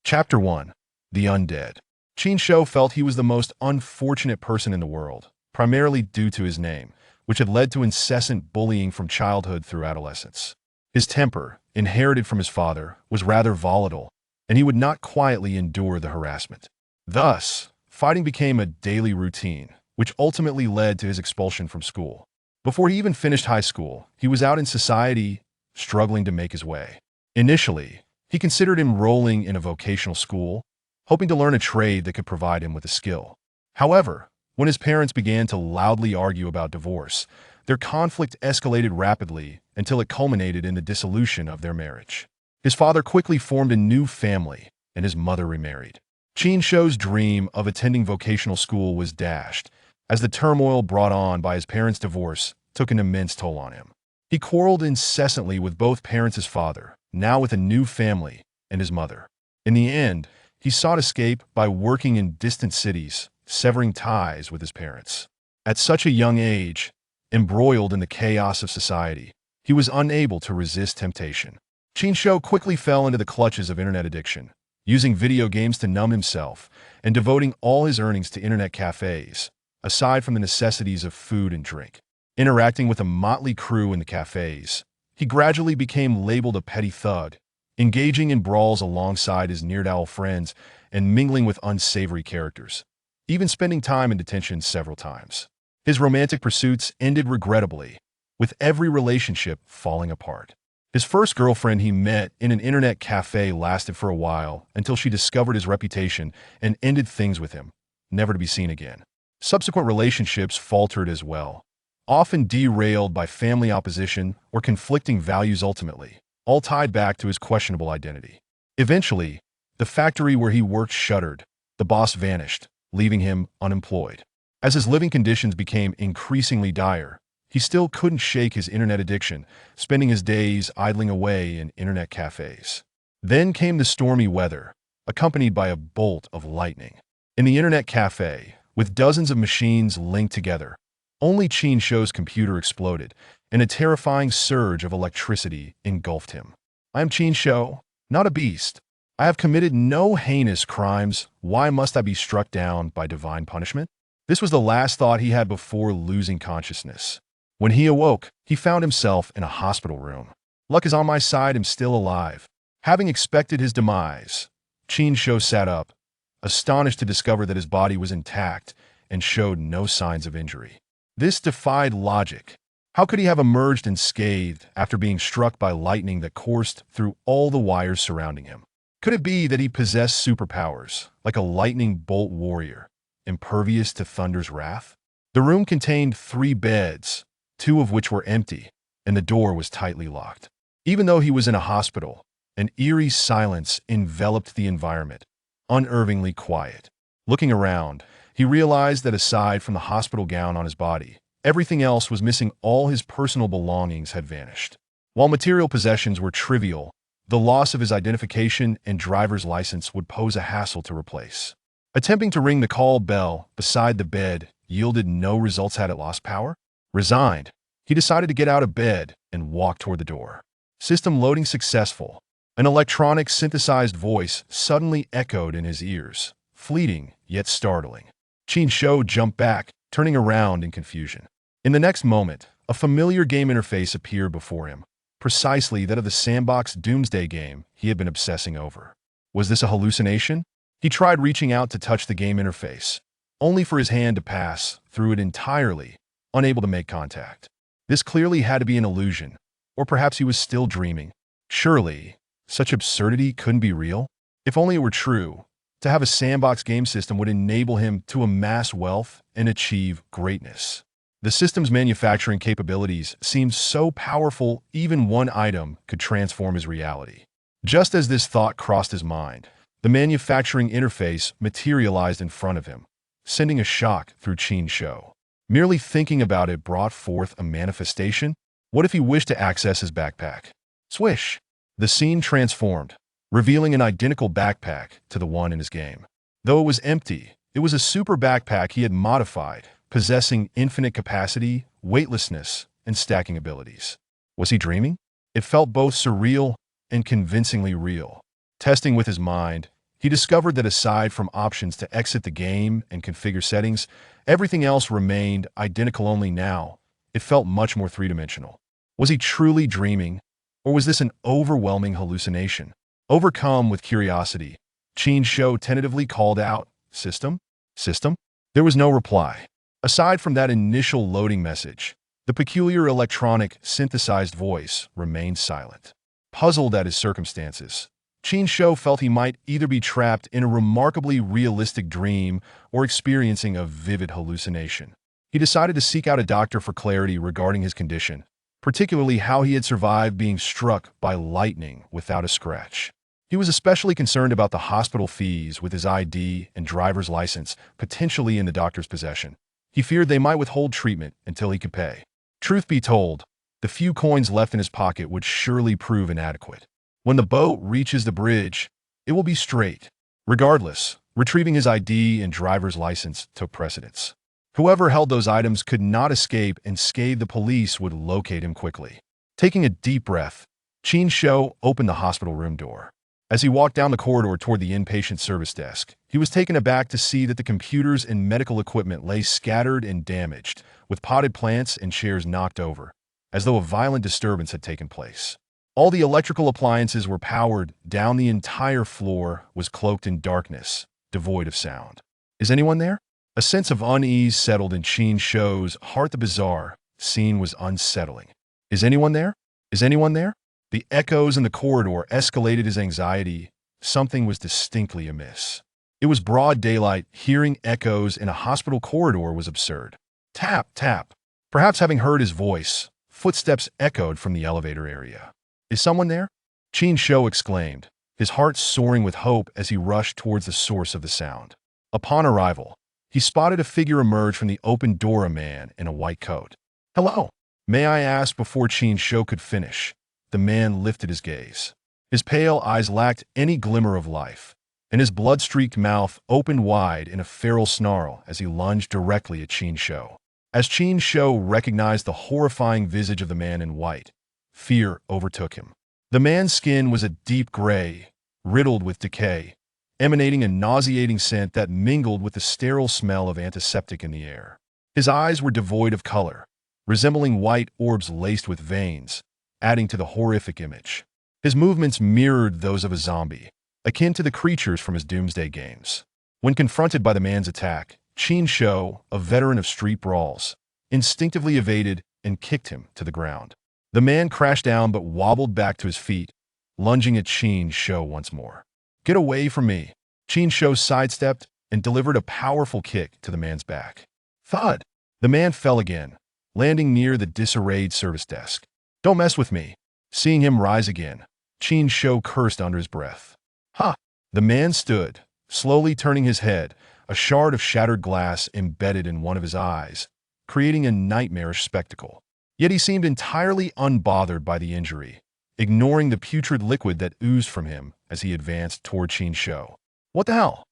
Chapter 1. The Undead. Qin Shou felt he was the most unfortunate person in the world, primarily due to his name, which had led to incessant bullying from childhood through adolescence. His temper, inherited from his father, was rather volatile, and he would not quietly endure the harassment. Thus, fighting became a daily routine, which ultimately led to his expulsion from school. Before he even finished high school, he was out in society, struggling to make his way. Initially, he considered enrolling in a vocational school, hoping to learn a trade that could provide him with a skill. However, when his parents began to loudly argue about divorce, their conflict escalated rapidly until it culminated in the dissolution of their marriage. His father quickly formed a new family, and his mother remarried. Qin Shou's dream of attending vocational school was dashed, as the turmoil brought on by his parents' divorce took an immense toll on him. He quarreled incessantly with both parents' father, now with a new family, and his mother. In the end, he sought escape by working in distant cities, severing ties with his parents. At such a young age, embroiled in the chaos of society, he was unable to resist temptation. Qin Shou quickly fell into the clutches of internet addiction, using video games to numb himself and devoting all his earnings to internet cafes, aside from the necessities of food and drink. Interacting with a motley crew in the cafes, he gradually became labeled a petty thug, engaging in brawls alongside his ne'er-do-well friends and mingling with unsavory characters, even spending time in detention several times. His romantic pursuits ended regrettably, with every relationship falling apart. His first girlfriend he met in an internet cafe lasted for a while until she discovered his reputation and ended things with him, never to be seen again. Subsequent relationships faltered as well, often derailed by family opposition or conflicting values ultimately, all tied back to his questionable identity. Eventually, the factory where he worked shuttered, the boss vanished, leaving him unemployed. As his living conditions became increasingly dire, he still couldn't shake his internet addiction, spending his days idling away in internet cafes. Then came the stormy weather, accompanied by a bolt of lightning. In the internet cafe, with dozens of machines linked together, only Qin Shou's computer exploded, and a terrifying surge of electricity engulfed him. "I am Qin Shou, not a beast. I have committed no heinous crimes. Why must I be struck down by divine punishment?" This was the last thought he had before losing consciousness. When he awoke, he found himself in a hospital room. "Luck is on my side. I'm still alive." Having expected his demise, Qin Shou sat up, astonished to discover that his body was intact and showed no signs of injury. This defied logic. How could he have emerged unscathed after being struck by lightning that coursed through all the wires surrounding him? Could it be that he possessed superpowers, like a lightning bolt warrior, impervious to thunder's wrath? The room contained 3 beds, 2 of which were empty, and the door was tightly locked. Even though he was in a hospital, an eerie silence enveloped the environment, unnervingly quiet. Looking around, he realized that aside from the hospital gown on his body, everything else was missing. All his personal belongings had vanished. While material possessions were trivial, the loss of his identification and driver's license would pose a hassle to replace. Attempting to ring the call bell beside the bed yielded no results. Had it lost power? Resigned, he decided to get out of bed and walk toward the door. System loading successful. An electronic synthesized voice suddenly echoed in his ears, fleeting yet startling. Qin Shou jumped back, turning around in confusion. In the next moment, a familiar game interface appeared before him, precisely that of the sandbox doomsday game he had been obsessing over. Was this a hallucination? He tried reaching out to touch the game interface, only for his hand to pass through it entirely, unable to make contact. This clearly had to be an illusion, or perhaps he was still dreaming. Surely, such absurdity couldn't be real? If only it were true, to have a sandbox game system would enable him to amass wealth and achieve greatness. The system's manufacturing capabilities seemed so powerful, even one item could transform his reality. Just as this thought crossed his mind, the manufacturing interface materialized in front of him, sending a shock through Qin Shou. Merely thinking about it brought forth a manifestation. What if he wished to access his backpack? Swish! The scene transformed, revealing an identical backpack to the one in his game. Though it was empty, it was a super backpack he had modified, possessing infinite capacity, weightlessness, and stacking abilities. Was he dreaming? It felt both surreal and convincingly real. Testing with his mind, He discovered that aside from options to exit the game and configure settings, everything else remained identical. Only now, it felt much more three-dimensional. Was he truly dreaming, or was this an overwhelming hallucination? Overcome with curiosity, Qin Shou tentatively called out, "System? System?" There was no reply. Aside from that initial loading message, the peculiar electronic, synthesized voice remained silent. Puzzled at his circumstances, Qin Shou felt he might either be trapped in a remarkably realistic dream or experiencing a vivid hallucination. He decided to seek out a doctor for clarity regarding his condition, particularly how he had survived being struck by lightning without a scratch. He was especially concerned about the hospital fees with his ID and driver's license potentially in the doctor's possession. He feared they might withhold treatment until he could pay. Truth be told, the few coins left in his pocket would surely prove inadequate. When the boat reaches the bridge, it will be straight. Regardless, retrieving his ID and driver's license took precedence. Whoever held those items could not escape, and the police would locate him quickly. Taking a deep breath, Qin Shou opened the hospital room door. As he walked down the corridor toward the inpatient service desk, he was taken aback to see that the computers and medical equipment lay scattered and damaged, with potted plants and chairs knocked over, as though a violent disturbance had taken place. All the electrical appliances were powered down. The entire floor was cloaked in darkness, devoid of sound. Is anyone there? A sense of unease settled in Qin Shou's heart. The bizarre scene was unsettling. Is anyone there? Is anyone there? The echoes in the corridor escalated his anxiety. Something was distinctly amiss. It was broad daylight. Hearing echoes in a hospital corridor was absurd. Tap, tap. Perhaps having heard his voice, footsteps echoed from the elevator area. Is someone there? Qin Shou exclaimed, his heart soaring with hope as he rushed towards the source of the sound. Upon arrival, he spotted a figure emerge from the open door, a man in a white coat. "Hello, may I ask?" Before Qin Shou could finish, the man lifted his gaze. His pale eyes lacked any glimmer of life, and his blood-streaked mouth opened wide in a feral snarl as he lunged directly at Qin Shou. As Qin Shou recognized the horrifying visage of the man in white, fear overtook him. The man's skin was a deep gray, riddled with decay, emanating a nauseating scent that mingled with the sterile smell of antiseptic in the air. His eyes were devoid of color, resembling white orbs laced with veins, adding to the horrific image. His movements mirrored those of a zombie, akin to the creatures from his Doomsday games. When confronted by the man's attack, Qin Shou, a veteran of street brawls, instinctively evaded and kicked him to the ground. The man crashed down but wobbled back to his feet, lunging at Qin Shou once more. "Get away from me!" Qin Shou sidestepped and delivered a powerful kick to the man's back. Thud! The man fell again, landing near the disarrayed service desk. "Don't mess with me." Seeing him rise again, Qin Shou cursed under his breath. "Ha!" The man stood, slowly turning his head, a shard of shattered glass embedded in one of his eyes, creating a nightmarish spectacle. Yet he seemed entirely unbothered by the injury, ignoring the putrid liquid that oozed from him as he advanced toward Qin Shou. "What the hell?"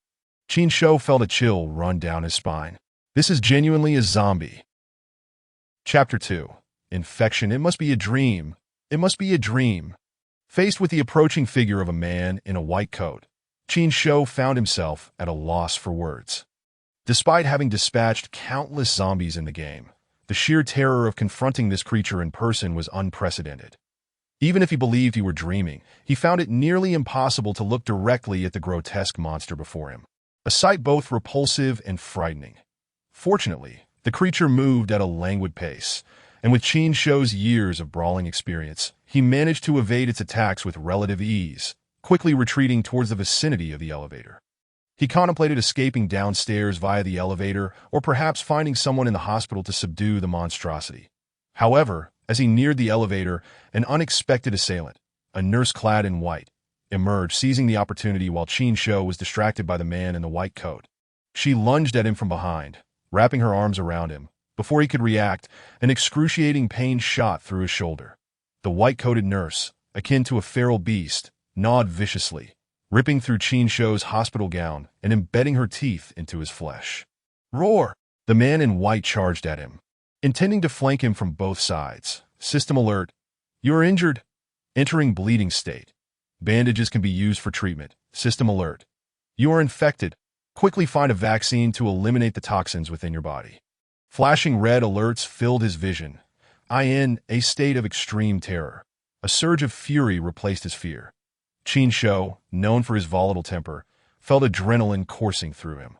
Qin Shou felt a chill run down his spine. This is genuinely a zombie. Chapter 2. Infection. It must be a dream. It must be a dream. Faced with the approaching figure of a man in a white coat, Qin Shou found himself at a loss for words. Despite having dispatched countless zombies in the game, the sheer terror of confronting this creature in person was unprecedented. Even if he believed he were dreaming, he found it nearly impossible to look directly at the grotesque monster before him, a sight both repulsive and frightening. Fortunately, the creature moved at a languid pace, and with Qin Shou's years of brawling experience, he managed to evade its attacks with relative ease, quickly retreating towards the vicinity of the elevator. He contemplated escaping downstairs via the elevator or perhaps finding someone in the hospital to subdue the monstrosity. However, as he neared the elevator, an unexpected assailant, a nurse clad in white, emerged, seizing the opportunity while Qin Shou was distracted by the man in the white coat. She lunged at him from behind, wrapping her arms around him. Before he could react, an excruciating pain shot through his shoulder. The white-coated nurse, akin to a feral beast, gnawed viciously, ripping through Qin Shou's hospital gown and embedding her teeth into his flesh. "Roar!" The man in white charged at him, intending to flank him from both sides. "System alert. You are injured. Entering bleeding state. Bandages can be used for treatment. System alert." You are infected. Quickly find a vaccine to eliminate the toxins within your body. Flashing red alerts filled his vision. In a state of extreme terror. A surge of fury replaced his fear. Qin Shou, known for his volatile temper, felt adrenaline coursing through him.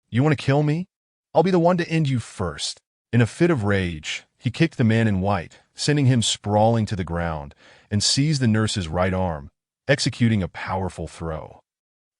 You want to kill me? I'll be the one to end you first. In a fit of rage, he kicked the man in white, sending him sprawling to the ground, and seized the nurse's right arm, executing a powerful throw.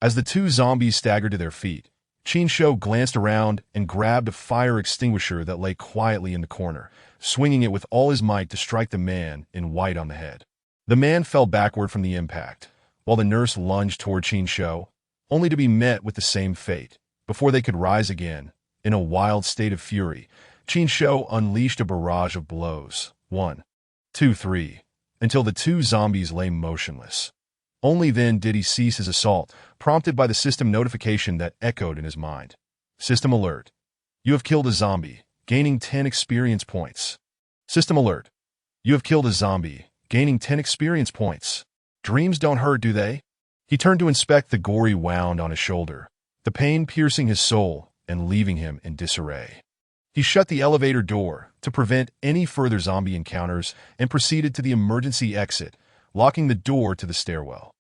As the two zombies staggered to their feet, Qin Shou glanced around and grabbed a fire extinguisher that lay quietly in the corner, swinging it with all his might to strike the man in white on the head. The man fell backward from the impact, while the nurse lunged toward Qin Shou, only to be met with the same fate. Before they could rise again, in a wild state of fury, Qin Shou unleashed a barrage of blows. 1, 2, 3, until the two zombies lay motionless. Only then did he cease his assault, prompted by the system notification that echoed in his mind. System alert. You have killed a zombie, gaining 10 experience points. System alert. You have killed a zombie, gaining 10 experience points. Dreams don't hurt, do they? He turned to inspect the gory wound on his shoulder, the pain piercing his soul and leaving him in disarray. He shut the elevator door to prevent any further zombie encounters and proceeded to the emergency exit, locking the door to the stairwell.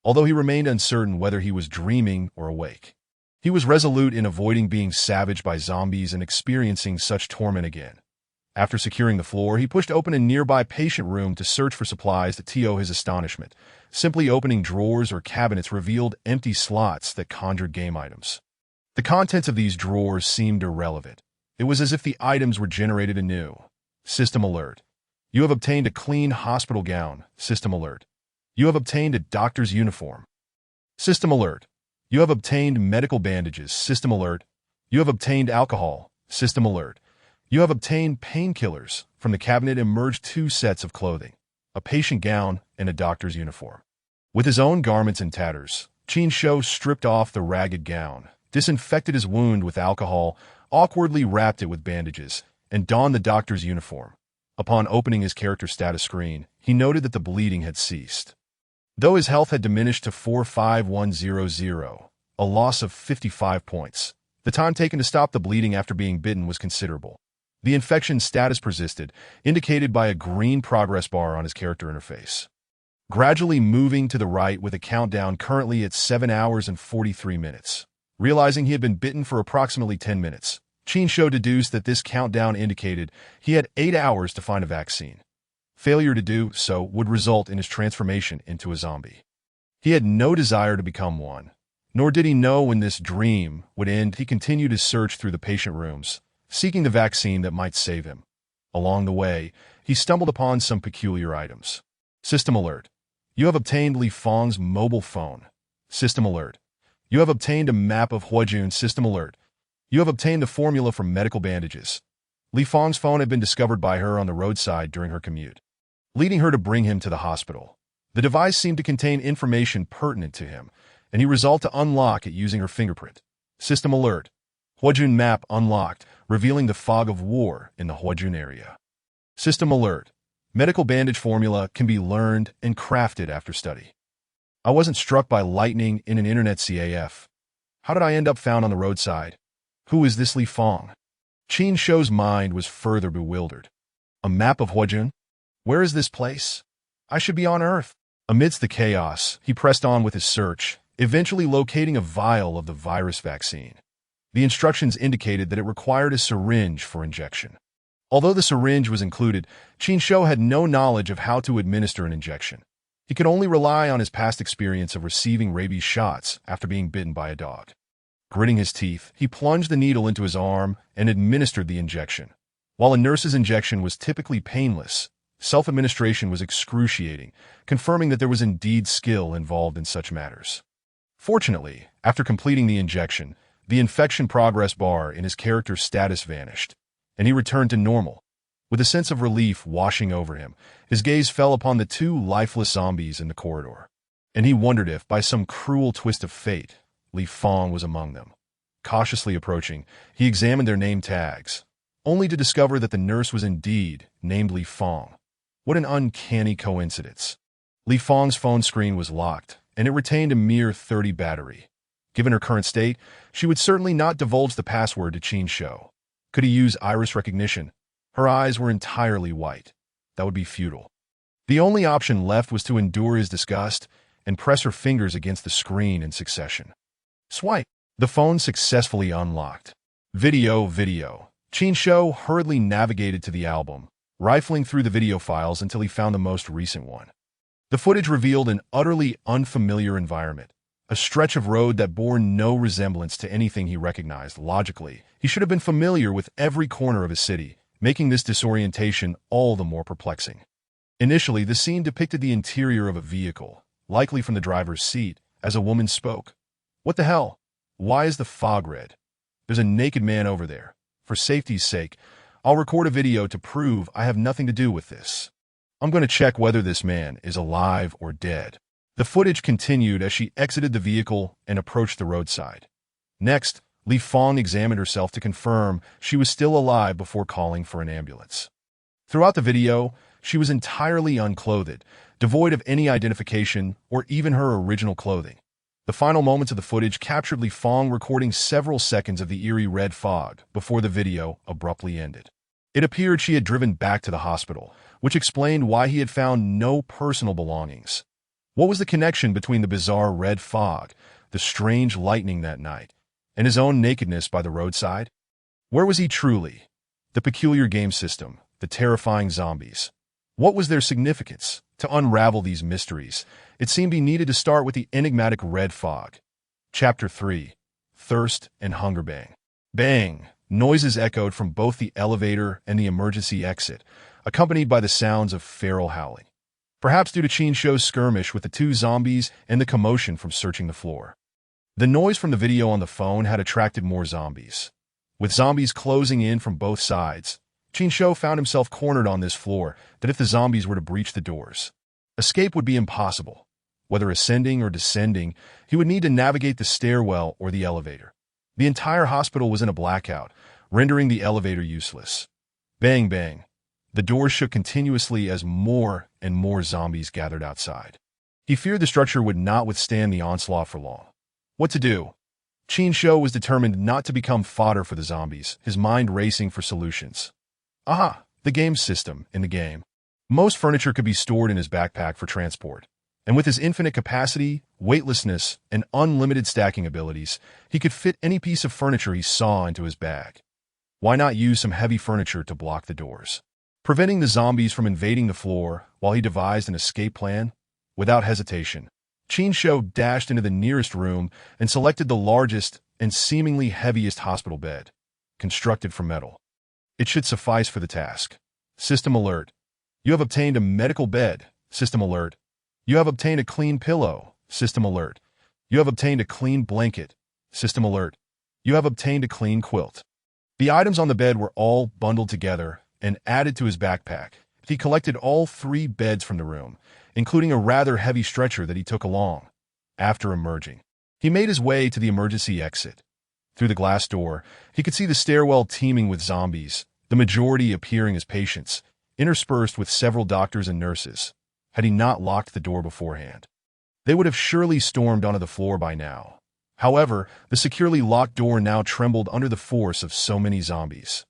Although he remained uncertain whether he was dreaming or awake, he was resolute in avoiding being savaged by zombies and experiencing such torment again. After securing the floor, he pushed open a nearby patient room to search for supplies. To his astonishment, simply opening drawers or cabinets revealed empty slots that conjured game items. The contents of these drawers seemed irrelevant. It was as if the items were generated anew. System alert. You have obtained a clean hospital gown. System alert. You have obtained a doctor's uniform. System alert. You have obtained medical bandages. System alert. You have obtained alcohol. System alert. You have obtained painkillers. From the cabinet emerged 2 sets of clothing, a patient gown and a doctor's uniform. With his own garments in tatters, Qin Shou stripped off the ragged gown, disinfected his wound with alcohol, awkwardly wrapped it with bandages, and donned the doctor's uniform. Upon opening his character status screen, he noted that the bleeding had ceased. Though his health had diminished to 45100, a loss of 55 points, the time taken to stop the bleeding after being bitten was considerable. The infection status persisted, indicated by a green progress bar on his character interface. Gradually moving to the right with a countdown currently at 7 hours and 43 minutes. Realizing he had been bitten for approximately 10 minutes, Qin Shou deduced that this countdown indicated he had 8 hours to find a vaccine. Failure to do so would result in his transformation into a zombie. He had no desire to become one, nor did he know when this dream would end. He continued his search through the patient rooms, seeking the vaccine that might save him. Along the way, he stumbled upon some peculiar items. System alert. You have obtained Li Fang's mobile phone. System alert. You have obtained a map of Huajun. System alert. You have obtained the formula for medical bandages. Li Fang's phone had been discovered by her on the roadside during her commute, leading her to bring him to the hospital. The device seemed to contain information pertinent to him, and he resolved to unlock it using her fingerprint. System alert. Huajun map unlocked, revealing the fog of war in the Huajun area. System alert. Medical bandage formula can be learned and crafted after study. I wasn't struck by lightning in an internet CAF. How did I end up found on the roadside? Who is this Li Fang? Qin Shou's mind was further bewildered. A map of Huajun? Where is this place? I should be on Earth. Amidst the chaos, he pressed on with his search, eventually locating a vial of the virus vaccine. The instructions indicated that it required a syringe for injection. Although the syringe was included, Qin Shou had no knowledge of how to administer an injection. He could only rely on his past experience of receiving rabies shots after being bitten by a dog. Gritting his teeth, he plunged the needle into his arm and administered the injection. While a nurse's injection was typically painless, self-administration was excruciating, confirming that there was indeed skill involved in such matters. Fortunately, after completing the injection, the infection progress bar in his character's status vanished, and he returned to normal. With a sense of relief washing over him, his gaze fell upon the 2 lifeless zombies in the corridor, and he wondered if, by some cruel twist of fate, Li Fang was among them. Cautiously approaching, he examined their name tags, only to discover that the nurse was indeed named Li Fang. What an uncanny coincidence. Li Fang's phone screen was locked, and it retained a mere 30 battery. Given her current state, she would certainly not divulge the password to Qin Shou. Could he use iris recognition? Her eyes were entirely white. That would be futile. The only option left was to endure his disgust and press her fingers against the screen in succession. Swipe. The phone successfully unlocked. Video. Qin Shou hurriedly navigated to the album, rifling through the video files until he found the most recent one. The footage revealed an utterly unfamiliar environment, a stretch of road that bore no resemblance to anything he recognized. Logically, he should have been familiar with every corner of his city, making this disorientation all the more perplexing. Initially, the scene depicted the interior of a vehicle, likely from the driver's seat, as a woman spoke. "What the hell? Why is the fog red? There's a naked man over there. For safety's sake, I'll record a video to prove I have nothing to do with this. I'm going to check whether this man is alive or dead." The footage continued as she exited the vehicle and approached the roadside. Next, Li Fong examined herself to confirm she was still alive before calling for an ambulance. Throughout the video, she was entirely unclothed, devoid of any identification or even her original clothing. The final moments of the footage captured Li Fong recording several seconds of the eerie red fog before the video abruptly ended. It appeared she had driven back to the hospital, which explained why he had found no personal belongings. What was the connection between the bizarre red fog, the strange lightning that night, and his own nakedness by the roadside? Where was he truly? The peculiar game system, the terrifying zombies. What was their significance? To unravel these mysteries, it seemed he needed to start with the enigmatic red fog. Chapter 3. Thirst and Hunger. Bang. Bang! Noises echoed from both the elevator and the emergency exit, accompanied by the sounds of feral howling. Perhaps due to Qin Shou's skirmish with the two zombies and the commotion from searching the floor. The noise from the video on the phone had attracted more zombies. With zombies closing in from both sides, Qin Shou found himself cornered on this floor that if the zombies were to breach the doors, escape would be impossible. Whether ascending or descending, he would need to navigate the stairwell or the elevator. The entire hospital was in a blackout, rendering the elevator useless. Bang, bang. The doors shook continuously as more and more zombies gathered outside. He feared the structure would not withstand the onslaught for long. What to do? Qin Shou was determined not to become fodder for the zombies, his mind racing for solutions. Aha! The game system in the game. Most furniture could be stored in his backpack for transport, and with his infinite capacity, weightlessness, and unlimited stacking abilities, he could fit any piece of furniture he saw into his bag. Why not use some heavy furniture to block the doors, preventing the zombies from invading the floor while he devised an escape plan? Without hesitation, Qin Shou dashed into the nearest room and selected the largest and seemingly heaviest hospital bed, constructed from metal. It should suffice for the task. System alert. You have obtained a medical bed. System alert. You have obtained a clean pillow. System alert. You have obtained a clean blanket. System alert. You have obtained a clean quilt. The items on the bed were all bundled together and added to his backpack. He collected all 3 beds from the room, including a rather heavy stretcher that he took along. After emerging, he made his way to the emergency exit. Through the glass door, he could see the stairwell teeming with zombies, the majority appearing as patients, interspersed with several doctors and nurses. Had he not locked the door beforehand, they would have surely stormed onto the floor by now. However, the securely locked door now trembled under the force of so many zombies.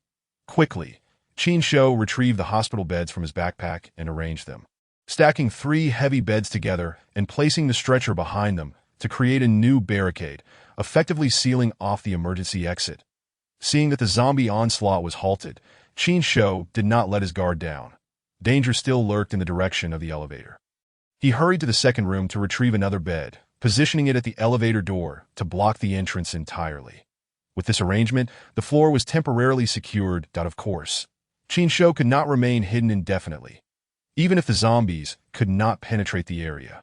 Quickly, Qin Shou retrieved the hospital beds from his backpack and arranged them, stacking 3 heavy beds together and placing the stretcher behind them to create a new barricade, effectively sealing off the emergency exit. Seeing that the zombie onslaught was halted, Qin Shou did not let his guard down. Danger still lurked in the direction of the elevator. He hurried to the second room to retrieve another bed, positioning it at the elevator door to block the entrance entirely. With this arrangement, the floor was temporarily secured. Of course, Qin Shou could not remain hidden indefinitely. Even if the zombies could not penetrate the area,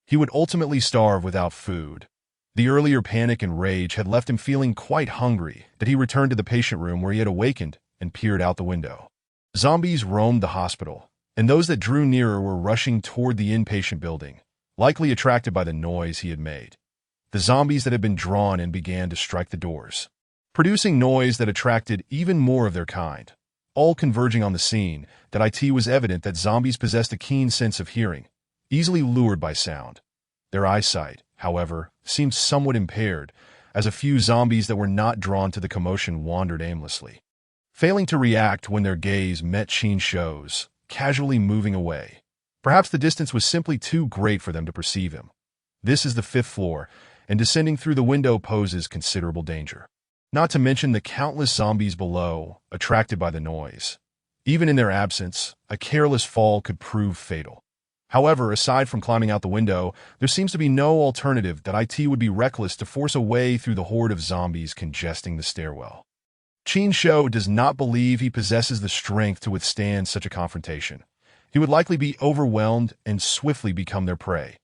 he would ultimately starve without food. The earlier panic and rage had left him feeling quite hungry that he returned to the patient room where he had awakened and peered out the window. Zombies roamed the hospital, and those that drew nearer were rushing toward the inpatient building, likely attracted by the noise he had made. The zombies that had been drawn in began to strike the doors, producing noise that attracted even more of their kind. All converging on the scene, that it was evident that zombies possessed a keen sense of hearing, easily lured by sound. Their eyesight, however, seemed somewhat impaired, as a few zombies that were not drawn to the commotion wandered aimlessly, failing to react when their gaze met Qin Shou's, casually moving away. Perhaps the distance was simply too great for them to perceive him. This is the 5th floor, and descending through the window poses considerable danger. Not to mention the countless zombies below, attracted by the noise. Even in their absence, a careless fall could prove fatal. However, aside from climbing out the window, there seems to be no alternative that IT would be reckless to force a way through the horde of zombies congesting the stairwell. Qin Shou does not believe he possesses the strength to withstand such a confrontation. He would likely be overwhelmed and swiftly become their prey,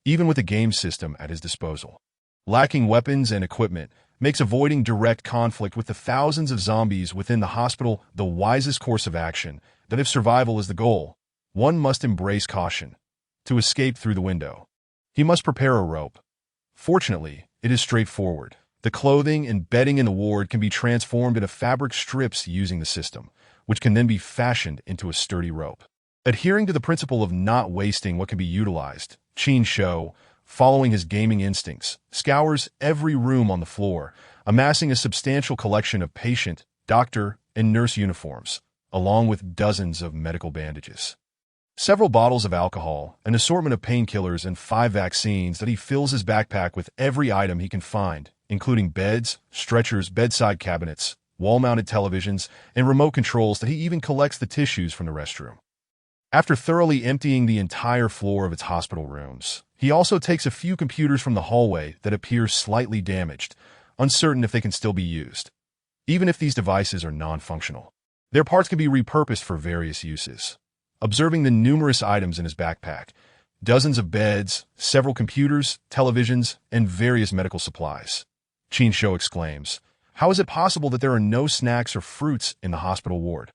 even with a game system at his disposal. Lacking weapons and equipment makes avoiding direct conflict with the thousands of zombies within the hospital the wisest course of action, that if survival is the goal, one must embrace caution. To escape through the window, he must prepare a rope. Fortunately, it is straightforward. The clothing and bedding in the ward can be transformed into fabric strips using the system, which can then be fashioned into a sturdy rope. Adhering to the principle of not wasting what can be utilized, Qin Shou, following his gaming instincts, scours every room on the floor, amassing a substantial collection of patient, doctor, and nurse uniforms, along with dozens of medical bandages. Several bottles of alcohol, an assortment of painkillers, and 5 vaccines that he fills his backpack with every item he can find, including beds, stretchers, bedside cabinets, wall-mounted televisions, and remote controls that he even collects the tissues from the restroom. After thoroughly emptying the entire floor of its hospital rooms, he also takes a few computers from the hallway that appear slightly damaged, uncertain if they can still be used. Even if these devices are non-functional, their parts can be repurposed for various uses. Observing the numerous items in his backpack, dozens of beds, several computers, televisions, and various medical supplies, Qin Shou exclaims, "How is it possible that there are no snacks or fruits in the hospital ward?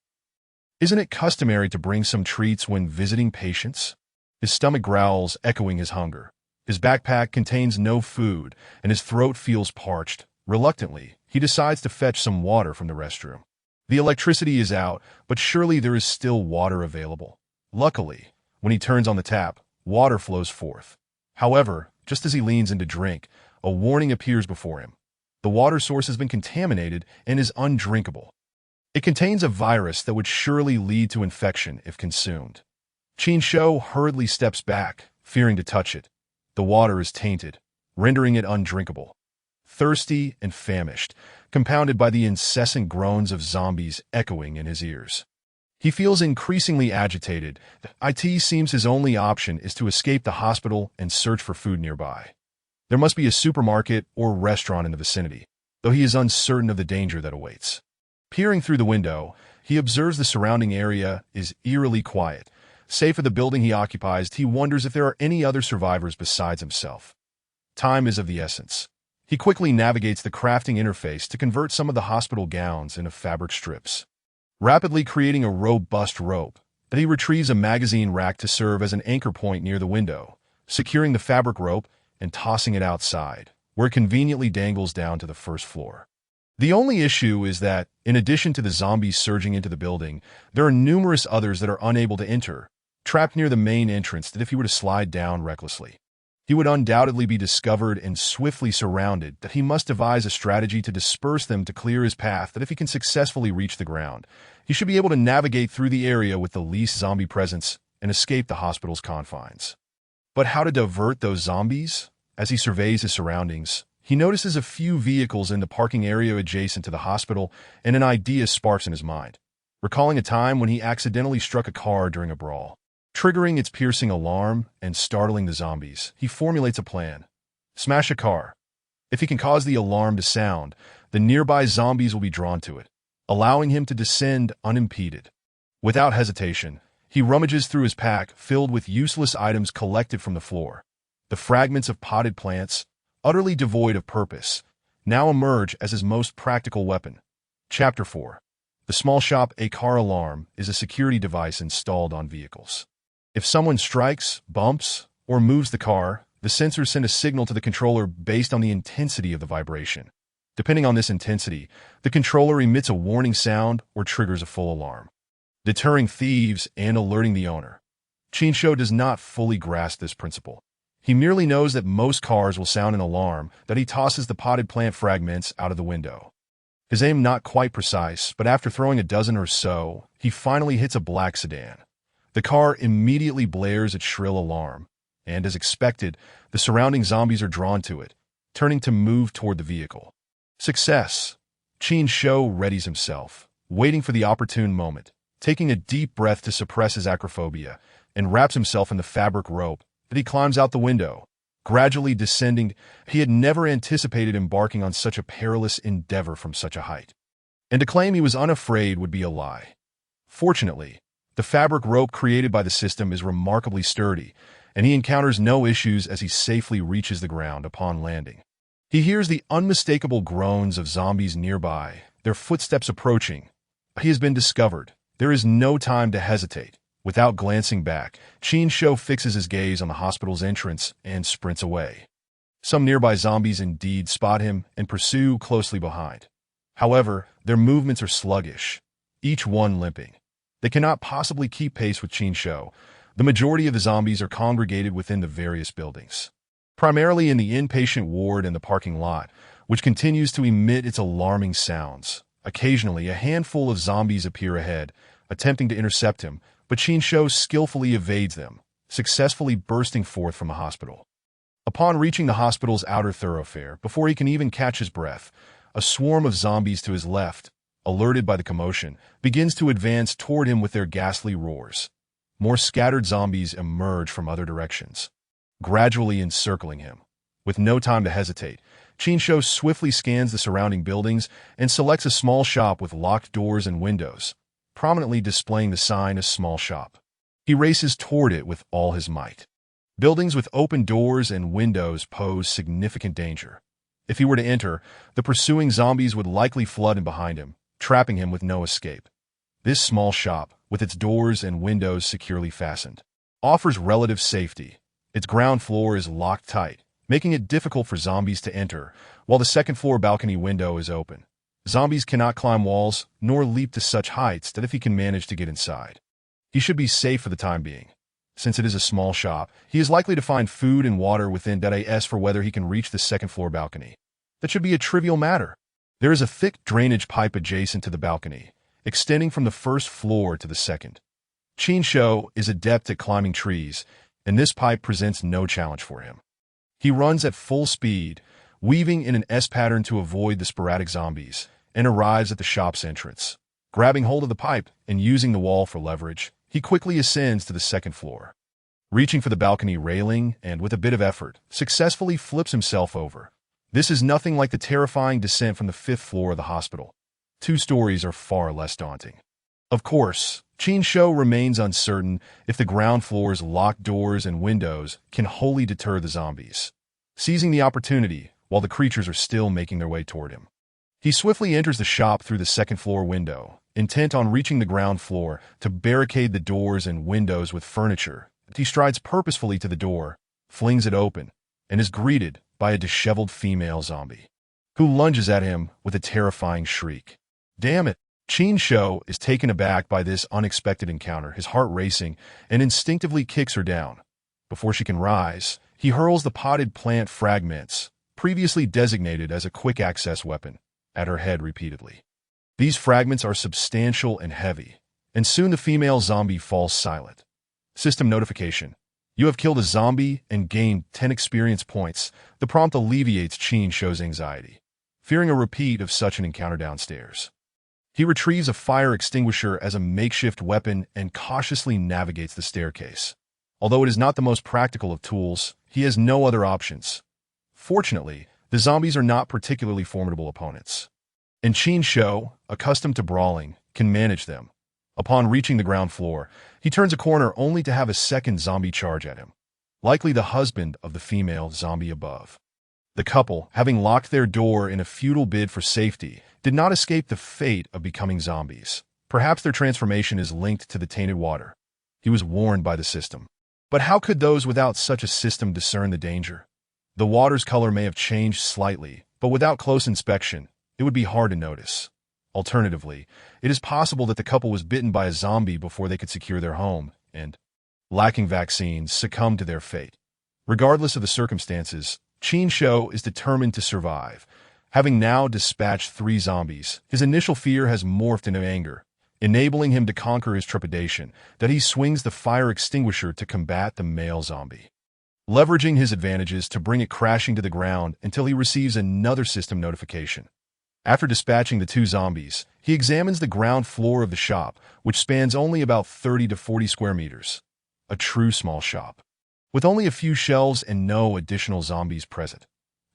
Isn't it customary to bring some treats when visiting patients?" His stomach growls, echoing his hunger. His backpack contains no food, and his throat feels parched. Reluctantly, he decides to fetch some water from the restroom. The electricity is out, but surely there is still water available. Luckily, when he turns on the tap, water flows forth. However, just as he leans in to drink, a warning appears before him. The water source has been contaminated and is undrinkable. It contains a virus that would surely lead to infection if consumed. Qin Shou hurriedly steps back, fearing to touch it. The water is tainted, rendering it undrinkable. Thirsty and famished, compounded by the incessant groans of zombies echoing in his ears, he feels increasingly agitated. It seems his only option is to escape the hospital and search for food nearby. There must be a supermarket or restaurant in the vicinity, though he is uncertain of the danger that awaits. Peering through the window, he observes the surrounding area is eerily quiet. Save for the building he occupies, he wonders if there are any other survivors besides himself. Time is of the essence. He quickly navigates the crafting interface to convert some of the hospital gowns into fabric strips, rapidly creating a robust rope that he retrieves a magazine rack to serve as an anchor point near the window, securing the fabric rope and tossing it outside, where it conveniently dangles down to the 1st floor. The only issue is that, in addition to the zombies surging into the building, there are numerous others that are unable to enter, trapped near the main entrance that if he were to slide down recklessly, he would undoubtedly be discovered and swiftly surrounded, that he must devise a strategy to disperse them to clear his path, that if he can successfully reach the ground, he should be able to navigate through the area with the least zombie presence and escape the hospital's confines. But how to divert those zombies? As he surveys his surroundings, he notices a few vehicles in the parking area adjacent to the hospital, and an idea sparks in his mind, recalling a time when he accidentally struck a car during a brawl. Triggering its piercing alarm and startling the zombies, he formulates a plan. Smash a car. If he can cause the alarm to sound, the nearby zombies will be drawn to it, allowing him to descend unimpeded. Without hesitation, he rummages through his pack filled with useless items collected from the floor. The fragments of potted plants, utterly devoid of purpose, now emerge as his most practical weapon. Chapter 4. The small shop. A car alarm is a security device installed on vehicles. If someone strikes, bumps, or moves the car, the sensors send a signal to the controller based on the intensity of the vibration. Depending on this intensity, the controller emits a warning sound or triggers a full alarm, deterring thieves and alerting the owner. Qin Shou does not fully grasp this principle. He merely knows that most cars will sound an alarm, that he tosses the potted plant fragments out of the window. His aim not quite precise, but after throwing a dozen or so, he finally hits a black sedan. The car immediately blares its shrill alarm, and as expected, the surrounding zombies are drawn to it, turning to move toward the vehicle. Success! Qin Shou readies himself, waiting for the opportune moment, taking a deep breath to suppress his acrophobia, and wraps himself in the fabric rope that he climbs out the window. Gradually descending, he had never anticipated embarking on such a perilous endeavor from such a height. And to claim he was unafraid would be a lie. Fortunately, the fabric rope created by the system is remarkably sturdy, and he encounters no issues as he safely reaches the ground upon landing. He hears the unmistakable groans of zombies nearby, their footsteps approaching. He has been discovered. There is no time to hesitate. Without glancing back, Qin Shou fixes his gaze on the hospital's entrance and sprints away. Some nearby zombies indeed spot him and pursue closely behind. However, their movements are sluggish, each one limping. They cannot possibly keep pace with Qin Shou. The majority of the zombies are congregated within the various buildings, primarily in the inpatient ward and the parking lot, which continues to emit its alarming sounds. Occasionally, a handful of zombies appear ahead, attempting to intercept him, but Qin Shou skillfully evades them, successfully bursting forth from the hospital. Upon reaching the hospital's outer thoroughfare, before he can even catch his breath, a swarm of zombies to his left, alerted by the commotion, begins to advance toward him with their ghastly roars. More scattered zombies emerge from other directions, gradually encircling him. With no time to hesitate, Qin Shou swiftly scans the surrounding buildings and selects a small shop with locked doors and windows, prominently displaying the sign "A Small Shop." He races toward it with all his might. Buildings with open doors and windows pose significant danger. If he were to enter, the pursuing zombies would likely flood in behind him, trapping him with no escape. This small shop, with its doors and windows securely fastened, offers relative safety. Its ground floor is locked tight, making it difficult for zombies to enter, while the second-floor balcony window is open. Zombies cannot climb walls, nor leap to such heights that if he can manage to get inside, he should be safe for the time being. Since it is a small shop, he is likely to find food and water within. As for whether he can reach the second-floor balcony, that should be a trivial matter. There is a thick drainage pipe adjacent to the balcony, extending from the first floor to the second. Qin Shou is adept at climbing trees, and this pipe presents no challenge for him. He runs at full speed, weaving in an S pattern to avoid the sporadic zombies, and arrives at the shop's entrance. Grabbing hold of the pipe and using the wall for leverage, he quickly ascends to the second floor. Reaching for the balcony railing and, with a bit of effort, successfully flips himself over. This is nothing like the terrifying descent from the 5th floor of the hospital. 2 stories are far less daunting. Of course, Qin Shou remains uncertain if the ground floor's locked doors and windows can wholly deter the zombies. Seizing the opportunity, while the creatures are still making their way toward him, he swiftly enters the shop through the second-floor window, intent on reaching the ground floor to barricade the doors and windows with furniture. He strides purposefully to the door, flings it open, and is greeted by a disheveled female zombie, who lunges at him with a terrifying shriek. Damn it! Qin Shou is taken aback by this unexpected encounter, his heart racing, and instinctively kicks her down. Before she can rise, he hurls the potted plant fragments, previously designated as a quick-access weapon, at her head repeatedly. These fragments are substantial and heavy, and soon the female zombie falls silent. System notification. You have killed a zombie and gained 10 experience points. The prompt alleviates Qin Shou's anxiety, fearing a repeat of such an encounter downstairs. He retrieves a fire extinguisher as a makeshift weapon and cautiously navigates the staircase. Although it is not the most practical of tools, he has no other options. Fortunately, the zombies are not particularly formidable opponents, and Qin Shou, accustomed to brawling, can manage them. Upon reaching the ground floor, he turns a corner only to have a second zombie charge at him, likely the husband of the female zombie above. The couple, having locked their door in a futile bid for safety, did not escape the fate of becoming zombies. Perhaps their transformation is linked to the tainted water. He was warned by the system. But how could those without such a system discern the danger? The water's color may have changed slightly, but without close inspection, it would be hard to notice. Alternatively, it is possible that the couple was bitten by a zombie before they could secure their home, and, lacking vaccines, succumbed to their fate. Regardless of the circumstances, Qin Shou is determined to survive. Having now dispatched 3 zombies, his initial fear has morphed into anger, enabling him to conquer his trepidation that he swings the fire extinguisher to combat the male zombie, leveraging his advantages to bring it crashing to the ground until he receives another system notification. After dispatching the 2 zombies, he examines the ground floor of the shop, which spans only about 30 to 40 square meters. A true small shop, with only a few shelves and no additional zombies present.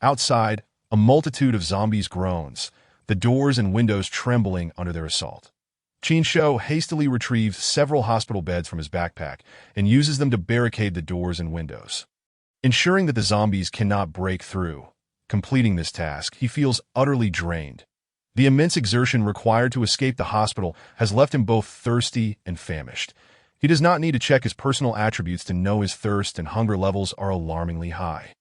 Outside, a multitude of zombies groans, the doors and windows trembling under their assault. Qin Shou hastily retrieves several hospital beds from his backpack and uses them to barricade the doors and windows, ensuring that the zombies cannot break through. Completing this task, he feels utterly drained. The immense exertion required to escape the hospital has left him both thirsty and famished. He does not need to check his personal attributes to know his thirst and hunger levels are alarmingly high.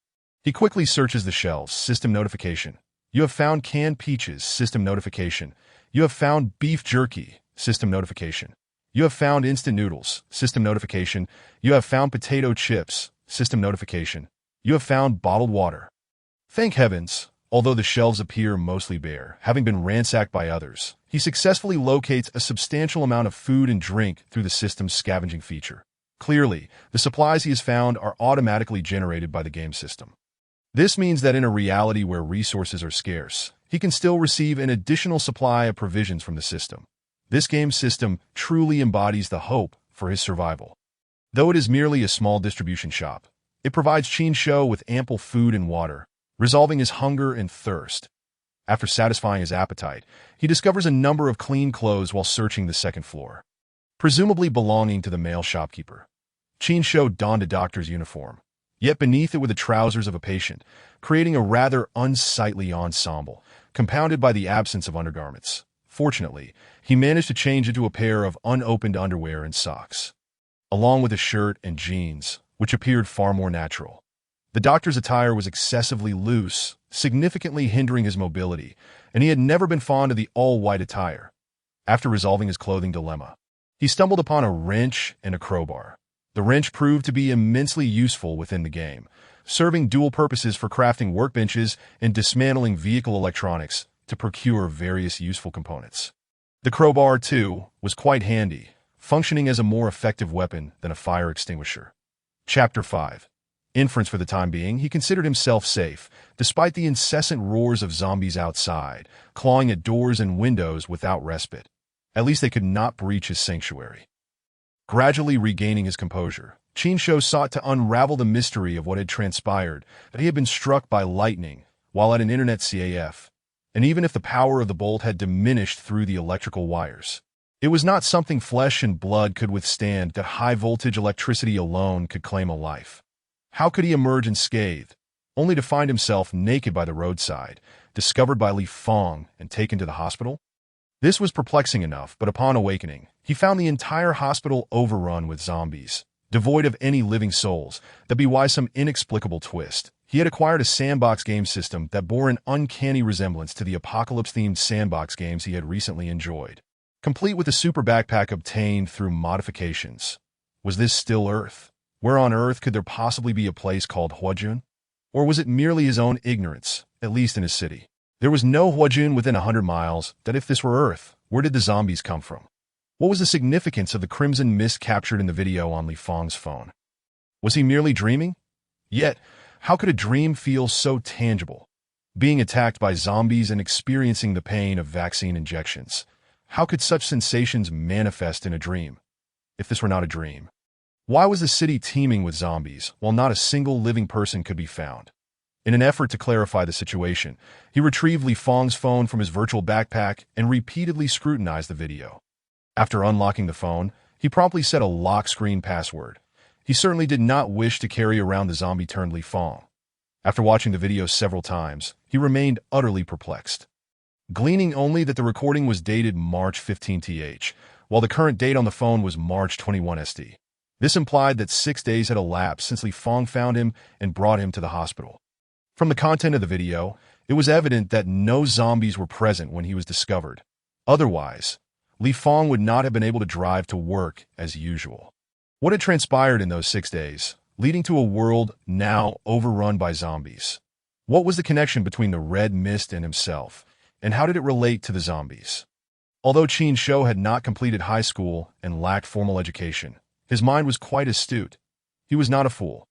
He quickly searches the shelves. System notification. You have found canned peaches. System notification. You have found beef jerky. System notification. You have found instant noodles. System notification. You have found potato chips. System notification. You have found bottled water. Thank heavens, although the shelves appear mostly bare, having been ransacked by others, he successfully locates a substantial amount of food and drink through the system's scavenging feature. Clearly, the supplies he has found are automatically generated by the game system. This means that in a reality where resources are scarce, he can still receive an additional supply of provisions from the system. This game system truly embodies the hope for his survival. Though it is merely a small distribution shop, it provides Qin Shou with ample food and water, resolving his hunger and thirst. After satisfying his appetite, he discovers a number of clean clothes while searching the second floor, presumably belonging to the male shopkeeper. Qin Shou donned a doctor's uniform, yet beneath it were the trousers of a patient, creating a rather unsightly ensemble, compounded by the absence of undergarments. Fortunately, he managed to change into a pair of unopened underwear and socks, along with a shirt and jeans, which appeared far more natural. The doctor's attire was excessively loose, significantly hindering his mobility, and he had never been fond of the all-white attire. After resolving his clothing dilemma, he stumbled upon a wrench and a crowbar. The wrench proved to be immensely useful within the game, serving dual purposes for crafting workbenches and dismantling vehicle electronics to procure various useful components. The crowbar, too, was quite handy, functioning as a more effective weapon than a fire extinguisher. Chapter 5. Inference. For the time being, he considered himself safe, despite the incessant roars of zombies outside, clawing at doors and windows without respite. At least they could not breach his sanctuary. Gradually regaining his composure, Qin Shou sought to unravel the mystery of what had transpired, that he had been struck by lightning while at an internet CAF, and even if the power of the bolt had diminished through the electrical wires, it was not something flesh and blood could withstand. That high-voltage electricity alone could claim a life. How could he emerge unscathed, only to find himself naked by the roadside, discovered by Li Fong and taken to the hospital? This was perplexing enough, but upon awakening, he found the entire hospital overrun with zombies, devoid of any living souls. That be why some inexplicable twist. He had acquired a sandbox game system that bore an uncanny resemblance to the apocalypse-themed sandbox games he had recently enjoyed, complete with a super backpack obtained through modifications. Was this still Earth? Where on Earth could there possibly be a place called Huajun? Or was it merely his own ignorance, at least in his city? There was no Huajun within 100 miles. That if this were Earth, where did the zombies come from? What was the significance of the crimson mist captured in the video on Li Fong's phone? Was he merely dreaming? Yet, how could a dream feel so tangible? Being attacked by zombies and experiencing the pain of vaccine injections. How could such sensations manifest in a dream? If this were not a dream, why was the city teeming with zombies while not a single living person could be found? In an effort to clarify the situation, he retrieved Li Fong's phone from his virtual backpack and repeatedly scrutinized the video. After unlocking the phone, he promptly set a lock screen password. He certainly did not wish to carry around the zombie-turned Li Fong. After watching the video several times, he remained utterly perplexed, gleaning only that the recording was dated March 15th, while the current date on the phone was March 21st. This implied that 6 days had elapsed since Li Fong found him and brought him to the hospital. From the content of the video, it was evident that no zombies were present when he was discovered. Otherwise, Li Fong would not have been able to drive to work as usual. What had transpired in those 6 days? leading to a world now overrun by zombies. What was the connection between the red mist and himself, and how did it relate to the zombies? Although Qin Shou had not completed high school and lacked formal education, his mind was quite astute. He was not a fool.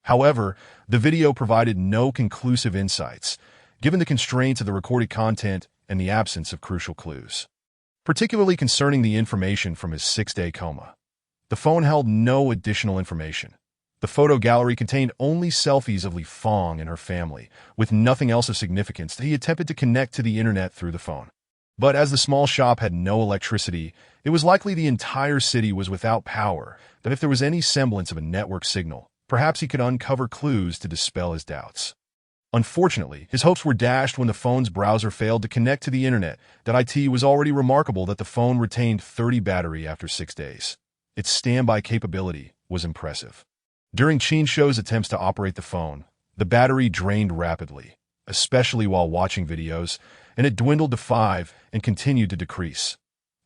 However, the video provided no conclusive insights, given the constraints of the recorded content and the absence of crucial clues, particularly concerning the information from his 6-day coma. The phone held no additional information. The photo gallery contained only selfies of Li Fong and her family, with nothing else of significance that he attempted to connect to the internet through the phone. But as the small shop had no electricity, it was likely the entire city was without power, that if there was any semblance of a network signal, perhaps he could uncover clues to dispel his doubts. Unfortunately, his hopes were dashed when the phone's browser failed to connect to the internet. It was already remarkable that the phone retained 30 battery after 6 days. Its standby capability was impressive. During Qin Shou's attempts to operate the phone, the battery drained rapidly, especially while watching videos, and it dwindled to 5 and continued to decrease.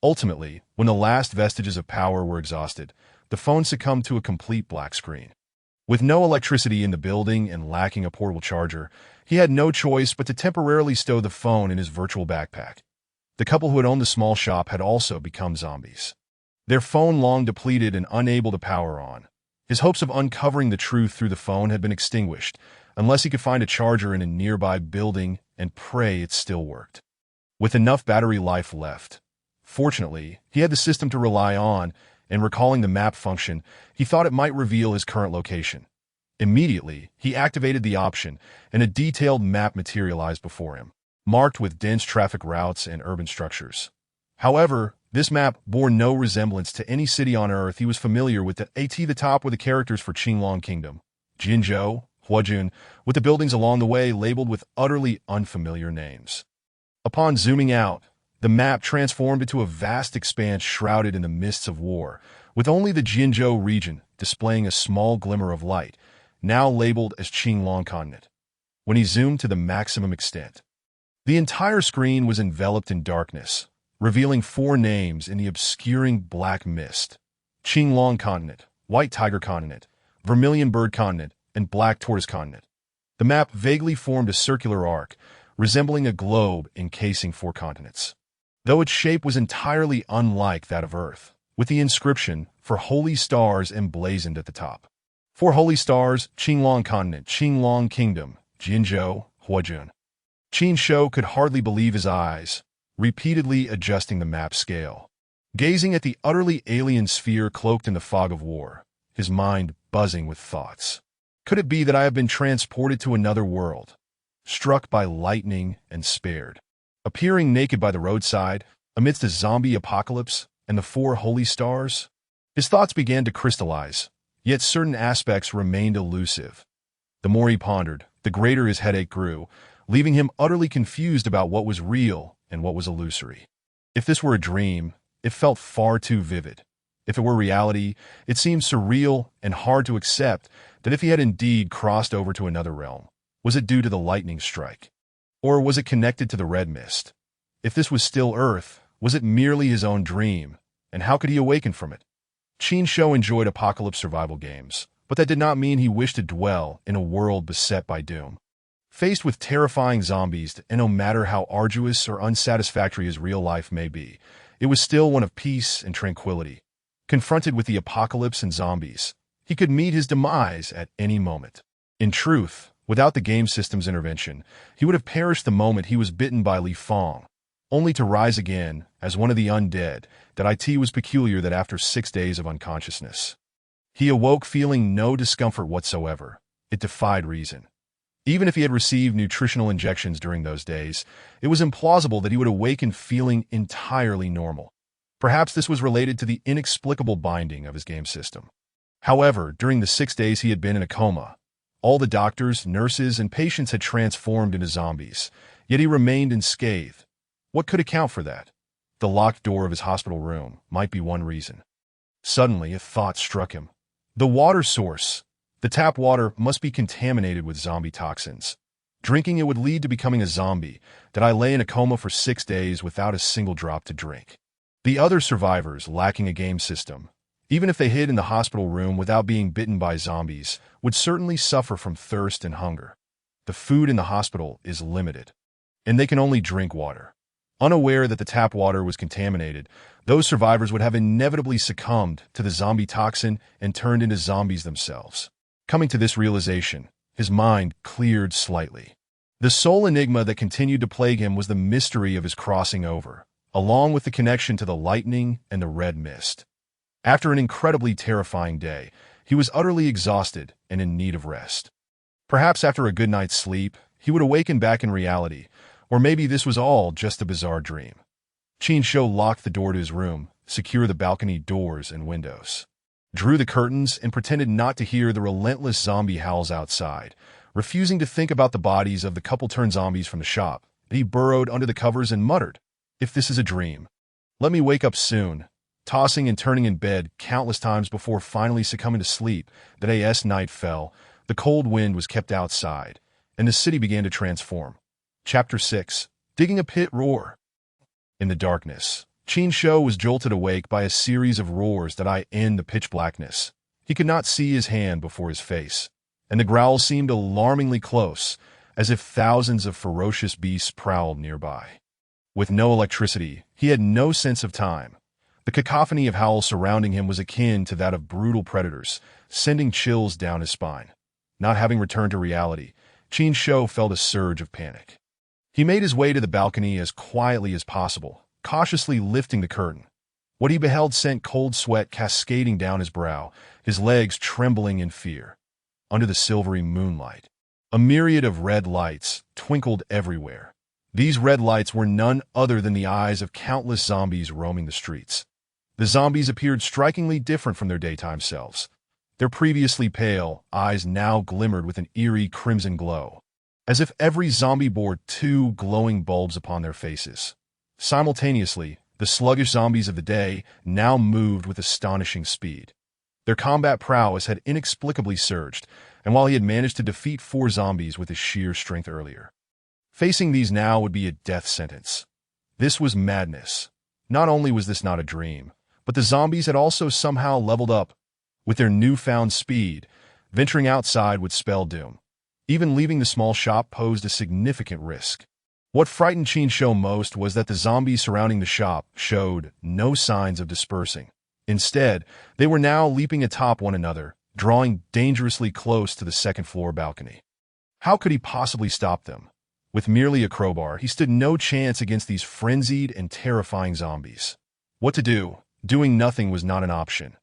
Ultimately, when the last vestiges of power were exhausted, the phone succumbed to a complete black screen. With no electricity in the building and lacking a portable charger, he had no choice but to temporarily stow the phone in his virtual backpack. The couple who had owned the small shop had also become zombies. Their phone long depleted and unable to power on. His hopes of uncovering the truth through the phone had been extinguished, unless he could find a charger in a nearby building and pray it still worked. With enough battery life left, fortunately, he had the system to rely on, and recalling the map function, he thought it might reveal his current location. Immediately, he activated the option, and a detailed map materialized before him, marked with dense traffic routes and urban structures. However, this map bore no resemblance to any city on Earth he was familiar with. The top were the characters for Qinglong Kingdom, Jinzhou, Huajun, with the buildings along the way labeled with utterly unfamiliar names. Upon zooming out, the map transformed into a vast expanse shrouded in the mists of war, with only the Jinzhou region displaying a small glimmer of light, now labeled as Qinglong Continent. When he zoomed to the maximum extent, the entire screen was enveloped in darkness, revealing 4 names in the obscuring black mist: Qinglong Continent, White Tiger Continent, Vermilion Bird Continent, and Black Tortoise Continent. The map vaguely formed a circular arc, resembling a globe encasing 4 continents, though its shape was entirely unlike that of Earth, with the inscription for Holy Stars emblazoned at the top. 4 holy stars: Qinglong Continent, Qinglong Kingdom, Jinzhou, Huajun. Qin Shou could hardly believe his eyes, repeatedly adjusting the map scale. Gazing at the utterly alien sphere cloaked in the fog of war, his mind buzzing with thoughts. Could it be that I have been transported to another world, struck by lightning and spared, appearing naked by the roadside, amidst a zombie apocalypse and the 4 holy stars? His thoughts began to crystallize, yet certain aspects remained elusive. The more he pondered, the greater his headache grew, leaving him utterly confused about what was real and what was illusory. If this were a dream, it felt far too vivid. If it were reality, it seemed surreal and hard to accept that if he had indeed crossed over to another realm, was it due to the lightning strike? Or was it connected to the red mist? If this was still Earth, was it merely his own dream? And how could he awaken from it? Qin Shou enjoyed apocalypse survival games, but that did not mean he wished to dwell in a world beset by doom. Faced with terrifying zombies, and no matter how arduous or unsatisfactory his real life may be, it was still one of peace and tranquility. Confronted with the apocalypse and zombies, he could meet his demise at any moment. In truth, without the game system's intervention, he would have perished the moment he was bitten by Li Fong, only to rise again as one of the undead. It was peculiar that after 6 days of unconsciousness, he awoke feeling no discomfort whatsoever. It defied reason. Even if he had received nutritional injections during those days, it was implausible that he would awaken feeling entirely normal. Perhaps this was related to the inexplicable binding of his game system. However, during the 6 days he had been in a coma, all the doctors, nurses, and patients had transformed into zombies, yet he remained unscathed. What could account for that? The locked door of his hospital room might be one reason. Suddenly, a thought struck him. The water source. The tap water must be contaminated with zombie toxins. Drinking it would lead to becoming a zombie. I lay in a coma for 6 days without a single drop to drink. The other survivors lacking a game system, Even if they hid in the hospital room without being bitten by zombies, would certainly suffer from thirst and hunger. The food in the hospital is limited, and they can only drink water. Unaware that the tap water was contaminated, those survivors would have inevitably succumbed to the zombie toxin and turned into zombies themselves. Coming to this realization, his mind cleared slightly. The sole enigma that continued to plague him was the mystery of his crossing over, along with the connection to the lightning and the red mist. After an incredibly terrifying day, he was utterly exhausted and in need of rest. Perhaps after a good night's sleep, he would awaken back in reality, or maybe this was all just a bizarre dream. Qin Shou locked the door to his room, secured the balcony doors and windows, drew the curtains, and pretended not to hear the relentless zombie howls outside. Refusing to think about the bodies of the couple turned zombies from the shop, he burrowed under the covers and muttered, "If this is a dream, let me wake up soon." Tossing and turning in bed countless times before finally succumbing to sleep, the day's night fell, the cold wind was kept outside, and the city began to transform. Chapter 6. Digging a Pit Roar. In the darkness, Qin Shou was jolted awake by a series of roars that in the pitch blackness. He could not see his hand before his face, and the growls seemed alarmingly close, as if thousands of ferocious beasts prowled nearby. With no electricity, he had no sense of time. The cacophony of howls surrounding him was akin to that of brutal predators, sending chills down his spine. Not having returned to reality, Qin Shou felt a surge of panic. He made his way to the balcony as quietly as possible, cautiously lifting the curtain. What he beheld sent cold sweat cascading down his brow, his legs trembling in fear. Under the silvery moonlight, a myriad of red lights twinkled everywhere. These red lights were none other than the eyes of countless zombies roaming the streets. The zombies appeared strikingly different from their daytime selves. Their previously pale eyes now glimmered with an eerie crimson glow, as if every zombie bore two glowing bulbs upon their faces. Simultaneously, the sluggish zombies of the day now moved with astonishing speed. Their combat prowess had inexplicably surged, and while he had managed to defeat 4 zombies with his sheer strength earlier, facing these now would be a death sentence. This was madness. Not only was this not a dream, but the zombies had also somehow leveled up. With their newfound speed, venturing outside would spell doom. Even leaving the small shop posed a significant risk. What frightened Qin Shou most was that the zombies surrounding the shop showed no signs of dispersing. Instead, they were now leaping atop one another, drawing dangerously close to the second-floor balcony. How could he possibly stop them? With merely a crowbar, he stood no chance against these frenzied and terrifying zombies. What to do? Doing nothing was not an option.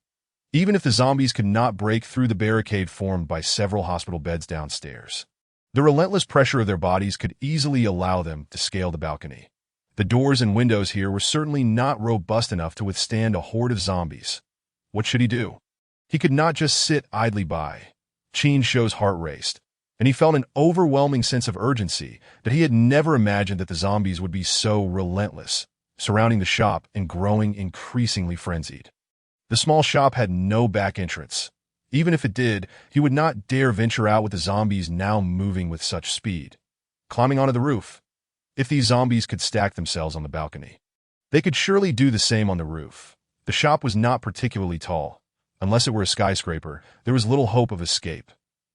Even if the zombies could not break through the barricade formed by several hospital beds downstairs, the relentless pressure of their bodies could easily allow them to scale the balcony. The doors and windows here were certainly not robust enough to withstand a horde of zombies. What should he do? He could not just sit idly by. Qin Shou's heart raced, and he felt an overwhelming sense of urgency that he had never imagined that the zombies would be so relentless, surrounding the shop and growing increasingly frenzied. The small shop had no back entrance. Even if it did, he would not dare venture out with the zombies now moving with such speed. Climbing onto the roof. If these zombies could stack themselves on the balcony, they could surely do the same on the roof. The shop was not particularly tall. Unless it were a skyscraper, there was little hope of escape.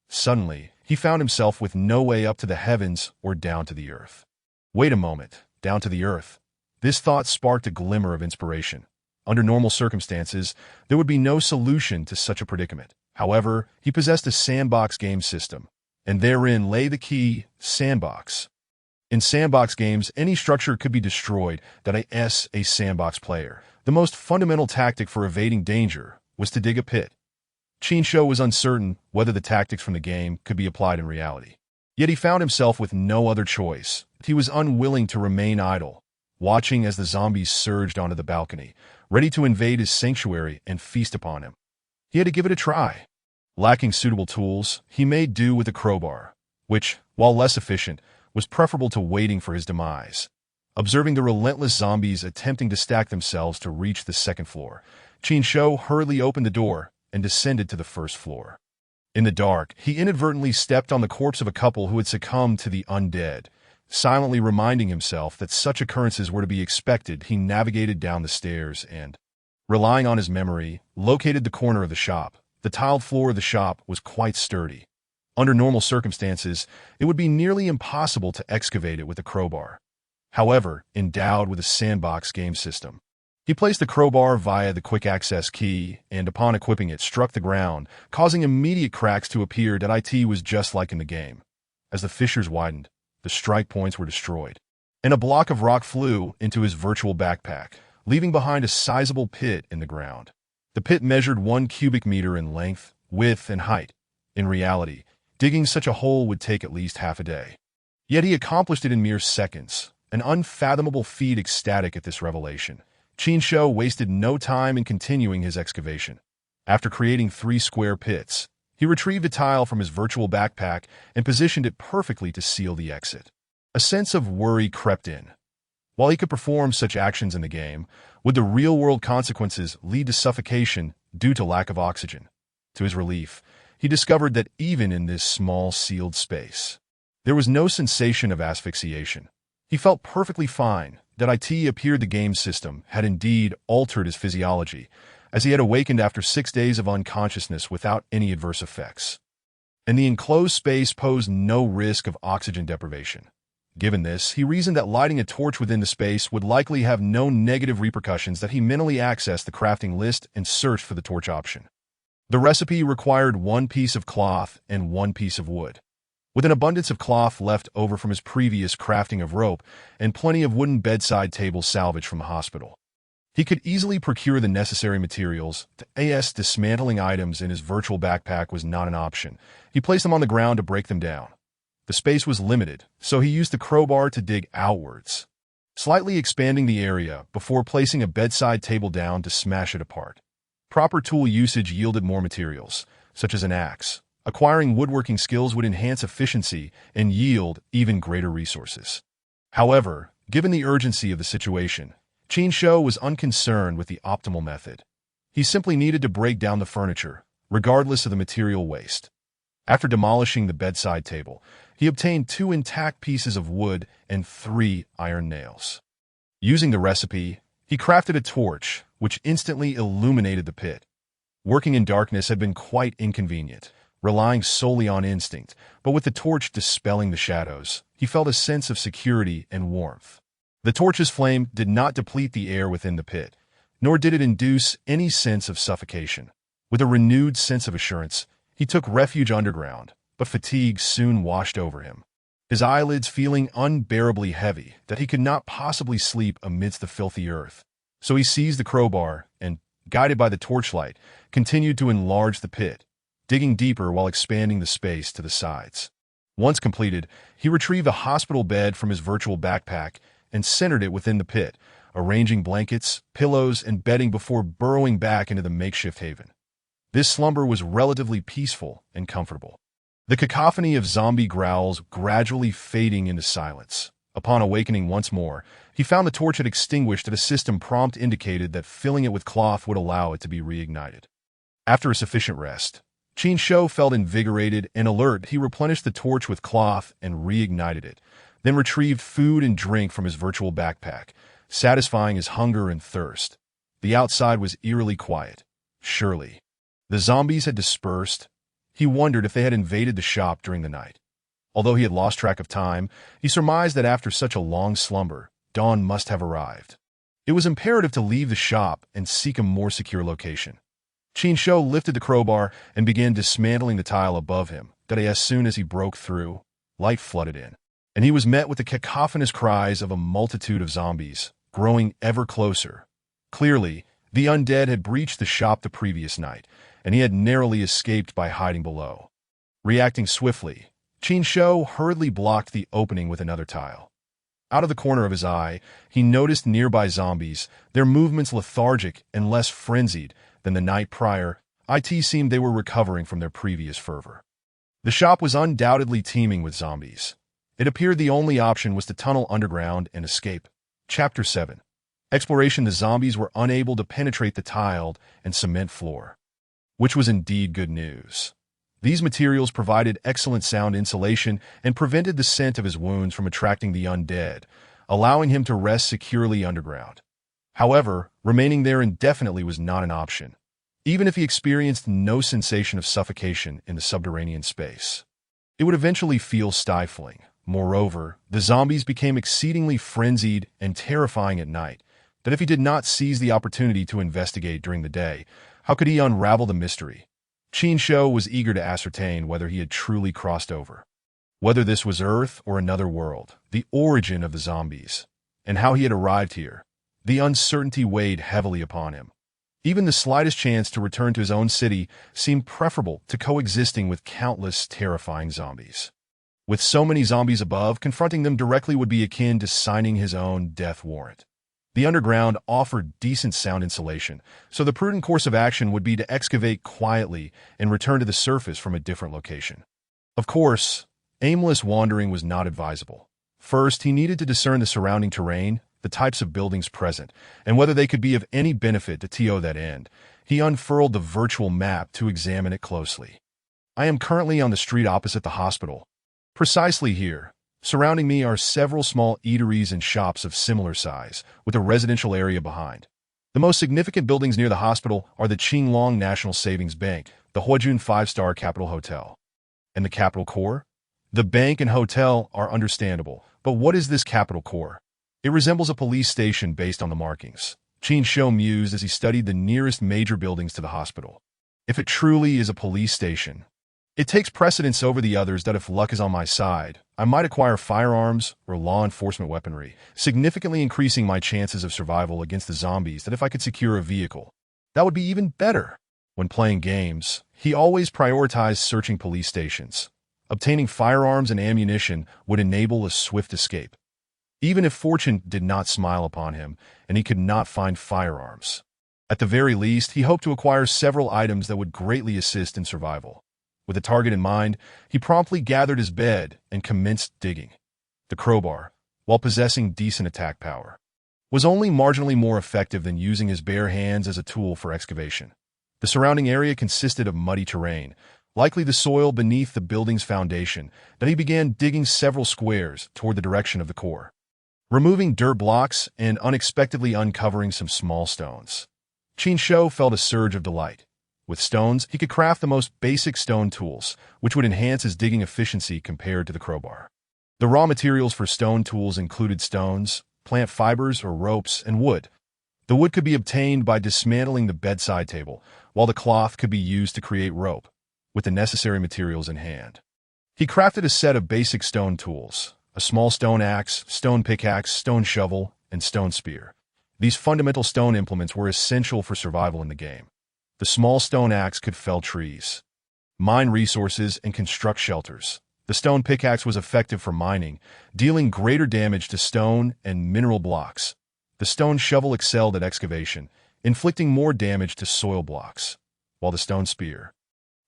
Suddenly, he found himself with no way up to the heavens or down to the earth. Wait a moment, down to the earth. This thought sparked a glimmer of inspiration. Under normal circumstances, there would be no solution to such a predicament. However, he possessed a sandbox game system, and therein lay the key: sandbox. In sandbox games, any structure could be destroyed that is a sandbox player. The most fundamental tactic for evading danger was to dig a pit. Qin Shou was uncertain whether the tactics from the game could be applied in reality. Yet he found himself with no other choice. He was unwilling to remain idle, watching as the zombies surged onto the balcony, ready to invade his sanctuary and feast upon him. He had to give it a try. Lacking suitable tools, he made do with a crowbar, which, while less efficient, was preferable to waiting for his demise. Observing the relentless zombies attempting to stack themselves to reach the second floor, Qin Shou hurriedly opened the door and descended to the first floor. In the dark, he inadvertently stepped on the corpse of a couple who had succumbed to the undead. Silently reminding himself that such occurrences were to be expected, he navigated down the stairs and, Relying on his memory, located the corner of the shop. The tiled floor of the shop was quite sturdy. Under normal circumstances, it would be nearly impossible to excavate it with a crowbar. However, endowed with a sandbox game system, he placed the crowbar via the quick access key and, upon equipping it, struck the ground, causing immediate cracks to appear that it was just like in the game. As the fissures widened, the strike points were destroyed, and a block of rock flew into his virtual backpack, leaving behind a sizable pit in the ground. The pit measured 1 cubic meter in length, width, and height. In reality, digging such a hole would take at least half a day. Yet he accomplished it in mere seconds, an unfathomable feat. Ecstatic at this revelation, Qin Shou wasted no time in continuing his excavation. After creating 3 square pits, he retrieved a tile from his virtual backpack and positioned it perfectly to seal the exit. A sense of worry crept in. While he could perform such actions in the game, would the real-world consequences lead to suffocation due to lack of oxygen? To his relief, he discovered that even in this small sealed space, there was no sensation of asphyxiation. He felt perfectly fine. That it appeared the game system had indeed altered his physiology, as he had awakened after 6 days of unconsciousness without any adverse effects. And the enclosed space posed no risk of oxygen deprivation. Given this, he reasoned that lighting a torch within the space would likely have no negative repercussions. That he mentally accessed the crafting list and searched for the torch option. The recipe required 1 piece of cloth and 1 piece of wood. With an abundance of cloth left over from his previous crafting of rope and plenty of wooden bedside tables salvaged from the hospital, he could easily procure the necessary materials. Dismantling items in his virtual backpack was not an option. He placed them on the ground to break them down. The space was limited, so he used the crowbar to dig outwards, slightly expanding the area before placing a bedside table down to smash it apart. Proper tool usage yielded more materials, such as an axe. Acquiring woodworking skills would enhance efficiency and yield even greater resources. However, given the urgency of the situation, Qin Shou was unconcerned with the optimal method. He simply needed to break down the furniture, regardless of the material waste. After demolishing the bedside table, he obtained 2 intact pieces of wood and 3 iron nails. Using the recipe, he crafted a torch, which instantly illuminated the pit. Working in darkness had been quite inconvenient, relying solely on instinct, but with the torch dispelling the shadows, he felt a sense of security and warmth. The torch's flame did not deplete the air within the pit, nor did it induce any sense of suffocation. With a renewed sense of assurance, he took refuge underground, but fatigue soon washed over him. His eyelids feeling unbearably heavy, that he could not possibly sleep amidst the filthy earth. So he seized the crowbar and, guided by the torchlight, continued to enlarge the pit, digging deeper while expanding the space to the sides. Once completed, he retrieved a hospital bed from his virtual backpack and centered it within the pit, arranging blankets, pillows, and bedding before burrowing back into the makeshift haven. This slumber was relatively peaceful and comfortable, the cacophony of zombie growls gradually fading into silence. Upon awakening once more, he found the torch had extinguished and a system prompt indicated that filling it with cloth would allow it to be reignited. After a sufficient rest, Qin Shou felt invigorated and alert. He replenished the torch with cloth and reignited it, then retrieved food and drink from his virtual backpack, satisfying his hunger and thirst. The outside was eerily quiet. Surely, the zombies had dispersed. He wondered if they had invaded the shop during the night. Although he had lost track of time, he surmised that after such a long slumber, dawn must have arrived. It was imperative to leave the shop and seek a more secure location. Qin Shou lifted the crowbar and began dismantling the tile above him. As soon as he broke through, light flooded in, and he was met with the cacophonous cries of a multitude of zombies, growing ever closer. Clearly, the undead had breached the shop the previous night, and he had narrowly escaped by hiding below. Reacting swiftly, Qin Shou hurriedly blocked the opening with another tile. Out of the corner of his eye, he noticed nearby zombies, their movements lethargic and less frenzied than the night prior. It seemed they were recovering from their previous fervor. The shop was undoubtedly teeming with zombies. It appeared the only option was to tunnel underground and escape. Chapter 7. Exploration. The zombies were unable to penetrate the tiled and cement floor, which was indeed good news. These materials provided excellent sound insulation and prevented the scent of his wounds from attracting the undead, allowing him to rest securely underground. However, remaining there indefinitely was not an option, even if he experienced no sensation of suffocation in the subterranean space. It would eventually feel stifling. Moreover, the zombies became exceedingly frenzied and terrifying at night, that if he did not seize the opportunity to investigate during the day, how could he unravel the mystery? Qin Shou was eager to ascertain whether he had truly crossed over, whether this was Earth or another world, the origin of the zombies, and how he had arrived here. The uncertainty weighed heavily upon him. Even the slightest chance to return to his own city seemed preferable to coexisting with countless terrifying zombies. With so many zombies above, confronting them directly would be akin to signing his own death warrant. The underground offered decent sound insulation, so the prudent course of action would be to excavate quietly and return to the surface from a different location. Of course, aimless wandering was not advisable. First, he needed to discern the surrounding terrain, the types of buildings present, and whether they could be of any benefit to that end. He unfurled the virtual map to examine it closely. I am currently on the street opposite the hospital. Precisely here. Surrounding me are several small eateries and shops of similar size, with a residential area behind. The most significant buildings near the hospital are the Qinglong National Savings Bank, the Huajun 5-star Capital Hotel. And the Capital Core? The bank and hotel are understandable, but what is this Capital Core? It resembles a police station based on the markings. Qin Shou mused as he studied the nearest major buildings to the hospital. If it truly is a police station, it takes precedence over the others that if luck is on my side, I might acquire firearms or law enforcement weaponry, significantly increasing my chances of survival against the zombies that if I could secure a vehicle. That would be even better. When playing games, he always prioritized searching police stations. Obtaining firearms and ammunition would enable a swift escape, even if fortune did not smile upon him and he could not find firearms. At the very least, he hoped to acquire several items that would greatly assist in survival. With a target in mind, he promptly gathered his bed and commenced digging. The crowbar, while possessing decent attack power, was only marginally more effective than using his bare hands as a tool for excavation. The surrounding area consisted of muddy terrain, likely the soil beneath the building's foundation, that he began digging several squares toward the direction of the core, removing dirt blocks and unexpectedly uncovering some small stones. Qin Shou felt a surge of delight. With stones, he could craft the most basic stone tools, which would enhance his digging efficiency compared to the crowbar. The raw materials for stone tools included stones, plant fibers or ropes, and wood. The wood could be obtained by dismantling the bedside table, while the cloth could be used to create rope, with the necessary materials in hand. He crafted a set of basic stone tools: a small stone axe, stone pickaxe, stone shovel, and stone spear. These fundamental stone implements were essential for survival in the game. The small stone axe could fell trees, mine resources, and construct shelters. The stone pickaxe was effective for mining, dealing greater damage to stone and mineral blocks. The stone shovel excelled at excavation, inflicting more damage to soil blocks, while the stone spear,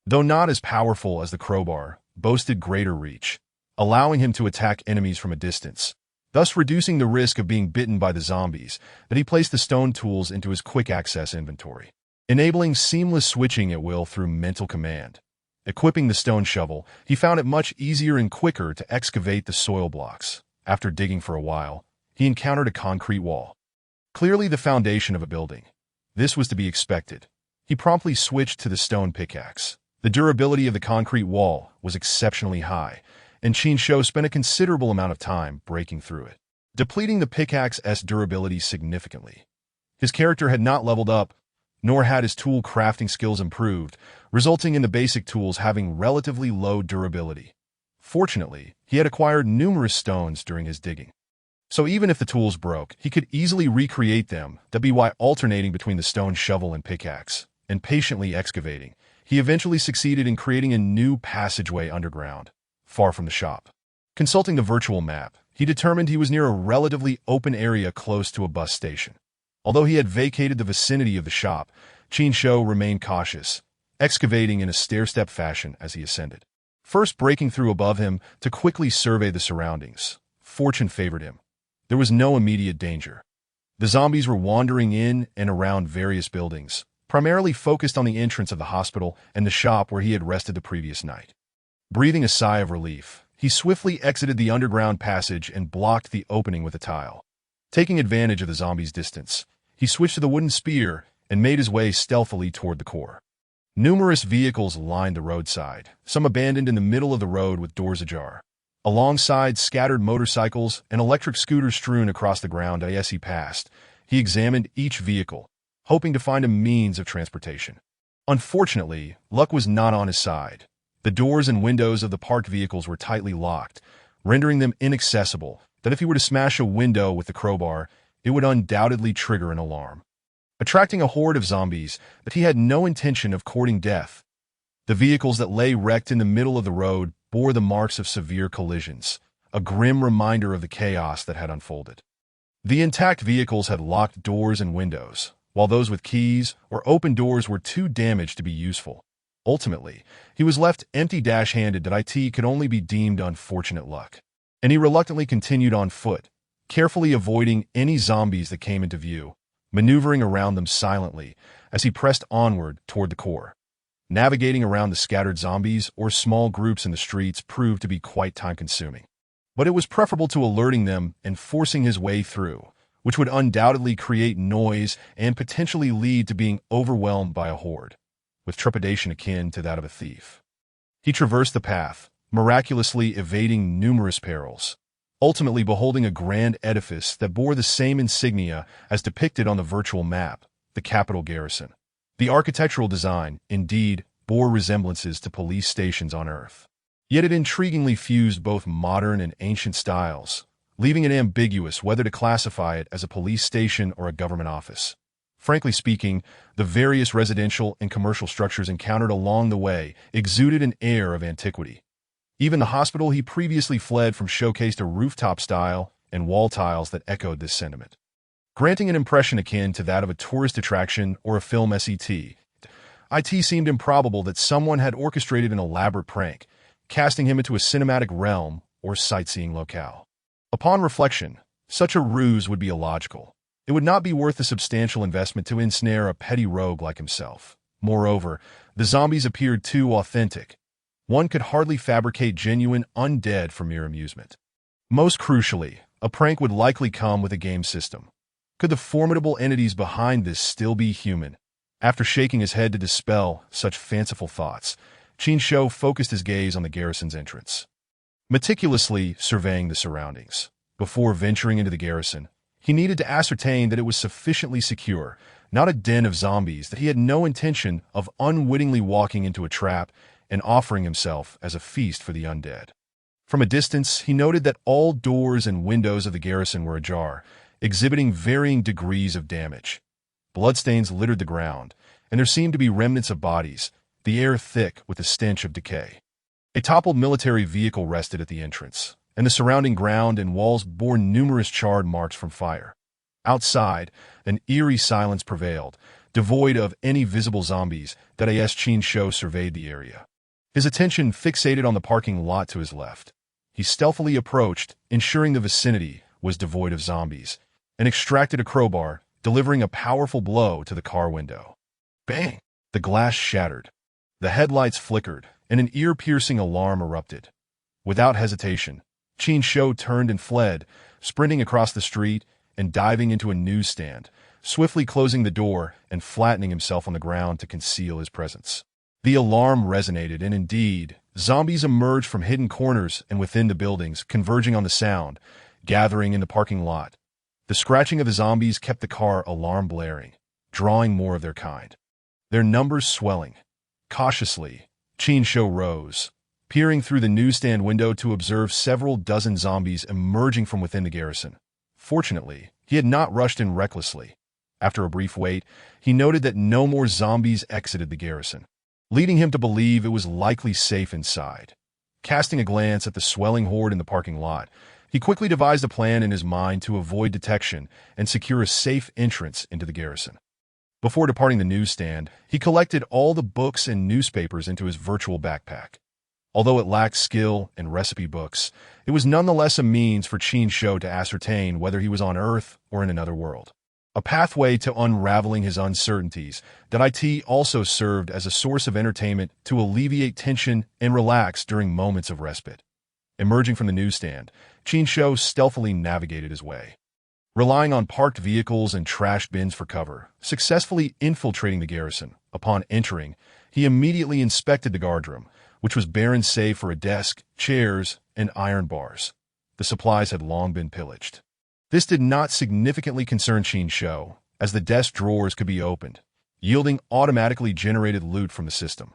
though not as powerful as the crowbar, boasted greater reach, allowing him to attack enemies from a distance, thus reducing the risk of being bitten by the zombies. That he placed the stone tools into his quick-access inventory, enabling seamless switching at will through mental command. Equipping the stone shovel, he found it much easier and quicker to excavate the soil blocks. After digging for a while, he encountered a concrete wall, clearly the foundation of a building. This was to be expected. He promptly switched to the stone pickaxe. The durability of the concrete wall was exceptionally high, and Qin Shou spent a considerable amount of time breaking through it, depleting the pickaxe's durability significantly. His character had not leveled up, nor had his tool crafting skills improved, resulting in the basic tools having relatively low durability. Fortunately, he had acquired numerous stones during his digging, so even if the tools broke, he could easily recreate them. That'd be why alternating between the stone shovel and pickaxe, and patiently excavating, he eventually succeeded in creating a new passageway underground, far from the shop. Consulting the virtual map, he determined he was near a relatively open area close to a bus station. Although he had vacated the vicinity of the shop, Qin Shou remained cautious, excavating in a stair-step fashion as he ascended, first breaking through above him to quickly survey the surroundings. Fortune favored him. There was no immediate danger. The zombies were wandering in and around various buildings, primarily focused on the entrance of the hospital and the shop where he had rested the previous night. Breathing a sigh of relief, he swiftly exited the underground passage and blocked the opening with a tile. Taking advantage of the zombies' distance, He switched to the wooden spear and made his way stealthily toward the core. Numerous vehicles lined the roadside, some abandoned in the middle of the road with doors ajar. Alongside scattered motorcycles and electric scooters strewn across the ground as he passed, he examined each vehicle, hoping to find a means of transportation. Unfortunately, luck was not on his side. The doors and windows of the parked vehicles were tightly locked, rendering them inaccessible, that if he were to smash a window with the crowbar, it would undoubtedly trigger an alarm, attracting a horde of zombies that he had no intention of courting death. The vehicles that lay wrecked in the middle of the road bore the marks of severe collisions, a grim reminder of the chaos that had unfolded. The intact vehicles had locked doors and windows, while those with keys or open doors were too damaged to be useful. Ultimately, he was left empty-handed that it could only be deemed unfortunate luck. And he reluctantly continued on foot, carefully avoiding any zombies that came into view, maneuvering around them silently as he pressed onward toward the core. Navigating around the scattered zombies or small groups in the streets proved to be quite time-consuming. But it was preferable to alerting them and forcing his way through, which would undoubtedly create noise and potentially lead to being overwhelmed by a horde, with trepidation akin to that of a thief. He traversed the path, miraculously evading numerous perils, ultimately beholding a grand edifice that bore the same insignia as depicted on the virtual map, the Capitol Garrison. The architectural design, indeed, bore resemblances to police stations on Earth. Yet it intriguingly fused both modern and ancient styles, leaving it ambiguous whether to classify it as a police station or a government office. Frankly speaking, the various residential and commercial structures encountered along the way exuded an air of antiquity. Even the hospital he previously fled from showcased a rooftop style and wall tiles that echoed this sentiment, granting an impression akin to that of a tourist attraction or a film set. It seemed improbable that someone had orchestrated an elaborate prank, casting him into a cinematic realm or sightseeing locale. Upon reflection, such a ruse would be illogical. It would not be worth the substantial investment to ensnare a petty rogue like himself. Moreover, the zombies appeared too authentic. One could hardly fabricate genuine undead for mere amusement. Most crucially, a prank would likely come with a game system. Could the formidable entities behind this still be human? After shaking his head to dispel such fanciful thoughts, Qin Shou focused his gaze on the garrison's entrance, meticulously surveying the surroundings. Before venturing into the garrison, he needed to ascertain that it was sufficiently secure, not a den of zombies, that he had no intention of unwittingly walking into a trap and offering himself as a feast for the undead. From a distance, he noted that all doors and windows of the garrison were ajar, exhibiting varying degrees of damage. Bloodstains littered the ground, and there seemed to be remnants of bodies, the air thick with the stench of decay. A toppled military vehicle rested at the entrance, and the surrounding ground and walls bore numerous charred marks from fire. Outside, an eerie silence prevailed, devoid of any visible zombies, that Qin Shou surveyed the area. His attention fixated on the parking lot to his left. He stealthily approached, ensuring the vicinity was devoid of zombies, and extracted a crowbar, delivering a powerful blow to the car window. Bang! The glass shattered. The headlights flickered, and an ear-piercing alarm erupted. Without hesitation, Qin Shou turned and fled, sprinting across the street and diving into a newsstand, swiftly closing the door and flattening himself on the ground to conceal his presence. The alarm resonated, and indeed, zombies emerged from hidden corners and within the buildings, converging on the sound, gathering in the parking lot. The scratching of the zombies kept the car alarm blaring, drawing more of their kind, their numbers swelling. Cautiously, Qin Shou rose, peering through the newsstand window to observe several dozen zombies emerging from within the garrison. Fortunately, he had not rushed in recklessly. After a brief wait, he noted that no more zombies exited the garrison, leading him to believe it was likely safe inside. Casting a glance at the swelling horde in the parking lot, he quickly devised a plan in his mind to avoid detection and secure a safe entrance into the garrison. Before departing the newsstand, he collected all the books and newspapers into his virtual backpack. Although it lacked skill and recipe books, it was nonetheless a means for Qin Shou to ascertain whether he was on Earth or in another world. A pathway to unraveling his uncertainties, that it also served as a source of entertainment to alleviate tension and relax during moments of respite. Emerging from the newsstand, Qin Shou stealthily navigated his way. relying on parked vehicles and trash bins for cover, successfully infiltrating the garrison. Upon entering, he immediately inspected the guardroom, which was barren save for a desk, chairs, and iron bars. The supplies had long been pillaged. This did not significantly concern Qin Shou, as the desk drawers could be opened, yielding automatically generated loot from the system.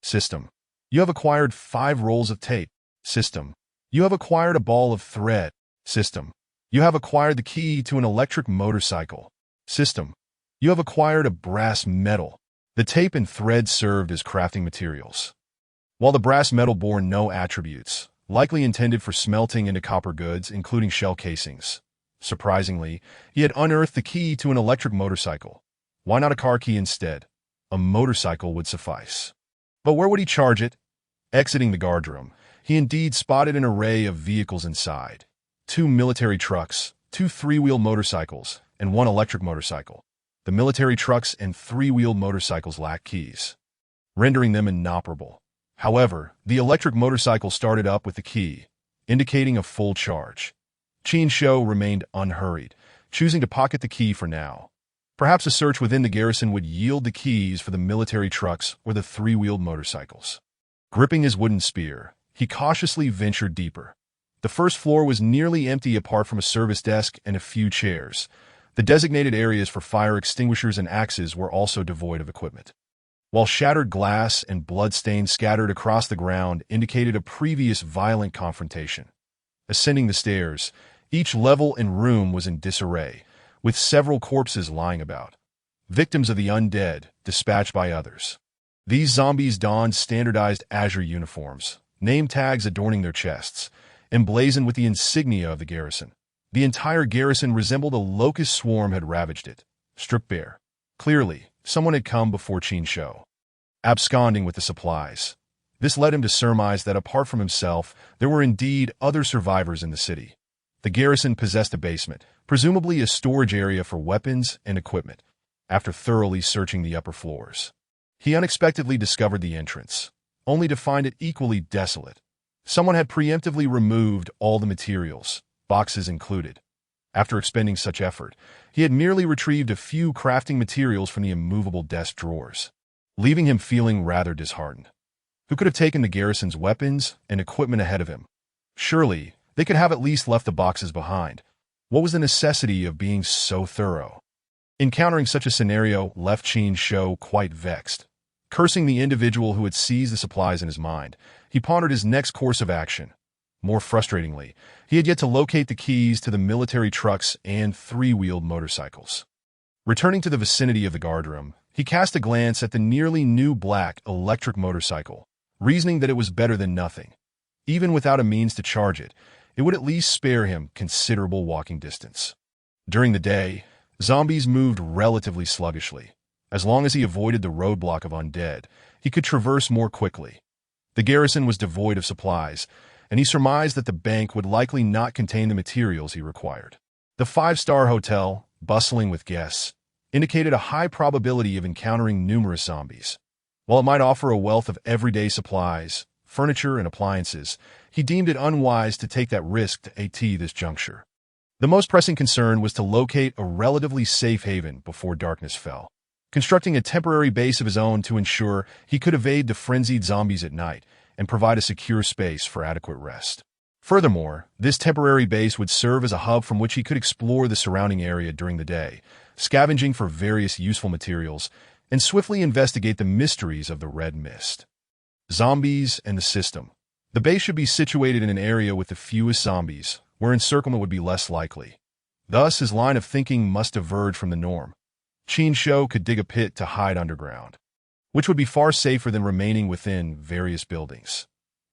System. You have acquired 5 rolls of tape. System. You have acquired a ball of thread. System. You have acquired the key to an electric motorcycle. System. You have acquired a brass medal. The tape and thread served as crafting materials, while the brass medal bore no attributes, likely intended for smelting into copper goods, including shell casings. Surprisingly, he had unearthed the key to an electric motorcycle. Why not a car key instead? A motorcycle would suffice. But where would he charge it? Exiting the guardroom, he indeed spotted an array of vehicles inside. 2 military trucks, 2 3-wheel motorcycles, and 1 electric motorcycle. The military trucks and 3-wheel motorcycles lacked keys, rendering them inoperable. However, the electric motorcycle started up with the key, indicating a full charge. Qin Shou remained unhurried, choosing to pocket the key for now. Perhaps a search within the garrison would yield the keys for the military trucks or the 3-wheeled motorcycles. Gripping his wooden spear, he cautiously ventured deeper. The first floor was nearly empty apart from a service desk and a few chairs. The designated areas for fire extinguishers and axes were also devoid of equipment, while shattered glass and bloodstains scattered across the ground indicated a previous violent confrontation. Ascending the stairs, each level and room was in disarray, with several corpses lying about, victims of the undead dispatched by others. These zombies donned standardized azure uniforms, name tags adorning their chests, emblazoned with the insignia of the garrison. The entire garrison resembled a locust swarm had ravaged it, stripped bare. Clearly, someone had come before Qin Shou, absconding with the supplies. This led him to surmise that apart from himself, there were indeed other survivors in the city. The garrison possessed a basement, presumably a storage area for weapons and equipment. After thoroughly searching the upper floors, he unexpectedly discovered the entrance, only to find it equally desolate. Someone had preemptively removed all the materials, boxes included. After expending such effort, he had merely retrieved a few crafting materials from the immovable desk drawers, leaving him feeling rather disheartened. Who could have taken the garrison's weapons and equipment ahead of him? Surely, they could have at least left the boxes behind. What was the necessity of being so thorough? Encountering such a scenario left Qin Shou quite vexed. Cursing the individual who had seized the supplies in his mind, he pondered his next course of action. More frustratingly, he had yet to locate the keys to the military trucks and 3-wheeled motorcycles. Returning to the vicinity of the guardroom, he cast a glance at the nearly new black electric motorcycle, reasoning that it was better than nothing. Even without a means to charge it, it would at least spare him considerable walking distance. During the day, zombies moved relatively sluggishly. As long as he avoided the roadblock of undead, he could traverse more quickly. The garrison was devoid of supplies, and he surmised that the bank would likely not contain the materials he required. The 5-star hotel, bustling with guests, indicated a high probability of encountering numerous zombies. While it might offer a wealth of everyday supplies, furniture, and appliances, he deemed it unwise to take that risk at this juncture. The most pressing concern was to locate a relatively safe haven before darkness fell. Constructing a temporary base of his own to ensure he could evade the frenzied zombies at night and provide a secure space for adequate rest. Furthermore, this temporary base would serve as a hub from which he could explore the surrounding area during the day, scavenging for various useful materials, and swiftly investigate the mysteries of the red mist. Zombies and the system. The base should be situated in an area with the fewest zombies, where encirclement would be less likely. Thus, his line of thinking must diverge from the norm. Qin Shou could dig a pit to hide underground, which would be far safer than remaining within various buildings.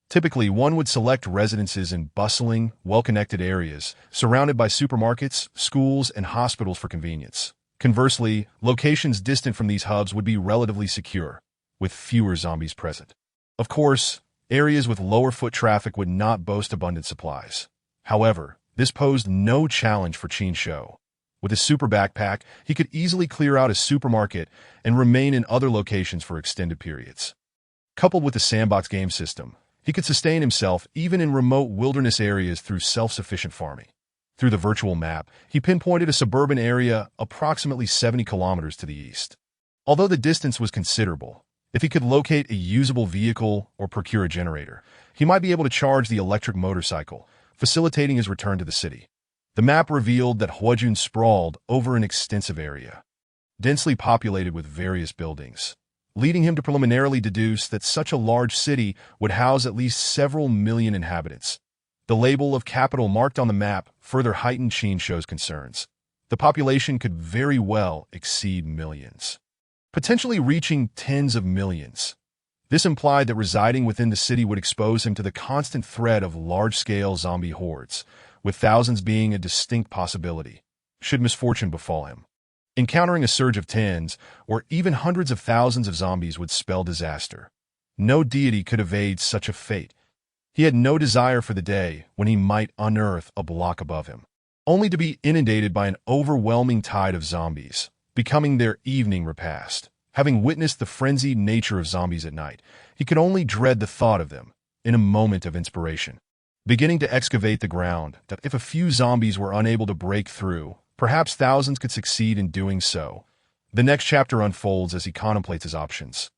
Typically, one would select residences in bustling, well-connected areas, surrounded by supermarkets, schools, and hospitals for convenience. Conversely, locations distant from these hubs would be relatively secure, with fewer zombies present. Of course, areas with lower foot traffic would not boast abundant supplies. However, this posed no challenge for Qin Shou. With his super backpack, he could easily clear out a supermarket and remain in other locations for extended periods. Coupled with the sandbox game system, he could sustain himself even in remote wilderness areas through self-sufficient farming. Through the virtual map, he pinpointed a suburban area approximately 70 kilometers to the east. Although the distance was considerable, if he could locate a usable vehicle or procure a generator, he might be able to charge the electric motorcycle, facilitating his return to the city. The map revealed that Huajun sprawled over an extensive area, densely populated with various buildings, leading him to preliminarily deduce that such a large city would house at least several million inhabitants. The label of capital marked on the map further heightened Qin Shou's concerns. The population could very well exceed millions, potentially reaching tens of millions. This implied that residing within the city would expose him to the constant threat of large-scale zombie hordes, with thousands being a distinct possibility, should misfortune befall him. Encountering a surge of tens, or even hundreds of thousands of zombies would spell disaster. No deity could evade such a fate. He had no desire for the day when he might unearth a block above him, only to be inundated by an overwhelming tide of zombies, becoming their evening repast. Having witnessed the frenzied nature of zombies at night, he could only dread the thought of them in a moment of inspiration. Beginning to excavate the ground, that if a few zombies were unable to break through, perhaps thousands could succeed in doing so. The next chapter unfolds as he contemplates his options.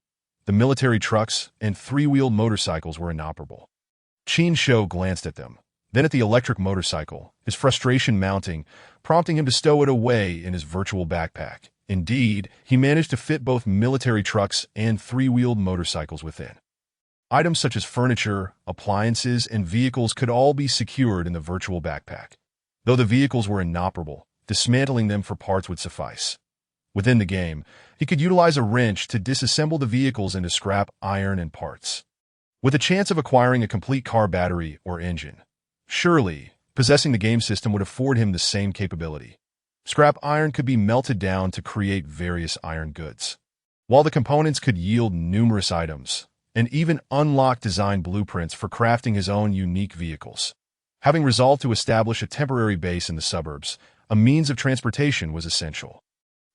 The military trucks and three-wheeled motorcycles were inoperable. Qin Shou glanced at them, then at the electric motorcycle, his frustration mounting, prompting him to stow it away in his virtual backpack. Indeed, he managed to fit both military trucks and three-wheeled motorcycles within. Items such as furniture, appliances, and vehicles could all be secured in the virtual backpack. Though the vehicles were inoperable, dismantling them for parts would suffice. Within the game, he could utilize a wrench to disassemble the vehicles into scrap iron and parts, with a chance of acquiring a complete car battery or engine. Surely, possessing the game system would afford him the same capability. Scrap iron could be melted down to create various iron goods, while the components could yield numerous items, and even unlock design blueprints for crafting his own unique vehicles. Having resolved to establish a temporary base in the suburbs, a means of transportation was essential.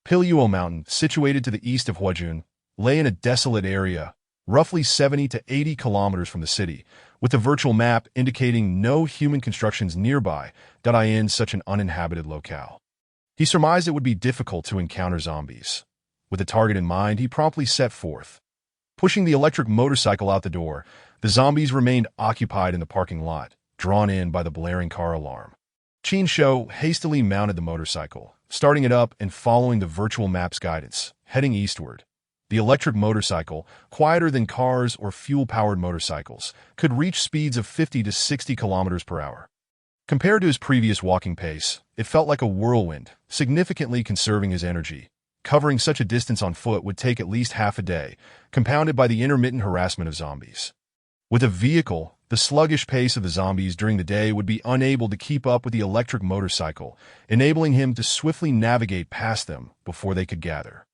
Pilyuo Mountain, situated to the east of Huajun, lay in a desolate area, roughly 70 to 80 kilometers from the city, with the virtual map indicating no human constructions nearby, in such an uninhabited locale. He surmised it would be difficult to encounter zombies. With a target in mind, he promptly set forth. Pushing the electric motorcycle out the door, the zombies remained occupied in the parking lot, drawn in by the blaring car alarm. Qin Shou hastily mounted the motorcycle, starting it up and following the virtual map's guidance, heading eastward. The electric motorcycle, quieter than cars or fuel-powered motorcycles, could reach speeds of 50 to 60 kilometers per hour. Compared to his previous walking pace, it felt like a whirlwind, significantly conserving his energy. Covering such a distance on foot would take at least half a day, compounded by the intermittent harassment of zombies. With a vehicle, the sluggish pace of the zombies during the day would be unable to keep up with the electric motorcycle, enabling him to swiftly navigate past them before they could gather.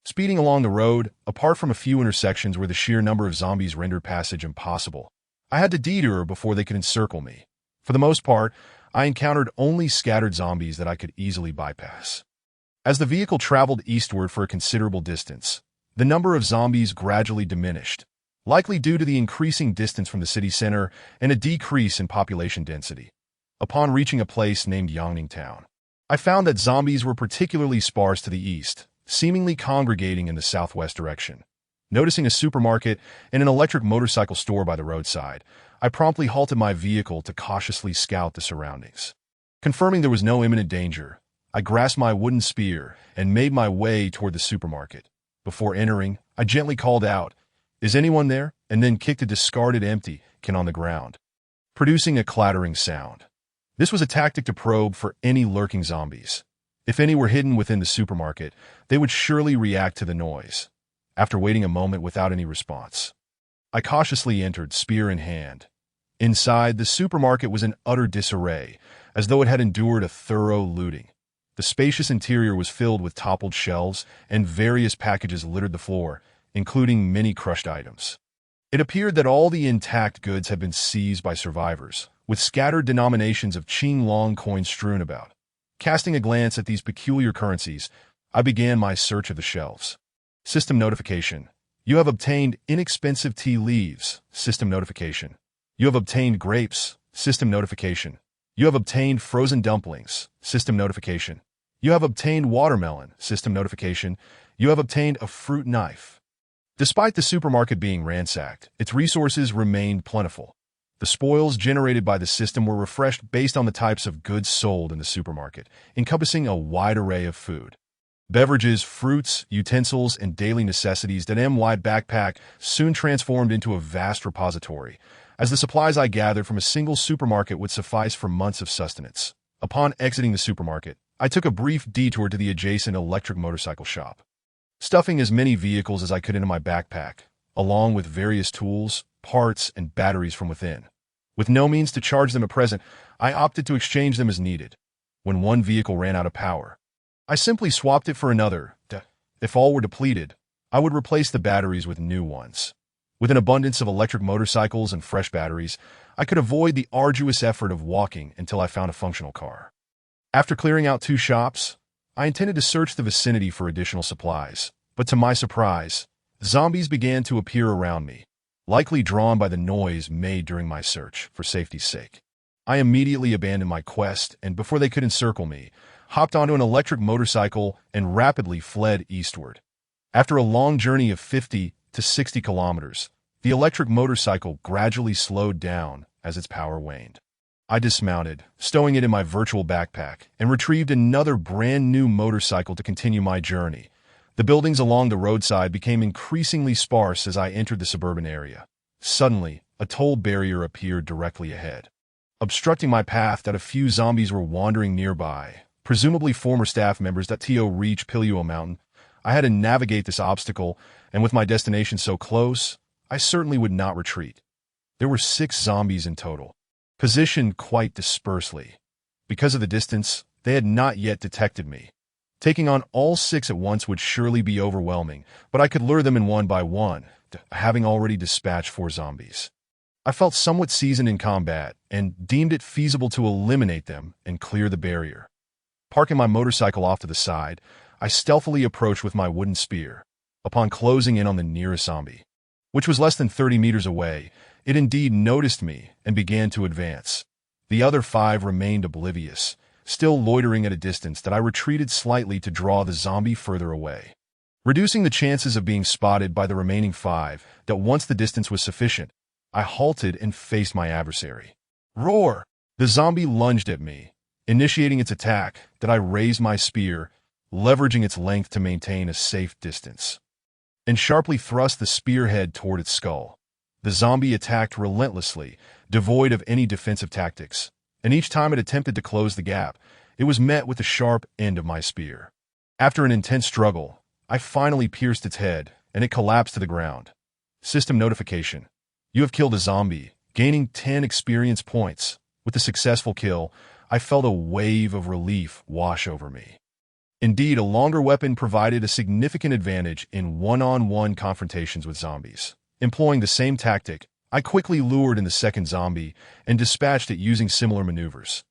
Speeding along the road, apart from a few intersections where the sheer number of zombies rendered passage impossible, I had to detour before they could encircle me. For the most part, I encountered only scattered zombies that I could easily bypass. As the vehicle traveled eastward for a considerable distance, the number of zombies gradually diminished, likely due to the increasing distance from the city center and a decrease in population density. Upon reaching a place named Yangning Town, I found that zombies were particularly sparse to the east, seemingly congregating in the southwest direction. Noticing a supermarket and an electric motorcycle store by the roadside, I promptly halted my vehicle to cautiously scout the surroundings. Confirming there was no imminent danger, I grasped my wooden spear and made my way toward the supermarket. Before entering, I gently called out, "Is anyone there?" and then kicked a discarded empty can on the ground, producing a clattering sound. This was a tactic to probe for any lurking zombies. If any were hidden within the supermarket, they would surely react to the noise. After waiting a moment without any response, I cautiously entered, spear in hand. Inside, the supermarket was in utter disarray, as though it had endured a thorough looting. The spacious interior was filled with toppled shelves, and various packages littered the floor, including many crushed items. It appeared that all the intact goods had been seized by survivors, with scattered denominations of Qin Long coins strewn about. Casting a glance at these peculiar currencies, I began my search of the shelves. System notification. You have obtained inexpensive tea leaves. System notification. You have obtained grapes. System notification. You have obtained frozen dumplings. System notification. You have obtained watermelon. System notification. You have obtained a fruit knife. Despite the supermarket being ransacked, its resources remained plentiful. The spoils generated by the system were refreshed based on the types of goods sold in the supermarket, encompassing a wide array of food. Beverages, fruits, utensils, and daily necessities that my backpack soon transformed into a vast repository, as the supplies I gathered from a single supermarket would suffice for months of sustenance. Upon exiting the supermarket, I took a brief detour to the adjacent electric motorcycle shop. Stuffing as many vehicles as I could into my backpack, along with various tools, parts, and batteries from within. With no means to charge them at present, I opted to exchange them as needed. When one vehicle ran out of power, I simply swapped it for another. If all were depleted, I would replace the batteries with new ones. With an abundance of electric motorcycles and fresh batteries, I could avoid the arduous effort of walking until I found a functional car. After clearing out 2 shops, I intended to search the vicinity for additional supplies, but to my surprise, zombies began to appear around me, likely drawn by the noise made during my search for safety's sake. I immediately abandoned my quest, and before they could encircle me, hopped onto an electric motorcycle and rapidly fled eastward. After a long journey of 50 to 60 kilometers, the electric motorcycle gradually slowed down as its power waned. I dismounted, stowing it in my virtual backpack, and retrieved another brand new motorcycle to continue my journey. The buildings along the roadside became increasingly sparse as I entered the suburban area. Suddenly, a toll barrier appeared directly ahead, obstructing my path. That a few zombies were wandering nearby, presumably former staff members that reach Piluo Mountain. I had to navigate this obstacle, and with my destination so close, I certainly would not retreat. There were 6 zombies in total, positioned quite dispersely. Because of the distance, they had not yet detected me. Taking on all 6 at once would surely be overwhelming, but I could lure them in one by one, having already dispatched 4 zombies. I felt somewhat seasoned in combat and deemed it feasible to eliminate them and clear the barrier. Parking my motorcycle off to the side, I stealthily approached with my wooden spear. Upon closing in on the nearest zombie, which was less than 30 meters away, it indeed noticed me and began to advance. The other 5 remained oblivious, still loitering at a distance that I retreated slightly to draw the zombie further away, reducing the chances of being spotted by the remaining 5. That once the distance was sufficient, I halted and faced my adversary. Roar! The zombie lunged at me, initiating its attack. That I raised my spear, leveraging its length to maintain a safe distance, and sharply thrust the spearhead toward its skull. The zombie attacked relentlessly, devoid of any defensive tactics, and each time it attempted to close the gap, it was met with the sharp end of my spear. After an intense struggle, I finally pierced its head, and it collapsed to the ground. System notification. You have killed a zombie, gaining 10 experience points. With the successful kill, I felt a wave of relief wash over me. Indeed, a longer weapon provided a significant advantage in one-on-one confrontations with zombies. Employing the same tactic, I quickly lured in the second zombie and dispatched it using similar maneuvers.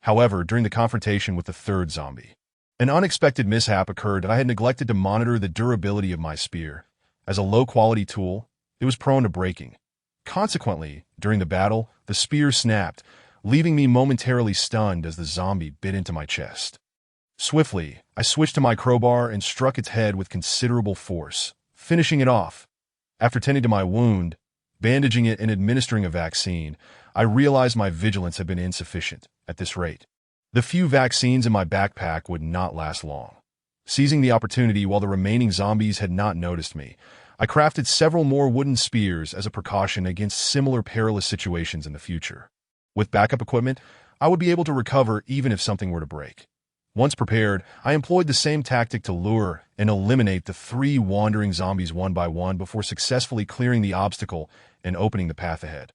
However, during the confrontation with the third zombie, an unexpected mishap occurred. I had neglected to monitor the durability of my spear. As a low-quality tool, it was prone to breaking. Consequently, during the battle, the spear snapped, leaving me momentarily stunned as the zombie bit into my chest. Swiftly, I switched to my crowbar and struck its head with considerable force, finishing it off. After tending to my wound, bandaging it and administering a vaccine, I realized my vigilance had been insufficient. At this rate, the few vaccines in my backpack would not last long. Seizing the opportunity while the remaining zombies had not noticed me, I crafted several more wooden spears as a precaution against similar perilous situations in the future. With backup equipment, I would be able to recover even if something were to break. Once prepared, I employed the same tactic to lure and eliminate the 3 wandering zombies one by one before successfully clearing the obstacle and opening the path ahead.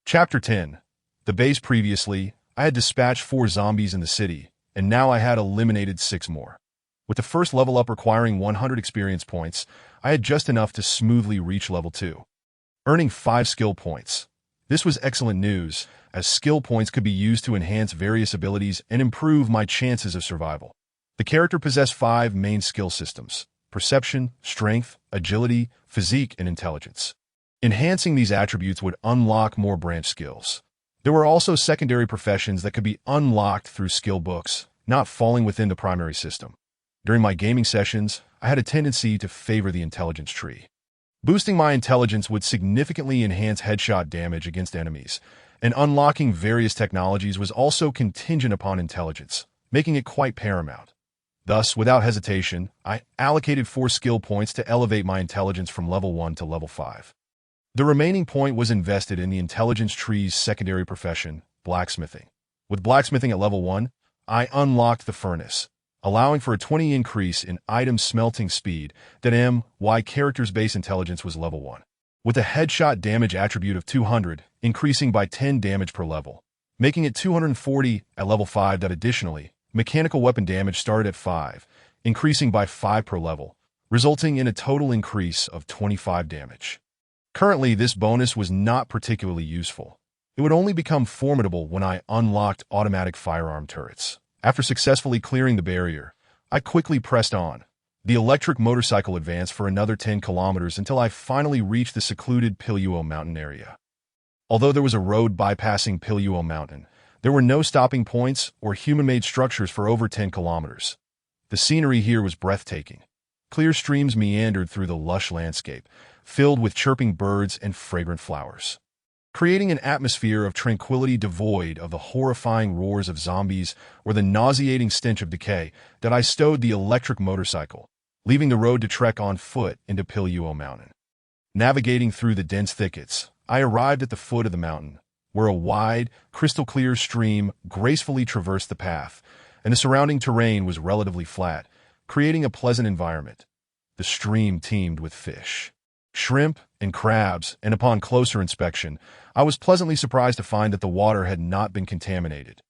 Chapter 10. The base. Previously, I had dispatched 4 zombies in the city, and now I had eliminated 6 more. With the first level up requiring 100 experience points, I had just enough to smoothly reach level 2, earning 5 skill points. This was excellent news, as skill points could be used to enhance various abilities and improve my chances of survival. The character possessed 5 main skill systems: perception, strength, agility, physique, and intelligence. Enhancing these attributes would unlock more branch skills. There were also secondary professions that could be unlocked through skill books, not falling within the primary system. During my gaming sessions, I had a tendency to favor the intelligence tree. Boosting my intelligence would significantly enhance headshot damage against enemies, and unlocking various technologies was also contingent upon intelligence, making it quite paramount. Thus, without hesitation, I allocated 4 skill points to elevate my intelligence from level 1 to level 5. The remaining point was invested in the intelligence tree's secondary profession, blacksmithing. With blacksmithing at level 1, I unlocked the furnace, allowing for a 20 increase in item smelting speed that my character's base intelligence was level 1. With a headshot damage attribute of 200, increasing by 10 damage per level, making it 240 at level 5. Additionally, mechanical weapon damage started at 5, increasing by 5 per level, resulting in a total increase of 25 damage. Currently, this bonus was not particularly useful. It would only become formidable when I unlocked automatic firearm turrets. After successfully clearing the barrier, I quickly pressed on. The electric motorcycle advanced for another 10 kilometers until I finally reached the secluded Piluo mountain area. Although there was a road bypassing Piluo mountain, there were no stopping points or human-made structures for over 10 kilometers. The scenery here was breathtaking. Clear streams meandered through the lush landscape, filled with chirping birds and fragrant flowers, creating an atmosphere of tranquility devoid of the horrifying roars of zombies or the nauseating stench of decay. I stowed the electric motorcycle, leaving the road to trek on foot into Piluo Mountain. Navigating through the dense thickets, I arrived at the foot of the mountain, where a wide, crystal-clear stream gracefully traversed the path, and the surrounding terrain was relatively flat, creating a pleasant environment. The stream teemed with fish, shrimp, and crabs, and upon closer inspection, I was pleasantly surprised to find that the water had not been contaminated.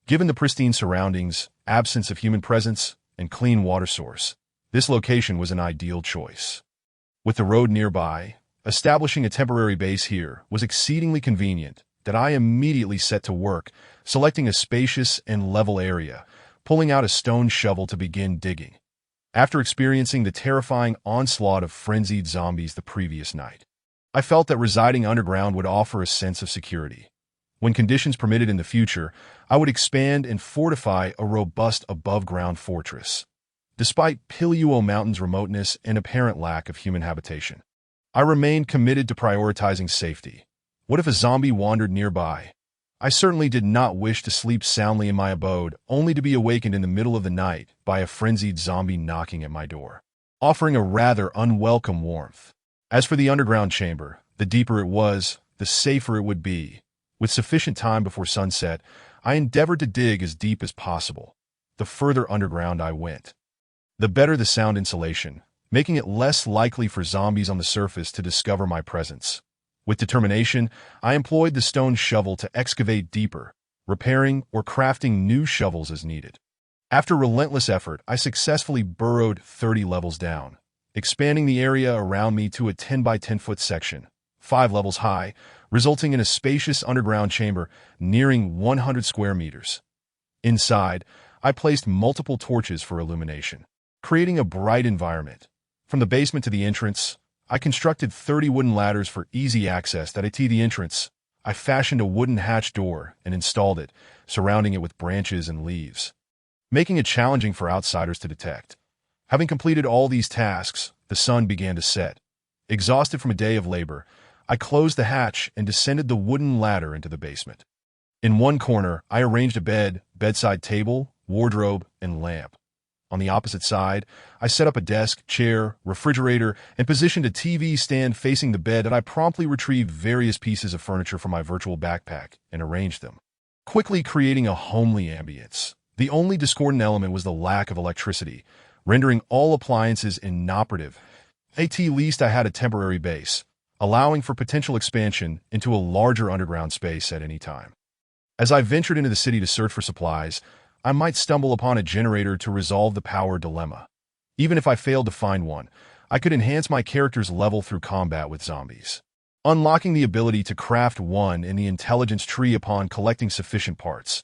Given the pristine surroundings, absence of human presence, and clean water source, this location was an ideal choice. With the road nearby, establishing a temporary base here was exceedingly convenient. I immediately set to work, selecting a spacious and level area, pulling out a stone shovel to begin digging. After experiencing the terrifying onslaught of frenzied zombies the previous night, I felt that residing underground would offer a sense of security. When conditions permitted in the future, I would expand and fortify a robust above-ground fortress. Despite Piluo Mountain's remoteness and apparent lack of human habitation, I remained committed to prioritizing safety. What if a zombie wandered nearby? I certainly did not wish to sleep soundly in my abode, only to be awakened in the middle of the night by a frenzied zombie knocking at my door, offering a rather unwelcome warmth. As for the underground chamber, the deeper it was, the safer it would be. With sufficient time before sunset, I endeavored to dig as deep as possible. The further underground I went, the better the sound insulation, making it less likely for zombies on the surface to discover my presence. With determination, I employed the stone shovel to excavate deeper, repairing or crafting new shovels as needed. After relentless effort, I successfully burrowed 30 levels down, expanding the area around me to a 10 by 10 foot section, 5 levels high, resulting in a spacious underground chamber nearing 100 square meters. Inside, I placed multiple torches for illumination, creating a bright environment. From the basement to the entrance, I constructed 30 wooden ladders for easy access. At the entrance, I fashioned a wooden hatch door and installed it, surrounding it with branches and leaves, making it challenging for outsiders to detect. Having completed all these tasks, the sun began to set. Exhausted from a day of labor, I closed the hatch and descended the wooden ladder into the basement. In one corner, I arranged a bed, bedside table, wardrobe, and lamp. On the opposite side, I set up a desk, chair, refrigerator, and positioned a TV stand facing the bed. I promptly retrieved various pieces of furniture from my virtual backpack and arranged them, quickly creating a homely ambience. The only discordant element was the lack of electricity, rendering all appliances inoperative. At least I had a temporary base, allowing for potential expansion into a larger underground space at any time. As I ventured into the city to search for supplies, I might stumble upon a generator to resolve the power dilemma. Even if I failed to find one, I could enhance my character's level through combat with zombies, unlocking the ability to craft one in the intelligence tree upon collecting sufficient parts.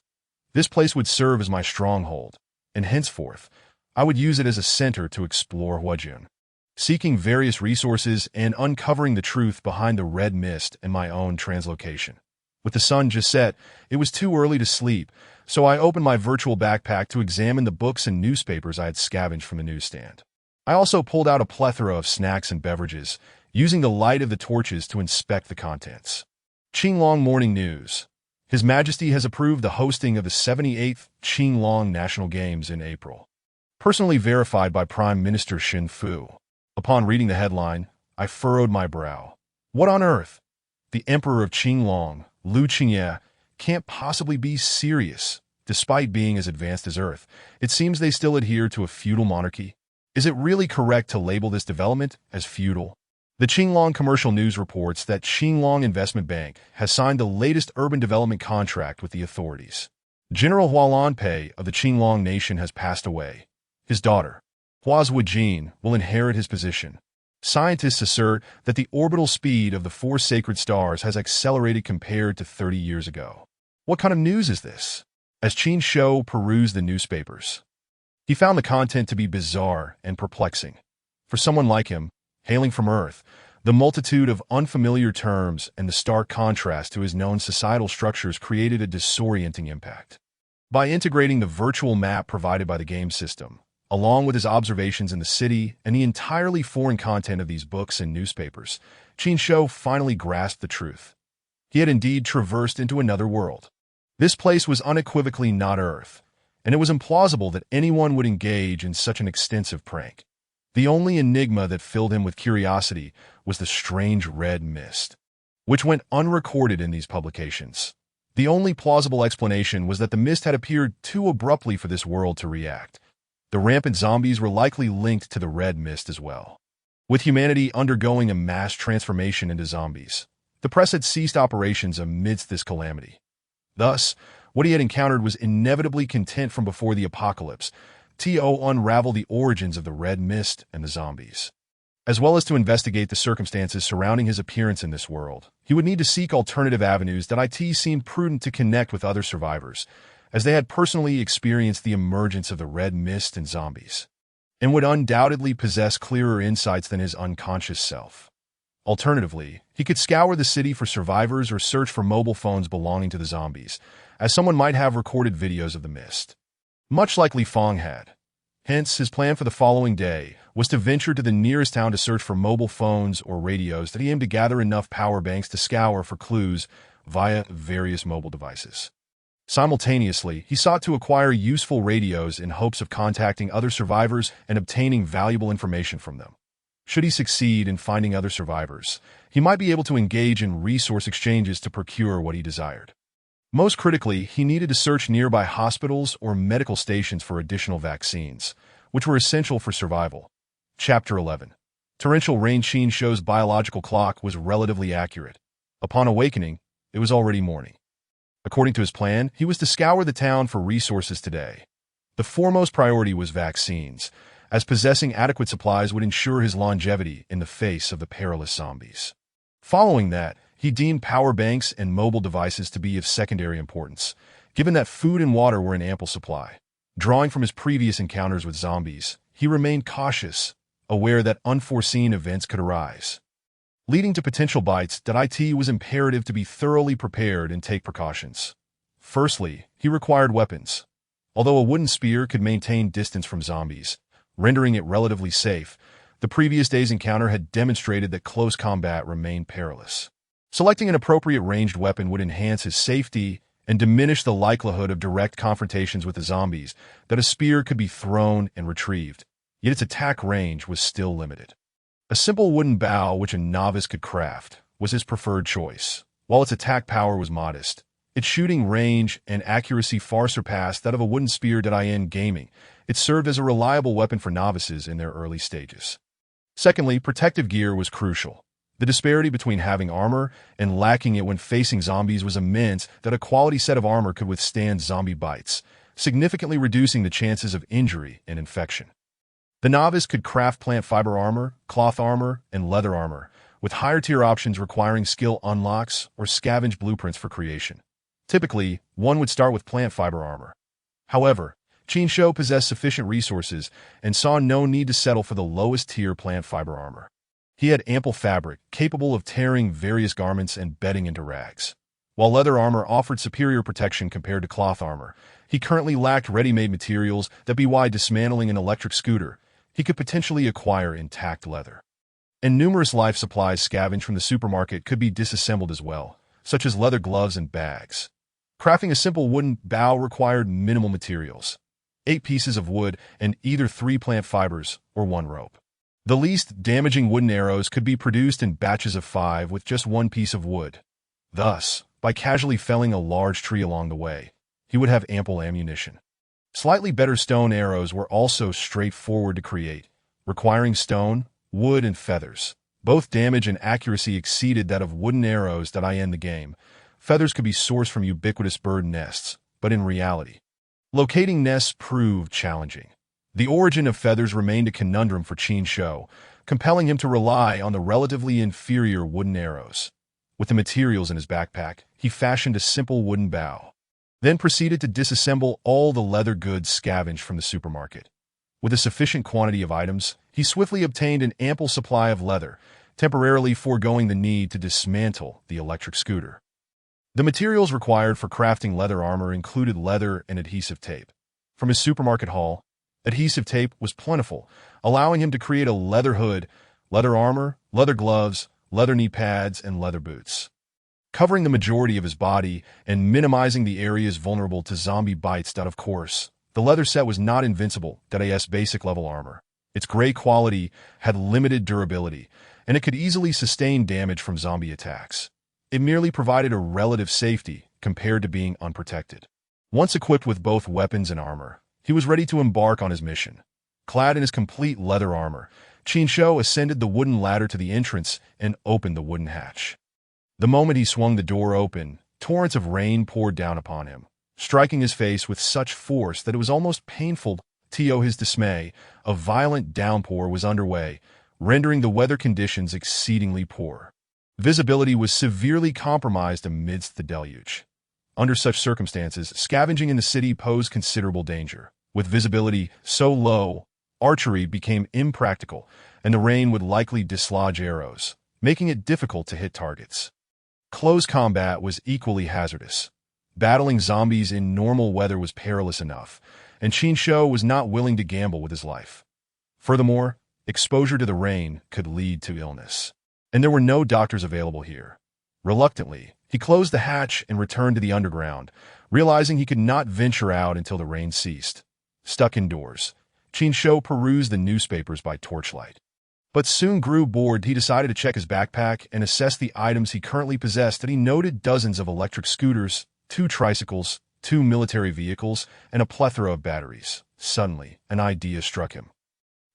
This place would serve as my stronghold, and henceforth, I would use it as a center to explore Huajun, seeking various resources and uncovering the truth behind the red mist and my own translocation. With the sun just set, it was too early to sleep, so I opened my virtual backpack to examine the books and newspapers I had scavenged from the newsstand. I also pulled out a plethora of snacks and beverages, using the light of the torches to inspect the contents. Qinglong Morning News. His Majesty has approved the hosting of the 78th Qinglong National Games in April. Personally verified by Prime Minister Qin Shou. Upon reading the headline, I furrowed my brow. What on earth? The Emperor of Qinglong, Lu Qingye, can't possibly be serious. Despite being as advanced as Earth, it seems they still adhere to a feudal monarchy. Is it really correct to label this development as feudal? The Qinglong Commercial News reports that Qinglong Investment Bank has signed the latest urban development contract with the authorities. General Hualanpei of the Qinglong Nation has passed away. His daughter, Hua Zuojin, will inherit his position. Scientists assert that the orbital speed of the four sacred stars has accelerated compared to 30 years ago. What kind of news is this? As Qin Shou perused the newspapers, he found the content to be bizarre and perplexing. For someone like him, hailing from Earth, the multitude of unfamiliar terms and the stark contrast to his known societal structures created a disorienting impact. By integrating the virtual map provided by the game system, along with his observations in the city and the entirely foreign content of these books and newspapers, Qin Shou finally grasped the truth. He had indeed traversed into another world. This place was unequivocally not Earth, and it was implausible that anyone would engage in such an extensive prank. The only enigma that filled him with curiosity was the strange red mist, which went unrecorded in these publications. The only plausible explanation was that the mist had appeared too abruptly for this world to react. The rampant zombies were likely linked to the red mist as well. With humanity undergoing a mass transformation into zombies, the press had ceased operations amidst this calamity. Thus, what he had encountered was inevitably content from before the apocalypse, to unravel the origins of the red mist and the zombies. As well as to investigate the circumstances surrounding his appearance in this world, he would need to seek alternative avenues that seemed prudent to connect with other survivors, as they had personally experienced the emergence of the red mist and zombies, and would undoubtedly possess clearer insights than his unconscious self. Alternatively, he could scour the city for survivors or search for mobile phones belonging to the zombies, as someone might have recorded videos of the mist. Much like Li Feng had. Hence, his plan for the following day was to venture to the nearest town to search for mobile phones or radios that he aimed to gather enough power banks to scour for clues via various mobile devices. Simultaneously, he sought to acquire useful radios in hopes of contacting other survivors and obtaining valuable information from them. Should he succeed in finding other survivors, he might be able to engage in resource exchanges to procure what he desired. Most critically, he needed to search nearby hospitals or medical stations for additional vaccines, which were essential for survival. Chapter 11. Torrential rain. Qin Shou's biological clock was relatively accurate. Upon awakening, it was already morning. According to his plan, he was to scour the town for resources today. The foremost priority was vaccines, as possessing adequate supplies would ensure his longevity in the face of the perilous zombies. Following that, he deemed power banks and mobile devices to be of secondary importance, given that food and water were in ample supply. Drawing from his previous encounters with zombies, he remained cautious, aware that unforeseen events could arise. Leading to potential bites, it was imperative to be thoroughly prepared and take precautions. Firstly, he required weapons. Although a wooden spear could maintain distance from zombies, rendering it relatively safe, the previous day's encounter had demonstrated that close combat remained perilous. Selecting an appropriate ranged weapon would enhance his safety and diminish the likelihood of direct confrontations with the zombies, that a spear could be thrown and retrieved, yet its attack range was still limited. A simple wooden bow which a novice could craft was his preferred choice. While its attack power was modest, its shooting range and accuracy far surpassed that of a wooden spear. In gaming, it served as a reliable weapon for novices in their early stages. Secondly, protective gear was crucial. The disparity between having armor and lacking it when facing zombies was immense, that a quality set of armor could withstand zombie bites, significantly reducing the chances of injury and infection. The novice could craft plant fiber armor, cloth armor, and leather armor, with higher-tier options requiring skill unlocks or scavenge blueprints for creation. Typically, one would start with plant fiber armor. However, Qin Shou possessed sufficient resources and saw no need to settle for the lowest-tier plant fiber armor. He had ample fabric, capable of tearing various garments and bedding into rags. While leather armor offered superior protection compared to cloth armor, he currently lacked ready-made materials that by dismantling an electric scooter, he could potentially acquire intact leather. And numerous life supplies scavenged from the supermarket could be disassembled as well, such as leather gloves and bags. Crafting a simple wooden bow required minimal materials: 8 pieces of wood and either 3 plant fibers or 1 rope. The least damaging wooden arrows could be produced in batches of 5 with just 1 piece of wood. Thus, by casually felling a large tree along the way, he would have ample ammunition. Slightly better stone arrows were also straightforward to create, requiring stone, wood, and feathers. Both damage and accuracy exceeded that of wooden arrows that end the game. Feathers could be sourced from ubiquitous bird nests, but in reality, locating nests proved challenging. The origin of feathers remained a conundrum for Qin Shou, compelling him to rely on the relatively inferior wooden arrows. With the materials in his backpack, he fashioned a simple wooden bow, then proceeded to disassemble all the leather goods scavenged from the supermarket. With a sufficient quantity of items, he swiftly obtained an ample supply of leather, temporarily foregoing the need to dismantle the electric scooter. The materials required for crafting leather armor included leather and adhesive tape. From his supermarket haul, adhesive tape was plentiful, allowing him to create a leather hood, leather armor, leather gloves, leather knee pads, and leather boots. Covering the majority of his body and minimizing the areas vulnerable to zombie bites. Of course, the leather set was not invincible. Basic level armor. Its gray quality had limited durability, and it could easily sustain damage from zombie attacks. It merely provided a relative safety compared to being unprotected. Once equipped with both weapons and armor, he was ready to embark on his mission. Clad in his complete leather armor, Qin Shou ascended the wooden ladder to the entrance and opened the wooden hatch. The moment he swung the door open, torrents of rain poured down upon him, striking his face with such force that it was almost painful. To his dismay, a violent downpour was underway, rendering the weather conditions exceedingly poor. Visibility was severely compromised amidst the deluge. Under such circumstances, scavenging in the city posed considerable danger. With visibility so low, archery became impractical, and the rain would likely dislodge arrows, making it difficult to hit targets. Close combat was equally hazardous. Battling zombies in normal weather was perilous enough, and Qin Shou was not willing to gamble with his life. Furthermore, exposure to the rain could lead to illness, and there were no doctors available here. Reluctantly, he closed the hatch and returned to the underground, realizing he could not venture out until the rain ceased. Stuck indoors, Qin Shou perused the newspapers by torchlight. But soon grew bored. He decided to check his backpack and assess the items he currently possessed. He noted dozens of electric scooters, 2 tricycles, 2 military vehicles, and a plethora of batteries. Suddenly, an idea struck him.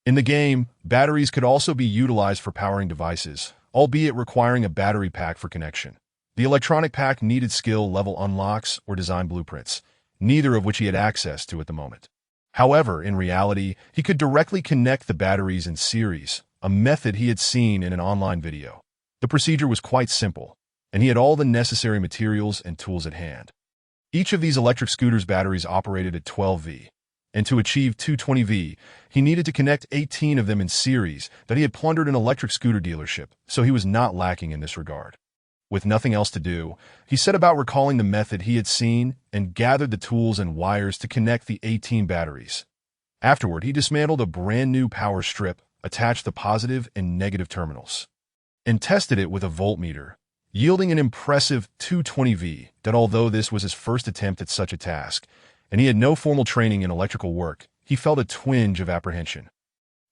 In the game, batteries could also be utilized for powering devices, albeit requiring a battery pack for connection. The electronic pack needed skill-level unlocks or design blueprints, neither of which he had access to at the moment. However, in reality, he could directly connect the batteries in series, a method he had seen in an online video. The procedure was quite simple, and he had all the necessary materials and tools at hand. Each of these electric scooters' batteries operated at 12V, and to achieve 220V, he needed to connect 18 of them in series. That he had plundered an electric scooter dealership, so he was not lacking in this regard. With nothing else to do, he set about recalling the method he had seen and gathered the tools and wires to connect the 18 batteries. Afterward, he dismantled a brand new power strip, attached the positive and negative terminals, and tested it with a voltmeter, yielding an impressive 220V. That although this was his first attempt at such a task, and he had no formal training in electrical work, he felt a twinge of apprehension.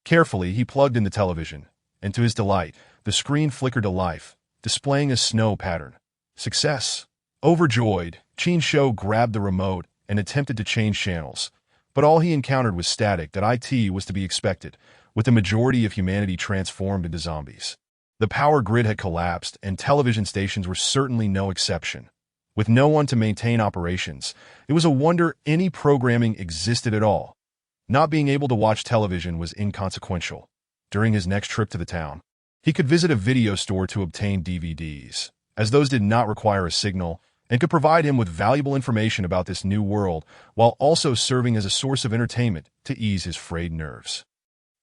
Carefully, he plugged in the television, and to his delight, the screen flickered to life, displaying a snow pattern. Success! Overjoyed, Qin Shou grabbed the remote and attempted to change channels, but all he encountered was static. It was to be expected, with the majority of humanity transformed into zombies. The power grid had collapsed, and television stations were certainly no exception. With no one to maintain operations, it was a wonder any programming existed at all. Not being able to watch television was inconsequential. During his next trip to the town, he could visit a video store to obtain DVDs, as those did not require a signal and could provide him with valuable information about this new world while also serving as a source of entertainment to ease his frayed nerves.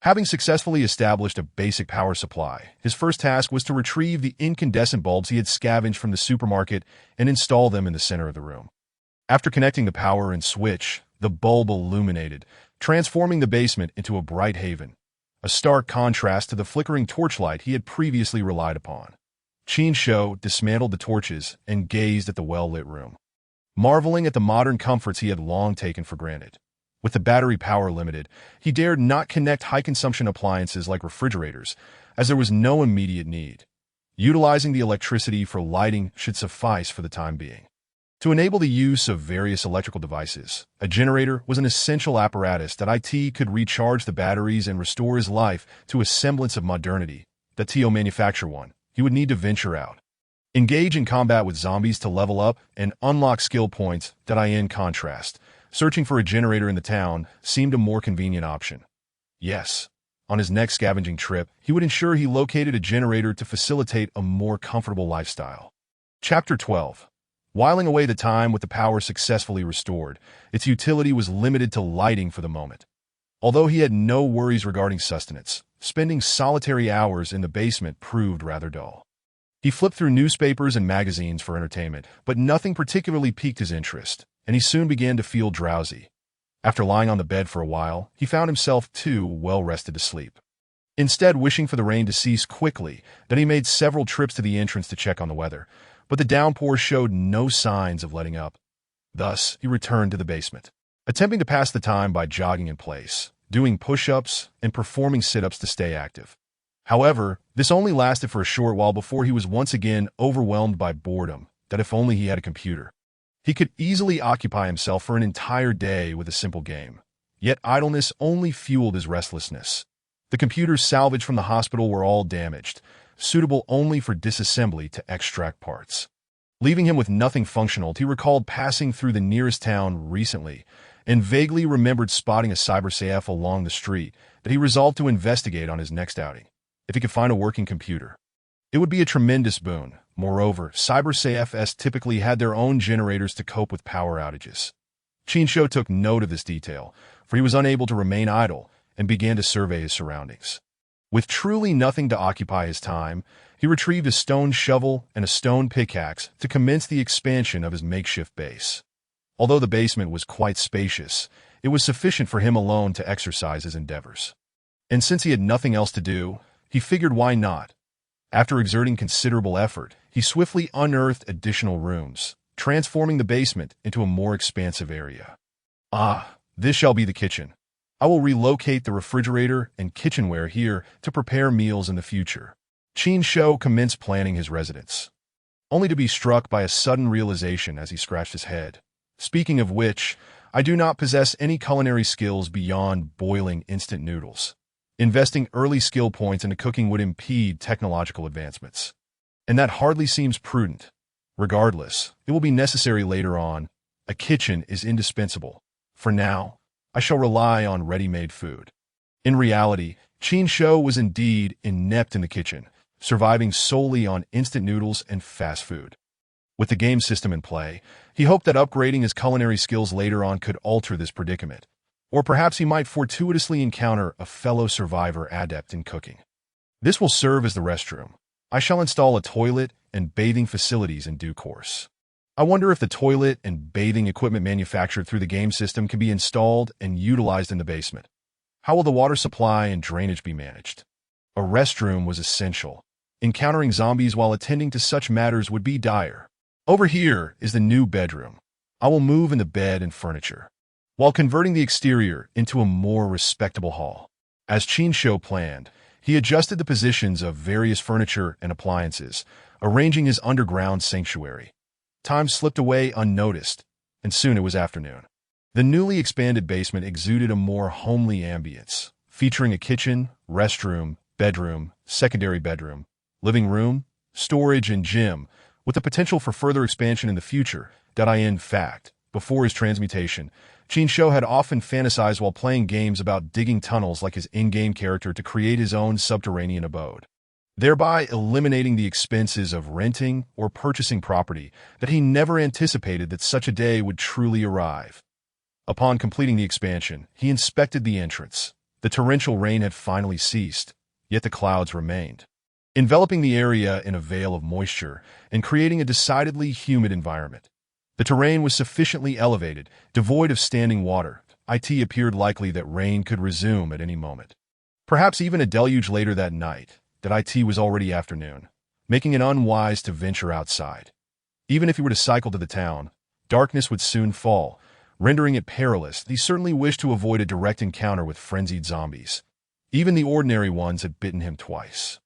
Having successfully established a basic power supply, his first task was to retrieve the incandescent bulbs he had scavenged from the supermarket and install them in the center of the room. After connecting the power and switch, the bulb illuminated, transforming the basement into a bright haven, a stark contrast to the flickering torchlight he had previously relied upon. Qin Shou dismantled the torches and gazed at the well-lit room, marveling at the modern comforts he had long taken for granted. With the battery power limited, he dared not connect high-consumption appliances like refrigerators, as there was no immediate need. Utilizing the electricity for lighting should suffice for the time being. To enable the use of various electrical devices, a generator was an essential apparatus that IT could recharge the batteries and restore his life to a semblance of modernity. That TO manufacture one, he would need to venture out. Engage in combat with zombies to level up and unlock skill points. In contrast, searching for a generator in the town seemed a more convenient option. Yes, on his next scavenging trip, he would ensure he located a generator to facilitate a more comfortable lifestyle. Chapter 12. Whiling away the time with the power successfully restored, its utility was limited to lighting for the moment. Although he had no worries regarding sustenance, spending solitary hours in the basement proved rather dull. He flipped through newspapers and magazines for entertainment, but nothing particularly piqued his interest, and he soon began to feel drowsy. After lying on the bed for a while, he found himself too well rested to sleep. Instead, wishing for the rain to cease quickly, he made several trips to the entrance to check on the weather, but the downpour showed no signs of letting up. Thus, he returned to the basement, attempting to pass the time by jogging in place, doing push-ups, and performing sit-ups to stay active. However, this only lasted for a short while before he was once again overwhelmed by boredom. If only he had a computer, he could easily occupy himself for an entire day with a simple game. Yet idleness only fueled his restlessness. The computers salvaged from the hospital were all damaged, suitable only for disassembly to extract parts. Leaving him with nothing functional, he recalled passing through the nearest town recently and vaguely remembered spotting a cyber-safe along the street that he resolved to investigate on his next outing. If he could find a working computer, it would be a tremendous boon. Moreover, cyber-safes typically had their own generators to cope with power outages. Qin Shou took note of this detail, for he was unable to remain idle and began to survey his surroundings. With truly nothing to occupy his time, he retrieved a stone shovel and a stone pickaxe to commence the expansion of his makeshift base. Although the basement was quite spacious, it was sufficient for him alone to exercise his endeavors. And since he had nothing else to do, he figured why not. After exerting considerable effort, he swiftly unearthed additional rooms, transforming the basement into a more expansive area. This shall be the kitchen. I will relocate the refrigerator and kitchenware here to prepare meals in the future. Qin Shou commenced planning his residence, only to be struck by a sudden realization as he scratched his head. Speaking of which, I do not possess any culinary skills beyond boiling instant noodles. Investing early skill points into cooking would impede technological advancements, and that hardly seems prudent. Regardless, it will be necessary later on. A kitchen is indispensable. For now, I shall rely on ready-made food. In reality, Qin Shou was indeed inept in the kitchen, surviving solely on instant noodles and fast food. With the game system in play, he hoped that upgrading his culinary skills later on could alter this predicament. Or perhaps he might fortuitously encounter a fellow survivor adept in cooking. This will serve as the restroom. I shall install a toilet and bathing facilities in due course. I wonder if the toilet and bathing equipment manufactured through the game system can be installed and utilized in the basement. How will the water supply and drainage be managed? A restroom was essential. Encountering zombies while attending to such matters would be dire. Over here is the new bedroom. I will move in the bed and furniture, while converting the exterior into a more respectable hall. As Qin Shou planned, he adjusted the positions of various furniture and appliances, arranging his underground sanctuary. Time slipped away unnoticed, and soon it was afternoon. The newly expanded basement exuded a more homely ambience, featuring a kitchen, restroom, bedroom, secondary bedroom, living room, storage, and gym, with the potential for further expansion in the future. In fact, before his transmutation, Qin Shou had often fantasized while playing games about digging tunnels like his in-game character to create his own subterranean abode, thereby eliminating the expenses of renting or purchasing property that he never anticipated that such a day would truly arrive. Upon completing the expansion, he inspected the entrance. The torrential rain had finally ceased, yet the clouds remained, enveloping the area in a veil of moisture and creating a decidedly humid environment. The terrain was sufficiently elevated, devoid of standing water. It appeared likely that rain could resume at any moment. Perhaps even a deluge later that night, that it was already afternoon, making it unwise to venture outside. Even if he were to cycle to the town, darkness would soon fall, rendering it perilous. He certainly wished to avoid a direct encounter with frenzied zombies. Even the ordinary ones had bitten him twice,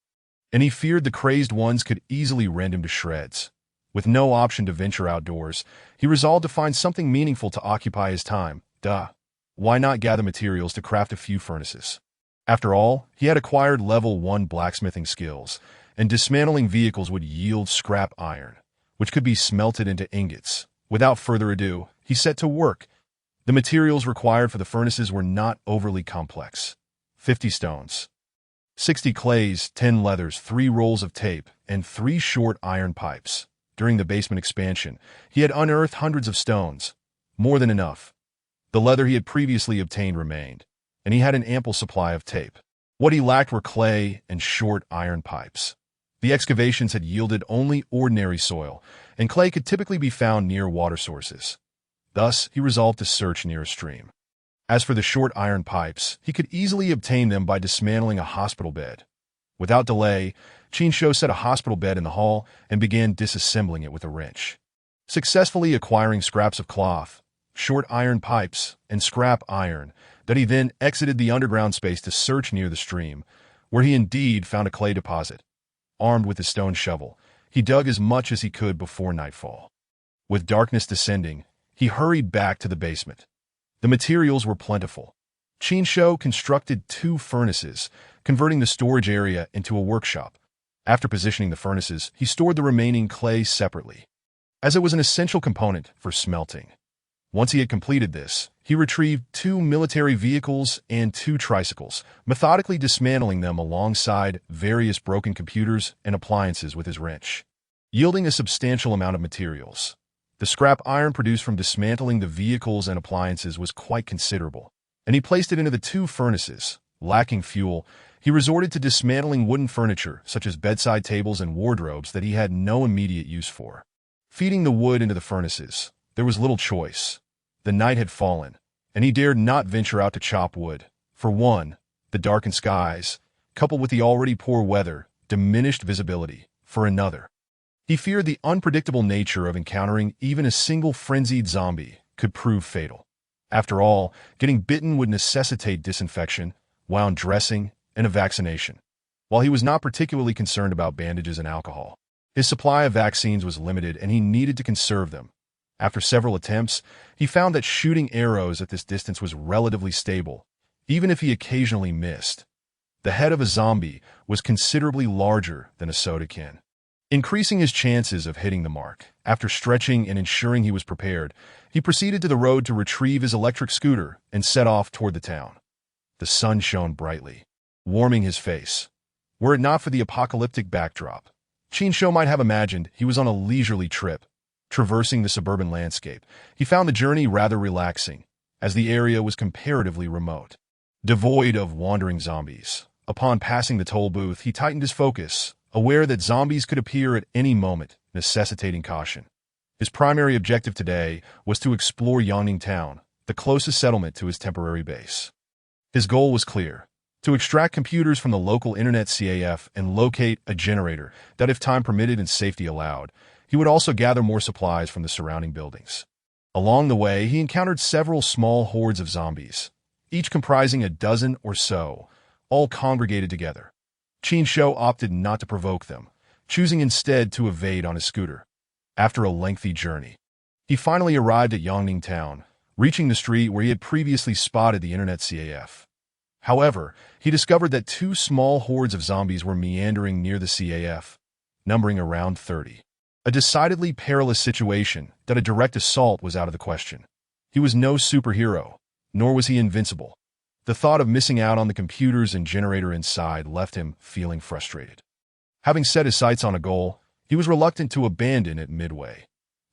and he feared the crazed ones could easily rend him to shreds. With no option to venture outdoors, he resolved to find something meaningful to occupy his time. Why not gather materials to craft a few furnaces? After all, he had acquired level 1 blacksmithing skills, and dismantling vehicles would yield scrap iron, which could be smelted into ingots. Without further ado, he set to work. The materials required for the furnaces were not overly complex. 50 stones, 60 clays, 10 leathers, 3 rolls of tape, and 3 short iron pipes. During the basement expansion, he had unearthed hundreds of stones, more than enough. The leather he had previously obtained remained, and he had an ample supply of tape. What he lacked were clay and short iron pipes. The excavations had yielded only ordinary soil, and clay could typically be found near water sources. Thus, he resolved to search near a stream. As for the short iron pipes, he could easily obtain them by dismantling a hospital bed. Without delay, Qin Shou set a hospital bed in the hall and began disassembling it with a wrench. Successfully acquiring scraps of cloth, short iron pipes, and scrap iron, that he then exited the underground space to search near the stream, where he indeed found a clay deposit. Armed with his stone shovel, he dug as much as he could before nightfall. With darkness descending, he hurried back to the basement. The materials were plentiful. Qin Shou constructed 2 furnaces, converting the storage area into a workshop. After positioning the furnaces, he stored the remaining clay separately, as it was an essential component for smelting. Once he had completed this, he retrieved 2 military vehicles and 2 tricycles, methodically dismantling them alongside various broken computers and appliances with his wrench, yielding a substantial amount of materials. The scrap iron produced from dismantling the vehicles and appliances was quite considerable, and he placed it into the 2 furnaces. Lacking fuel, he resorted to dismantling wooden furniture, such as bedside tables and wardrobes that he had no immediate use for. Feeding the wood into the furnaces, there was little choice. The night had fallen, and he dared not venture out to chop wood. For one, the darkened skies, coupled with the already poor weather, diminished visibility. For another, he feared the unpredictable nature of encountering even a single frenzied zombie could prove fatal. After all, getting bitten would necessitate disinfection, wound dressing, and a vaccination. While he was not particularly concerned about bandages and alcohol, his supply of vaccines was limited and he needed to conserve them. After several attempts, he found that shooting arrows at this distance was relatively stable, even if he occasionally missed. The head of a zombie was considerably larger than a soda can, increasing his chances of hitting the mark. After stretching and ensuring he was prepared, he proceeded to the road to retrieve his electric scooter and set off toward the town. The sun shone brightly, warming his face. Were it not for the apocalyptic backdrop, Qin Shou might have imagined he was on a leisurely trip. Traversing the suburban landscape, he found the journey rather relaxing, as the area was comparatively remote, devoid of wandering zombies. Upon passing the toll booth, he tightened his focus, aware that zombies could appear at any moment, necessitating caution. His primary objective today was to explore Yangning Town, the closest settlement to his temporary base. His goal was clear: to extract computers from the local internet CAF and locate a generator that, if time permitted and safety allowed, he would also gather more supplies from the surrounding buildings. Along the way, he encountered several small hordes of zombies, each comprising a dozen or so, all congregated together. Qin Shou opted not to provoke them, choosing instead to evade on his scooter. After a lengthy journey, he finally arrived at Yangning Town, reaching the street where he had previously spotted the internet CAF. However, he discovered that 2 small hordes of zombies were meandering near the CAF, numbering around 30. A decidedly perilous situation that a direct assault was out of the question. He was no superhero, nor was he invincible. The thought of missing out on the computers and generator inside left him feeling frustrated. Having set his sights on a goal, he was reluctant to abandon it midway.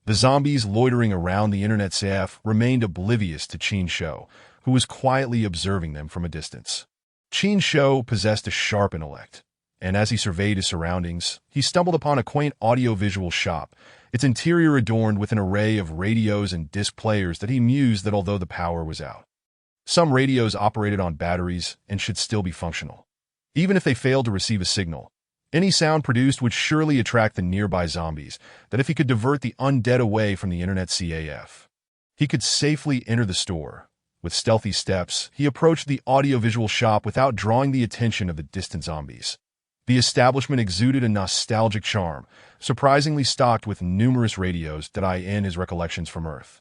The zombies loitering around the internet CAF remained oblivious to Qin Shou, who was quietly observing them from a distance. Qin Shou possessed a sharp intellect, and as he surveyed his surroundings, he stumbled upon a quaint audiovisual shop, its interior adorned with an array of radios and disc players that he mused that although the power was out, some radios operated on batteries and should still be functional. Even if they failed to receive a signal, any sound produced would surely attract the nearby zombies, that if he could divert the undead away from the internet CAF, he could safely enter the store. With stealthy steps, he approached the audiovisual shop without drawing the attention of the distant zombies. The establishment exuded a nostalgic charm, surprisingly stocked with numerous radios that eye in his recollections from Earth.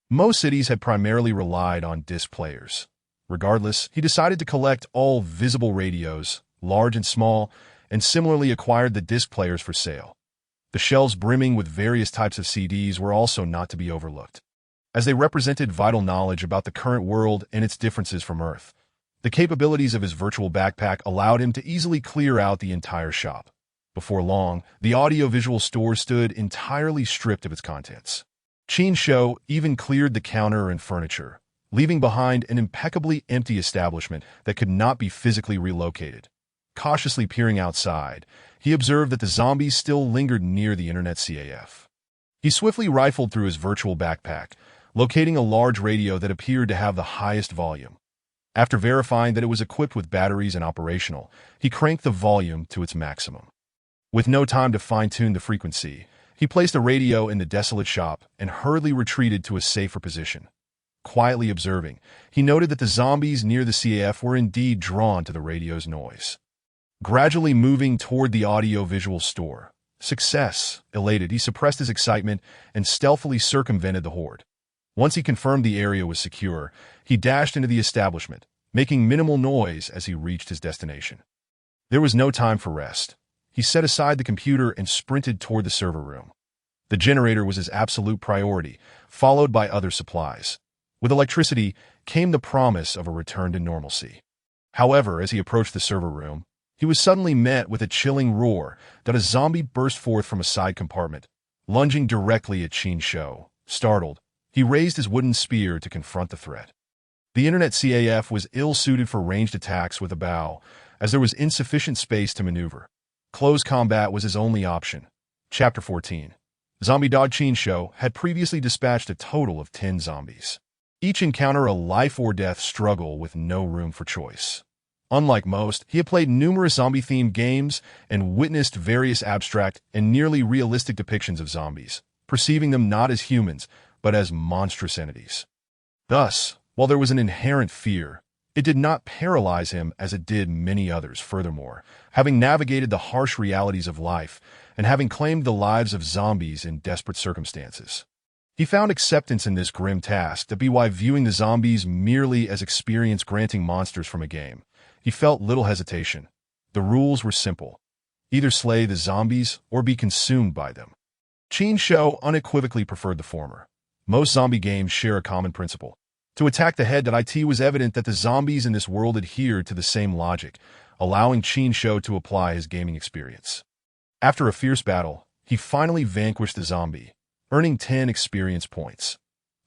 Most cities had primarily relied on disc players. Regardless, he decided to collect all visible radios, large and small, and similarly acquired the disc players for sale. The shelves brimming with various types of CDs were also not to be overlooked, as they represented vital knowledge about the current world and its differences from Earth. The capabilities of his virtual backpack allowed him to easily clear out the entire shop. Before long, the audiovisual store stood entirely stripped of its contents. Qin Shou even cleared the counter and furniture, leaving behind an impeccably empty establishment that could not be physically relocated. Cautiously peering outside, he observed that the zombies still lingered near the internet CAF. He swiftly rifled through his virtual backpack, locating a large radio that appeared to have the highest volume. After verifying that it was equipped with batteries and operational, he cranked the volume to its maximum. With no time to fine-tune the frequency, he placed the radio in the desolate shop and hurriedly retreated to a safer position. Quietly observing, he noted that the zombies near the CAF were indeed drawn to the radio's noise. Gradually moving toward the audio-visual store. Success! Elated, he suppressed his excitement and stealthily circumvented the horde. Once he confirmed the area was secure, he dashed into the establishment, making minimal noise as he reached his destination. There was no time for rest. He set aside the computer and sprinted toward the server room. The generator was his absolute priority, followed by other supplies. With electricity came the promise of a return to normalcy. However, as he approached the server room, he was suddenly met with a chilling roar that a zombie burst forth from a side compartment, lunging directly at Qin Shou. Startled, he raised his wooden spear to confront the threat. The internet CAF was ill-suited for ranged attacks with a bow, as there was insufficient space to maneuver. Close combat was his only option. Chapter 14. Zombie Dog Qin Shou had previously dispatched a total of 10 zombies. Each encounter a life-or-death struggle with no room for choice. Unlike most, he had played numerous zombie-themed games and witnessed various abstract and nearly realistic depictions of zombies, perceiving them not as humans, but as monstrous entities. Thus, while there was an inherent fear, it did not paralyze him as it did many others. Furthermore, having navigated the harsh realities of life and having claimed the lives of zombies in desperate circumstances, he found acceptance in this grim task to be why viewing the zombies merely as experience-granting monsters from a game. He felt little hesitation. The rules were simple. Either slay the zombies or be consumed by them. Qin Shou unequivocally preferred the former. Most zombie games share a common principle. To attack the head, it was evident that the zombies in this world adhered to the same logic, allowing Qin Shou to apply his gaming experience. After a fierce battle, he finally vanquished the zombie, earning 10 experience points.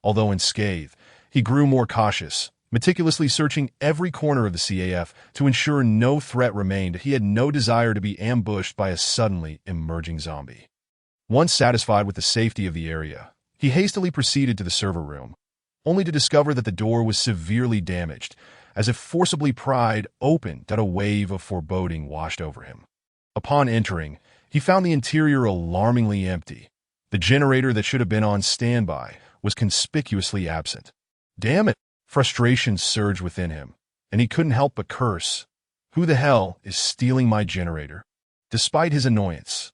Although unscathed, he grew more cautious, meticulously searching every corner of the CAF to ensure no threat remained. He had no desire to be ambushed by a suddenly emerging zombie. Once satisfied with the safety of the area, he hastily proceeded to the server room, only to discover that the door was severely damaged, as if forcibly pried open that a wave of foreboding washed over him. Upon entering, he found the interior alarmingly empty. The generator that should have been on standby was conspicuously absent. Damn it! Frustration surged within him, and he couldn't help but curse. Who the hell is stealing my generator? Despite his annoyance,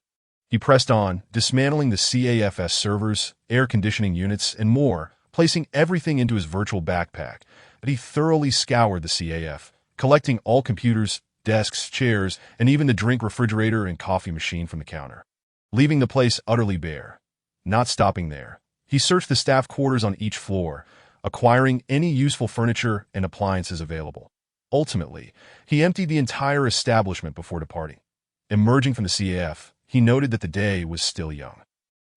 he pressed on, dismantling the CAFS servers, air conditioning units, and more, placing everything into his virtual backpack. But he thoroughly scoured the CAF, collecting all computers, desks, chairs, and even the drink refrigerator and coffee machine from the counter, leaving the place utterly bare. Not stopping there, he searched the staff quarters on each floor, acquiring any useful furniture and appliances available. Ultimately, he emptied the entire establishment before departing. Emerging from the CAF, he noted that the day was still young.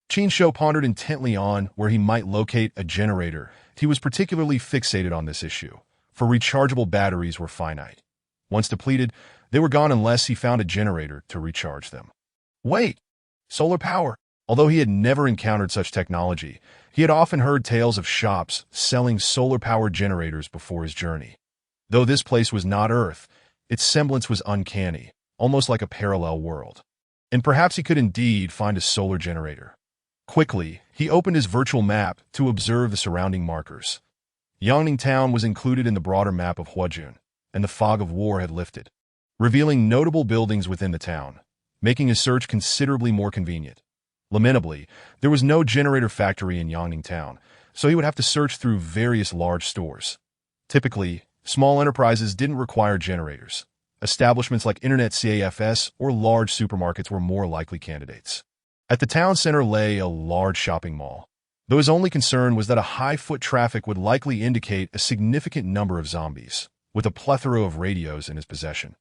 Qin Shou pondered intently on where he might locate a generator. He was particularly fixated on this issue, for rechargeable batteries were finite. Once depleted, they were gone unless he found a generator to recharge them. Wait! Solar power! Although he had never encountered such technology, he had often heard tales of shops selling solar-powered generators before his journey. Though this place was not Earth, its semblance was uncanny, almost like a parallel world. And perhaps he could indeed find a solar generator. Quickly, he opened his virtual map to observe the surrounding markers. Yangning Town was included in the broader map of Huajun, and the fog of war had lifted, revealing notable buildings within the town, making his search considerably more convenient. Lamentably, there was no generator factory in Yangning Town, so he would have to search through various large stores. Typically, small enterprises didn't require generators. Establishments like Internet CAFS or large supermarkets were more likely candidates. At the town center lay a large shopping mall, though his only concern was that a high foot traffic would likely indicate a significant number of zombies, with a plethora of radios in his possession.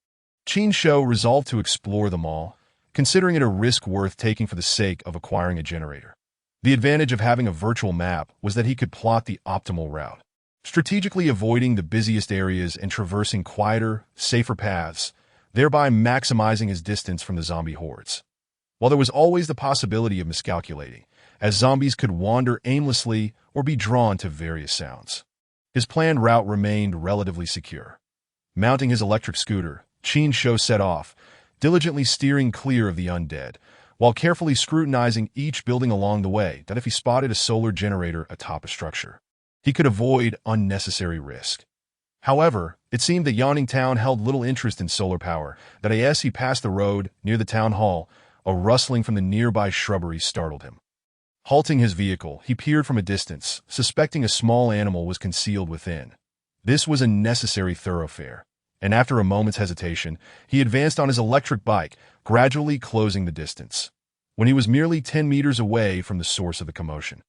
Qin Shou resolved to explore the mall, considering it a risk worth taking for the sake of acquiring a generator. The advantage of having a virtual map was that he could plot the optimal route, strategically avoiding the busiest areas and traversing quieter, safer paths, thereby maximizing his distance from the zombie hordes. While there was always the possibility of miscalculating, as zombies could wander aimlessly or be drawn to various sounds, his planned route remained relatively secure. Mounting his electric scooter, Qin Shou set off, diligently steering clear of the undead, while carefully scrutinizing each building along the way that if he spotted a solar generator atop a structure, he could avoid unnecessary risk. However, it seemed that Yangning Town held little interest in solar power, that as he passed the road near the town hall, a rustling from the nearby shrubbery startled him. Halting his vehicle, he peered from a distance, suspecting a small animal was concealed within. This was a necessary thoroughfare, and after a moment's hesitation, he advanced on his electric bike, gradually closing the distance. When he was merely 10 meters away from the source of the commotion,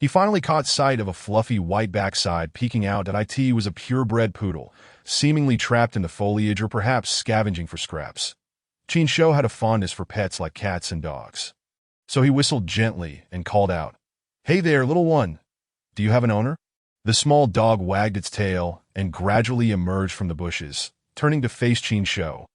he finally caught sight of a fluffy white backside peeking out that it was a purebred poodle, seemingly trapped in the foliage or perhaps scavenging for scraps. Qin Shou had a fondness for pets like cats and dogs, so he whistled gently and called out, "Hey there, little one. Do you have an owner?" The small dog wagged its tail and gradually emerged from the bushes, turning to face Qin Shou.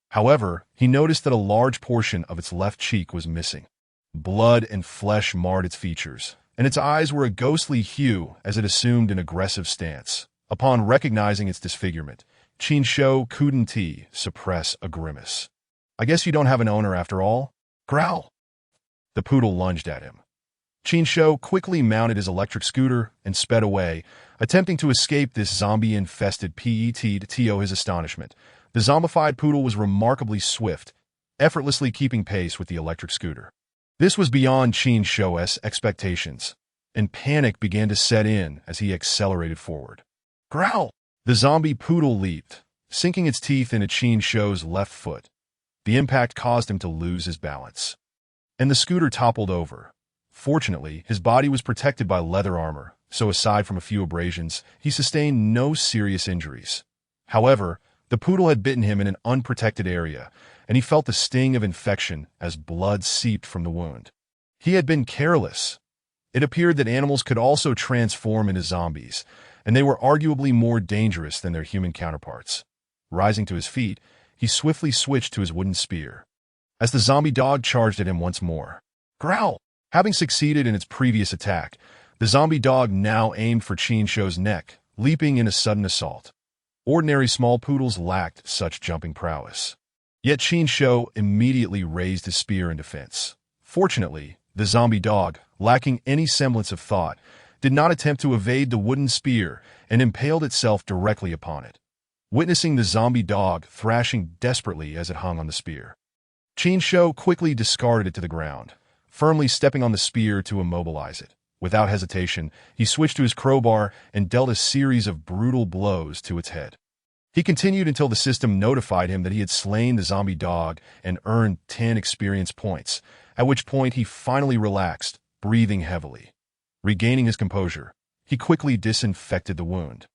However, he noticed that a large portion of its left cheek was missing. Blood and flesh marred its features, and its eyes were a ghostly hue as it assumed an aggressive stance. Upon recognizing its disfigurement, Qin Shou couldn't suppress a grimace. "I guess you don't have an owner after all? Growl!" The poodle lunged at him. Qin Shou quickly mounted his electric scooter and sped away, attempting to escape this zombie-infested pet. To his astonishment, the zombified poodle was remarkably swift, effortlessly keeping pace with the electric scooter. This was beyond Qin Shou's expectations, and panic began to set in as he accelerated forward. Growl! The zombie poodle leaped, sinking its teeth into Qin Shou's left foot. The impact caused him to lose his balance, and the scooter toppled over. Fortunately, his body was protected by leather armor, so aside from a few abrasions, he sustained no serious injuries. However, the poodle had bitten him in an unprotected area, and he felt the sting of infection as blood seeped from the wound. He had been careless. It appeared that animals could also transform into zombies, and they were arguably more dangerous than their human counterparts. Rising to his feet, he swiftly switched to his wooden spear, as the zombie dog charged at him once more. Growl! Having succeeded in its previous attack, the zombie dog now aimed for Qin Shou's neck, leaping in a sudden assault. Ordinary small poodles lacked such jumping prowess. Yet Qin Shou immediately raised his spear in defense. Fortunately, the zombie dog, lacking any semblance of thought, did not attempt to evade the wooden spear and impaled itself directly upon it. Witnessing the zombie dog thrashing desperately as it hung on the spear, Qin Shou quickly discarded it to the ground, firmly stepping on the spear to immobilize it. Without hesitation, he switched to his crowbar and dealt a series of brutal blows to its head. He continued until the system notified him that he had slain the zombie dog and earned 10 experience points, at which point he finally relaxed, breathing heavily. Regaining his composure, he quickly disinfected the wound,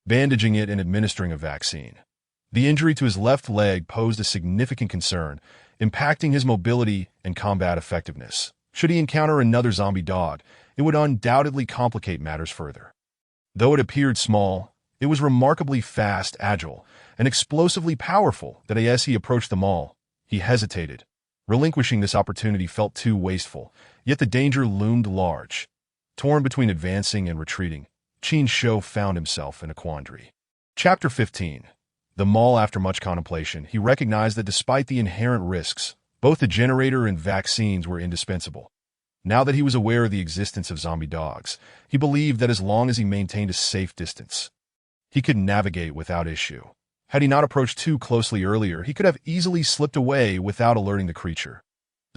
bandaging it and administering a vaccine. The injury to his left leg posed a significant concern, impacting his mobility and combat effectiveness. Should he encounter another zombie dog, it would undoubtedly complicate matters further. Though it appeared small, it was remarkably fast, agile, and explosively powerful that as he approached the mall, he hesitated. Relinquishing this opportunity felt too wasteful, yet the danger loomed large. Torn between advancing and retreating, Qin Shou found himself in a quandary. Chapter 15. The mall. After much contemplation, he recognized that despite the inherent risks, both the generator and vaccines were indispensable. Now that he was aware of the existence of zombie dogs, he believed that as long as he maintained a safe distance, he could navigate without issue. Had he not approached too closely earlier, he could have easily slipped away without alerting the creature.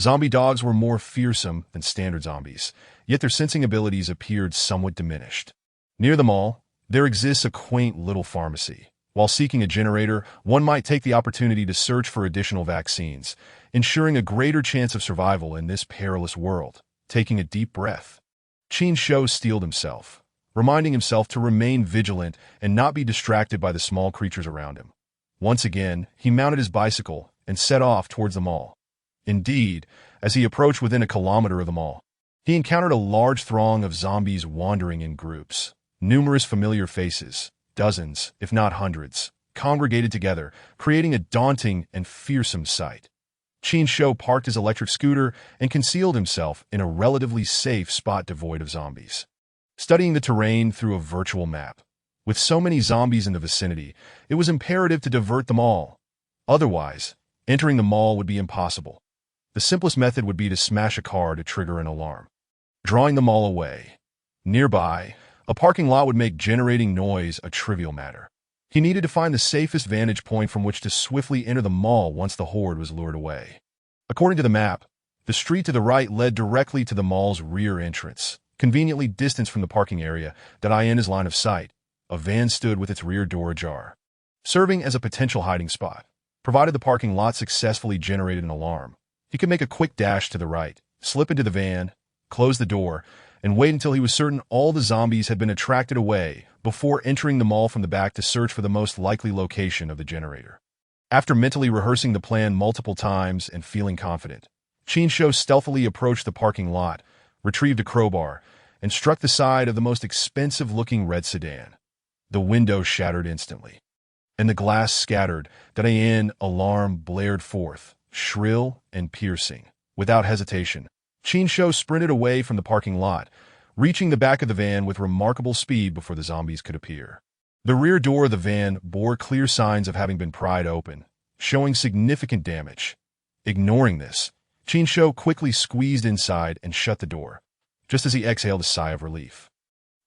Zombie dogs were more fearsome than standard zombies, yet their sensing abilities appeared somewhat diminished. Near the mall, there exists a quaint little pharmacy. While seeking a generator, one might take the opportunity to search for additional vaccines, ensuring a greater chance of survival in this perilous world. Taking a deep breath, Qin Shou steeled himself, reminding himself to remain vigilant and not be distracted by the small creatures around him. Once again, he mounted his bicycle and set off towards the mall. Indeed, as he approached within a kilometer of the mall, he encountered a large throng of zombies wandering in groups. Numerous familiar faces, dozens, if not hundreds, congregated together, creating a daunting and fearsome sight. Qin Shou parked his electric scooter and concealed himself in a relatively safe spot devoid of zombies. Studying the terrain through a virtual map, with so many zombies in the vicinity, it was imperative to divert them all. Otherwise, entering the mall would be impossible. The simplest method would be to smash a car to trigger an alarm, drawing them all away. Nearby, a parking lot would make generating noise a trivial matter. He needed to find the safest vantage point from which to swiftly enter the mall once the horde was lured away. According to the map, the street to the right led directly to the mall's rear entrance, conveniently distanced from the parking area that in his line of sight. A van stood with its rear door ajar, serving as a potential hiding spot. Provided the parking lot successfully generated an alarm, he could make a quick dash to the right, slip into the van, close the door, and wait until he was certain all the zombies had been attracted away before entering the mall from the back to search for the most likely location of the generator. After mentally rehearsing the plan multiple times and feeling confident, Qin Shou stealthily approached the parking lot, retrieved a crowbar, and struck the side of the most expensive-looking red sedan. The window shattered instantly, and the glass scattered. An alarm blared forth, shrill and piercing. Without hesitation, Qin Shou sprinted away from the parking lot, reaching the back of the van with remarkable speed before the zombies could appear. The rear door of the van bore clear signs of having been pried open, showing significant damage. Ignoring this, Qin Shou quickly squeezed inside and shut the door, just as he exhaled a sigh of relief.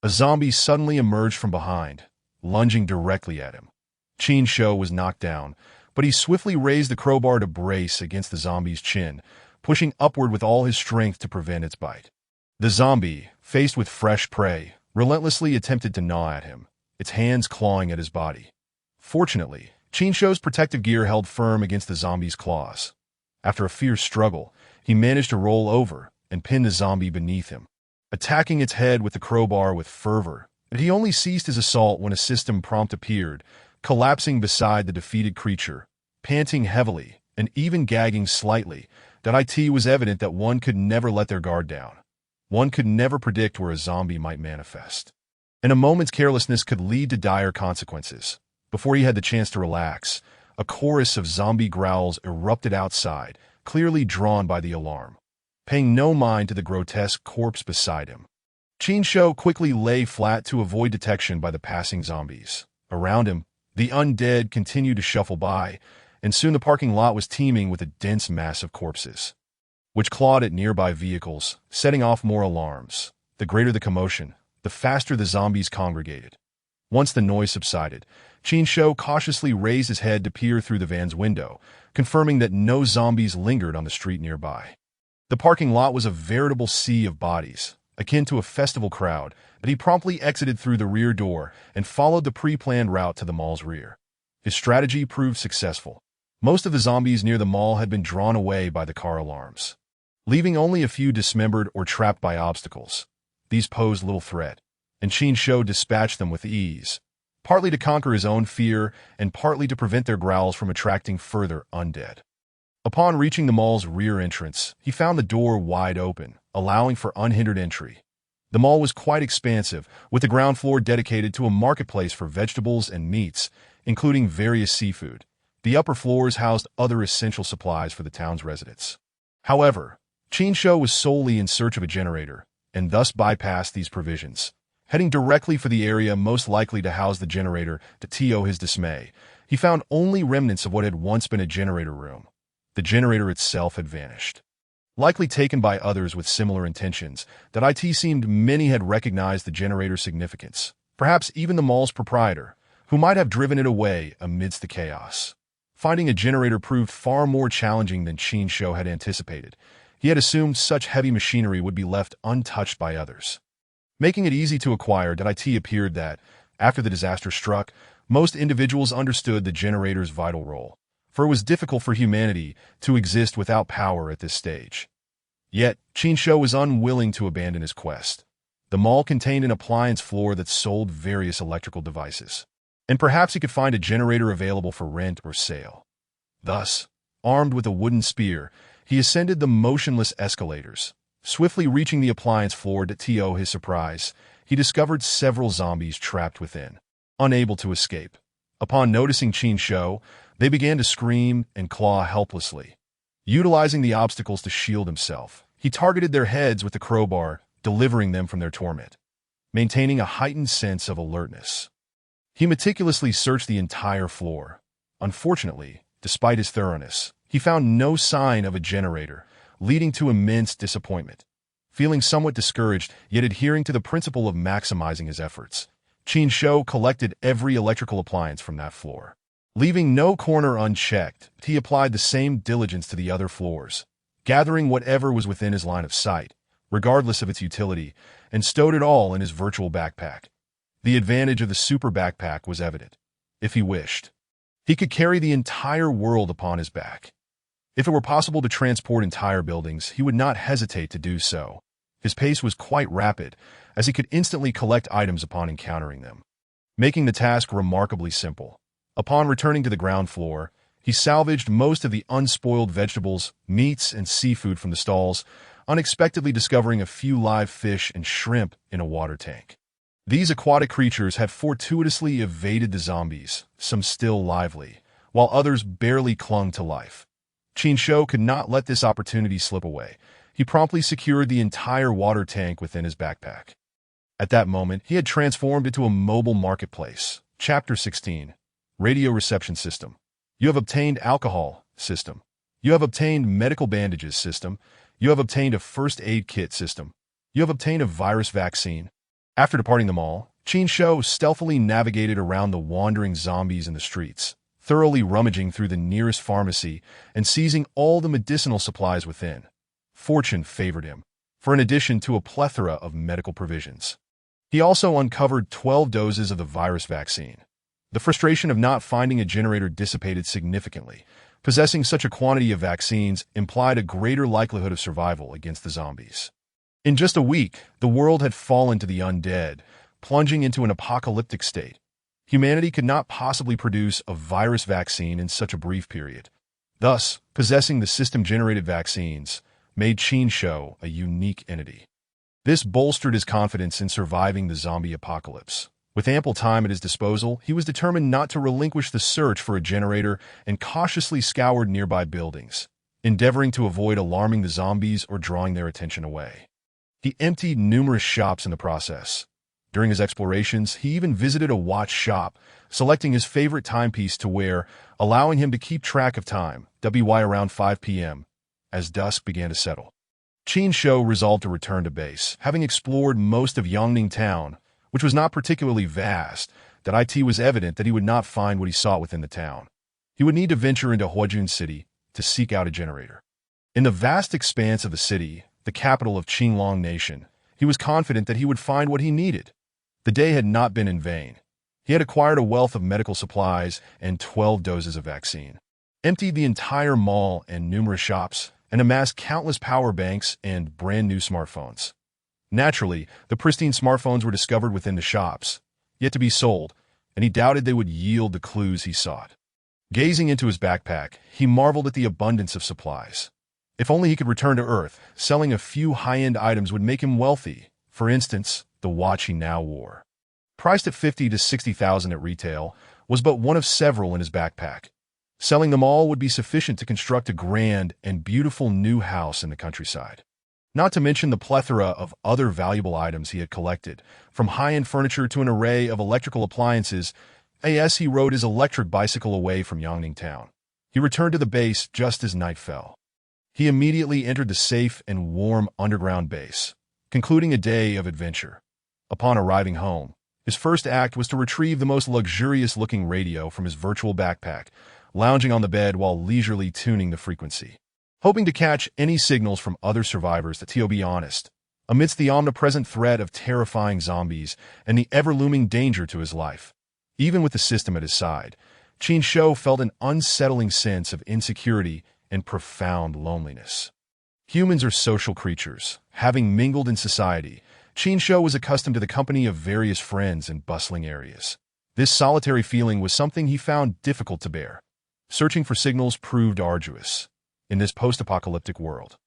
A zombie suddenly emerged from behind, lunging directly at him. Qin Shou was knocked down, but he swiftly raised the crowbar to brace against the zombie's chin, pushing upward with all his strength to prevent its bite. The zombie, faced with fresh prey, relentlessly attempted to gnaw at him, its hands clawing at his body. Fortunately, Qin Shou's protective gear held firm against the zombie's claws. After a fierce struggle, he managed to roll over and pin the zombie beneath him, attacking its head with the crowbar with fervor. But he only ceased his assault when a system prompt appeared, collapsing beside the defeated creature, panting heavily and even gagging slightly. It was evident that one could never let their guard down. One could never predict where a zombie might manifest, and a moment's carelessness could lead to dire consequences. Before he had the chance to relax, a chorus of zombie growls erupted outside, clearly drawn by the alarm. Paying no mind to the grotesque corpse beside him, Qin Shou quickly lay flat to avoid detection by the passing zombies. Around him, the undead continued to shuffle by, and soon the parking lot was teeming with a dense mass of corpses, which clawed at nearby vehicles, setting off more alarms. The greater the commotion, the faster the zombies congregated. Once the noise subsided, Qin Shou cautiously raised his head to peer through the van's window, confirming that no zombies lingered on the street nearby. The parking lot was a veritable sea of bodies, akin to a festival crowd, but he promptly exited through the rear door and followed the pre-planned route to the mall's rear. His strategy proved successful. Most of the zombies near the mall had been drawn away by the car alarms, leaving only a few dismembered or trapped by obstacles. These posed little threat, and Qin Shou dispatched them with ease, partly to conquer his own fear and partly to prevent their growls from attracting further undead. Upon reaching the mall's rear entrance, he found the door wide open, allowing for unhindered entry. The mall was quite expansive, with the ground floor dedicated to a marketplace for vegetables and meats, including various seafood. The upper floors housed other essential supplies for the town's residents. However, Qin Shou was solely in search of a generator, and thus bypassed these provisions. Heading directly for the area most likely to house the generator, to his dismay, he found only remnants of what had once been a generator room. The generator itself had vanished. Likely taken by others with similar intentions, seemed many had recognized the generator's significance, perhaps even the mall's proprietor, who might have driven it away amidst the chaos. Finding a generator proved far more challenging than Qin Shou had anticipated. He had assumed such heavy machinery would be left untouched by others. Making it easy to acquire, it appeared that, after the disaster struck, most individuals understood the generator's vital role, for it was difficult for humanity to exist without power at this stage. Yet, Qin Shou was unwilling to abandon his quest. The mall contained an appliance floor that sold various electrical devices, and perhaps he could find a generator available for rent or sale. Thus, armed with a wooden spear, he ascended the motionless escalators. Swiftly reaching the appliance floor, to his surprise, he discovered several zombies trapped within, unable to escape. Upon noticing Qin Shou, they began to scream and claw helplessly. Utilizing the obstacles to shield himself, he targeted their heads with the crowbar, delivering them from their torment. Maintaining a heightened sense of alertness, he meticulously searched the entire floor. Unfortunately, despite his thoroughness, he found no sign of a generator, leading to immense disappointment. Feeling somewhat discouraged, yet adhering to the principle of maximizing his efforts, Qin Shou collected every electrical appliance from that floor. Leaving no corner unchecked, he applied the same diligence to the other floors, gathering whatever was within his line of sight, regardless of its utility, and stowed it all in his virtual backpack. The advantage of the super backpack was evident. If he wished, he could carry the entire world upon his back. If it were possible to transport entire buildings, he would not hesitate to do so. His pace was quite rapid, as he could instantly collect items upon encountering them, making the task remarkably simple. Upon returning to the ground floor, he salvaged most of the unspoiled vegetables, meats, and seafood from the stalls, unexpectedly discovering a few live fish and shrimp in a water tank. These aquatic creatures had fortuitously evaded the zombies, some still lively, while others barely clung to life. Qin Shou could not let this opportunity slip away. He promptly secured the entire water tank within his backpack. At that moment, he had transformed into a mobile marketplace. Chapter 16. Radio Reception System. You have obtained alcohol. System. You have obtained medical bandages. System. You have obtained a first aid kit. System. You have obtained a virus vaccine. After departing the mall, Qin Shou stealthily navigated around the wandering zombies in the streets, thoroughly rummaging through the nearest pharmacy and seizing all the medicinal supplies within. Fortune favored him, for in addition to a plethora of medical provisions, he also uncovered 12 doses of the virus vaccine. The frustration of not finding a generator dissipated significantly. Possessing such a quantity of vaccines implied a greater likelihood of survival against the zombies. In just a week, the world had fallen to the undead, plunging into an apocalyptic state. Humanity could not possibly produce a virus vaccine in such a brief period. Thus, possessing the system-generated vaccines made Qin Shou a unique entity. This bolstered his confidence in surviving the zombie apocalypse. With ample time at his disposal, he was determined not to relinquish the search for a generator and cautiously scoured nearby buildings, endeavoring to avoid alarming the zombies or drawing their attention away. He emptied numerous shops in the process. During his explorations, he even visited a watch shop, selecting his favorite timepiece to wear, allowing him to keep track of time, around 5 p.m., as dusk began to settle. Qin Shou resolved to return to base, having explored most of Yongning town, which was not particularly vast. It was evident that he would not find what he sought within the town. He would need to venture into Huajun City to seek out a generator. In the vast expanse of the city, the capital of Qinglong Nation, he was confident that he would find what he needed. The day had not been in vain. He had acquired a wealth of medical supplies and 12 doses of vaccine, emptied the entire mall and numerous shops, and amassed countless power banks and brand-new smartphones. Naturally, the pristine smartphones were discovered within the shops, yet to be sold, and he doubted they would yield the clues he sought. Gazing into his backpack, he marveled at the abundance of supplies. If only he could return to Earth, selling a few high-end items would make him wealthy. For instance, the watch he now wore. Priced at 50 to 60,000 at retail, was but one of several in his backpack. Selling them all would be sufficient to construct a grand and beautiful new house in the countryside. Not to mention the plethora of other valuable items he had collected, from high-end furniture to an array of electrical appliances. As he rode his electric bicycle away from Yangning town, he returned to the base just as night fell. He immediately entered the safe and warm underground base, concluding a day of adventure. Upon arriving home, his first act was to retrieve the most luxurious-looking radio from his virtual backpack, lounging on the bed while leisurely tuning the frequency, hoping to catch any signals from other survivors that, to be honest, amidst the omnipresent threat of terrifying zombies and the ever-looming danger to his life. Even with the system at his side, Qin Shou felt an unsettling sense of insecurity and profound loneliness. Humans are social creatures. Having mingled in society, Qin Shou was accustomed to the company of various friends in bustling areas. This solitary feeling was something he found difficult to bear. Searching for signals proved arduous. In this post-apocalyptic world,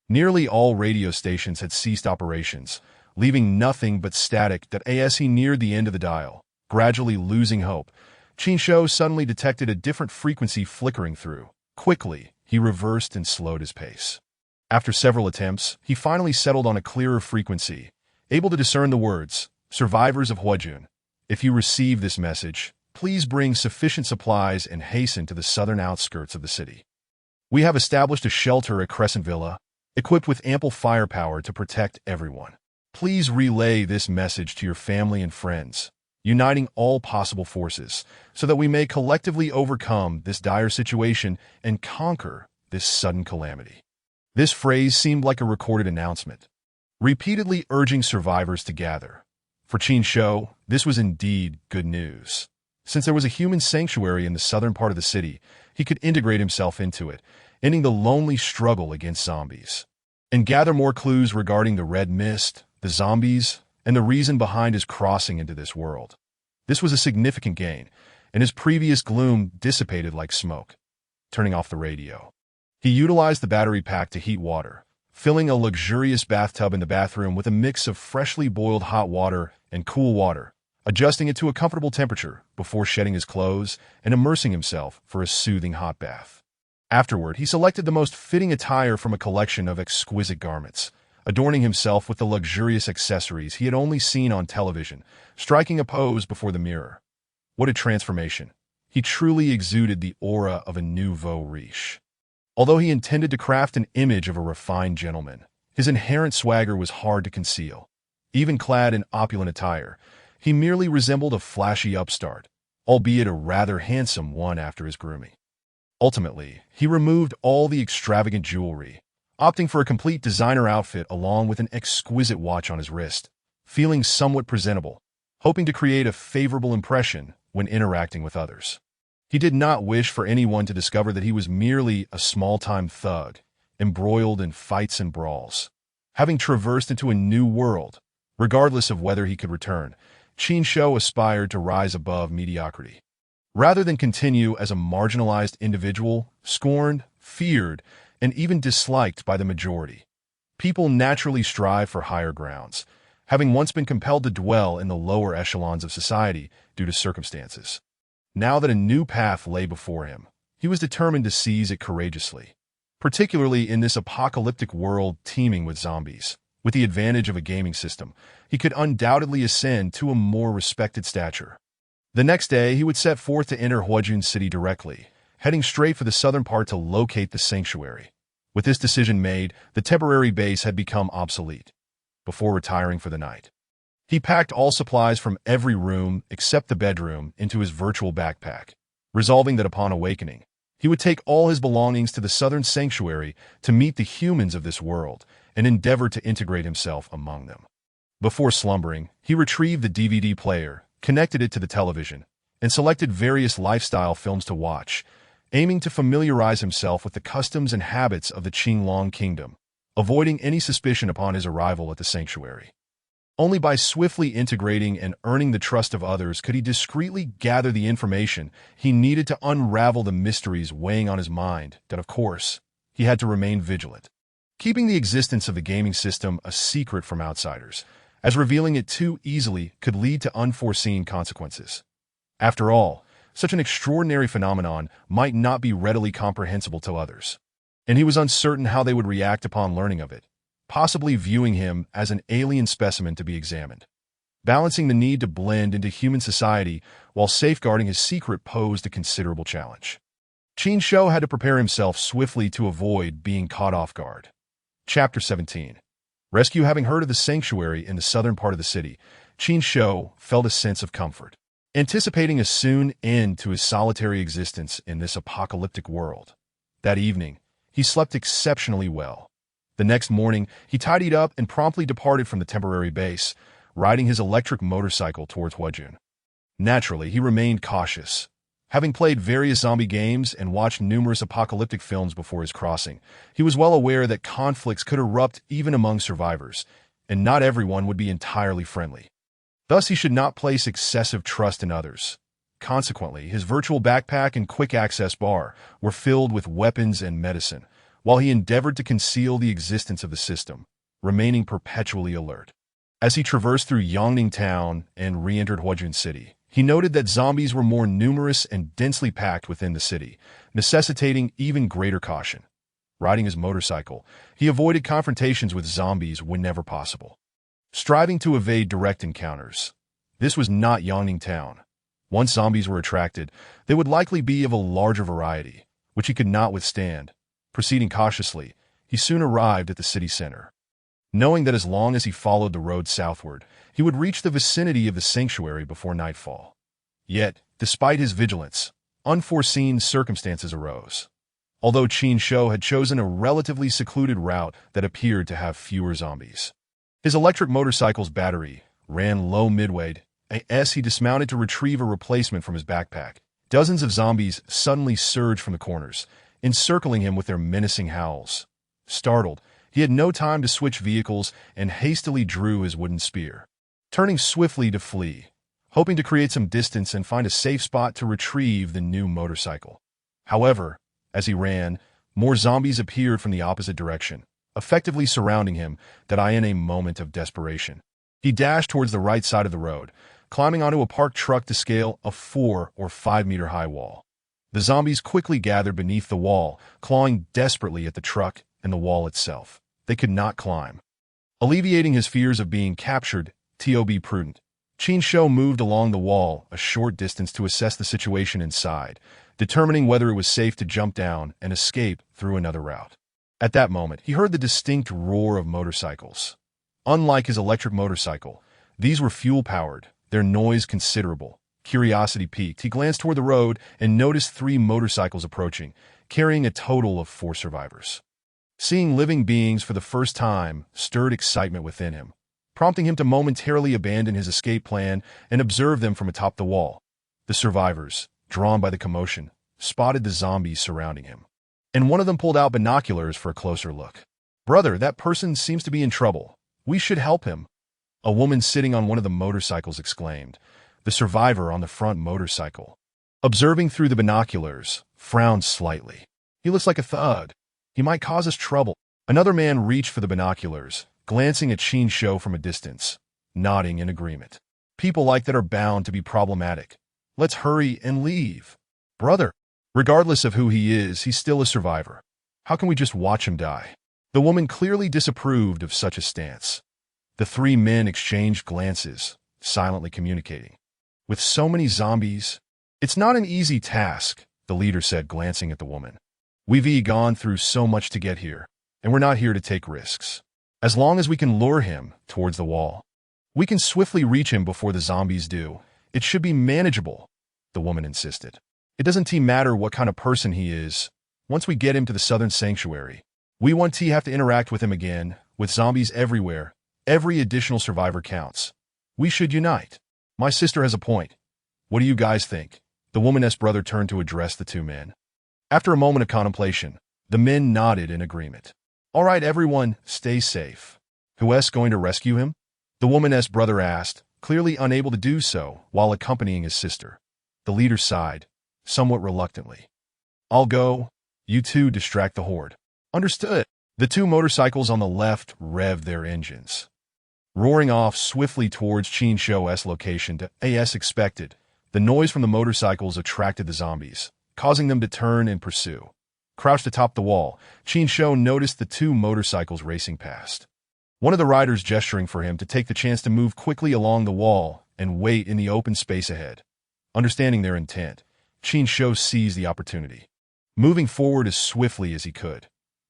nearly all radio stations had ceased operations, leaving nothing but static. As he neared the end of the dial, gradually losing hope, Qin Shou suddenly detected a different frequency flickering through. Quickly, he reversed and slowed his pace. After several attempts, he finally settled on a clearer frequency, able to discern the words, "Survivors of Huajun, if you receive this message, please bring sufficient supplies and hasten to the southern outskirts of the city. We have established a shelter at Crescent Villa, equipped with ample firepower to protect everyone. Please relay this message to your family and friends, uniting all possible forces so that we may collectively overcome this dire situation and conquer this sudden calamity." This phrase seemed like a recorded announcement, repeatedly urging survivors to gather. For Qin Shou, this was indeed good news. Since there was a human sanctuary in the southern part of the city, he could integrate himself into it, ending the lonely struggle against zombies, and gather more clues regarding the red mist, the zombies, and the reason behind his crossing into this world. This was a significant gain, and his previous gloom dissipated like smoke. Turning off the radio, he utilized the battery pack to heat water, filling a luxurious bathtub in the bathroom with a mix of freshly boiled hot water and cool water, adjusting it to a comfortable temperature before shedding his clothes and immersing himself for a soothing hot bath. Afterward, he selected the most fitting attire from a collection of exquisite garments, adorning himself with the luxurious accessories he had only seen on television, striking a pose before the mirror. What a transformation! He truly exuded the aura of a nouveau riche. Although he intended to craft an image of a refined gentleman, his inherent swagger was hard to conceal. Even clad in opulent attire, he merely resembled a flashy upstart, albeit a rather handsome one after his grooming. Ultimately, he removed all the extravagant jewelry, opting for a complete designer outfit along with an exquisite watch on his wrist, feeling somewhat presentable, hoping to create a favorable impression when interacting with others. He did not wish for anyone to discover that he was merely a small-time thug, embroiled in fights and brawls. Having traversed into a new world, regardless of whether he could return, Qin Shou aspired to rise above mediocrity. Rather than continue as a marginalized individual, scorned, feared, and even disliked by the majority, people naturally strive for higher grounds, having once been compelled to dwell in the lower echelons of society due to circumstances. Now that a new path lay before him, he was determined to seize it courageously, particularly in this apocalyptic world teeming with zombies. With the advantage of a gaming system, he could undoubtedly ascend to a more respected stature. The next day, he would set forth to enter Huajun City directly, heading straight for the southern part to locate the sanctuary. With this decision made, the temporary base had become obsolete. Before retiring for the night, he packed all supplies from every room except the bedroom into his virtual backpack, resolving that upon awakening, he would take all his belongings to the southern sanctuary to meet the humans of this world and endeavor to integrate himself among them. Before slumbering, he retrieved the DVD player, connected it to the television, and selected various lifestyle films to watch, aiming to familiarize himself with the customs and habits of the Qinglong Kingdom, avoiding any suspicion upon his arrival at the sanctuary. Only by swiftly integrating and earning the trust of others could he discreetly gather the information he needed to unravel the mysteries weighing on his mind. That, of course, he had to remain vigilant, keeping the existence of the gaming system a secret from outsiders, as revealing it too easily could lead to unforeseen consequences. After all, Such an extraordinary phenomenon might not be readily comprehensible to others, and he was uncertain how they would react upon learning of it, possibly viewing him as an alien specimen to be examined. Balancing the need to blend into human society while safeguarding his secret posed a considerable challenge. Qin Shou had to prepare himself swiftly to avoid being caught off guard. Chapter 17. Rescue. Having heard of the sanctuary in the southern part of the city, Qin Shou felt a sense of comfort. Anticipating a soon end to his solitary existence in this apocalyptic world. That evening, he slept exceptionally well. The next morning, he tidied up and promptly departed from the temporary base, riding his electric motorcycle towards Huajun. Naturally, he remained cautious. Having played various zombie games and watched numerous apocalyptic films before his crossing, he was well aware that conflicts could erupt even among survivors, and not everyone would be entirely friendly. Thus, he should not place excessive trust in others. Consequently, his virtual backpack and quick-access bar were filled with weapons and medicine, while he endeavored to conceal the existence of the system, remaining perpetually alert. As he traversed through Yongning Town and re-entered Huajun City, he noted that zombies were more numerous and densely packed within the city, necessitating even greater caution. Riding his motorcycle, he avoided confrontations with zombies whenever possible, striving to evade direct encounters. This was not Yongning Town. Once zombies were attracted, they would likely be of a larger variety, which he could not withstand. Proceeding cautiously, he soon arrived at the city center. Knowing that as long as he followed the road southward, he would reach the vicinity of the sanctuary before nightfall. Yet, despite his vigilance, unforeseen circumstances arose. Although Qin Shou had chosen a relatively secluded route that appeared to have fewer zombies, his electric motorcycle's battery ran low midway, as he dismounted to retrieve a replacement from his backpack. Dozens of zombies suddenly surged from the corners, encircling him with their menacing howls. Startled, he had no time to switch vehicles and hastily drew his wooden spear, turning swiftly to flee, hoping to create some distance and find a safe spot to retrieve the new motorcycle. However, as he ran, more zombies appeared from the opposite direction, effectively surrounding him, in a moment of desperation. He dashed towards the right side of the road, climbing onto a parked truck to scale a 4 or 5 meter high wall. The zombies quickly gathered beneath the wall, clawing desperately at the truck and the wall itself. They could not climb. Alleviating his fears of being captured, to be prudent, Qin Shou moved along the wall a short distance to assess the situation inside, determining whether it was safe to jump down and escape through another route. At that moment, he heard the distinct roar of motorcycles. Unlike his electric motorcycle, these were fuel-powered, their noise considerable. Curiosity piqued. He glanced toward the road and noticed 3 motorcycles approaching, carrying a total of 4 survivors. Seeing living beings for the first time stirred excitement within him, prompting him to momentarily abandon his escape plan and observe them from atop the wall. The survivors, drawn by the commotion, spotted the zombies surrounding him, and one of them pulled out binoculars for a closer look. "Brother, that person seems to be in trouble. We should help him," a woman sitting on one of the motorcycles exclaimed. The survivor on the front motorcycle, observing through the binoculars, frowned slightly. "He looks like a thug. He might cause us trouble." Another man reached for the binoculars, glancing at Qin Shou from a distance, nodding in agreement. "People like that are bound to be problematic. Let's hurry and leave." "Brother, regardless of who he is, he's still a survivor. How can we just watch him die?" The woman clearly disapproved of such a stance. The 3 men exchanged glances, silently communicating. "With so many zombies, it's not an easy task," the leader said, glancing at the woman. "We've gone through so much to get here, and we're not here to take risks. As long as we can lure him towards the wall, we can swiftly reach him before the zombies do. It should be manageable," the woman insisted. "It doesn't matter what kind of person he is. Once we get him to the southern sanctuary, we won't have to interact with him again. With zombies everywhere, every additional survivor counts. We should unite. My sister has a point. What do you guys think?" The woman's brother turned to address the 2 men. After a moment of contemplation, the men nodded in agreement. "All right, everyone, stay safe." "Who's going to rescue him?" the woman's brother asked, clearly unable to do so while accompanying his sister. The leader sighed, somewhat reluctantly. "I'll go. You 2 distract the horde." "Understood." The 2 motorcycles on the left revved their engines, roaring off swiftly towards Qin Shou's location as expected. The noise from the motorcycles attracted the zombies, causing them to turn and pursue. Crouched atop the wall, Qin Shou noticed the two motorcycles racing past. One of the riders gesturing for him to take the chance to move quickly along the wall and wait in the open space ahead. Understanding their intent, Qin Shou seized the opportunity, moving forward as swiftly as he could.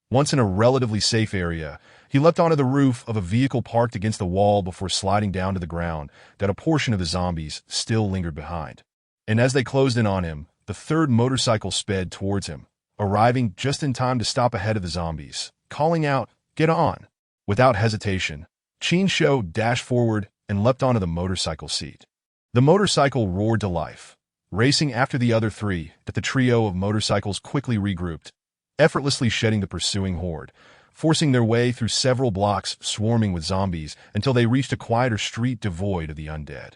Once in a relatively safe area, he leapt onto the roof of a vehicle parked against the wall before sliding down to the ground that a portion of the zombies still lingered behind. And as they closed in on him, the third motorcycle sped towards him, arriving just in time to stop ahead of the zombies, calling out, "Get on!" Without hesitation, Qin Shou dashed forward and leapt onto the motorcycle seat. The motorcycle roared to life, racing after the other three, but the trio of motorcycles quickly regrouped, effortlessly shedding the pursuing horde, forcing their way through several blocks swarming with zombies until they reached a quieter street devoid of the undead.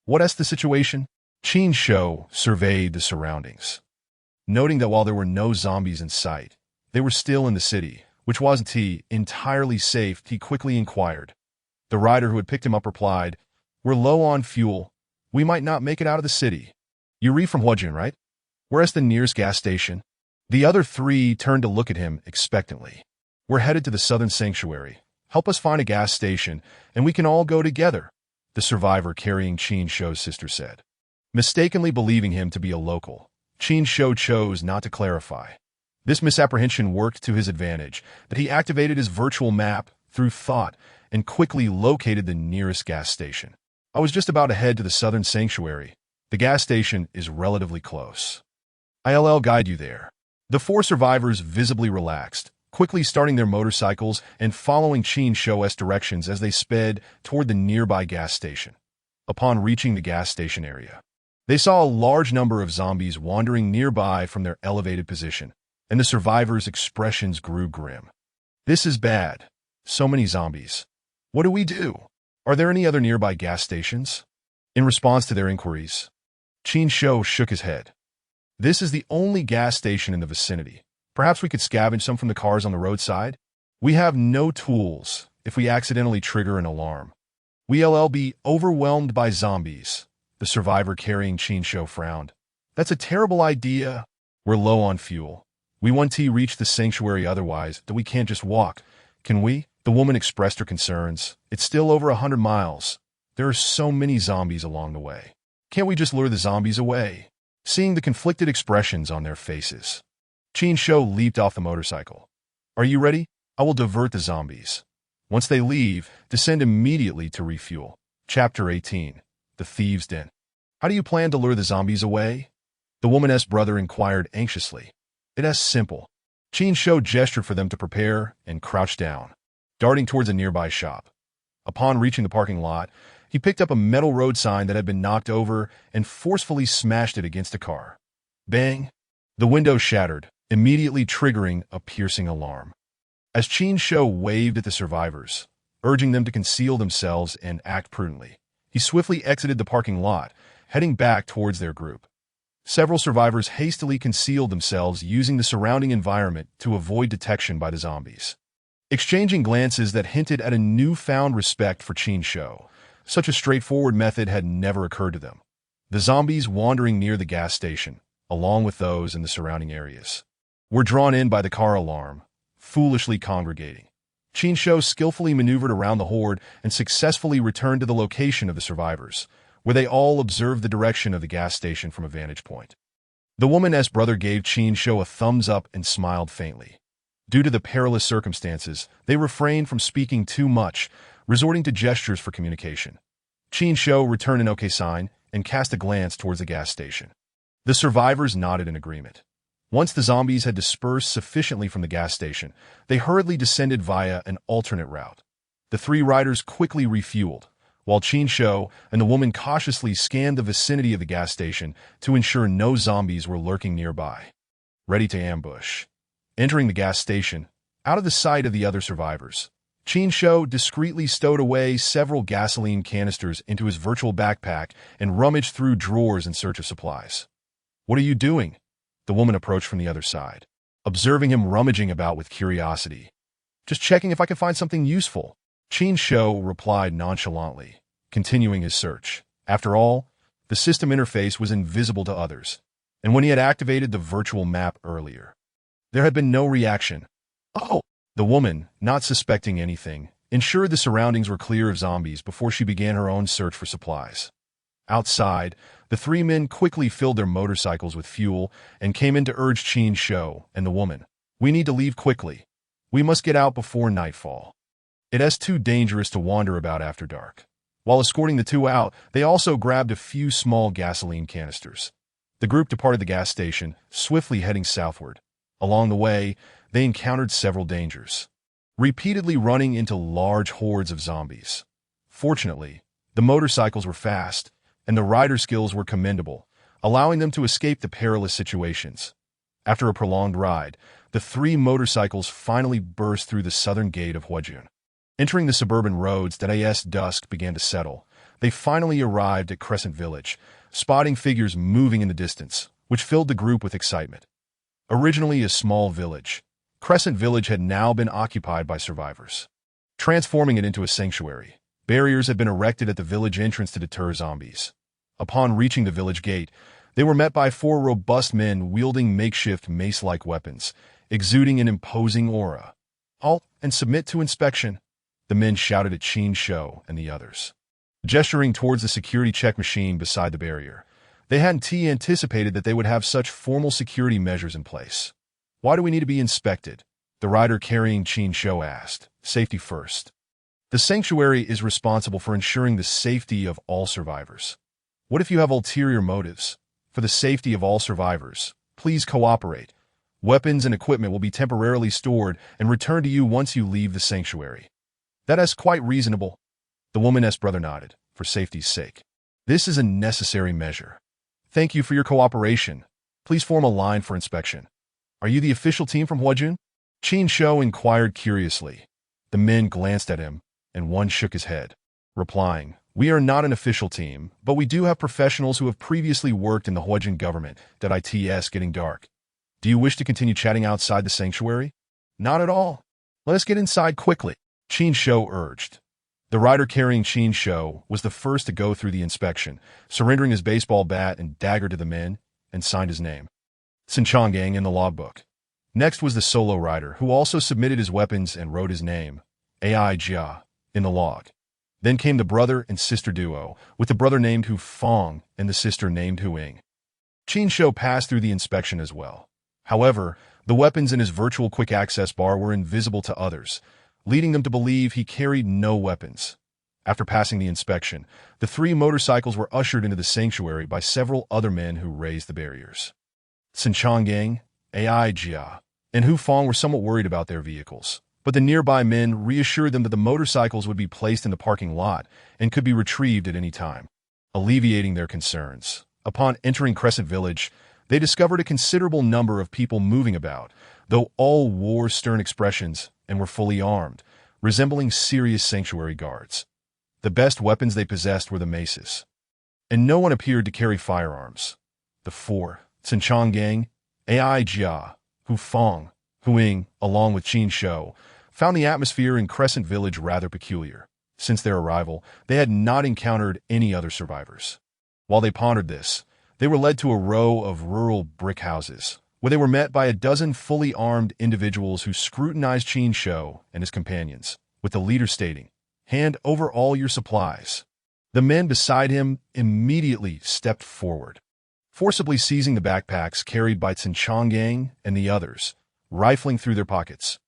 What's the situation? Qin Shou surveyed the surroundings. Noting that while there were no zombies in sight, they were still in the city, which wasn't entirely safe, he quickly inquired. The rider who had picked him up replied, "We're low on fuel. We might not make it out of the city. You're from Huajun, right? Where's the nearest gas station?" The other three turned to look at him expectantly. "We're headed to the southern sanctuary. Help us find a gas station, and we can all go together," the survivor carrying Qin Shou's sister said. Mistakenly believing him to be a local, Qin Shou chose not to clarify. This misapprehension worked to his advantage, that he activated his virtual map through thought and quickly located the nearest gas station. "I was just about to head to the southern sanctuary. The gas station is relatively close. I'll guide you there." The four survivors visibly relaxed, quickly starting their motorcycles and following Qin Shou's directions as they sped toward the nearby gas station. Upon reaching the gas station area, they saw a large number of zombies wandering nearby from their elevated position, and the survivors' expressions grew grim. "This is bad. So many zombies. What do we do? Are there any other nearby gas stations?" In response to their inquiries, Qin Shou shook his head. "This is the only gas station in the vicinity. Perhaps we could scavenge some from the cars on the roadside? We have no tools if we accidentally trigger an alarm. We'll be overwhelmed by zombies." The survivor carrying Qin Shou frowned. "That's a terrible idea. We're low on fuel. We want to reach the sanctuary otherwise, that we can't just walk. Can we?" The woman expressed her concerns. "It's still over 100 miles. There are so many zombies along the way. Can't we just lure the zombies away?" Seeing the conflicted expressions on their faces, Qin Shou leaped off the motorcycle. "Are you ready? I will divert the zombies. Once they leave, descend immediately to refuel." Chapter 18. The Thieves' Den. "How do you plan to lure the zombies away?" The woman's brother inquired anxiously. "It's simple." Qin Shou gestured for them to prepare and crouched down, darting towards a nearby shop. Upon reaching the parking lot, he picked up a metal road sign that had been knocked over and forcefully smashed it against a car. Bang! The window shattered, immediately triggering a piercing alarm. As Qin Shou waved at the survivors, urging them to conceal themselves and act prudently, he swiftly exited the parking lot, heading back towards their group. Several survivors hastily concealed themselves using the surrounding environment to avoid detection by the zombies. Exchanging glances that hinted at a newfound respect for Qin Shou, such a straightforward method had never occurred to them. The zombies wandering near the gas station, along with those in the surrounding areas, were drawn in by the car alarm, foolishly congregating. Qin Shou skillfully maneuvered around the horde and successfully returned to the location of the survivors, where they all observed the direction of the gas station from a vantage point. The woman's brother gave Qin Shou a thumbs up and smiled faintly. Due to the perilous circumstances, they refrained from speaking too much, resorting to gestures for communication. Qin Shou returned an okay sign and cast a glance towards the gas station. The survivors nodded in agreement. Once the zombies had dispersed sufficiently from the gas station, they hurriedly descended via an alternate route. The three riders quickly refueled, while Qin Shou and the woman cautiously scanned the vicinity of the gas station to ensure no zombies were lurking nearby, ready to ambush. Entering the gas station, out of the sight of the other survivors, Qin Shou discreetly stowed away several gasoline canisters into his virtual backpack and rummaged through drawers in search of supplies. "What are you doing?" The woman approached from the other side, observing him rummaging about with curiosity. "Just checking if I can find something useful," Qin Shou replied nonchalantly, continuing his search. After all, The system interface was invisible to others, and when he had activated the virtual map earlier, there had been no reaction. Oh! The woman, not suspecting anything, ensured the surroundings were clear of zombies before she began her own search for supplies. Outside, the three men quickly filled their motorcycles with fuel and came in to urge Qin Shou and the woman. We need to leave quickly. We must get out before nightfall. It's too dangerous to wander about after dark. While escorting the two out, they also grabbed a few small gasoline canisters. The group departed the gas station, swiftly heading southward. Along the way, they encountered several dangers, repeatedly running into large hordes of zombies. Fortunately, the motorcycles were fast, and the rider skills were commendable, allowing them to escape the perilous situations. After a prolonged ride, the three motorcycles finally burst through the southern gate of Huajun. Entering the suburban roads that as dusk began to settle, they finally arrived at Crescent Village, spotting figures moving in the distance, which filled the group with excitement. Originally a small village, Crescent Village had now been occupied by survivors, transforming it into a sanctuary. Barriers had been erected at the village entrance to deter zombies. Upon reaching the village gate, they were met by four robust men wielding makeshift mace-like weapons, exuding an imposing aura. Halt and submit to inspection, the men shouted at Qin Shou and the others, gesturing towards the security check machine beside the barrier. They hadn't anticipated that they would have such formal security measures in place. Why do we need to be inspected? The rider carrying Qin Shou asked. Safety first. The sanctuary is responsible for ensuring the safety of all survivors. What if you have ulterior motives? For the safety of all survivors, please cooperate. Weapons and equipment will be temporarily stored and returned to you once you leave the sanctuary. That is quite reasonable. The woman's brother nodded, for safety's sake. This is a necessary measure. Thank you for your cooperation. Please form a line for inspection. Are you the official team from Huajun? Qin Shou inquired curiously. The men glanced at him, and one shook his head, replying, We are not an official team, but we do have professionals who have previously worked in the Huajun government. It's getting dark. Do you wish to continue chatting outside the sanctuary? Not at all. Let us get inside quickly, Qin Shou urged. The rider carrying Qin Shou was the first to go through the inspection, surrendering his baseball bat and dagger to the men, and signed his name, Sinchanggang, in the logbook. Next was the solo rider, who also submitted his weapons and wrote his name, Ai Jia, in the log. Then came the brother and sister duo, with the brother named Hu Fong and the sister named Hu Ying. Qin Shou passed through the inspection as well. However, the weapons in his virtual quick access bar were invisible to others, leading them to believe he carried no weapons. After passing the inspection, the three motorcycles were ushered into the sanctuary by several other men who raised the barriers. Sinchanggang, Ai Jia, and Hu Fong were somewhat worried about their vehicles, but the nearby men reassured them that the motorcycles would be placed in the parking lot and could be retrieved at any time, alleviating their concerns. Upon entering Crescent Village, they discovered a considerable number of people moving about, though all wore stern expressions and were fully armed, resembling serious sanctuary guards. The best weapons they possessed were the maces, and no one appeared to carry firearms. The four, Sinchanggang, Ai Jia, Hu Fong, Hu Ying, along with Qin Shou, found the atmosphere in Crescent Village rather peculiar. Since their arrival, they had not encountered any other survivors. While they pondered this, they were led to a row of rural brick houses, where they were met by a dozen fully armed individuals who scrutinized Qin Shou and his companions, with the leader stating, Hand over all your supplies. The men beside him immediately stepped forward, forcibly seizing the backpacks carried by Sinchanggang and the others, rifling through their pockets.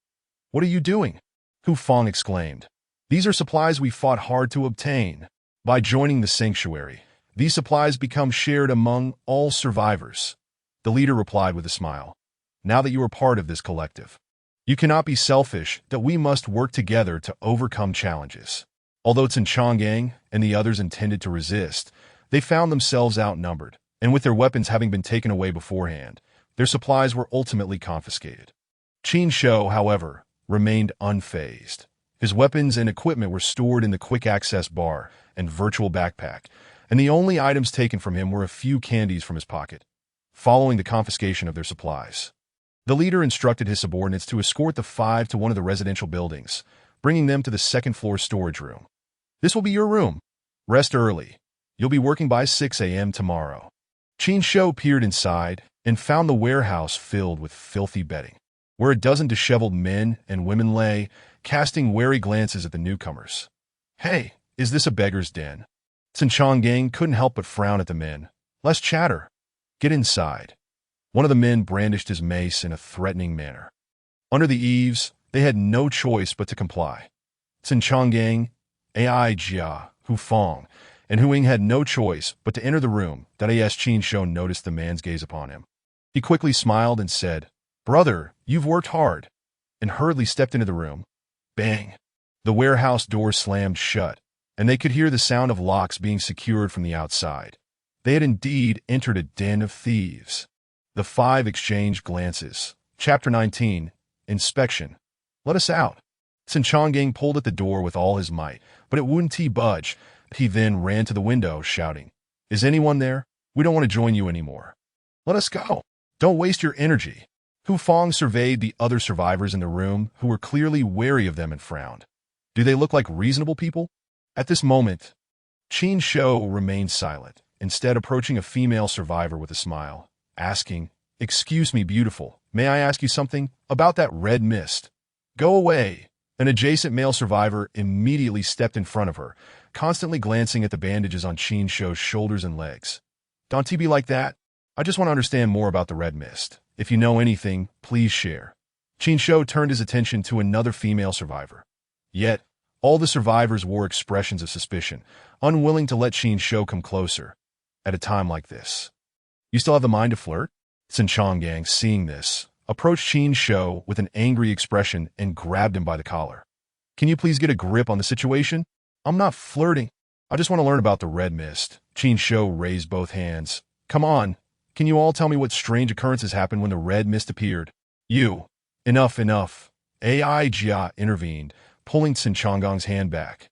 What are you doing? Hu Fong exclaimed. These are supplies we fought hard to obtain. By joining the sanctuary, these supplies become shared among all survivors. The leader replied with a smile. Now that you are part of this collective, you cannot be selfish, that we must work together to overcome challenges. Although Sinchanggang and the others intended to resist, they found themselves outnumbered, and with their weapons having been taken away beforehand, their supplies were ultimately confiscated. Qin Shou, however, remained unfazed. His weapons and equipment were stored in the quick access bar and virtual backpack, and the only items taken from him were a few candies from his pocket. Following the confiscation of their supplies, the leader instructed his subordinates to escort the five to one of the residential buildings, bringing them to the second-floor storage room. This will be your room. Rest early. You'll be working by 6 a.m. tomorrow. Qin Shou peered inside and found the warehouse filled with filthy bedding, where a dozen disheveled men and women lay, casting wary glances at the newcomers. Hey, is this a beggar's den? Qin Shou couldn't help but frown at the men. Less chatter. Get inside. One of the men brandished his mace in a threatening manner. Under the eaves, they had no choice but to comply. Qin Shou, Ai Jia, Hu Fong, and Hu Ying had no choice but to enter the room. As Qin Shou noticed the man's gaze upon him, he quickly smiled and said, "Brother, you've worked hard," and hurriedly stepped into the room. Bang! The warehouse door slammed shut, and they could hear the sound of locks being secured from the outside. They had indeed entered a den of thieves. The five exchanged glances. Chapter 19. Inspection. Let us out. Qin Shou pulled at the door with all his might, but it wouldn't budge. He then ran to the window, shouting, "Is anyone there? We don't want to join you anymore. Let us go. Don't waste your energy." Hu Fong surveyed the other survivors in the room, who were clearly wary of them, and frowned. Do they look like reasonable people? At this moment, Qin Shou remained silent, instead approaching a female survivor with a smile, asking, "Excuse me, beautiful, may I ask you something about that red mist?" "Go away." An adjacent male survivor immediately stepped in front of her, constantly glancing at the bandages on Qin Shou's shoulders and legs. "Don't be like that. I just want to understand more about the red mist. If you know anything, please share." Qin Shou turned his attention to another female survivor. Yet, all the survivors wore expressions of suspicion, unwilling to let Qin Shou come closer. At a time like this, "You still have the mind to flirt?" Qin Shou, seeing this, approached Qin Shou with an angry expression and grabbed him by the collar. "Can you please get a grip on the situation? I'm not flirting. I just want to learn about the red mist." Qin Shou raised both hands. "Come on. Can you all tell me what strange occurrences happened when the red mist appeared?" "You." Enough. Ai Jia intervened, pulling Qin Shou's hand back,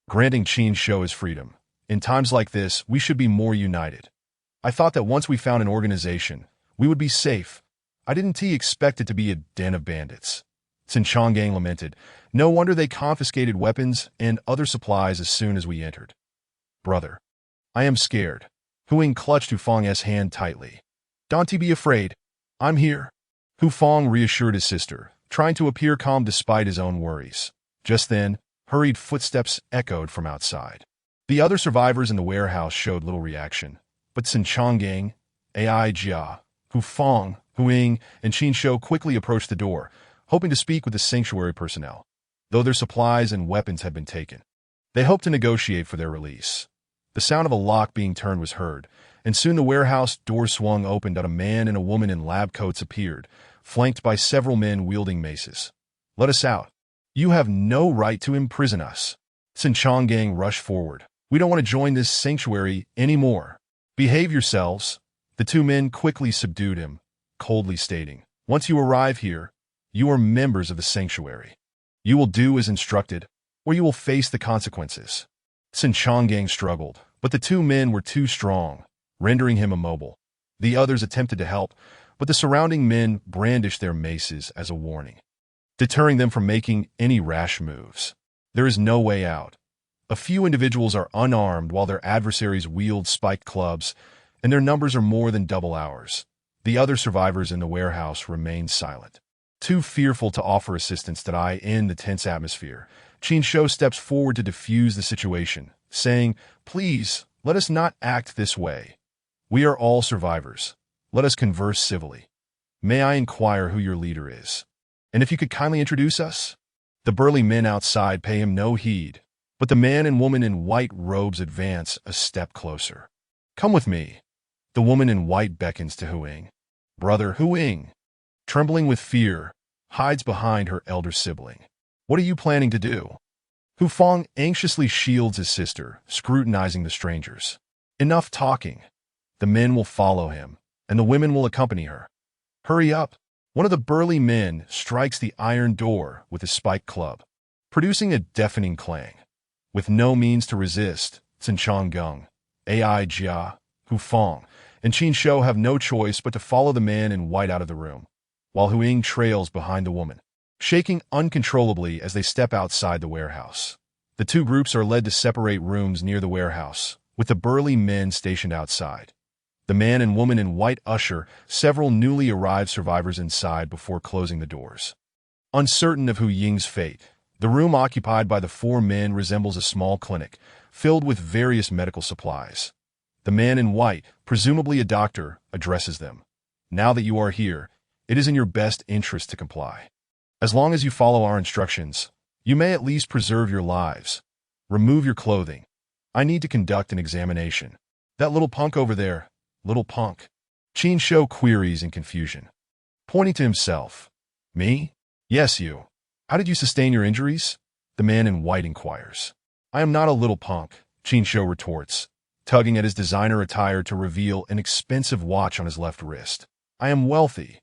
granting Qin Shou his freedom. "In times like this, we should be more united. I thought that once we found an organization, we would be safe. I didn't expect it to be a den of bandits." Qin Shou lamented. "No wonder they confiscated weapons and other supplies as soon as we entered." "Brother, I am scared." Hu Ying clutched Hu Fong's hand tightly. "Don't be afraid. I'm here." Hu Fong reassured his sister, trying to appear calm despite his own worries. Just then, hurried footsteps echoed from outside. The other survivors in the warehouse showed little reaction, but Qin Shou, Ai Jia, Hu Fong, Hu Ying, and Qin Shou quickly approached the door, hoping to speak with the sanctuary personnel, though their supplies and weapons had been taken. They hoped to negotiate for their release. The sound of a lock being turned was heard, and soon the warehouse door swung open and a man and a woman in lab coats appeared, flanked by several men wielding maces. "Let us out. You have no right to imprison us." Qin Shou rushed forward. "We don't want to join this sanctuary anymore. Behave yourselves." The two men quickly subdued him, coldly stating, "Once you arrive here, you are members of the sanctuary. You will do as instructed, or you will face the consequences." Qin Shou struggled, but the two men were too strong, rendering him immobile. The others attempted to help, but the surrounding men brandished their maces as a warning, deterring them from making any rash moves. There is no way out. A few individuals are unarmed while their adversaries wield spiked clubs, and their numbers are more than double ours. The other survivors in the warehouse remained silent, too fearful to offer assistance. In the tense atmosphere, Qin Shou steps forward to defuse the situation, saying, "Please, let us not act this way. We are all survivors. Let us converse civilly. May I inquire who your leader is? And if you could kindly introduce us?" The burly men outside pay him no heed, but the man and woman in white robes advance a step closer. "Come with me." The woman in white beckons to Hu Ying. Brother Hu Ying, trembling with fear, hides behind her elder sibling. "What are you planning to do?" Hu Fong anxiously shields his sister, scrutinizing the strangers. "Enough talking. The men will follow him, and the women will accompany her. Hurry up." One of the burly men strikes the iron door with his spiked club, producing a deafening clang. With no means to resist, Qin Shou, Ai Jia, Hu Fong, and Qin Shou have no choice but to follow the man in white out of the room, while Hu Ying trails behind the woman, shaking uncontrollably as they step outside the warehouse. The two groups are led to separate rooms near the warehouse, with the burly men stationed outside. The man and woman in white usher several newly arrived survivors inside before closing the doors. Uncertain of Hu Ying's fate, the room occupied by the four men resembles a small clinic, filled with various medical supplies. The man in white, presumably a doctor, addresses them. Now that you are here, it is in your best interest to comply. As long as you follow our instructions, you may at least preserve your lives. Remove your clothing. I need to conduct an examination. That little punk over there, little punk. Qin Shou queries in confusion. Pointing to himself. Me? Yes, you. How did you sustain your injuries? The man in white inquires. I am not a little punk, Qin Shou retorts, tugging at his designer attire to reveal an expensive watch on his left wrist. I am wealthy.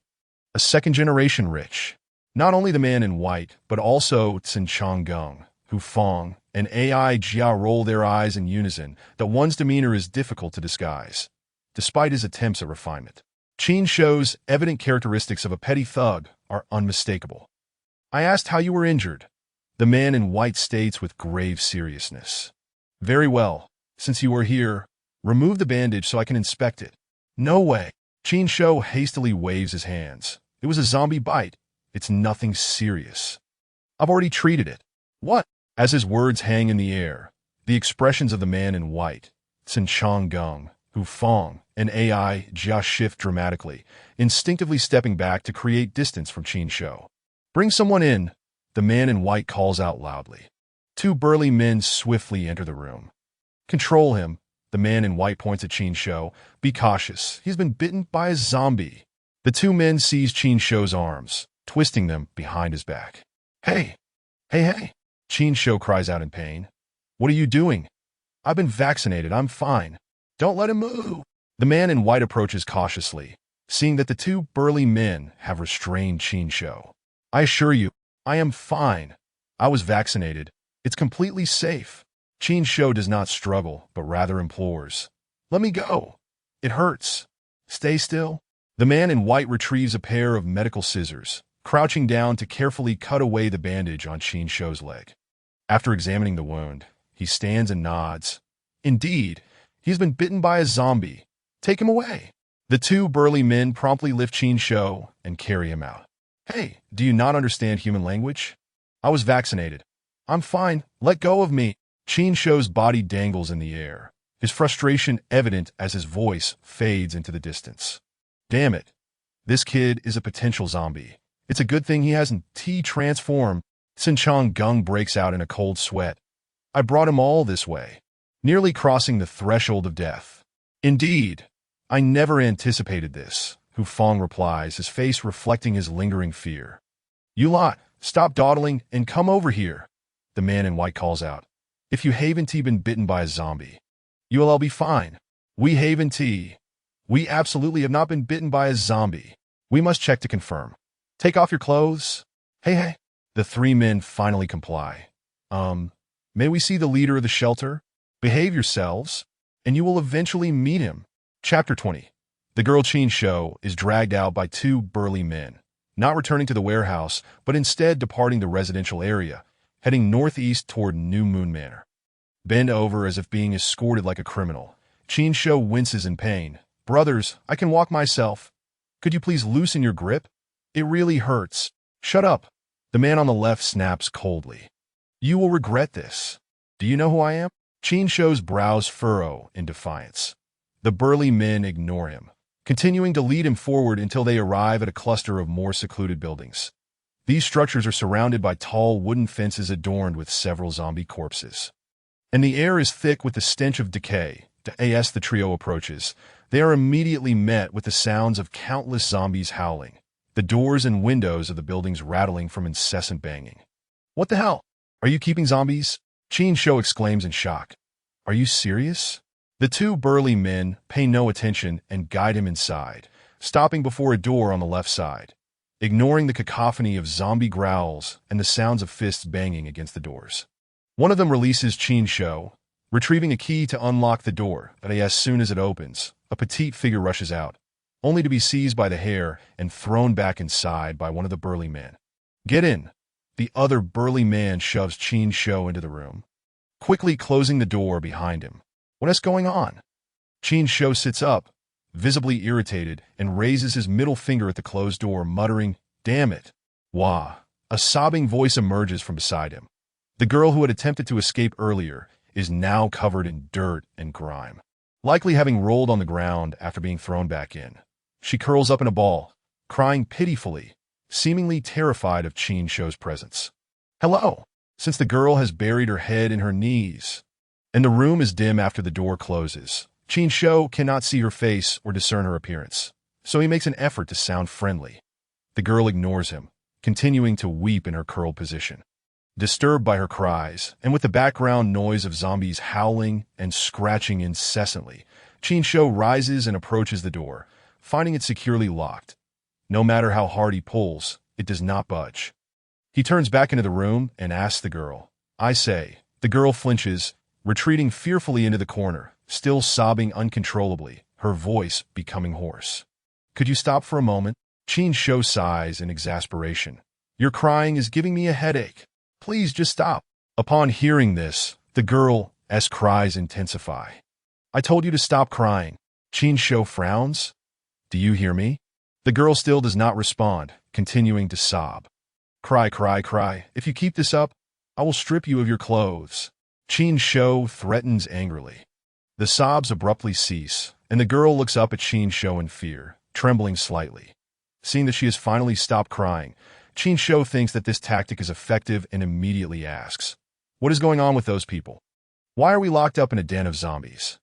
A second-generation rich. Not only the man in white, but also Tsin Gung, Hu Fong, and AI Jia roll their eyes in unison that one's demeanor is difficult to disguise, despite his attempts at refinement. Qin Shou's evident characteristics of a petty thug are unmistakable. I asked how you were injured. The man in white states with grave seriousness. Very well. Since you are here, remove the bandage so I can inspect it. No way. Qin Shou hastily waves his hands. It was a zombie bite. It's nothing serious. I've already treated it. What? As his words hang in the air, the expressions of the man in white, Tsin Gung, Hu Fong, and AI Jia shift dramatically, instinctively stepping back to create distance from Qin Shou. Bring someone in, the man in white calls out loudly. Two burly men swiftly enter the room. Control him, the man in white points at Qin Shou. Be cautious, he's been bitten by a zombie. The two men seize Qin Shou's arms, twisting them behind his back. Hey! Hey! Qin Shou cries out in pain. What are you doing? I've been vaccinated, I'm fine. Don't let him move. The man in white approaches cautiously, seeing that the two burly men have restrained Qin Shou. I assure you, I am fine. I was vaccinated. It's completely safe. Qin Shou does not struggle, but rather implores. Let me go. It hurts. Stay still. The man in white retrieves a pair of medical scissors, crouching down to carefully cut away the bandage on Qin Shou's leg. After examining the wound, he stands and nods. Indeed, he's been bitten by a zombie. Take him away. The two burly men promptly lift Qin Shou and carry him out. Hey, do you not understand human language? I was vaccinated. I'm fine. Let go of me. Qin Shou's body dangles in the air, his frustration evident as his voice fades into the distance. Damn it. This kid is a potential zombie. It's a good thing he hasn't T-transformed. Tsin Gung breaks out in a cold sweat. I brought him all this way, nearly crossing the threshold of death. Indeed, I never anticipated this, Hu Fong replies, his face reflecting his lingering fear. You lot, stop dawdling and come over here, the man in white calls out. If you haven't been bitten by a zombie, you'll all be fine. We haven't. We absolutely have not been bitten by a zombie. We must check to confirm. Take off your clothes. Hey. The three men finally comply. May we see the leader of the shelter? Behave yourselves, and you will eventually meet him. Chapter 20. The girl Qin Shou is dragged out by two burly men, not returning to the warehouse, but instead departing the residential area, heading northeast toward New Moon Manor. Bent over as if being escorted like a criminal, Qin Shou winces in pain. Brothers, I can walk myself. Could you please loosen your grip? It really hurts. Shut up. The man on the left snaps coldly. You will regret this. Do you know who I am? Qin Shou's brows furrow in defiance. The burly men ignore him, continuing to lead him forward until they arrive at a cluster of more secluded buildings. These structures are surrounded by tall wooden fences adorned with several zombie corpses. And the air is thick with the stench of decay. As the trio approaches, they are immediately met with the sounds of countless zombies howling, the doors and windows of the buildings rattling from incessant banging. What the hell? Are you keeping zombies? Qin Shou exclaims in shock. Are you serious? The two burly men pay no attention and guide him inside, stopping before a door on the left side, ignoring the cacophony of zombie growls and the sounds of fists banging against the doors. One of them releases Qin Shou, retrieving a key to unlock the door, but as soon as it opens, a petite figure rushes out, only to be seized by the hair and thrown back inside by one of the burly men. Get in! The other burly man shoves Qin Shou into the room, quickly closing the door behind him. What is going on? Qin Shou sits up, visibly irritated, and raises his middle finger at the closed door, muttering, "Damn it." Wah! A sobbing voice emerges from beside him. The girl who had attempted to escape earlier is now covered in dirt and grime, likely having rolled on the ground after being thrown back in. She curls up in a ball, crying pitifully, seemingly terrified of Qin Shou's presence. "Hello!" Since the girl has buried her head in her knees, and the room is dim after the door closes, Qin Shou cannot see her face or discern her appearance, so he makes an effort to sound friendly. The girl ignores him, continuing to weep in her curled position. Disturbed by her cries, and with the background noise of zombies howling and scratching incessantly, Qin Shou rises and approaches the door, finding it securely locked. No matter how hard he pulls, it does not budge. He turns back into the room and asks the girl, "I say." The girl flinches, retreating fearfully into the corner, still sobbing uncontrollably, her voice becoming hoarse. "Could you stop for a moment?" Qin Shou sighs in exasperation. "Your crying is giving me a headache. Please just stop." Upon hearing this, the girl's cries intensify. "I told you to stop crying." Qin Shou frowns. "Do you hear me?" The girl still does not respond, continuing to sob. "Cry, cry, cry. If you keep this up, I will strip you of your clothes." Qin Shou threatens angrily. The sobs abruptly cease, and the girl looks up at Qin Shou in fear, trembling slightly. Seeing that she has finally stopped crying, Qin Shou thinks that this tactic is effective and immediately asks, "What is going on with those people? Why are we locked up in a den of zombies?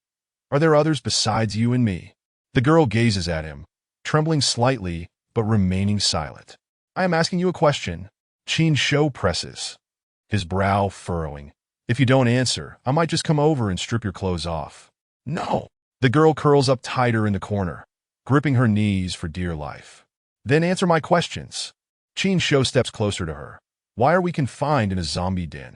Are there others besides you and me?" The girl gazes at him, trembling slightly but remaining silent. "I am asking you a question." Qin Shou presses, his brow furrowing. "If you don't answer, I might just come over and strip your clothes off." "No." The girl curls up tighter in the corner, gripping her knees for dear life. "Then answer my questions." Qin Shou steps closer to her. "Why are we confined in a zombie den?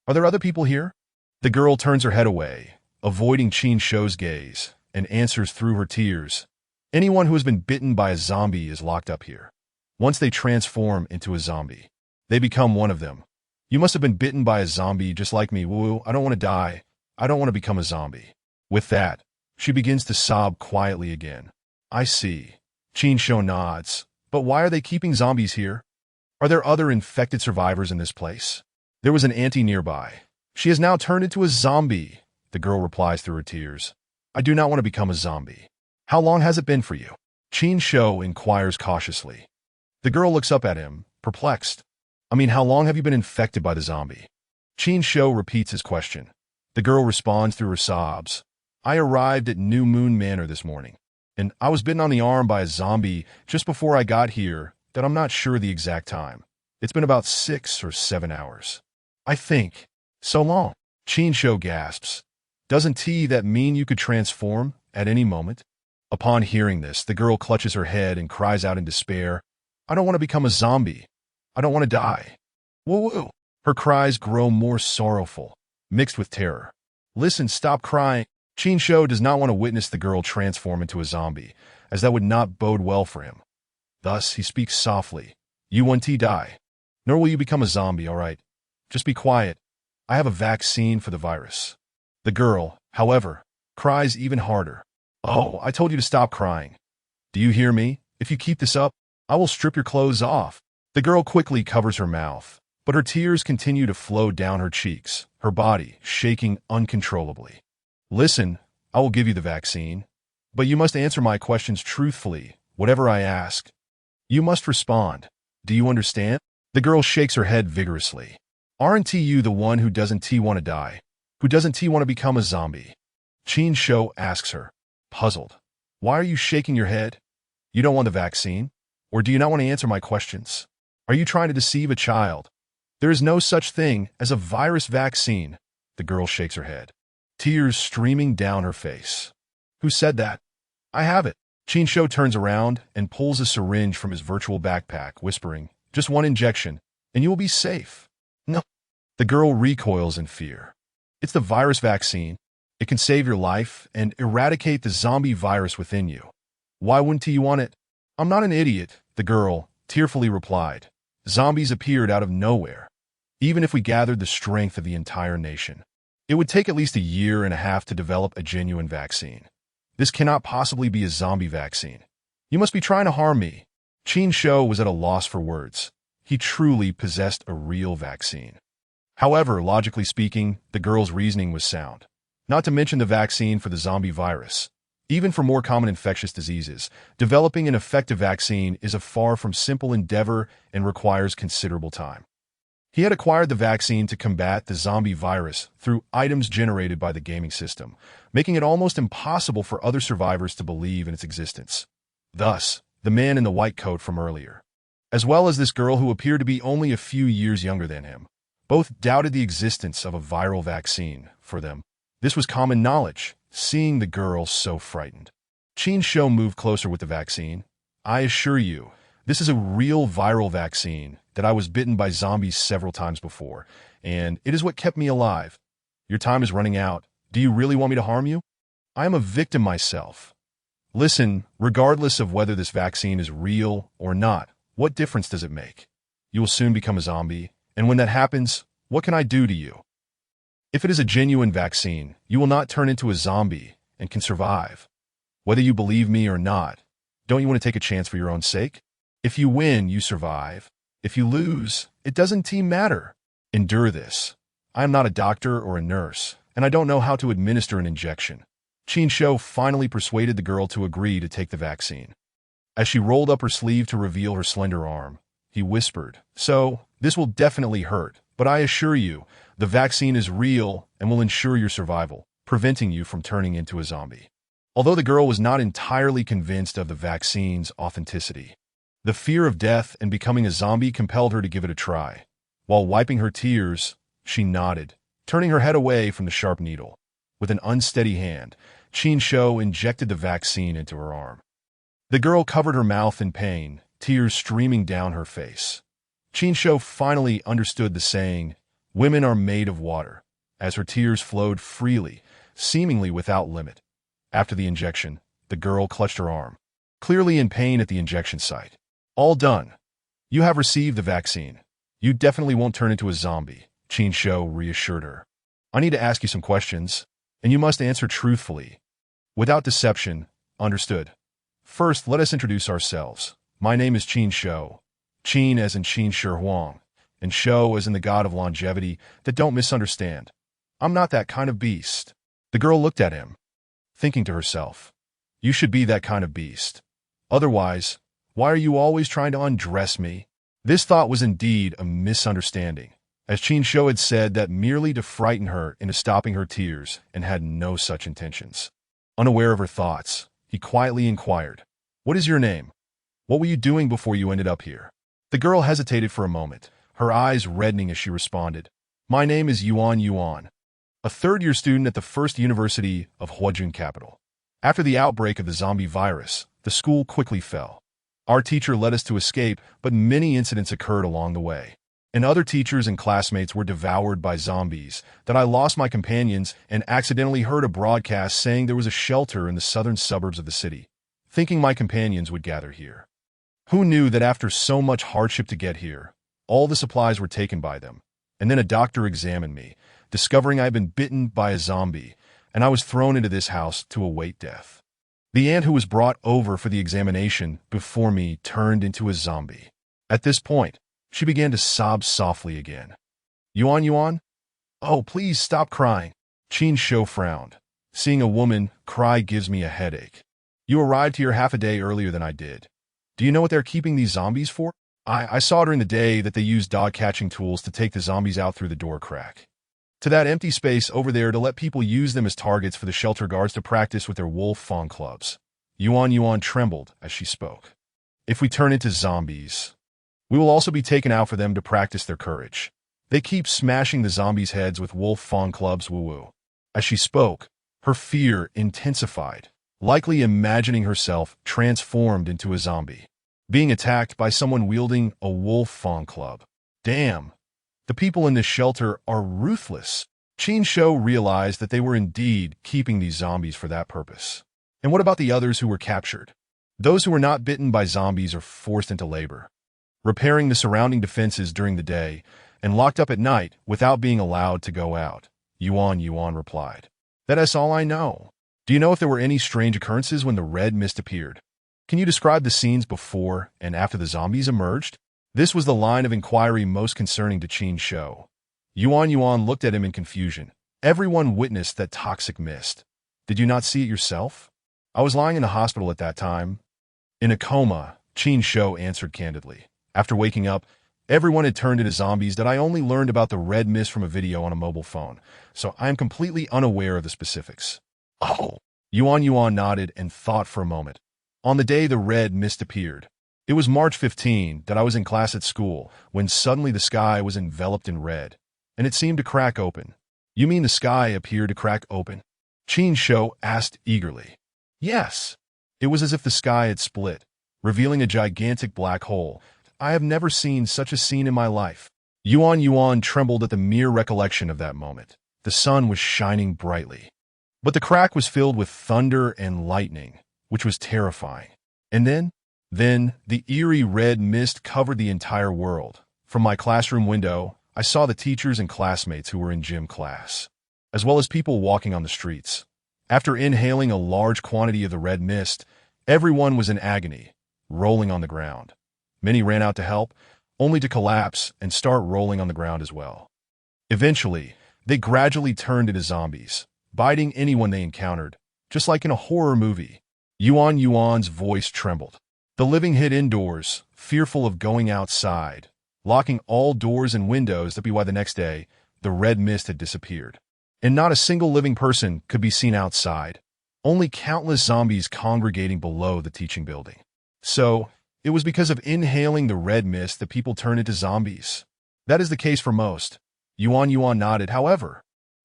Are there other people here?" The girl turns her head away, avoiding Qin Shou's gaze, and answers through her tears, "Anyone who has been bitten by a zombie is locked up here. Once they transform into a zombie, they become one of them. You must have been bitten by a zombie just like me. Woo, I don't want to die. I don't want to become a zombie." With that, she begins to sob quietly again. "I see." Qin Shou nods. "But why are they keeping zombies here? Are there other infected survivors in this place?" "There was an auntie nearby. She has now turned into a zombie," the girl replies through her tears. "I do not want to become a zombie." "How long has it been for you?" Qin Shou inquires cautiously. The girl looks up at him, perplexed. How long have you been infected by the zombie?" Qin Shou repeats his question. The girl responds through her sobs. "I arrived at New Moon Manor this morning, and I was bitten on the arm by a zombie just before I got here, that I'm not sure the exact time. It's been about 6 or 7 hours. I think." "So long." Qin Shou gasps. "Doesn't that mean you could transform at any moment?" Upon hearing this, the girl clutches her head and cries out in despair, "I don't want to become a zombie. I don't want to die." Woo-woo. Her cries grow more sorrowful, mixed with terror. "Listen, stop crying." Qin Shou does not want to witness the girl transform into a zombie, as that would not bode well for him. Thus, he speaks softly. "You won't die, nor will you become a zombie, all right? Just be quiet. I have a vaccine for the virus." The girl, however, cries even harder. "Oh, I told you to stop crying. Do you hear me? If you keep this up, I will strip your clothes off." The girl quickly covers her mouth, but her tears continue to flow down her cheeks, her body shaking uncontrollably. "Listen, I will give you the vaccine, but you must answer my questions truthfully, whatever I ask. You must respond. Do you understand?" The girl shakes her head vigorously. "Aren't you the one who doesn't want to die? Who doesn't want to become a zombie?" Qin Shou asks her, puzzled. "Why are you shaking your head? You don't want the vaccine? Or do you not want to answer my questions? Are you trying to deceive a child? There is no such thing as a virus vaccine." The girl shakes her head, tears streaming down her face. "Who said that?" "I have it." Qin Shou turns around and pulls a syringe from his virtual backpack, whispering, "Just one injection, and you will be safe." "No." The girl recoils in fear. "It's the virus vaccine. It can save your life and eradicate the zombie virus within you. Why wouldn't you want it?" "I'm not an idiot," the girl tearfully replied. "Zombies appeared out of nowhere, even if we gathered the strength of the entire nation. It would take at least a year and a half to develop a genuine vaccine. This cannot possibly be a zombie vaccine. You must be trying to harm me. Qin Shou was at a loss for words. He truly possessed a real vaccine. However, logically speaking, the girl's reasoning was sound. Not to mention the vaccine for the zombie virus. Even for more common infectious diseases, developing an effective vaccine is a far from simple endeavor and requires considerable time. He had acquired the vaccine to combat the zombie virus through items generated by the gaming system, making it almost impossible for other survivors to believe in its existence. Thus, the man in the white coat from earlier, as well as this girl who appeared to be only a few years younger than him, both doubted the existence of a viral vaccine for them. This was common knowledge, seeing the girl so frightened. Qin Shou moved closer with the vaccine. I assure you, this is a real viral vaccine that I was bitten by zombies several times before, and it is what kept me alive. Your time is running out. Do you really want me to harm you? I am a victim myself. Listen, regardless of whether this vaccine is real or not, what difference does it make? You will soon become a zombie, and when that happens, what can I do to you? If it is a genuine vaccine, you will not turn into a zombie and can survive. Whether you believe me or not, don't you want to take a chance for your own sake? If you win, you survive. If you lose, it doesn't matter. Endure this. I am not a doctor or a nurse, and I don't know how to administer an injection. Qin Shou finally persuaded the girl to agree to take the vaccine. As she rolled up her sleeve to reveal her slender arm, he whispered, "So, this will definitely hurt, but I assure you, the vaccine is real and will ensure your survival, preventing you from turning into a zombie." Although the girl was not entirely convinced of the vaccine's authenticity, the fear of death and becoming a zombie compelled her to give it a try. While wiping her tears, she nodded, turning her head away from the sharp needle. With an unsteady hand, Qin Shou injected the vaccine into her arm. The girl covered her mouth in pain, tears streaming down her face. Qin Shou finally understood the saying, "Women are made of water," as her tears flowed freely, seemingly without limit. After the injection, the girl clutched her arm, clearly in pain at the injection site. "All done. You have received the vaccine. You definitely won't turn into a zombie," Qin Shou reassured her. "I need to ask you some questions, and you must answer truthfully, without deception, understood? First, let us introduce ourselves. My name is Qin Shou. Qin as in Qin Shi Huang, and Shou as in the god of longevity that don't misunderstand. I'm not that kind of beast." The girl looked at him, thinking to herself, "You should be that kind of beast. Otherwise, why are you always trying to undress me?" This thought was indeed a misunderstanding, as Qin Shou had said that merely to frighten her into stopping her tears and had no such intentions. Unaware of her thoughts, he quietly inquired, "What is your name? What were you doing before you ended up here?" The girl hesitated for a moment, her eyes reddening as she responded, "My name is Yuan, a third-year student at the First University of Huajun capital. After the outbreak of the zombie virus, the school quickly fell. Our teacher led us to escape, but many incidents occurred along the way, and other teachers and classmates were devoured by zombies that I lost my companions and accidentally heard a broadcast saying there was a shelter in the southern suburbs of the city, thinking my companions would gather here. Who knew that after so much hardship to get here, all the supplies were taken by them, and then a doctor examined me, discovering I had been bitten by a zombie, and I was thrown into this house to await death. The aunt who was brought over for the examination before me turned into a zombie. At this point, she began to sob softly again. Yuan? Oh, please stop crying." Qin Shou frowned. "Seeing a woman cry gives me a headache. You arrived here half a day earlier than I did. Do you know what they're keeping these zombies for? I saw during the day that they used dog-catching tools to take the zombies out through the door crack to that empty space over there to let people use them as targets for the shelter guards to practice with their wolf fawn clubs." Yuan trembled as she spoke. "If we turn into zombies, we will also be taken out for them to practice their courage. They keep smashing the zombies' heads with wolf fawn clubs, woo-woo." As she spoke, her fear intensified, likely imagining herself transformed into a zombie, being attacked by someone wielding a wolf fawn club. Damn, the people in this shelter are ruthless. Qin Shou realized that they were indeed keeping these zombies for that purpose. And what about the others who were captured? Those who were not bitten by zombies are forced into labor, repairing the surrounding defenses during the day, and locked up at night without being allowed to go out. Yuan replied. That's all I know. Do you know if there were any strange occurrences when the red mist appeared? Can you describe the scenes before and after the zombies emerged? This was the line of inquiry most concerning to Qin Shou. Yuan looked at him in confusion. Everyone witnessed that toxic mist. Did you not see it yourself? I was lying in a hospital at that time. In a coma, Qin Shou answered candidly. After waking up, everyone had turned into zombies that I only learned about the red mist from a video on a mobile phone, so I am completely unaware of the specifics. Oh. Yuan nodded and thought for a moment. On the day the red mist appeared, it was March 15 that I was in class at school when suddenly the sky was enveloped in red, and it seemed to crack open. You mean the sky appeared to crack open? Qin Shou asked eagerly. Yes. It was as if the sky had split, revealing a gigantic black hole. I have never seen such a scene in my life. Yuan trembled at the mere recollection of that moment. The sun was shining brightly, but the crack was filled with thunder and lightning, which was terrifying. And then the eerie red mist covered the entire world. From my classroom window, I saw the teachers and classmates who were in gym class, as well as people walking on the streets. After inhaling a large quantity of the red mist, everyone was in agony, rolling on the ground. Many ran out to help, only to collapse and start rolling on the ground as well. Eventually, they gradually turned into zombies, biting anyone they encountered, just like in a horror movie. Yuan's voice trembled. The living hid indoors, fearful of going outside, locking all doors and windows. That be why the next day, the red mist had disappeared, and not a single living person could be seen outside, only countless zombies congregating below the teaching building. So, it was because of inhaling the red mist that people turn into zombies. That is the case for most. Yuan nodded. However,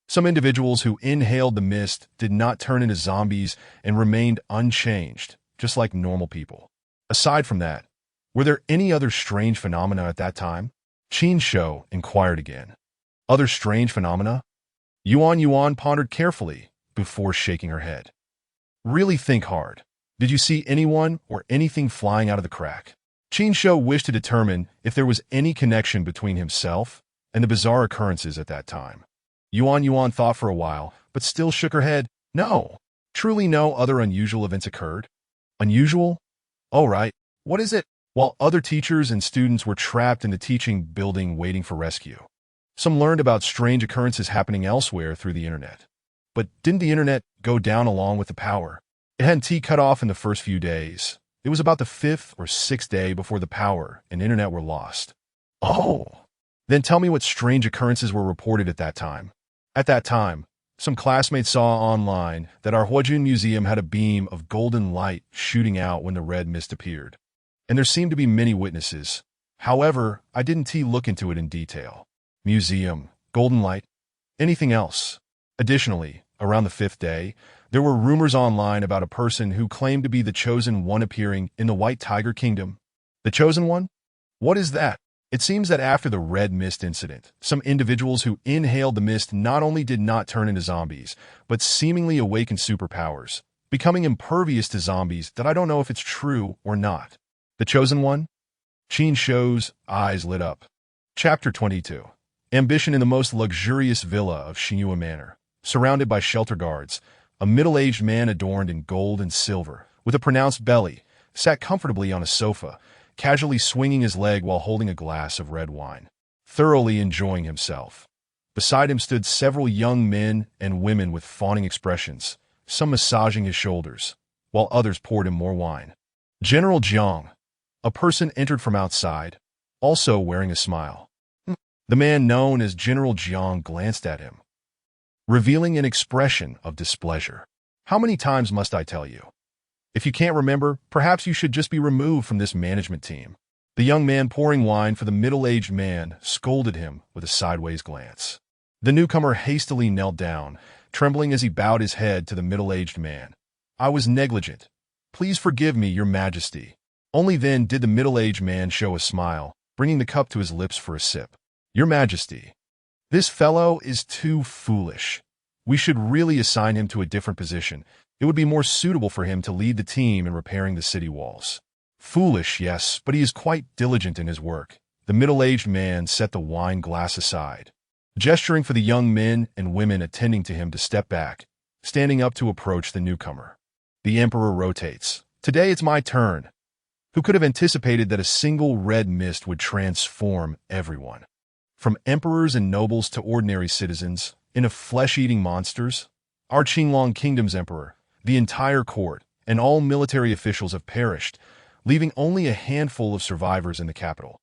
some individuals who inhaled the mist did not turn into zombies and remained unchanged, just like normal people. Aside from that, were there any other strange phenomena at that time? Qin Shou inquired again. Other strange phenomena? Yuan pondered carefully before shaking her head. Really think hard. Did you see anyone or anything flying out of the crack? Qin Shou wished to determine if there was any connection between himself and the bizarre occurrences at that time. Yuan thought for a while, but still shook her head. No, truly no other unusual events occurred. Unusual? All right, what is it? While other teachers and students were trapped in the teaching building waiting for rescue, some learned about strange occurrences happening elsewhere through the internet. But didn't the internet go down along with the power? It hadn't cut off in the first few days. It was about the 5th or 6th day before the power and internet were lost. Oh, then tell me what strange occurrences were reported at that time. At that time, some classmates saw online that our Huajun Museum had a beam of golden light shooting out when the red mist appeared. And there seemed to be many witnesses. However, I didn't look into it in detail. Museum, golden light, anything else? Additionally, around the 5th day, there were rumors online about a person who claimed to be the Chosen One appearing in the White Tiger Kingdom. The Chosen One? What is that? It seems that after the red mist incident, some individuals who inhaled the mist not only did not turn into zombies, but seemingly awakened superpowers, becoming impervious to zombies. That I don't know if it's true or not. The Chosen One? Qin Shou's eyes lit up. Chapter 22. Ambition in the most luxurious villa of Xinhua Manor. Surrounded by shelter guards, a middle-aged man adorned in gold and silver, with a pronounced belly, sat comfortably on a sofa, casually swinging his leg while holding a glass of red wine, thoroughly enjoying himself. Beside him stood several young men and women with fawning expressions, some massaging his shoulders, while others poured him more wine. General Jiang, a person entered from outside, also wearing a smile. The man known as General Jiang glanced at him, revealing an expression of displeasure. How many times must I tell you? If you can't remember, perhaps you should just be removed from this management team. The young man pouring wine for the middle-aged man scolded him with a sideways glance. The newcomer hastily knelt down, trembling as he bowed his head to the middle-aged man. I was negligent. Please forgive me, Your Majesty. Only then did the middle-aged man show a smile, bringing the cup to his lips for a sip. Your Majesty, this fellow is too foolish. We should really assign him to a different position. It would be more suitable for him to lead the team in repairing the city walls. Foolish, yes, but he is quite diligent in his work. The middle-aged man set the wine glass aside. gesturing for the young men and women attending to him to step back, standing up to approach the newcomer. The emperor rotates. Today it's my turn. Who could have anticipated that a single red mist would transform everyone? From emperors and nobles to ordinary citizens, into flesh-eating monsters, our Qinlong Kingdom's emperor, the entire court, and all military officials have perished, leaving only a handful of survivors in the capital.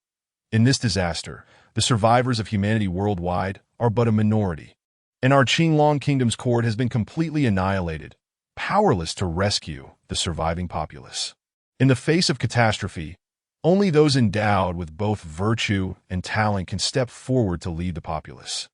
In this disaster, the survivors of humanity worldwide are but a minority, and our Qinlong Kingdom's court has been completely annihilated, powerless to rescue the surviving populace. In the face of catastrophe, only those endowed with both virtue and talent can step forward to lead the populace,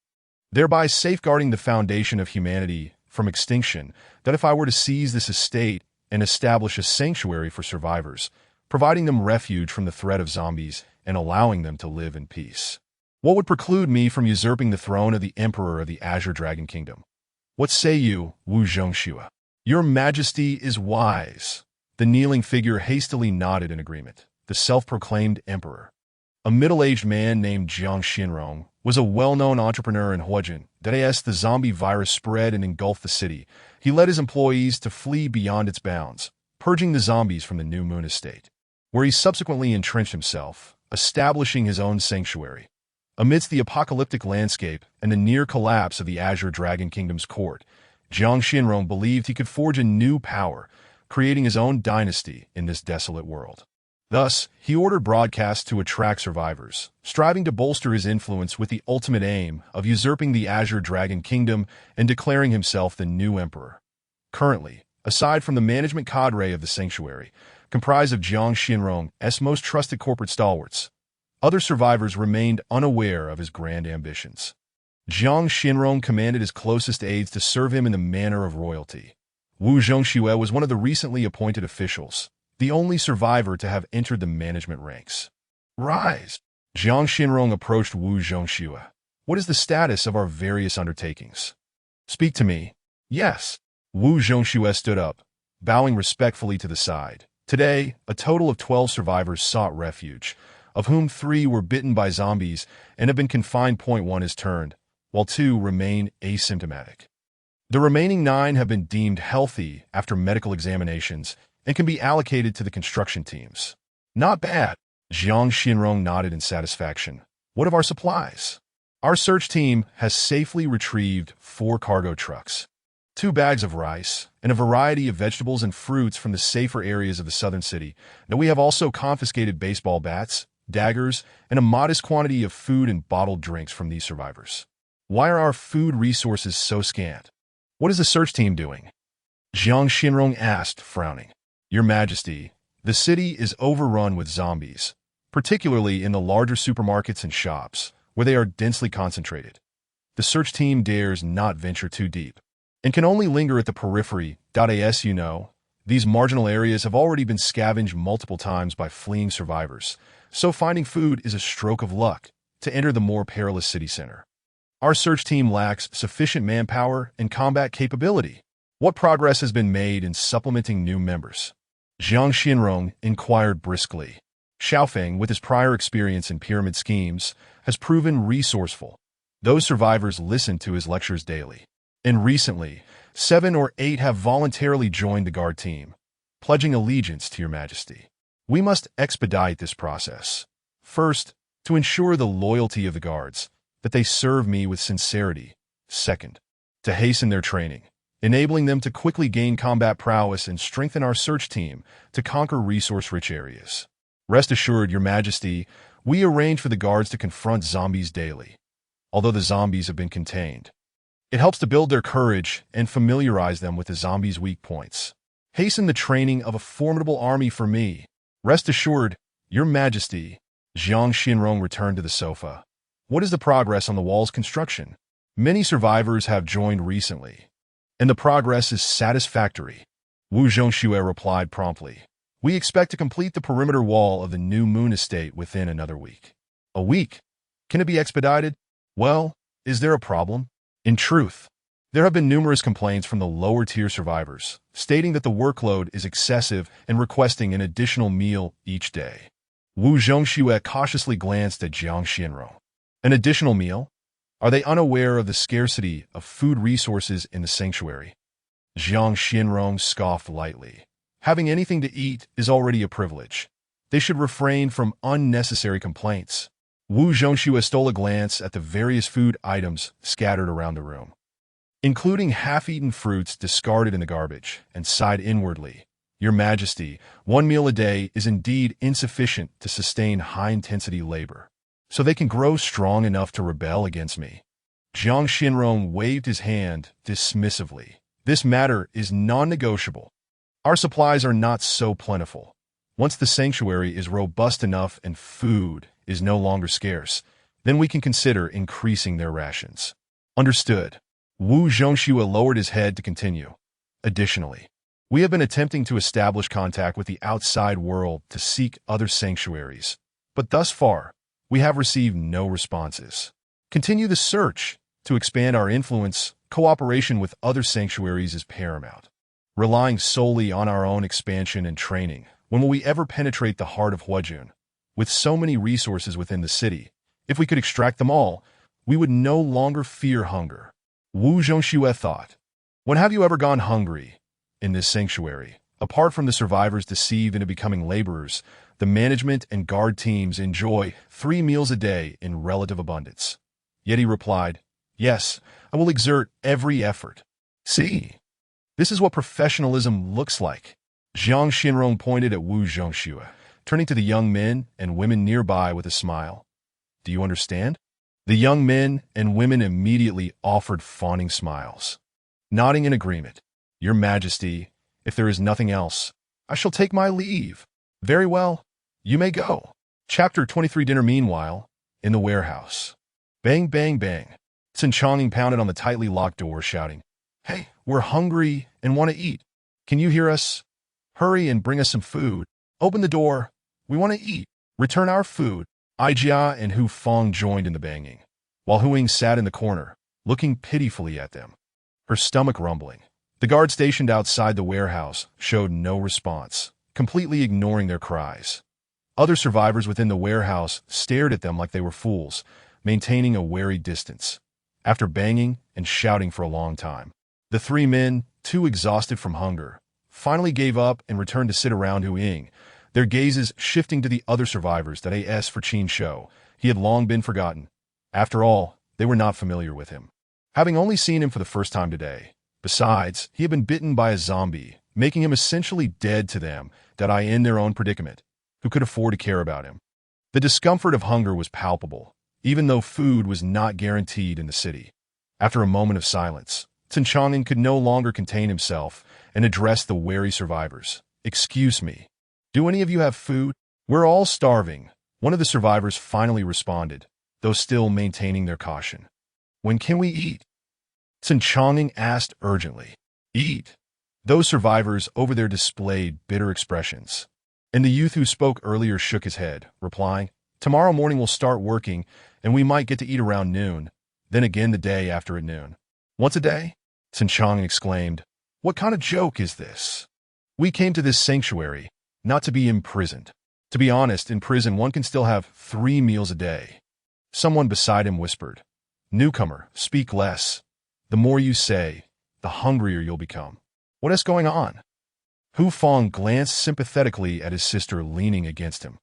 thereby safeguarding the foundation of humanity from extinction. That if I were to seize this estate and establish a sanctuary for survivors, providing them refuge from the threat of zombies and allowing them to live in peace, what would preclude me from usurping the throne of the Emperor of the Azure Dragon Kingdom? What say you, Wu Zhongxue? Your Majesty is wise. The kneeling figure hastily nodded in agreement. The self-proclaimed emperor, a middle-aged man named Jiang Xinrong, was a well-known entrepreneur in Huajin. As the zombie virus spread and engulfed the city, he led his employees to flee beyond its bounds, purging the zombies from the New Moon estate, where he subsequently entrenched himself, establishing his own sanctuary. Amidst the apocalyptic landscape and the near collapse of the Azure Dragon Kingdom's court, Jiang Xinrong believed he could forge a new power, creating his own dynasty in this desolate world. Thus, he ordered broadcasts to attract survivors, striving to bolster his influence with the ultimate aim of usurping the Azure Dragon Kingdom and declaring himself the new emperor. Currently, aside from the management cadre of the sanctuary, comprised of Jiang Xinrong's most trusted corporate stalwarts, other survivors remained unaware of his grand ambitions. Jiang Xinrong commanded his closest aides to serve him in the manner of royalty. Wu Zhongxue was one of the recently appointed officials, the only survivor to have entered the management ranks. Rise! Jiang Xinrong approached Wu Zhongxue. What is the status of our various undertakings? Speak to me. Yes. Wu Zhongxue stood up, bowing respectfully to the side. Today, a total of 12 survivors sought refuge, of whom 3 were bitten by zombies and have been confined. Point 1 is turned, while 2 remain asymptomatic. The remaining 9 have been deemed healthy after medical examinations and can be allocated to the construction teams. Not bad. Jiang Xinrong nodded in satisfaction. What of our supplies? Our search team has safely retrieved 4 cargo trucks, 2 bags of rice, and a variety of vegetables and fruits from the safer areas of the southern city. Now we have also confiscated baseball bats, daggers, and a modest quantity of food and bottled drinks from these survivors. Why are our food resources so scant? What is the search team doing? Jiang Xinrong asked, frowning. Your Majesty, the city is overrun with zombies, particularly in the larger supermarkets and shops, where they are densely concentrated. The search team dares not venture too deep, and can only linger at the periphery. As you know, these marginal areas have already been scavenged multiple times by fleeing survivors, so finding food is a stroke of luck to enter the more perilous city center. Our search team lacks sufficient manpower and combat capability. What progress has been made in supplementing new members? Jiang Xinrong inquired briskly. Xiaofeng, with his prior experience in pyramid schemes, has proven resourceful. Those survivors listen to his lectures daily. And recently, 7 or 8 have voluntarily joined the guard team, pledging allegiance to your Majesty. We must expedite this process. First, to ensure the loyalty of the guards, that they serve me with sincerity. Second, to hasten their training, enabling them to quickly gain combat prowess and strengthen our search team to conquer resource-rich areas. Rest assured, Your Majesty, we arrange for the guards to confront zombies daily. Although the zombies have been contained, it helps to build their courage and familiarize them with the zombies' weak points. Hasten the training of a formidable army for me. Rest assured, Your Majesty. Jiang Xinrong returned to the sofa. What is the progress on the wall's construction? Many survivors have joined recently, and the progress is satisfactory. Wu Zhongxue replied promptly. We expect to complete the perimeter wall of the New Moon estate within another week. A week? Can it be expedited? Well, is there a problem? In truth, there have been numerous complaints from the lower-tier survivors, stating that the workload is excessive and requesting an additional meal each day. Wu Zhongxue cautiously glanced at Jiang Xinrong. An additional meal? Are they unaware of the scarcity of food resources in the sanctuary? Jiang Xinrong scoffed lightly. Having anything to eat is already a privilege. They should refrain from unnecessary complaints. Wu Zhongxue stole a glance at the various food items scattered around the room, including half-eaten fruits discarded in the garbage, and sighed inwardly. Your Majesty, 1 meal a day is indeed insufficient to sustain high-intensity labor, so they can grow strong enough to rebel against me. Jiang Xinrong waved his hand dismissively. This matter is non-negotiable. Our supplies are not so plentiful. Once the sanctuary is robust enough and food is no longer scarce, then we can consider increasing their rations. Understood. Wu Zhongxue lowered his head to continue. Additionally, we have been attempting to establish contact with the outside world to seek other sanctuaries, but thus far, we have received no responses. Continue the search to expand our influence. Cooperation with other sanctuaries is paramount. Relying solely on our own expansion and training, when will we ever penetrate the heart of Huajun? With so many resources within the city, if we could extract them all, we would no longer fear hunger. Wu Zhongxue thought. When have you ever gone hungry? In this sanctuary, apart from the survivors deceived into becoming laborers, the management and guard teams enjoy 3 meals a day in relative abundance. Yet he replied, yes, I will exert every effort. See, this is what professionalism looks like. Jiang Xinrong pointed at Wu Zhongxue, turning to the young men and women nearby with a smile. Do you understand? The young men and women immediately offered fawning smiles, nodding in agreement. Your Majesty, if there is nothing else, I shall take my leave. Very well, you may go. Chapter 23 Dinner. Meanwhile, in the warehouse. Bang, bang, bang. Sun Chongqing pounded on the tightly locked door, shouting, Hey, we're hungry and want to eat. Can you hear us? Hurry and bring us some food. Open the door. We want to eat. Return our food. Aijia and Hu Fong joined in the banging, while Huing sat in the corner, looking pitifully at them, her stomach rumbling. The guard stationed outside the warehouse showed no response, completely ignoring their cries. Other survivors within the warehouse stared at them like they were fools, maintaining a wary distance. After banging and shouting for a long time, the 3 men, too exhausted from hunger, finally gave up and returned to sit around Hu Ying, their gazes shifting to the other survivors. That AS for Qin Shou. He had long been forgotten. After all, they were not familiar with him, having only seen him for the first time today. Besides, he had been bitten by a zombie, making him essentially dead to them, that I in their own predicament, who could afford to care about him. The discomfort of hunger was palpable, even though food was not guaranteed in the city. After a moment of silence, Sun Chongqing could no longer contain himself and addressed the wary survivors. Excuse me. Do any of you have food? We're all starving. One of the survivors finally responded, though still maintaining their caution. When can we eat? Sun Chongqing asked urgently. Eat. Those survivors over there displayed bitter expressions, and the youth who spoke earlier shook his head, replying, Tomorrow morning we'll start working, and we might get to eat around noon, then again the day after at noon. Once a day? Sun Chongqing exclaimed. What kind of joke is this? We came to this sanctuary, not to be imprisoned. To be honest, in prison one can still have 3 meals a day. Someone beside him whispered, Newcomer, speak less. The more you say, the hungrier you'll become. What is going on? Hu Fong glanced sympathetically at his sister leaning against him,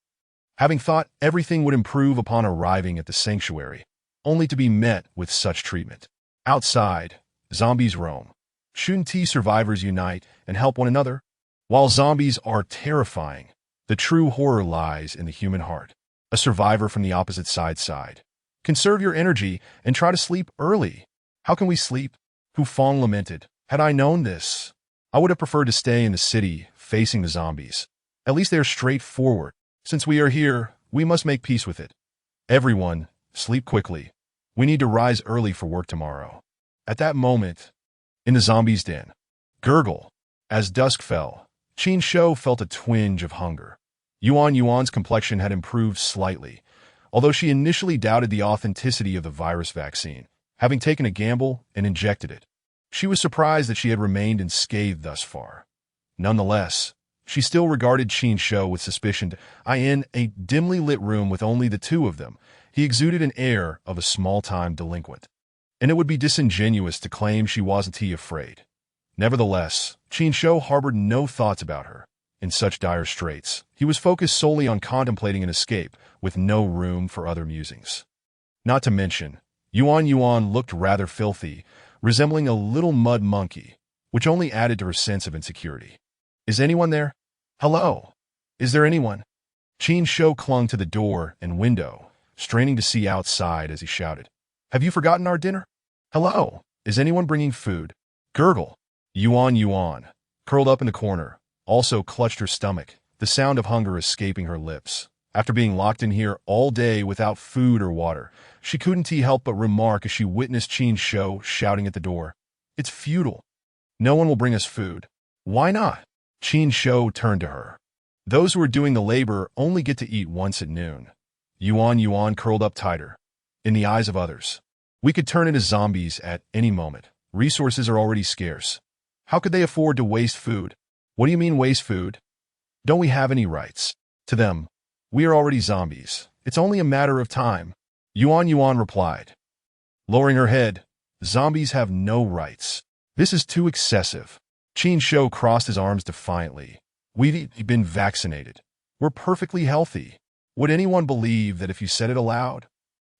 having thought everything would improve upon arriving at the sanctuary, only to be met with such treatment. Outside, zombies roam. Shouldn't T survivors unite and help one another? While zombies are terrifying, the true horror lies in the human heart. A survivor from the opposite side sighed. Conserve your energy and try to sleep early. How can we sleep? Hu Fong lamented. Had I known this, I would have preferred to stay in the city facing the zombies. At least they are straightforward. Since we are here, we must make peace with it. Everyone, sleep quickly. We need to rise early for work tomorrow. At that moment, in the zombies' den, gurgle. As dusk fell, Qin Shou felt a twinge of hunger. Yuan's complexion had improved slightly, although she initially doubted the authenticity of the virus vaccine, having taken a gamble and injected it. She was surprised that she had remained unscathed thus far. Nonetheless, She still regarded Qin Shou with suspicion. In a dimly lit room with only the two of them, he exuded an air of a small-time delinquent. And it would be disingenuous to claim she wasn't afraid. Nevertheless, Qin Shou harbored no thoughts about her. In such dire straits, he was focused solely on contemplating an escape, with no room for other musings. Not to mention, Yuan looked rather filthy, resembling a little mud monkey, which only added to her sense of insecurity. Is anyone there? Hello? Is there anyone? Qin Shou clung to the door and window, straining to see outside as he shouted. Have you forgotten our dinner? Hello? Is anyone bringing food? Gurgle. Yuan, curled up in a corner, also clutched her stomach, the sound of hunger escaping her lips. After being locked in here all day without food or water, she couldn't help but remark as she witnessed Qin Shou shouting at the door. It's futile. No one will bring us food. Why not? Qin Shou turned to her. Those who are doing the labor only get to eat once at noon. Yuan curled up tighter. In the eyes of others, we could turn into zombies at any moment. Resources are already scarce. How could they afford to waste food? What do you mean waste food? Don't we have any rights? To them, we are already zombies. It's only a matter of time. Yuan replied. Lowering her head, zombies have no rights. This is too excessive. Qin Shou crossed his arms defiantly. We've been vaccinated. We're perfectly healthy. Would anyone believe that if you said it aloud?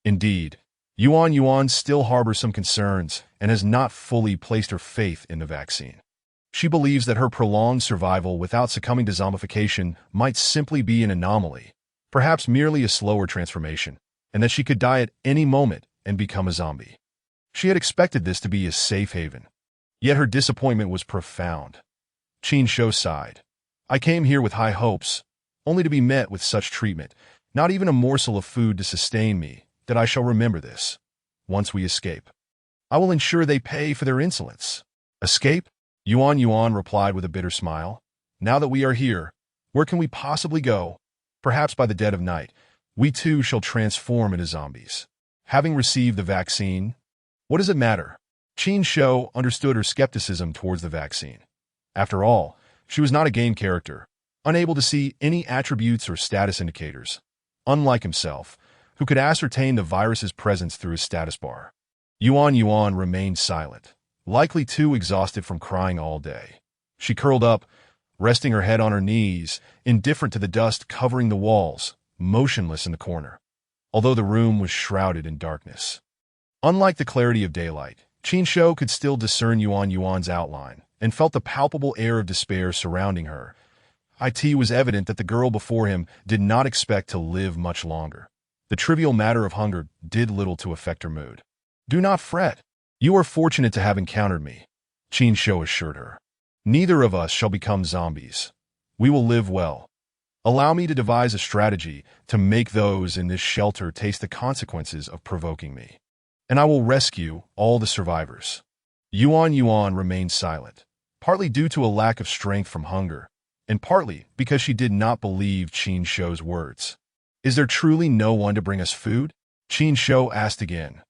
Indeed, Yuan still harbors some concerns and has not fully placed her faith in the vaccine. She believes that her prolonged survival without succumbing to zombification might simply be an anomaly, perhaps merely a slower transformation, and that she could die at any moment and become a zombie. She had expected this to be a safe haven, yet her disappointment was profound. Qin Shou sighed. I came here with high hopes, only to be met with such treatment, not even a morsel of food to sustain me, that I shall remember this. Once we escape, I will ensure they pay for their insolence. Escape? Yuan replied with a bitter smile. Now that we are here, where can we possibly go? Perhaps by the dead of night, we too shall transform into zombies. Having received the vaccine, what does it matter? Qin Shou understood her skepticism towards the vaccine. After all, she was not a game character, unable to see any attributes or status indicators, unlike himself, who could ascertain the virus's presence through his status bar. Yuan remained silent, likely too exhausted from crying all day. She curled up, resting her head on her knees, indifferent to the dust covering the walls, motionless in the corner, although the room was shrouded in darkness. Unlike the clarity of daylight, Qin Shou could still discern Yuan's outline and felt the palpable air of despair surrounding her. It was evident that the girl before him did not expect to live much longer. The trivial matter of hunger did little to affect her mood. Do not fret. You are fortunate to have encountered me, Qin Shou assured her. Neither of us shall become zombies. We will live well. Allow me to devise a strategy to make those in this shelter taste the consequences of provoking me, and I will rescue all the survivors. Yuan remained silent, partly due to a lack of strength from hunger, and partly because she did not believe Qin Shou's words. Is there truly no one to bring us food? Qin Shou asked again.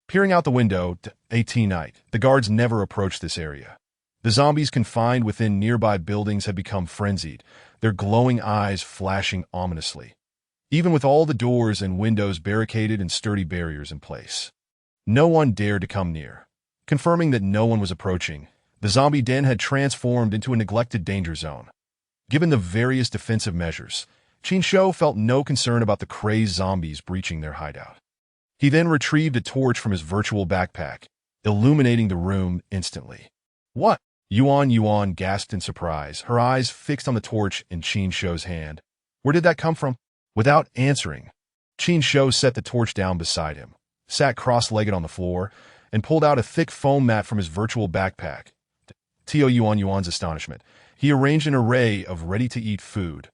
Peering out the window, at night, the guards never approached this area. The zombies confined within nearby buildings had become frenzied, their glowing eyes flashing ominously, even with all the doors and windows barricaded and sturdy barriers in place. No one dared to come near. Confirming that no one was approaching, the zombie den had transformed into a neglected danger zone. Given the various defensive measures, Qin Shou felt no concern about the crazed zombies breaching their hideout. He then retrieved a torch from his virtual backpack, illuminating the room instantly. What? Yuan gasped in surprise, her eyes fixed on the torch in Qin Shou's hand. Where did that come from? Without answering, Qin Shou set the torch down beside him, sat cross-legged on the floor, and pulled out a thick foam mat from his virtual backpack. To Yuan's astonishment, he arranged an array of ready-to-eat food: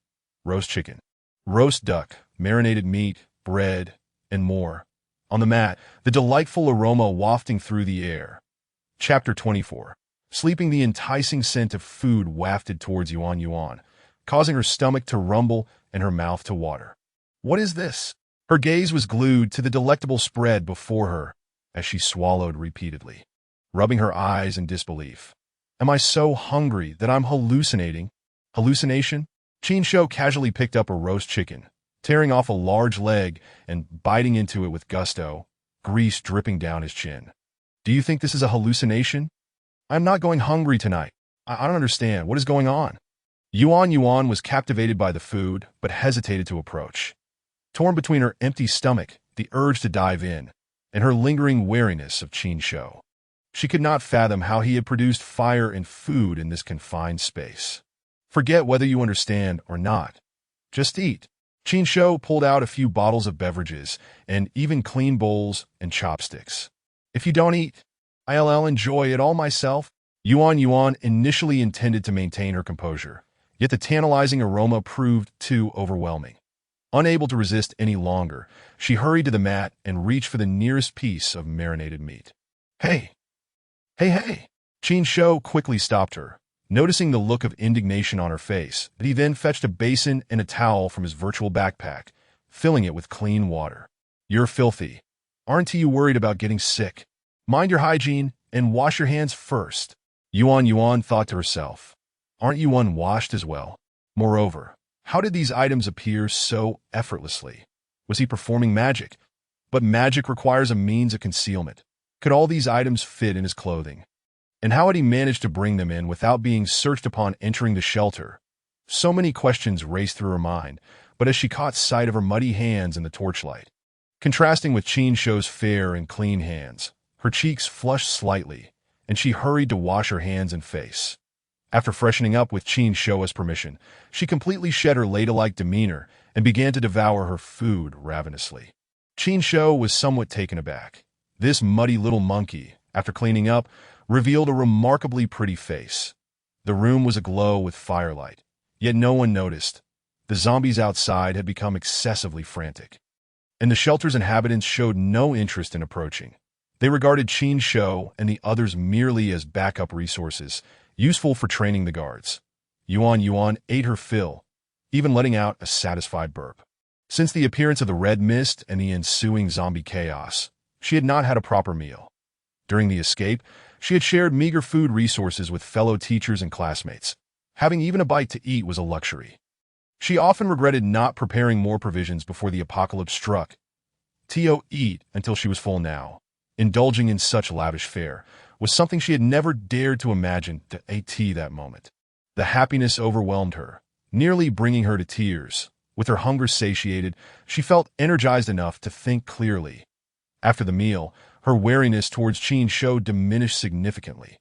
roast chicken, roast duck, marinated meat, bread, and more. On the mat, the delightful aroma wafting through the air. Chapter 24. Sleeping, the enticing scent of food wafted towards Yuan, causing her stomach to rumble and her mouth to water. What is this? Her gaze was glued to the delectable spread before her as she swallowed repeatedly, rubbing her eyes in disbelief. Am I so hungry that I'm hallucinating? Hallucination? Qin Shou casually picked up a roast chicken, tearing off a large leg and biting into it with gusto, grease dripping down his chin. Do you think this is a hallucination? I'm not going hungry tonight. I don't understand. What is going on? Yuan was captivated by the food, but hesitated to approach. Torn between her empty stomach, the urge to dive in, and her lingering wariness of Qin Shou. She could not fathom how he had produced fire and food in this confined space. Forget whether you understand or not. Just eat. Qin Shou pulled out a few bottles of beverages and even clean bowls and chopsticks. If you don't eat, I'll enjoy it all myself. Yuan initially intended to maintain her composure, yet the tantalizing aroma proved too overwhelming. Unable to resist any longer, she hurried to the mat and reached for the nearest piece of marinated meat. Hey! Qin Shou quickly stopped her, noticing the look of indignation on her face. He then fetched a basin and a towel from his virtual backpack, filling it with clean water. You're filthy. Aren't you worried about getting sick? Mind your hygiene and wash your hands first. Yuan thought to herself. Aren't you unwashed as well? Moreover, how did these items appear so effortlessly? Was he performing magic? But magic requires a means of concealment. Could all these items fit in his clothing? And how had he managed to bring them in without being searched upon entering the shelter? So many questions raced through her mind, but as she caught sight of her muddy hands in the torchlight, contrasting with Qin Shou's fair and clean hands, her cheeks flushed slightly, and she hurried to wash her hands and face. After freshening up with Qin Shou's permission, she completely shed her ladylike demeanor and began to devour her food ravenously. Qin Shou was somewhat taken aback. This muddy little monkey, after cleaning up, revealed a remarkably pretty face. The room was aglow with firelight, yet no one noticed. The zombies outside had become excessively frantic, and the shelter's inhabitants showed no interest in approaching. They regarded Qin Shou and the others merely as backup resources, useful for training the guards. Yuan ate her fill, even letting out a satisfied burp. Since the appearance of the red mist and the ensuing zombie chaos, she had not had a proper meal. During the escape, she had shared meager food resources with fellow teachers and classmates. Having even a bite to eat was a luxury. She often regretted not preparing more provisions before the apocalypse struck. Eat until she was full now. Indulging in such lavish fare was something she had never dared to imagine to that moment. The happiness overwhelmed her, nearly bringing her to tears. With her hunger satiated, she felt energized enough to think clearly. After the meal, her wariness towards Qin Shou diminished significantly.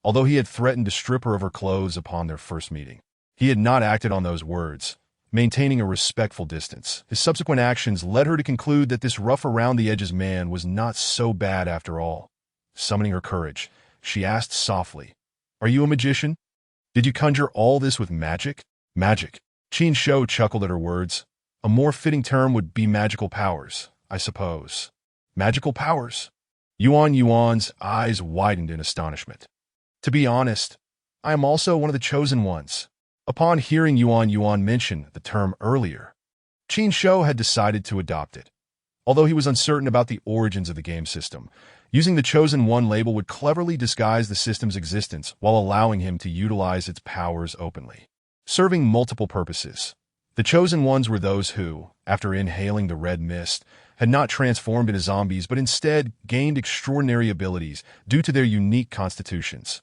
Although he had threatened to strip her of her clothes upon their first meeting, he had not acted on those words, maintaining a respectful distance. His subsequent actions led her to conclude that this rough-around-the-edges man was not so bad after all. Summoning her courage, she asked softly, "Are you a magician? Did you conjure all this with magic?" Magic. Qin Shou chuckled at her words. A more fitting term would be magical powers, I suppose. Magical powers? Yuan's eyes widened in astonishment. To be honest, I am also one of the chosen ones. Upon hearing Yuan mention the term earlier, Qin Shou had decided to adopt it. Although he was uncertain about the origins of the game system, using the Chosen One label would cleverly disguise the system's existence while allowing him to utilize its powers openly, serving multiple purposes. The Chosen Ones were those who, after inhaling the red mist, had not transformed into zombies but instead gained extraordinary abilities due to their unique constitutions.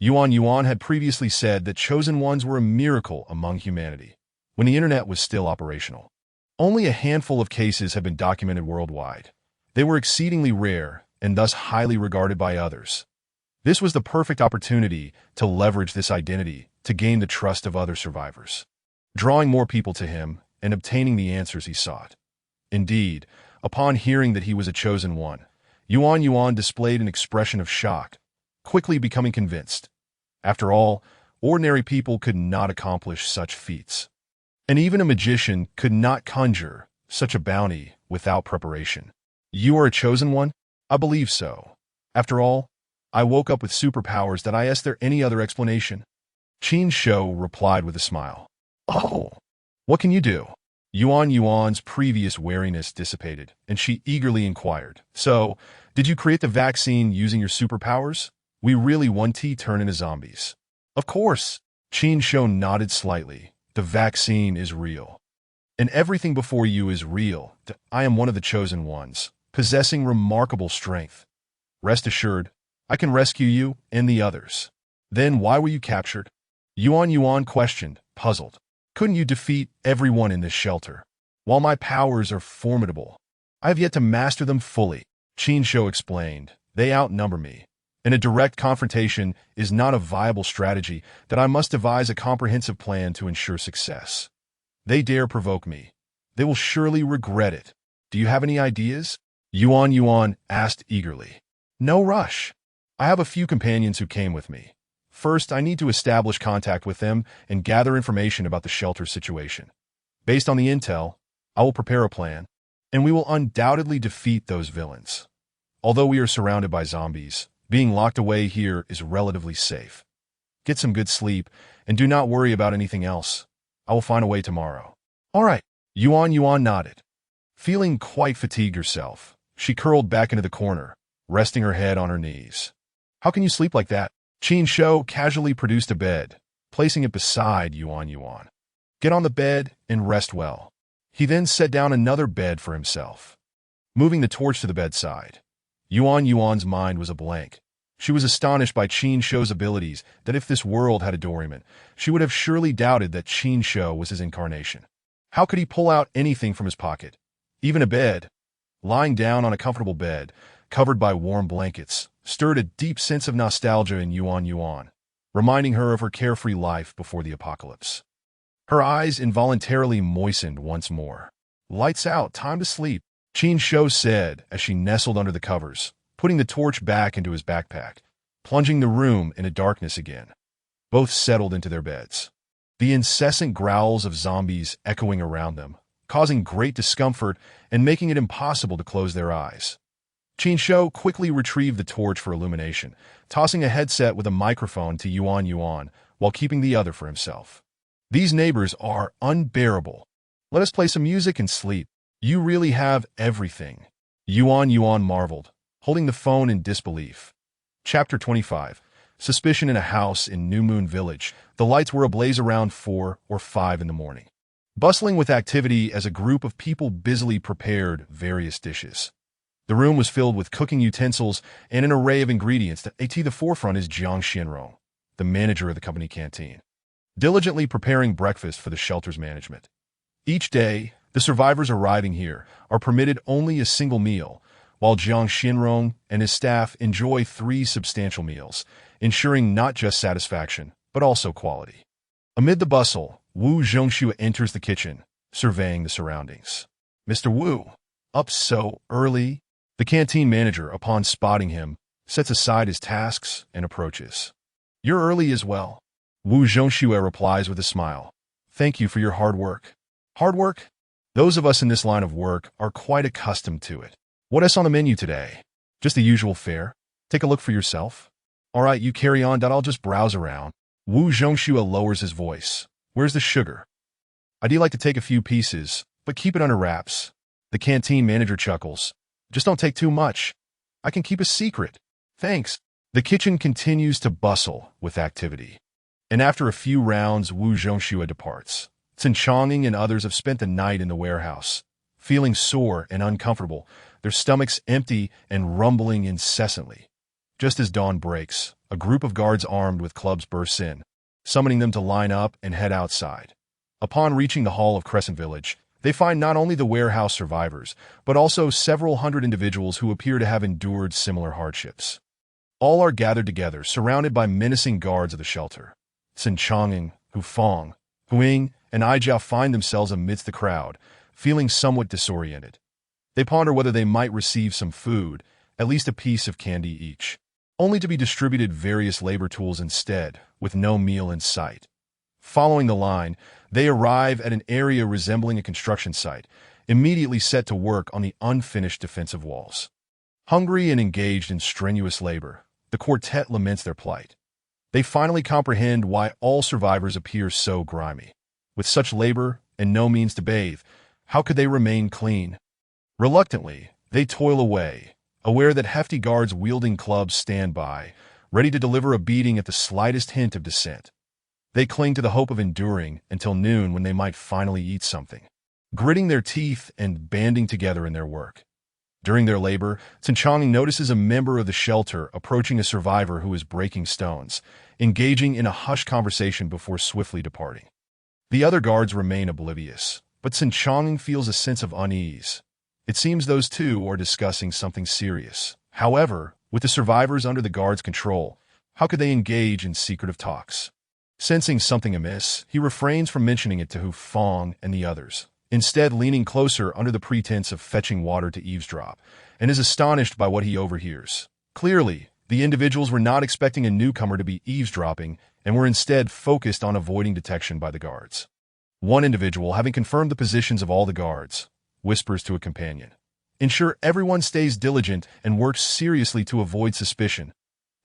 Yuan had previously said that Chosen Ones were a miracle among humanity, when the internet was still operational. Only a handful of cases have been documented worldwide. They were exceedingly rare and thus highly regarded by others. This was the perfect opportunity to leverage this identity to gain the trust of other survivors, drawing more people to him and obtaining the answers he sought. Indeed, upon hearing that he was a chosen one, Yuan displayed an expression of shock, quickly becoming convinced. After all, ordinary people could not accomplish such feats. And even a magician could not conjure such a bounty without preparation. You are a chosen one? I believe so. After all, I woke up with superpowers that I asked there any other explanation. Qin Shou replied with a smile. Oh, what can you do? Yuan's previous wariness dissipated, and she eagerly inquired. So, did you create the vaccine using your superpowers? We really want to turn into zombies. Of course. Qin Shou nodded slightly. The vaccine is real. And everything before you is real. I am one of the chosen ones, possessing remarkable strength. Rest assured, I can rescue you and the others. Then why were you captured? Yuan questioned, puzzled. Couldn't you defeat everyone in this shelter? While my powers are formidable, I have yet to master them fully. Qin Shou explained, they outnumber me. And a direct confrontation is not a viable strategy, that I must devise a comprehensive plan to ensure success. They dare provoke me. They will surely regret it. Do you have any ideas? Yuan asked eagerly. No rush. I have a few companions who came with me. First, I need to establish contact with them and gather information about the shelter situation. Based on the intel, I will prepare a plan, and we will undoubtedly defeat those villains. Although we are surrounded by zombies, being locked away here is relatively safe. Get some good sleep, and do not worry about anything else. I will find a way tomorrow. All right. Yuan nodded. Feeling quite fatigued herself, she curled back into the corner, resting her head on her knees. How can you sleep like that? Qin Shou casually produced a bed, placing it beside Yuan. Get on the bed and rest well. He then set down another bed for himself. Moving the torch to the bedside, Yuan's mind was a blank. She was astonished by Qin Shou's abilities, that if this world had a doorman, she would have surely doubted that Qin Shou was his incarnation. How could he pull out anything from his pocket? Even a bed. Lying down on a comfortable bed, covered by warm blankets, stirred a deep sense of nostalgia in Yuan, reminding her of her carefree life before the apocalypse. Her eyes involuntarily moistened once more. Lights out, time to sleep, Qin Shou said as she nestled under the covers, putting the torch back into his backpack, plunging the room into darkness again. Both settled into their beds. The incessant growls of zombies echoing around them, causing great discomfort and making it impossible to close their eyes. Qin Shou quickly retrieved the torch for illumination, tossing a headset with a microphone to Yuan while keeping the other for himself. These neighbors are unbearable. Let us play some music and sleep. You really have everything. Yuan marveled, holding the phone in disbelief. Chapter 25. Suspicion in a house in New Moon Village. The lights were ablaze around 4 or 5 in the morning. Bustling with activity as a group of people busily prepared various dishes. The room was filled with cooking utensils and an array of ingredients that at the forefront is Jiang Xianrong, the manager of the company canteen, diligently preparing breakfast for the shelter's management. Each day, the survivors arriving here are permitted only a single meal, while Jiang Xianrong and his staff enjoy 3 substantial meals, ensuring not just satisfaction, but also quality. Amid the bustle, Wu Zhongshu enters the kitchen, surveying the surroundings. Mr. Wu, up so early? The canteen manager, upon spotting him, sets aside his tasks and approaches. You're early as well. Wu Zhongshu replies with a smile. Thank you for your hard work. Hard work? Those of us in this line of work are quite accustomed to it. What is on the menu today? Just the usual fare. Take a look for yourself. All right, you carry on, I'll just browse around. Wu Zhongshu lowers his voice. Where's the sugar? I'd like to take a few pieces, but keep it under wraps. The canteen manager chuckles. Just don't take too much. I can keep a secret. Thanks. The kitchen continues to bustle with activity. And after a few rounds, Wu Zhongshu departs. Xin Chonging and others have spent the night in the warehouse, feeling sore and uncomfortable, their stomachs empty and rumbling incessantly. Just as dawn breaks, a group of guards armed with clubs bursts in, summoning them to line up and head outside. Upon reaching the hall of Crescent Village, they find not only the warehouse survivors, but also several hundred individuals who appear to have endured similar hardships. All are gathered together, surrounded by menacing guards of the shelter. Xin Chonging, Hu Fong, Huing, and Aijiao find themselves amidst the crowd, feeling somewhat disoriented. They ponder whether they might receive some food, at least a piece of candy each, only to be distributed various labor tools instead, with no meal in sight. Following the line, they arrive at an area resembling a construction site, immediately set to work on the unfinished defensive walls. Hungry and engaged in strenuous labor, the quartet laments their plight. They finally comprehend why all survivors appear so grimy. With such labor and no means to bathe, how could they remain clean? Reluctantly, they toil away, aware that hefty guards wielding clubs stand by, ready to deliver a beating at the slightest hint of dissent. They cling to the hope of enduring until noon when they might finally eat something, gritting their teeth and banding together in their work. During their labor, Qin notices a member of the shelter approaching a survivor who is breaking stones, engaging in a hushed conversation before swiftly departing. The other guards remain oblivious, but Qin feels a sense of unease. It seems those two are discussing something serious. However, with the survivors under the guards' control, how could they engage in secretive talks? Sensing something amiss, he refrains from mentioning it to Hu Fong and the others, instead leaning closer under the pretense of fetching water to eavesdrop, and is astonished by what he overhears. Clearly, the individuals were not expecting a newcomer to be eavesdropping and were instead focused on avoiding detection by the guards. One individual, having confirmed the positions of all the guards, whispers to a companion, "Ensure everyone stays diligent and works seriously to avoid suspicion.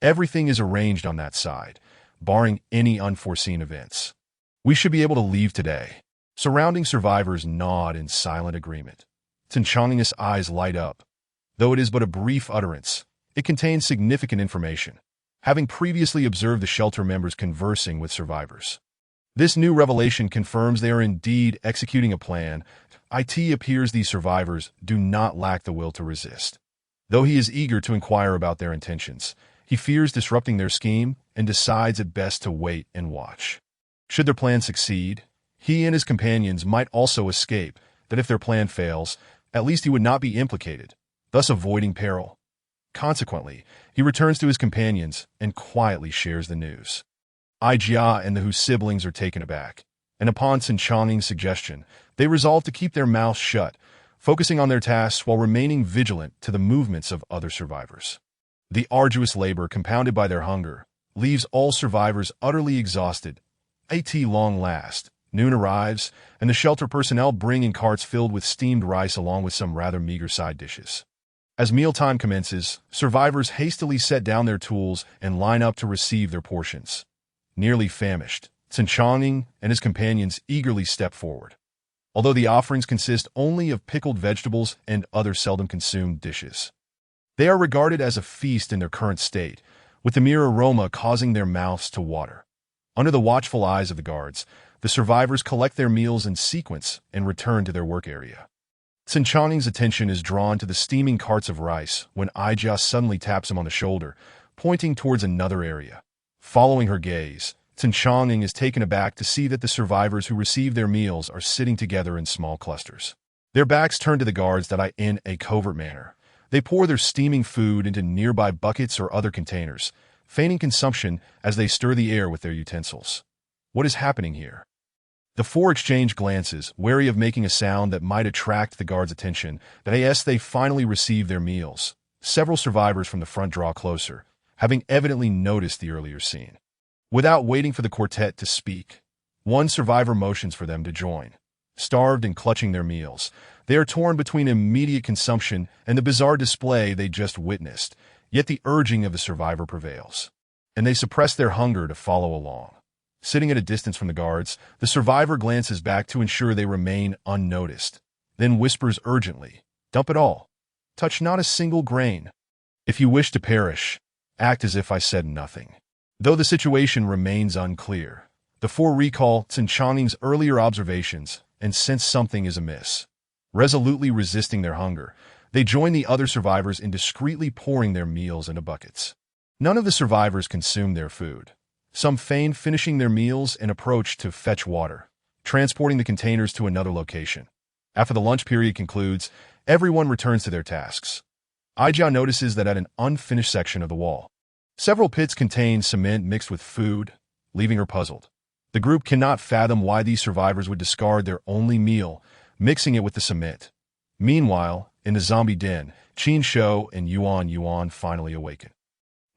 Everything is arranged on that side, barring any unforeseen events. We should be able to leave today." Surrounding survivors nod in silent agreement. Qin's eyes light up. Though it is but a brief utterance, it contains significant information, having previously observed the shelter members conversing with survivors. This new revelation confirms they are indeed executing a plan. It appears these survivors do not lack the will to resist. Though he is eager to inquire about their intentions, he fears disrupting their scheme and decides it best to wait and watch. Should their plan succeed, he and his companions might also escape, that if their plan fails, at least he would not be implicated, thus avoiding peril. Consequently, he returns to his companions and quietly shares the news. Ijia and the Hu siblings are taken aback, and upon Qin's suggestion, they resolve to keep their mouths shut, focusing on their tasks while remaining vigilant to the movements of other survivors. The arduous labor, compounded by their hunger, leaves all survivors utterly exhausted. At long last, noon arrives, and the shelter personnel bring in carts filled with steamed rice along with some rather meager side dishes. As mealtime commences, survivors hastily set down their tools and line up to receive their portions. Nearly famished, Qin and his companions eagerly step forward. Although the offerings consist only of pickled vegetables and other seldom consumed dishes, they are regarded as a feast in their current state, with the mere aroma causing their mouths to water. Under the watchful eyes of the guards, the survivors collect their meals in sequence and return to their work area. Qin's attention is drawn to the steaming carts of rice when Ijia suddenly taps him on the shoulder, pointing towards another area. Following her gaze, Qin is taken aback to see that the survivors who receive their meals are sitting together in small clusters. Their backs turned to the guards that in a covert manner. They pour their steaming food into nearby buckets or other containers, feigning consumption as they stir the air with their utensils. What is happening here? The four exchange glances, wary of making a sound that might attract the guards' attention, that as they finally receive their meals. Several survivors from the front draw closer, having evidently noticed the earlier scene. Without waiting for the quartet to speak, one survivor motions for them to join. Starved and clutching their meals, they are torn between immediate consumption and the bizarre display they just witnessed, yet the urging of the survivor prevails, and they suppress their hunger to follow along. Sitting at a distance from the guards, the survivor glances back to ensure they remain unnoticed, then whispers urgently, "Dump it all. Touch not a single grain. If you wish to perish, act as if I said nothing." Though the situation remains unclear, the four recall Qin's earlier observations and sense something is amiss. Resolutely resisting their hunger, they join the other survivors in discreetly pouring their meals into buckets. None of the survivors consume their food. Some feign finishing their meals and approach to fetch water, transporting the containers to another location. After the lunch period concludes, everyone returns to their tasks. Ijia notices that at an unfinished section of the wall, several pits contain cement mixed with food, leaving her puzzled. The group cannot fathom why these survivors would discard their only meal, mixing it with the cement. Meanwhile, in the zombie den, Qin Shou and Yuan finally awaken.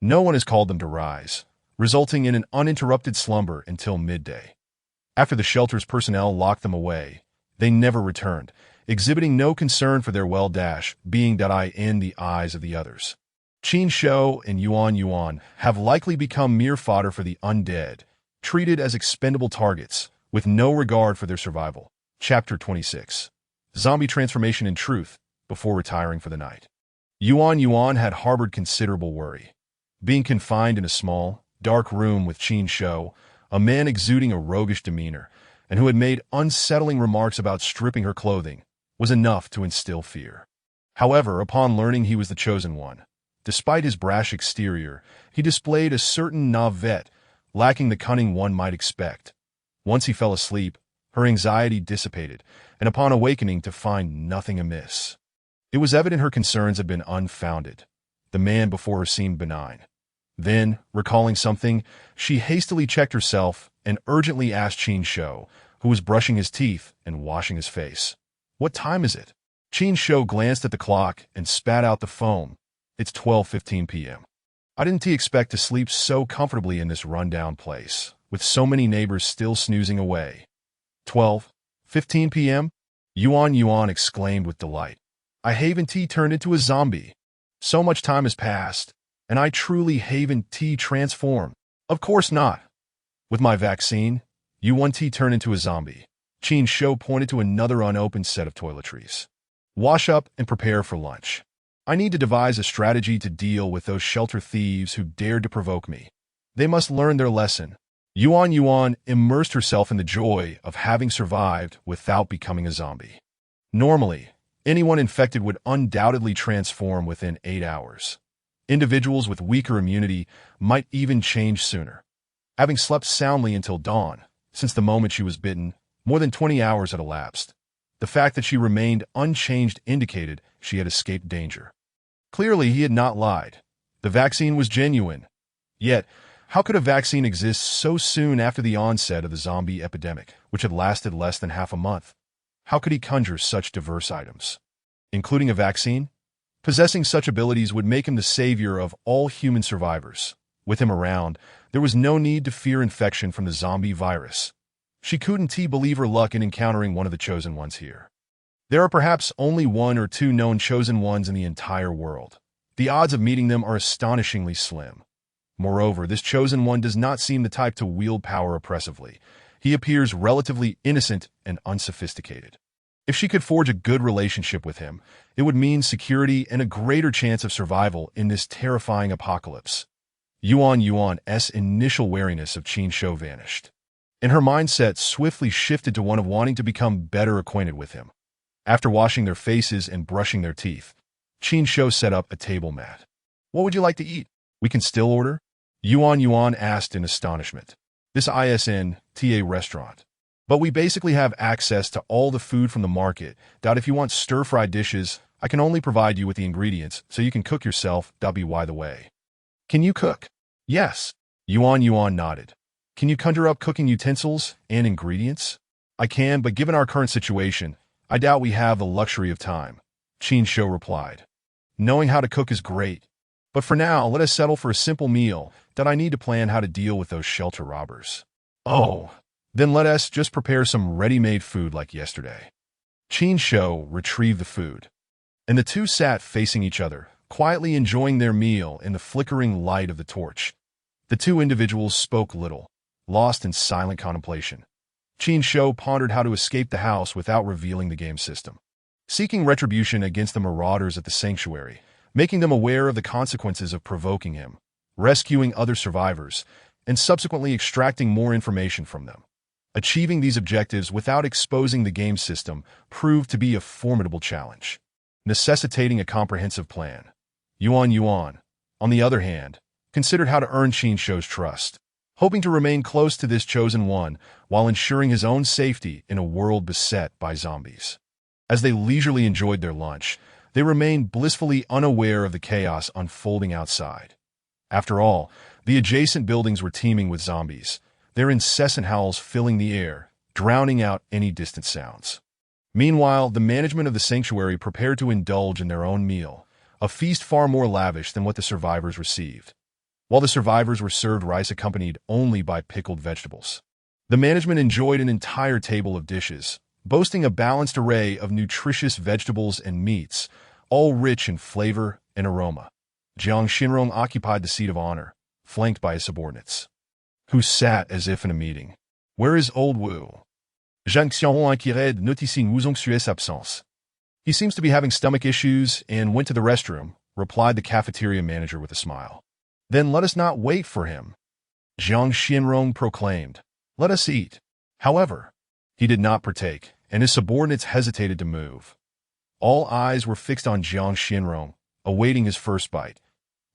No one has called them to rise, resulting in an uninterrupted slumber until midday. After the shelter's personnel locked them away, they never returned, exhibiting no concern for their well-being in the eyes of the others. Qin Shou and Yuan have likely become mere fodder for the undead, treated as expendable targets, with no regard for their survival. Chapter 26. Zombie Transformation in Truth, before retiring for the night. Yuan had harbored considerable worry. Being confined in a small, dark room with Qin Shou, a man exuding a roguish demeanor, and who had made unsettling remarks about stripping her clothing, was enough to instill fear. However, upon learning he was the chosen one, despite his brash exterior, he displayed a certain naivete, lacking the cunning one might expect. Once he fell asleep, her anxiety dissipated, and upon awakening to find nothing amiss. It was evident her concerns had been unfounded. The man before her seemed benign. Then, recalling something, she hastily checked herself and urgently asked Qin Shou, who was brushing his teeth and washing his face. "What time is it?" Qin Shou glanced at the clock and spat out the foam. "It's 12:15 p.m. I didn't expect to sleep so comfortably in this rundown place, with so many neighbors still snoozing away." 12:15 p.m.? Yuan exclaimed with delight. I haven't turned into a zombie. So much time has passed, and I truly haven't transformed. Of course not. With my vaccine, Yuan turned into a zombie. Qin Shou pointed to another unopened set of toiletries. Wash up and prepare for lunch. I need to devise a strategy to deal with those shelter thieves who dared to provoke me. They must learn their lesson. Yuan immersed herself in the joy of having survived without becoming a zombie. Normally, anyone infected would undoubtedly transform within 8 hours. Individuals with weaker immunity might even change sooner. Having slept soundly until dawn, since the moment she was bitten, more than 20 hours had elapsed. The fact that she remained unchanged indicated she had escaped danger. Clearly, he had not lied. The vaccine was genuine. Yet, how could a vaccine exist so soon after the onset of the zombie epidemic, which had lasted less than half a month? How could he conjure such diverse items? Including a vaccine? Possessing such abilities would make him the savior of all human survivors. With him around, there was no need to fear infection from the zombie virus. She couldn't believe her luck in encountering one of the chosen ones here. There are perhaps only 1 or 2 known chosen ones in the entire world. The odds of meeting them are astonishingly slim. Moreover, this chosen one does not seem the type to wield power oppressively. He appears relatively innocent and unsophisticated. If she could forge a good relationship with him, it would mean security and a greater chance of survival in this terrifying apocalypse. Yuan's initial wariness of Qin Shou vanished, and her mindset swiftly shifted to one of wanting to become better acquainted with him. After washing their faces and brushing their teeth, Qin Shou set up a table mat. "What would you like to eat? We can still order?" Yuan asked in astonishment. "This isn't a restaurant. But we basically have access to all the food from the market. If you want stir-fried dishes, I can only provide you with the ingredients, so you can cook yourself. By the way. Can you cook?" "Yes." Yuan nodded. "Can you conjure up cooking utensils and ingredients?" "I can, but given our current situation, I doubt we have the luxury of time," Qin Shou replied. "Knowing how to cook is great. But for now, let us settle for a simple meal. I need to plan how to deal with those shelter robbers." "Oh, then let us just prepare some ready-made food like yesterday." Qin Shou retrieved the food, and the two sat facing each other, quietly enjoying their meal in the flickering light of the torch. The two individuals spoke little, lost in silent contemplation. Qin Shou pondered how to escape the house without revealing the game system, seeking retribution against the marauders at the sanctuary, making them aware of the consequences of provoking him, rescuing other survivors, and subsequently extracting more information from them. Achieving these objectives without exposing the game system proved to be a formidable challenge, necessitating a comprehensive plan. Yuan, on the other hand, considered how to earn Qin Shou's trust, hoping to remain close to this chosen one while ensuring his own safety in a world beset by zombies. As they leisurely enjoyed their lunch, they remained blissfully unaware of the chaos unfolding outside. After all, the adjacent buildings were teeming with zombies, their incessant howls filling the air, drowning out any distant sounds. Meanwhile, the management of the sanctuary prepared to indulge in their own meal, a feast far more lavish than what the survivors received. While the survivors were served rice accompanied only by pickled vegetables, the management enjoyed an entire table of dishes, boasting a balanced array of nutritious vegetables and meats, all rich in flavor and aroma. Jiang Xinrong occupied the seat of honor, flanked by his subordinates, who sat as if in a meeting. "Where is old Wu?" Zhang Xiaohong inquirait de noticing Wu Zongxue's absence. "He seems to be having stomach issues and went to the restroom," replied the cafeteria manager with a smile. "Then let us not wait for him." Jiang Xinrong proclaimed. "Let us eat." However, he did not partake, and his subordinates hesitated to move. All eyes were fixed on Jiang Xinrong, awaiting his first bite.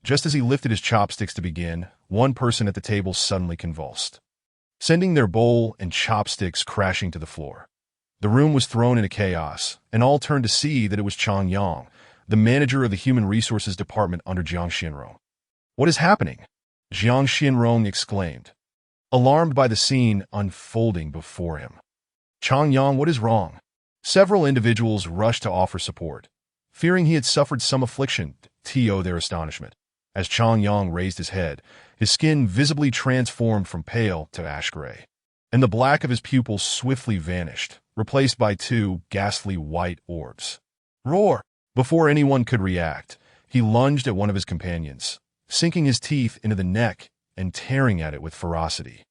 Just as he lifted his chopsticks to begin, one person at the table suddenly convulsed, sending their bowl and chopsticks crashing to the floor. The room was thrown into chaos, and all turned to see that it was Chang Yang, the manager of the Human Resources Department under Jiang Xinrong. "What is happening?" Jiang Xinrong exclaimed, alarmed by the scene unfolding before him. "Chang Yang, what is wrong?" Several individuals rushed to offer support, fearing he had suffered some affliction, to their astonishment. As Chang Yang raised his head, his skin visibly transformed from pale to ash gray, and the black of his pupils swiftly vanished, replaced by two ghastly white orbs. "Roar!" Before anyone could react, he lunged at one of his companions, sinking his teeth into the neck and tearing at it with ferocity.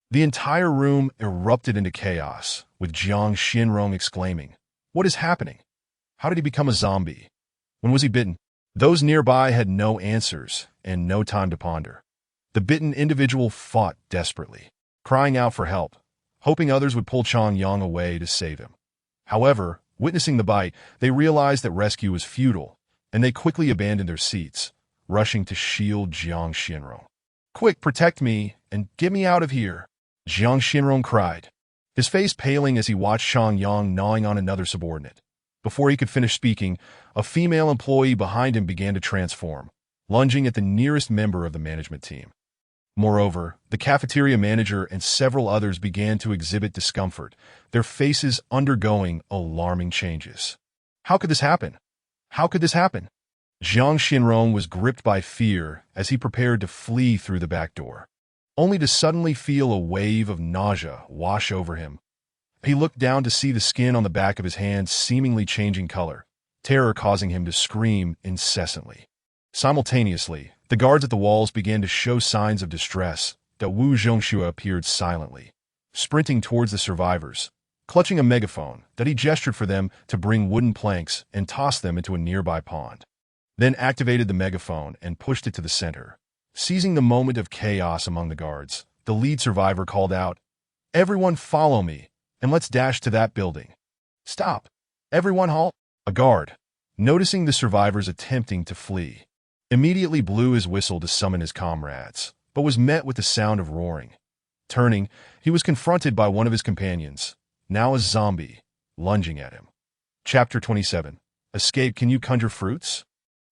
The entire room erupted into chaos, with Jiang Xinrong exclaiming, "What is happening? How did he become a zombie? When was he bitten?" Those nearby had no answers and no time to ponder. The bitten individual fought desperately, crying out for help, hoping others would pull Chang Yang away to save him. However, witnessing the bite, they realized that rescue was futile, and they quickly abandoned their seats, rushing to shield Jiang Xinrong. "Quick, protect me, and get me out of here!" Jiang Xinrong cried, his face paling as he watched Chang Yang gnawing on another subordinate. Before he could finish speaking, a female employee behind him began to transform, lunging at the nearest member of the management team. Moreover, the cafeteria manager and several others began to exhibit discomfort, their faces undergoing alarming changes. How could this happen? How could this happen? Jiang Xinrong was gripped by fear as he prepared to flee through the back door, only to suddenly feel a wave of nausea wash over him. He looked down to see the skin on the back of his hands seemingly changing color, terror causing him to scream incessantly. Simultaneously, the guards at the walls began to show signs of distress, that Wu Zhongshu appeared silently, sprinting towards the survivors, clutching a megaphone that he gestured for them to bring wooden planks and toss them into a nearby pond. Then activated the megaphone and pushed it to the center. Seizing the moment of chaos among the guards, the lead survivor called out, "Everyone follow me, and let's dash to that building." "Stop! Everyone halt!" A guard, noticing the survivors attempting to flee, immediately blew his whistle to summon his comrades, but was met with the sound of roaring. Turning, he was confronted by one of his companions, now a zombie, lunging at him. Chapter 27. Escape. Can you conjure fruits?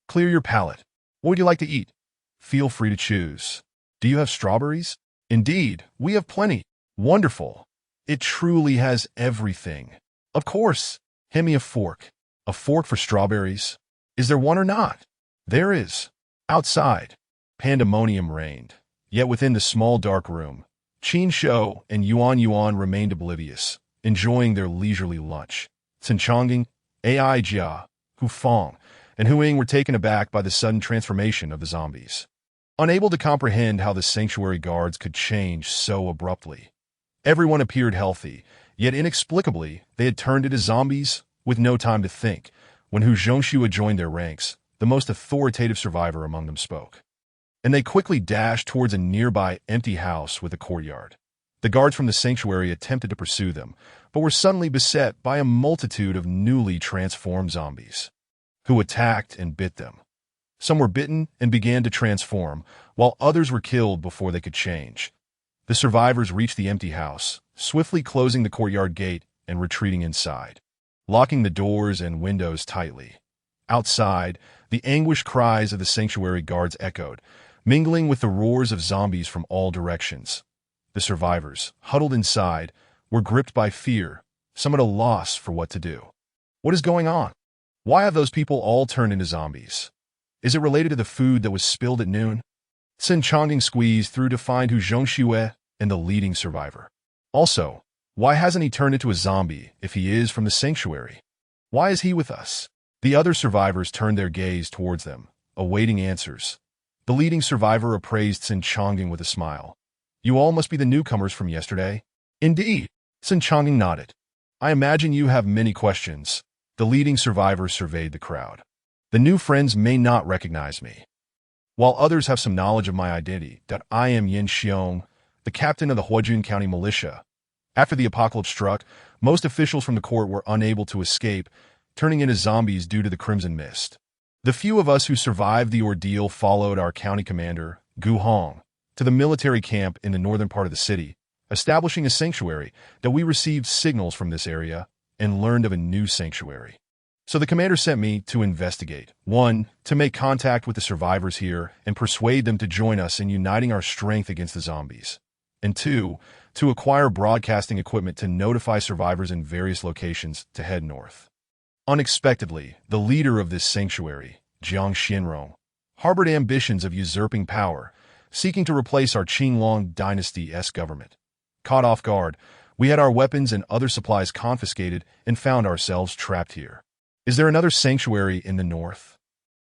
Clear your palate. What would you like to eat? Feel free to choose. Do you have strawberries? Indeed, we have plenty. Wonderful. It truly has everything. Of course. Hand me a fork. A fork for strawberries? Is there one or not? There is. Outside, pandemonium reigned. Yet within the small dark room, Qin Shou and Yuan remained oblivious, enjoying their leisurely lunch. Sun Chongqing, Ai Jia, Hu Feng, and Hu Ying were taken aback by the sudden transformation of the zombies, unable to comprehend how the sanctuary guards could change so abruptly. Everyone appeared healthy, yet inexplicably they had turned into zombies with no time to think. When Hu Zhongshu had joined their ranks, the most authoritative survivor among them spoke, and they quickly dashed towards a nearby empty house with a courtyard. The guards from the sanctuary attempted to pursue them, but were suddenly beset by a multitude of newly transformed zombies, who attacked and bit them. Some were bitten and began to transform, while others were killed before they could change. The survivors reached the empty house, swiftly closing the courtyard gate and retreating inside, locking the doors and windows tightly. Outside, the anguished cries of the sanctuary guards echoed, mingling with the roars of zombies from all directions. The survivors, huddled inside, were gripped by fear, some at a loss for what to do. What is going on? Why have those people all turned into zombies? Is it related to the food that was spilled at noon? Sun Chongqing squeezed through to find Hu Zhongshu and the leading survivor. Also, why hasn't he turned into a zombie if he is from the sanctuary? Why is he with us? The other survivors turned their gaze towards them, awaiting answers. The leading survivor appraised Sun Chongqing with a smile. "You all must be the newcomers from yesterday." "Indeed." Sun Chongqing nodded. "I imagine you have many questions." The leading survivor surveyed the crowd. "The new friends may not recognize me, while others have some knowledge of my identity, that I am Yin Xiong, the captain of the Huajun County militia. After the apocalypse struck, most officials from the court were unable to escape, turning into zombies due to the Crimson Mist. The few of us who survived the ordeal followed our county commander, Gu Hong, to the military camp in the northern part of the city, establishing a sanctuary that we received signals from this area and learned of a new sanctuary. So the commander sent me to investigate. 1. To make contact with the survivors here and persuade them to join us in uniting our strength against the zombies. And 2. To acquire broadcasting equipment to notify survivors in various locations to head north. Unexpectedly, the leader of this sanctuary, Jiang Xinrong, harbored ambitions of usurping power, seeking to replace our Qin dynasty-esque government. Caught off guard, we had our weapons and other supplies confiscated and found ourselves trapped here. Is there another sanctuary in the north?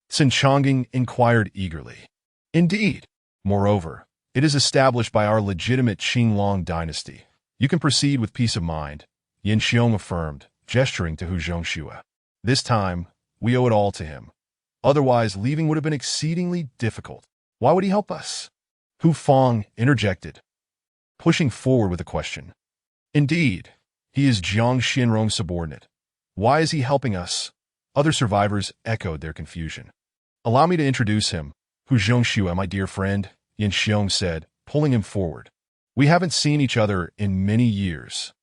Sun Chongqing inquired eagerly. Indeed. Moreover, it is established by our legitimate Qin dynasty. You can proceed with peace of mind, Yin Xiong affirmed, gesturing to Hu Zhongxue. This time, we owe it all to him. Otherwise, leaving would have been exceedingly difficult. Why would he help us? Hu Fong interjected, pushing forward with a question. Indeed, he is Jiang Xinrong's subordinate. Why is he helping us? Other survivors echoed their confusion. Allow me to introduce him. Hu Zhongxue, my dear friend, Yin Xiong said, pulling him forward. We haven't seen each other in many years.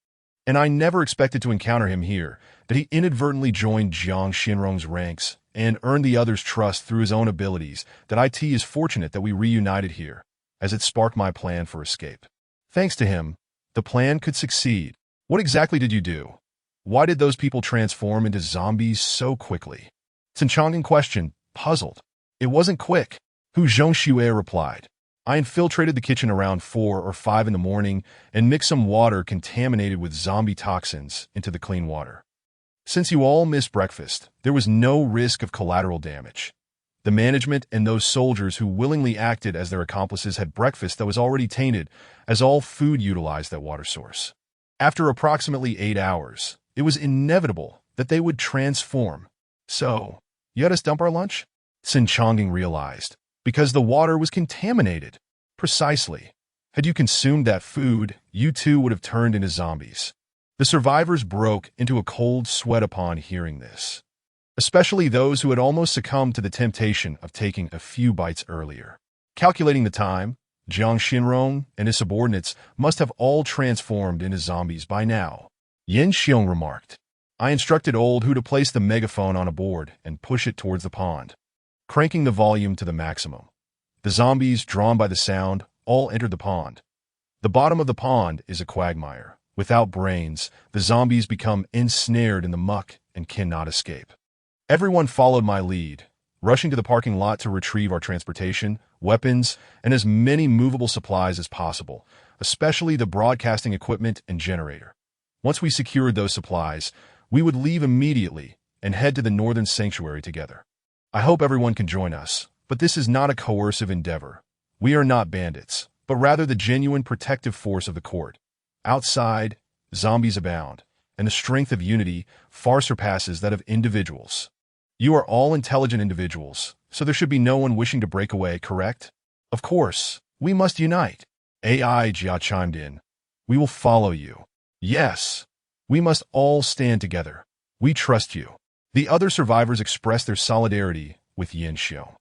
And I never expected to encounter him here, that he inadvertently joined Jiang Xinrong's ranks and earned the others' trust through his own abilities, that IT is fortunate that we reunited here, as it sparked my plan for escape. Thanks to him, the plan could succeed. What exactly did you do? Why did those people transform into zombies so quickly? Sun Chongqing questioned, puzzled. It wasn't quick, Hu Zhongxue replied. I infiltrated the kitchen around 4 or 5 in the morning and mixed some water contaminated with zombie toxins into the clean water. Since you all missed breakfast, there was no risk of collateral damage. The management and those soldiers who willingly acted as their accomplices had breakfast that was already tainted, as all food utilized that water source. After approximately 8 hours, it was inevitable that they would transform. So, you had us dump our lunch? Sun Chongqing realized. Because the water was contaminated. Precisely. Had you consumed that food, you too would have turned into zombies. The survivors broke into a cold sweat upon hearing this. Especially those who had almost succumbed to the temptation of taking a few bites earlier. Calculating the time, Jiang Xinrong and his subordinates must have all transformed into zombies by now. Yin Xiong remarked. I instructed old Hu to place the megaphone on a board and push it towards the pond, cranking the volume to the maximum. The zombies, drawn by the sound, all entered the pond. The bottom of the pond is a quagmire. Without brains, the zombies become ensnared in the muck and cannot escape. Everyone followed my lead, rushing to the parking lot to retrieve our transportation, weapons, and as many movable supplies as possible, especially the broadcasting equipment and generator. Once we secured those supplies, we would leave immediately and head to the northern sanctuary together. I hope everyone can join us, but this is not a coercive endeavor. We are not bandits, but rather the genuine protective force of the court. Outside, zombies abound, and the strength of unity far surpasses that of individuals. You are all intelligent individuals, so there should be no one wishing to break away, correct? Of course, we must unite. AI Jia chimed in. We will follow you. Yes, we must all stand together. We trust you. The other survivors expressed their solidarity with Yin Xiong.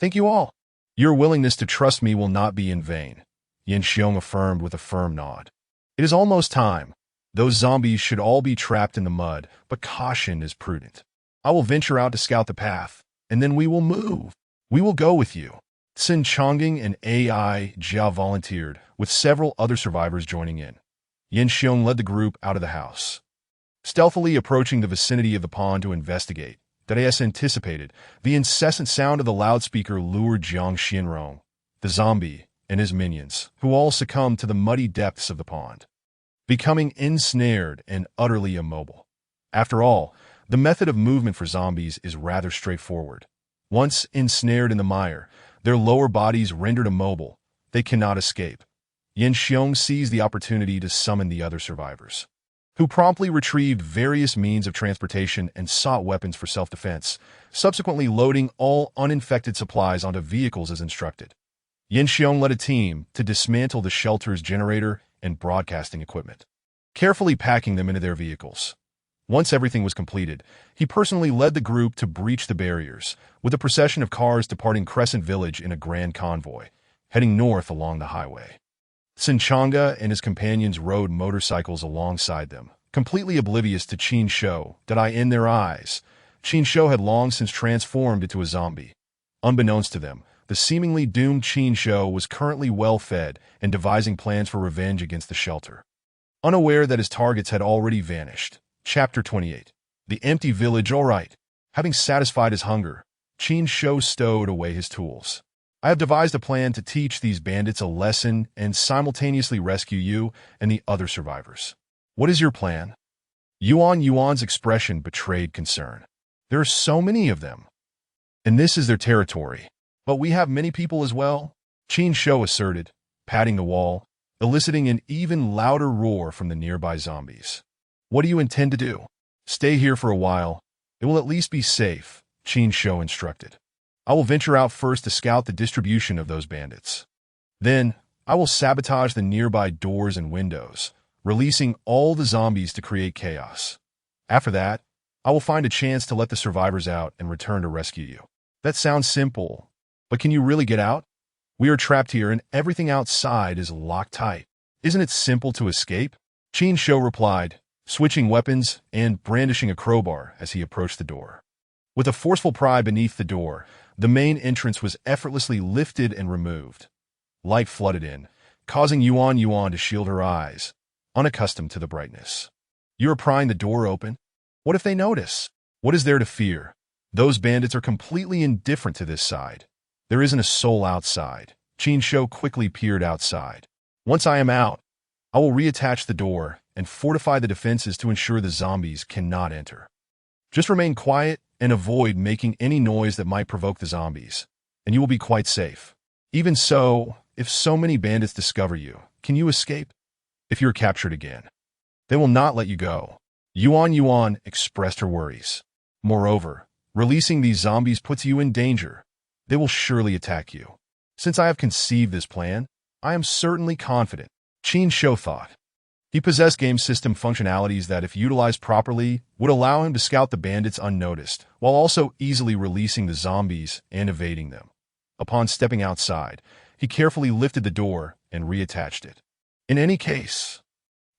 Thank you all. Your willingness to trust me will not be in vain, Yin Xiong affirmed with a firm nod. It is almost time. Those zombies should all be trapped in the mud, but caution is prudent. I will venture out to scout the path, and then we will move. We will go with you. Sun Chongqing and AI Jia volunteered, with several other survivors joining in. Yin Xiong led the group out of the house. Stealthily approaching the vicinity of the pond to investigate, Denizen anticipated, the incessant sound of the loudspeaker lured Jiang Xinrong, the zombie, and his minions, who all succumbed to the muddy depths of the pond, becoming ensnared and utterly immobile. After all, the method of movement for zombies is rather straightforward. Once ensnared in the mire, their lower bodies rendered immobile, they cannot escape. Yin Xiong seized the opportunity to summon the other survivors, who promptly retrieved various means of transportation and sought weapons for self-defense, subsequently loading all uninfected supplies onto vehicles as instructed. Qin Shou led a team to dismantle the shelter's generator and broadcasting equipment, carefully packing them into their vehicles. Once everything was completed, he personally led the group to breach the barriers, with a procession of cars departing Crescent Village in a grand convoy, heading north along the highway. Sinchanga and his companions rode motorcycles alongside them, completely oblivious to Qin Shou, in their eyes. Qin Shou had long since transformed into a zombie. Unbeknownst to them, the seemingly doomed Qin Shou was currently well-fed and devising plans for revenge against the shelter. Unaware that his targets had already vanished. Chapter 28. The Empty Village. All right. Having satisfied his hunger, Qin Shou stowed away his tools. I have devised a plan to teach these bandits a lesson and simultaneously rescue you and the other survivors. What is your plan? Yuan's expression betrayed concern. There are so many of them. And this is their territory. But we have many people as well, Qin Shou asserted, patting the wall, eliciting an even louder roar from the nearby zombies. What do you intend to do? Stay here for a while. It will at least be safe, Qin Shou instructed. I will venture out first to scout the distribution of those bandits. Then, I will sabotage the nearby doors and windows, releasing all the zombies to create chaos. After that, I will find a chance to let the survivors out and return to rescue you. That sounds simple, but can you really get out? We are trapped here and everything outside is locked tight. Isn't it simple to escape? Qin Shou replied, switching weapons and brandishing a crowbar as he approached the door. With a forceful pry beneath the door, the main entrance was effortlessly lifted and removed. Light flooded in, causing Yuan to shield her eyes, unaccustomed to the brightness. You are prying the door open? What if they notice? What is there to fear? Those bandits are completely indifferent to this side. There isn't a soul outside. Qin Shou quickly peered outside. Once I am out, I will reattach the door and fortify the defenses to ensure the zombies cannot enter. Just remain quiet and avoid making any noise that might provoke the zombies, and you will be quite safe. Even so, if so many bandits discover you, can you escape? If you're captured again, they will not let you go. Yuan expressed her worries. Moreover, releasing these zombies puts you in danger. They will surely attack you. Since I have conceived this plan, I am certainly confident, Qin Shou thought. He possessed game system functionalities that, if utilized properly, would allow him to scout the bandits unnoticed, while also easily releasing the zombies and evading them. Upon stepping outside, he carefully lifted the door and reattached it. In any case,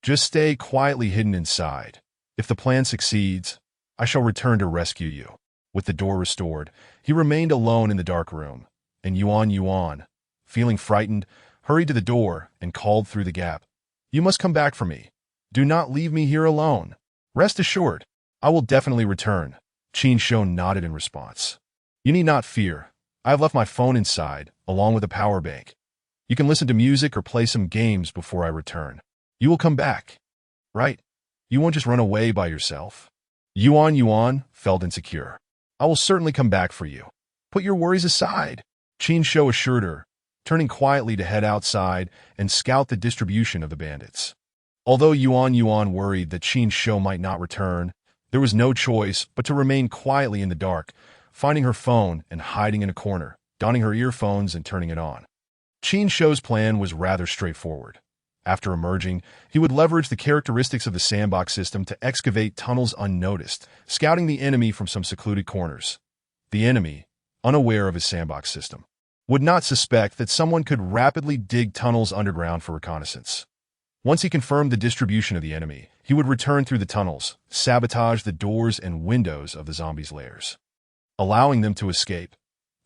just stay quietly hidden inside. If the plan succeeds, I shall return to rescue you. With the door restored, he remained alone in the dark room, and Yuan, feeling frightened, hurried to the door and called through the gap. You must come back for me. Do not leave me here alone. Rest assured, I will definitely return. Qin Shou nodded in response. You need not fear. I have left my phone inside, along with a power bank. You can listen to music or play some games before I return. You will come back, right? You won't just run away by yourself. Yuan felt insecure. I will certainly come back for you. Put your worries aside, Qin Shou assured her, turning quietly to head outside and scout the distribution of the bandits. Although Yuan worried that Qin Shou might not return, there was no choice but to remain quietly in the dark, finding her phone and hiding in a corner, donning her earphones and turning it on. Qin Shou's plan was rather straightforward. After emerging, he would leverage the characteristics of the sandbox system to excavate tunnels unnoticed, scouting the enemy from some secluded corners. The enemy, unaware of his sandbox system, would not suspect that someone could rapidly dig tunnels underground for reconnaissance. Once he confirmed the distribution of the enemy, he would return through the tunnels, sabotage the doors and windows of the zombies' lairs, allowing them to escape.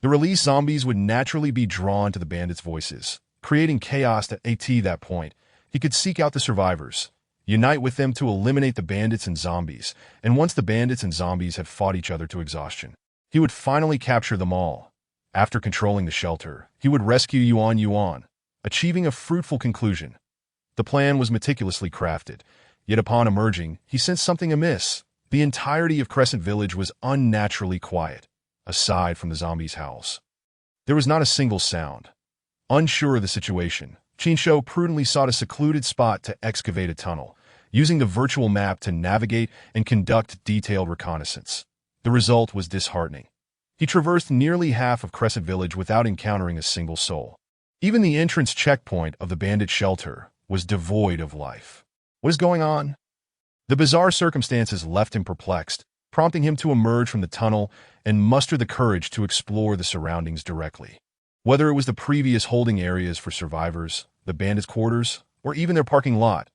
The released zombies would naturally be drawn to the bandits' voices, creating chaos at that point. He could seek out the survivors, unite with them to eliminate the bandits and zombies, and once the bandits and zombies had fought each other to exhaustion, he would finally capture them all. After controlling the shelter, he would rescue Yuan, achieving a fruitful conclusion. The plan was meticulously crafted, yet upon emerging, he sensed something amiss. The entirety of Crescent Village was unnaturally quiet, aside from the zombies' howls. There was not a single sound. Unsure of the situation, Qin Shou prudently sought a secluded spot to excavate a tunnel, using the virtual map to navigate and conduct detailed reconnaissance. The result was disheartening. He traversed nearly half of Crescent Village without encountering a single soul. Even the entrance checkpoint of the bandit shelter was devoid of life. What is going on? The bizarre circumstances left him perplexed, prompting him to emerge from the tunnel and muster the courage to explore the surroundings directly. Whether it was the previous holding areas for survivors, the bandits' quarters, or even their parking lot,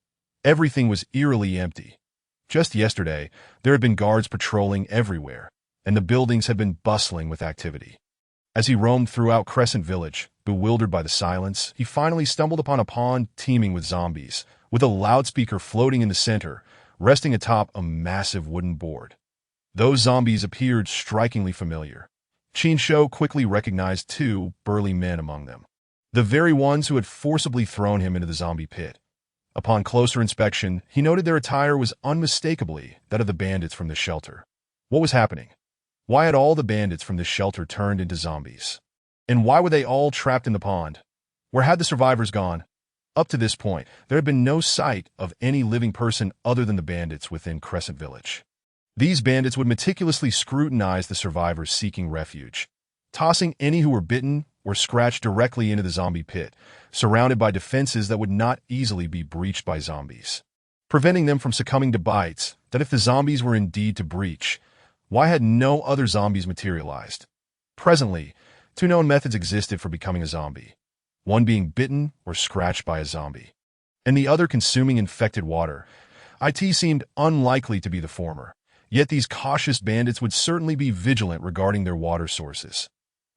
everything was eerily empty. Just yesterday, there had been guards patrolling everywhere, and the buildings had been bustling with activity. As he roamed throughout Crescent Village, bewildered by the silence, he finally stumbled upon a pond teeming with zombies, with a loudspeaker floating in the center, resting atop a massive wooden board. Those zombies appeared strikingly familiar. Qin Shou quickly recognized two burly men among them, the very ones who had forcibly thrown him into the zombie pit. Upon closer inspection, he noted their attire was unmistakably that of the bandits from the shelter. What was happening? Why had all the bandits from this shelter turned into zombies? And why were they all trapped in the pond? Where had the survivors gone? Up to this point, there had been no sight of any living person other than the bandits within Crescent Village. These bandits would meticulously scrutinize the survivors seeking refuge, tossing any who were bitten or scratched directly into the zombie pit, surrounded by defenses that would not easily be breached by zombies, preventing them from succumbing to bites that if the zombies were indeed to breach, why had no other zombies materialized? Presently, two known methods existed for becoming a zombie, one being bitten or scratched by a zombie, and the other consuming infected water. It seemed unlikely to be the former. Yet these cautious bandits would certainly be vigilant regarding their water sources.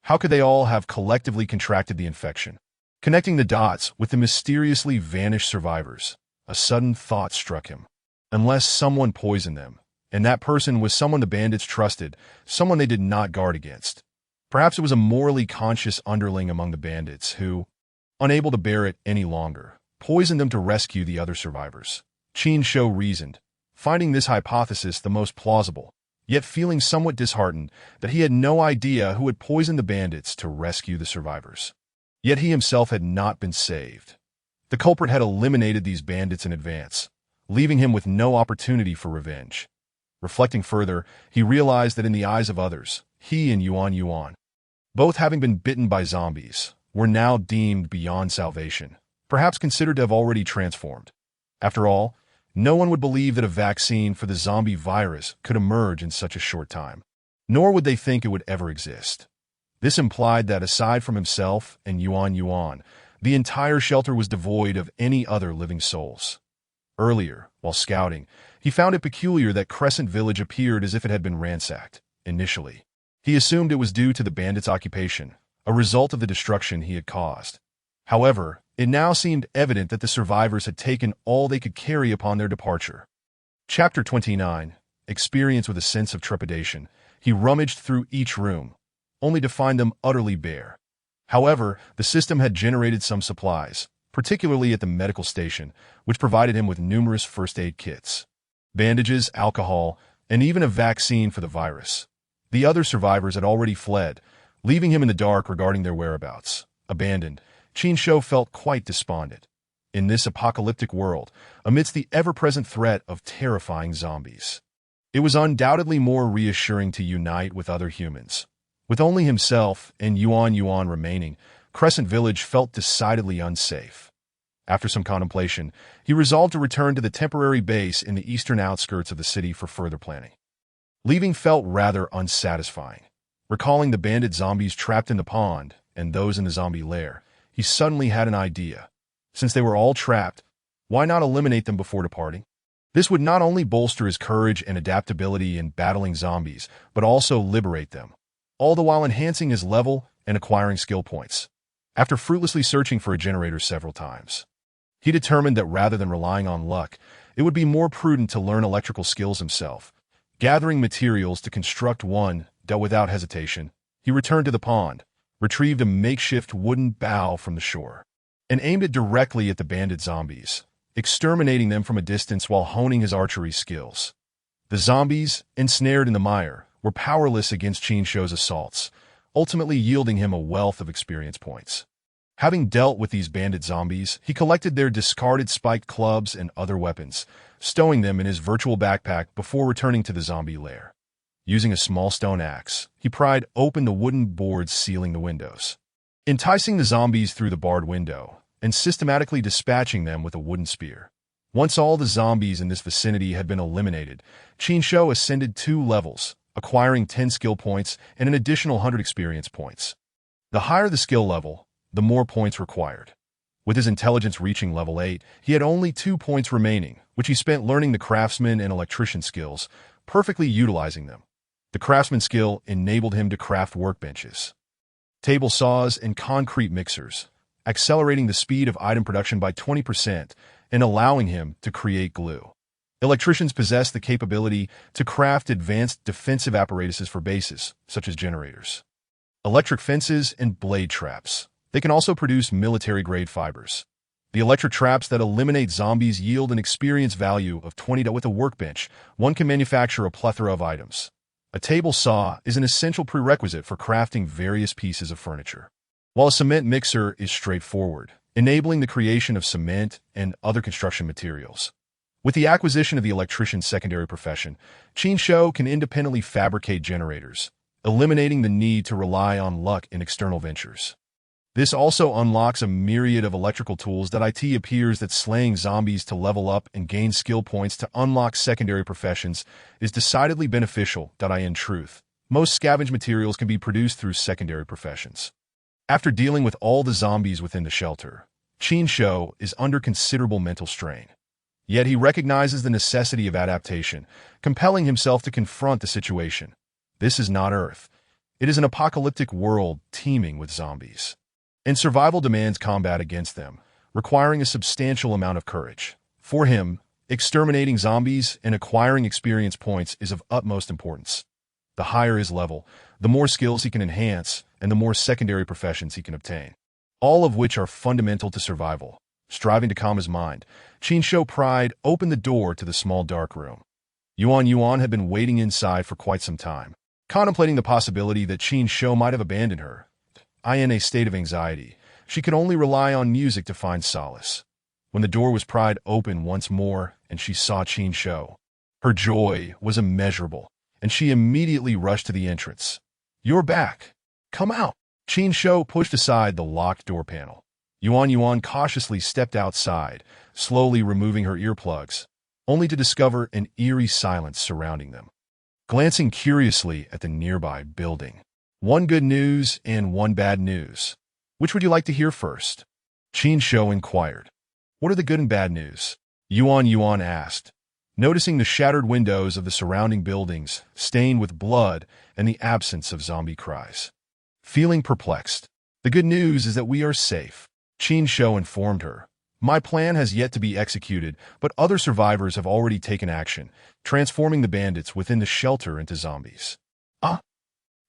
How could they all have collectively contracted the infection? Connecting the dots with the mysteriously vanished survivors, a sudden thought struck him. Unless someone poisoned them, and that person was someone the bandits trusted, someone they did not guard against. Perhaps it was a morally conscious underling among the bandits who, unable to bear it any longer, poisoned them to rescue the other survivors. Qin Shou reasoned, finding this hypothesis the most plausible, yet feeling somewhat disheartened that he had no idea who had poisoned the bandits to rescue the survivors. Yet he himself had not been saved. The culprit had eliminated these bandits in advance, leaving him with no opportunity for revenge. Reflecting further, he realized that in the eyes of others, he and Yuan, both having been bitten by zombies, were now deemed beyond salvation, perhaps considered to have already transformed. After all, no one would believe that a vaccine for the zombie virus could emerge in such a short time, nor would they think it would ever exist. This implied that aside from himself and Yuan, the entire shelter was devoid of any other living souls. Earlier, while scouting, he found it peculiar that Crescent Village appeared as if it had been ransacked. Initially, he assumed it was due to the bandits' occupation, a result of the destruction he had caused. However, it now seemed evident that the survivors had taken all they could carry upon their departure. Chapter 29. Experience with a sense of trepidation, he rummaged through each room, only to find them utterly bare. However, the system had generated some supplies, particularly at the medical station, which provided him with numerous first aid kits, bandages, alcohol, and even a vaccine for the virus. The other survivors had already fled, leaving him in the dark regarding their whereabouts. Abandoned, Qin Shou felt quite despondent. In this apocalyptic world, amidst the ever-present threat of terrifying zombies, it was undoubtedly more reassuring to unite with other humans. With only himself and Yuan remaining, Crescent Village felt decidedly unsafe. After some contemplation, he resolved to return to the temporary base in the eastern outskirts of the city for further planning. Leaving felt rather unsatisfying. Recalling the bandit zombies trapped in the pond and those in the zombie lair, he suddenly had an idea. Since they were all trapped, why not eliminate them before departing? This would not only bolster his courage and adaptability in battling zombies, but also liberate them, all the while enhancing his level and acquiring skill points. After fruitlessly searching for a generator several times, he determined that rather than relying on luck, it would be more prudent to learn electrical skills himself. Gathering materials to construct one dealt without hesitation, he returned to the pond, retrieved a makeshift wooden bow from the shore, and aimed it directly at the bandit zombies, exterminating them from a distance while honing his archery skills. The zombies, ensnared in the mire, were powerless against Qin Shou's assaults, ultimately yielding him a wealth of experience points. Having dealt with these bandit zombies, he collected their discarded spiked clubs and other weapons, stowing them in his virtual backpack before returning to the zombie lair. Using a small stone axe, he pried open the wooden boards sealing the windows. enticing the zombies through the barred window and systematically dispatching them with a wooden spear. Once all the zombies in this vicinity had been eliminated, Qin Shou ascended 2 levels, acquiring 10 skill points and an additional 100 experience points. The higher the skill level, the more points required. With his intelligence reaching level 8, he had only 2 points remaining, which he spent learning the craftsman and electrician skills, perfectly utilizing them. The craftsman skill enabled him to craft workbenches, table saws, and concrete mixers, accelerating the speed of item production by 20% and allowing him to create glue. Electricians possess the capability to craft advanced defensive apparatuses for bases, such as generators, electric fences, and blade traps. They can also produce military-grade fibers. The electric traps that eliminate zombies yield an experience value of 20. With a workbench, one can manufacture a plethora of items. A table saw is an essential prerequisite for crafting various pieces of furniture, while a cement mixer is straightforward, enabling the creation of cement and other construction materials. With the acquisition of the electrician's secondary profession, Qin Shou can independently fabricate generators, eliminating the need to rely on luck in external ventures. This also unlocks a myriad of electrical tools. It appears that slaying zombies to level up and gain skill points to unlock secondary professions is decidedly beneficial. In truth, most scavenged materials can be produced through secondary professions. After dealing with all the zombies within the shelter, Qin Shou is under considerable mental strain. Yet he recognizes the necessity of adaptation, compelling himself to confront the situation. This is not Earth. It is an apocalyptic world teeming with zombies, and survival demands combat against them, requiring a substantial amount of courage. For him, exterminating zombies and acquiring experience points is of utmost importance. The higher his level, the more skills he can enhance, and the more secondary professions he can obtain, all of which are fundamental to survival. Striving to calm his mind, Qin Shou pried opened the door to the small dark room. Yuan had been waiting inside for quite some time, contemplating the possibility that Qin Shou might have abandoned her. In a state of anxiety, she could only rely on music to find solace. When the door was pried open once more and she saw Qin Shou, her joy was immeasurable, and she immediately rushed to the entrance. "You're back. Come out." Qin Shou pushed aside the locked door panel. Yuan cautiously stepped outside, slowly removing her earplugs, only to discover an eerie silence surrounding them. Glancing curiously at the nearby building, "One good news and one bad news. Which would you like to hear first?" Qin Shou inquired. "What are the good and bad news?" Yuan asked, noticing the shattered windows of the surrounding buildings stained with blood and the absence of zombie cries. Feeling perplexed, "The good news is that we are safe," Qin Shou informed her. "My plan has yet to be executed, but other survivors have already taken action, transforming the bandits within the shelter into zombies." "Ah!"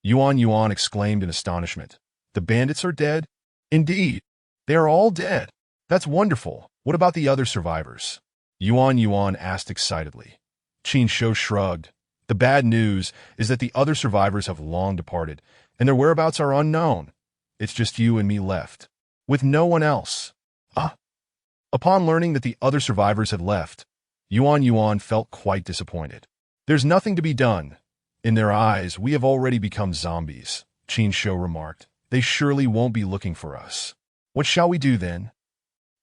Yuan exclaimed in astonishment. "The bandits are dead?" "Indeed. They are all dead." "That's wonderful. What about the other survivors?" Yuan asked excitedly. Qin Shou shrugged. "The bad news is that the other survivors have long departed, and their whereabouts are unknown. It's just you and me left, with no one else." "Ah!" Upon learning that the other survivors had left, Yuan felt quite disappointed. "There's nothing to be done. In their eyes, we have already become zombies," Qin Shou remarked. "They surely won't be looking for us." "What shall we do then?"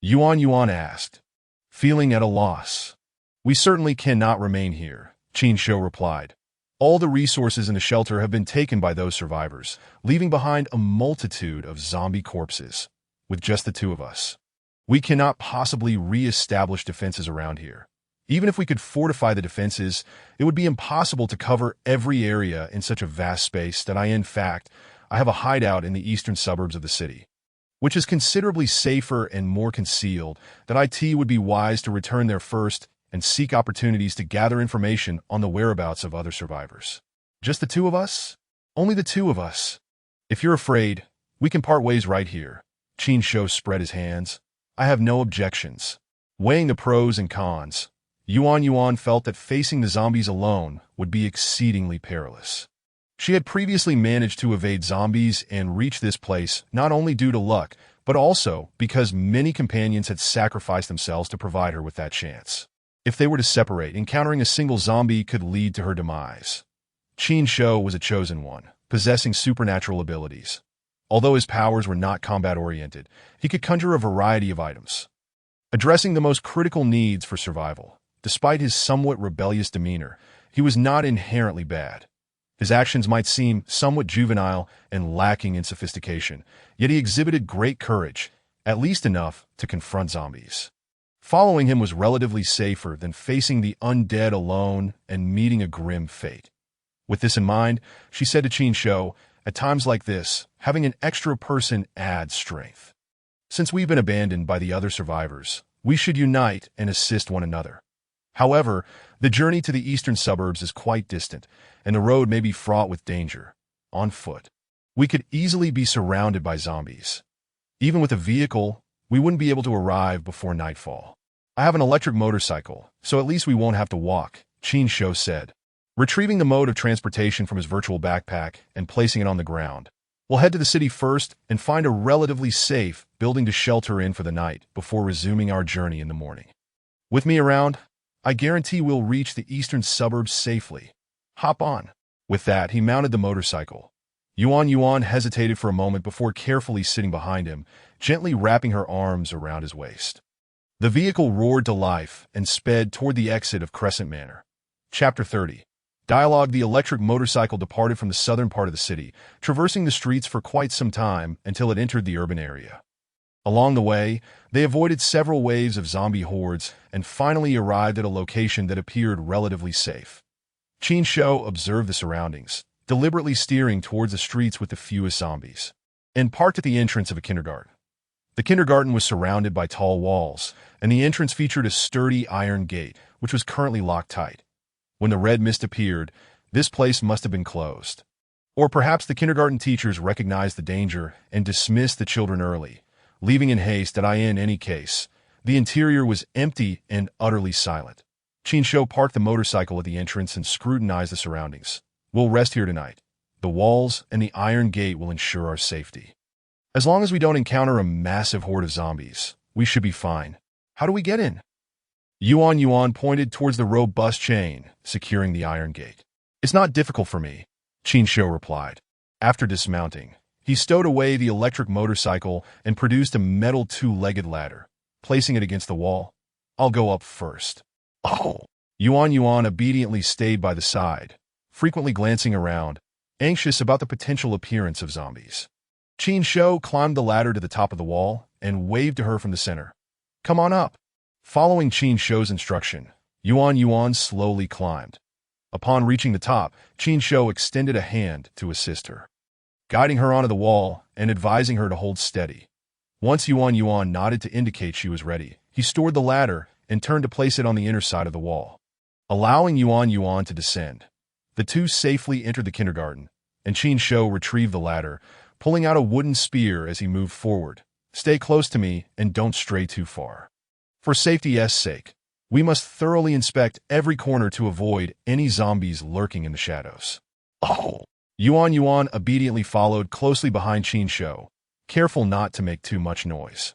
Yuan asked, feeling at a loss. "We certainly cannot remain here," Qin Shou replied. "All the resources in the shelter have been taken by those survivors, leaving behind a multitude of zombie corpses. With just the two of us, we cannot possibly re-establish defenses around here. Even if we could fortify the defenses, it would be impossible to cover every area in such a vast space. In fact, I have a hideout in the eastern suburbs of the city, which is considerably safer and more concealed. It would be wise to return there first and seek opportunities to gather information on the whereabouts of other survivors." "Just the two of us?" "Only the two of us. If you're afraid, we can part ways right here." Qin Shou spread his hands. "I have no objections." Weighing the pros and cons, Yuan felt that facing the zombies alone would be exceedingly perilous. She had previously managed to evade zombies and reach this place not only due to luck, but also because many companions had sacrificed themselves to provide her with that chance. If they were to separate, encountering a single zombie could lead to her demise. Qin Shou was a chosen one, possessing supernatural abilities. Although his powers were not combat-oriented, he could conjure a variety of items, addressing the most critical needs for survival. Despite his somewhat rebellious demeanor, he was not inherently bad. His actions might seem somewhat juvenile and lacking in sophistication, yet he exhibited great courage, at least enough to confront zombies. Following him was relatively safer than facing the undead alone and meeting a grim fate. With this in mind, she said to Qin Shou, "At times like this, having an extra person adds strength. Since we've been abandoned by the other survivors, we should unite and assist one another. However, the journey to the eastern suburbs is quite distant, and the road may be fraught with danger. On foot, we could easily be surrounded by zombies. Even with a vehicle, we wouldn't be able to arrive before nightfall. I have an electric motorcycle, so at least we won't have to walk," Qin Shou said, retrieving the mode of transportation from his virtual backpack and placing it on the ground. "We'll head to the city first and find a relatively safe building to shelter in for the night before resuming our journey in the morning. With me around, I guarantee we'll reach the eastern suburbs safely. Hop on." With that, he mounted the motorcycle. Yuan hesitated for a moment before carefully sitting behind him, gently wrapping her arms around his waist. The vehicle roared to life and sped toward the exit of Crescent Manor. Chapter 30. Dialogue. The electric motorcycle departed from the southern part of the city, traversing the streets for quite some time until it entered the urban area. Along the way, they avoided several waves of zombie hordes and finally arrived at a location that appeared relatively safe. Qin Shou observed the surroundings, deliberately steering towards the streets with the fewest zombies, and parked at the entrance of a kindergarten. The kindergarten was surrounded by tall walls, and the entrance featured a sturdy iron gate, which was currently locked tight. When the red mist appeared, this place must have been closed. Or perhaps the kindergarten teachers recognized the danger and dismissed the children early, leaving in haste. In any case, the interior was empty and utterly silent. Qin Shou parked the motorcycle at the entrance and scrutinized the surroundings. "We'll rest here tonight. The walls and the iron gate will ensure our safety. As long as we don't encounter a massive horde of zombies, we should be fine. How do we get in?" Yuan pointed towards the robust chain securing the iron gate. "It's not difficult for me," Qin Shou replied. After dismounting, he stowed away the electric motorcycle and produced a metal two-legged ladder, placing it against the wall. "I'll go up first." "Oh!" Yuan obediently stayed by the side, frequently glancing around, anxious about the potential appearance of zombies. Qin Shou climbed the ladder to the top of the wall and waved to her from the center. "Come on up." Following Qin Shou's instruction, Yuan slowly climbed. Upon reaching the top, Qin Shou extended a hand to assist her, guiding her onto the wall and advising her to hold steady. Once Yuan nodded to indicate she was ready, he stored the ladder and turned to place it on the inner side of the wall. Allowing Yuan to descend, the two safely entered the kindergarten, and Qin Shou retrieved the ladder, pulling out a wooden spear as he moved forward. "Stay close to me and don't stray too far. For safety's sake, we must thoroughly inspect every corner to avoid any zombies lurking in the shadows." "Oh!" Yuan obediently followed closely behind Qin Shou, careful not to make too much noise.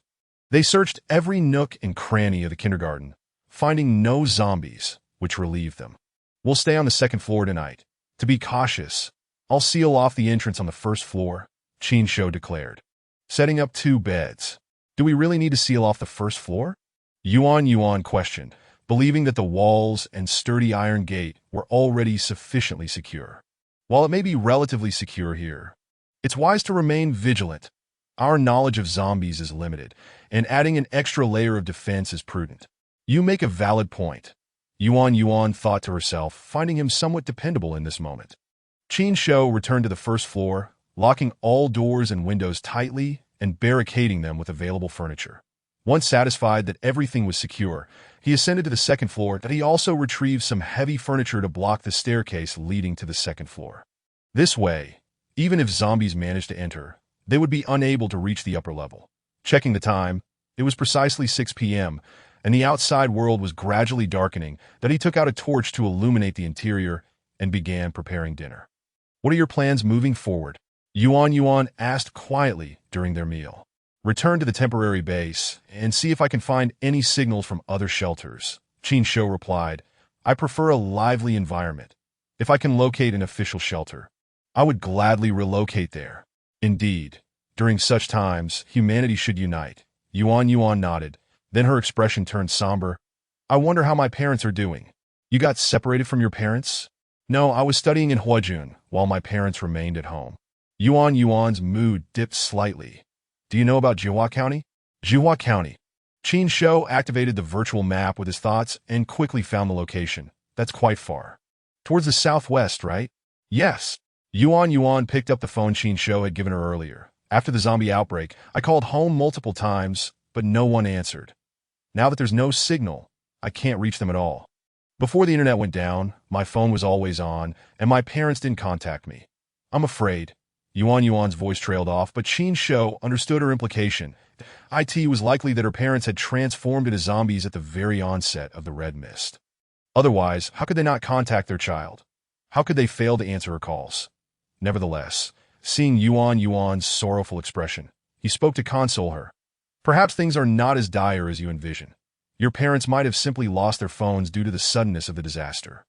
They searched every nook and cranny of the kindergarten, finding no zombies, which relieved them. "We'll stay on the second floor tonight. To be cautious, I'll seal off the entrance on the first floor," Qin Shou declared, setting up 2 beds. "Do we really need to seal off the first floor?" Yuan questioned, believing that the walls and sturdy iron gate were already sufficiently secure. "While it may be relatively secure here, it's wise to remain vigilant. Our knowledge of zombies is limited, and adding an extra layer of defense is prudent." "You make a valid point," Yuan thought to herself, finding him somewhat dependable in this moment. Qin Shou returned to the first floor, locking all doors and windows tightly and barricading them with available furniture. Once satisfied that everything was secure, he ascended to the second floor. He also retrieved some heavy furniture to block the staircase leading to the second floor. This way, even if zombies managed to enter, they would be unable to reach the upper level. Checking the time, it was precisely 6 p.m., and the outside world was gradually darkening. He took out a torch to illuminate the interior and began preparing dinner. "What are your plans moving forward?" Yuan asked quietly during their meal. "Return to the temporary base and see if I can find any signals from other shelters," Qin Shou replied. "I prefer a lively environment. If I can locate an official shelter, I would gladly relocate there." "Indeed, During such times, humanity should unite. Yuan nodded. Then her expression turned somber. I wonder how my parents are doing. You got separated from your parents? No, I was studying in Huajun, while my parents remained at home. Yuan's mood dipped slightly. Do you know about Jiahua County? Jiahua County. Qin Shou activated the virtual map with his thoughts and quickly found the location. That's quite far. Towards the southwest, right? Yes. Yuan picked up the phone Qin Shou had given her earlier. After the zombie outbreak, I called home multiple times, but no one answered. Now that there's no signal, I can't reach them at all. Before the internet went down, my phone was always on, and my parents didn't contact me. I'm afraid. Yuan's voice trailed off, but Qin Shou understood her implication. It was likely that her parents had transformed into zombies at the very onset of the red mist. Otherwise, how could they not contact their child? How could they fail to answer her calls? Nevertheless, seeing Yuan's sorrowful expression, he spoke to console her. Perhaps things are not as dire as you envision. Your parents might have simply lost their phones due to the suddenness of the disaster.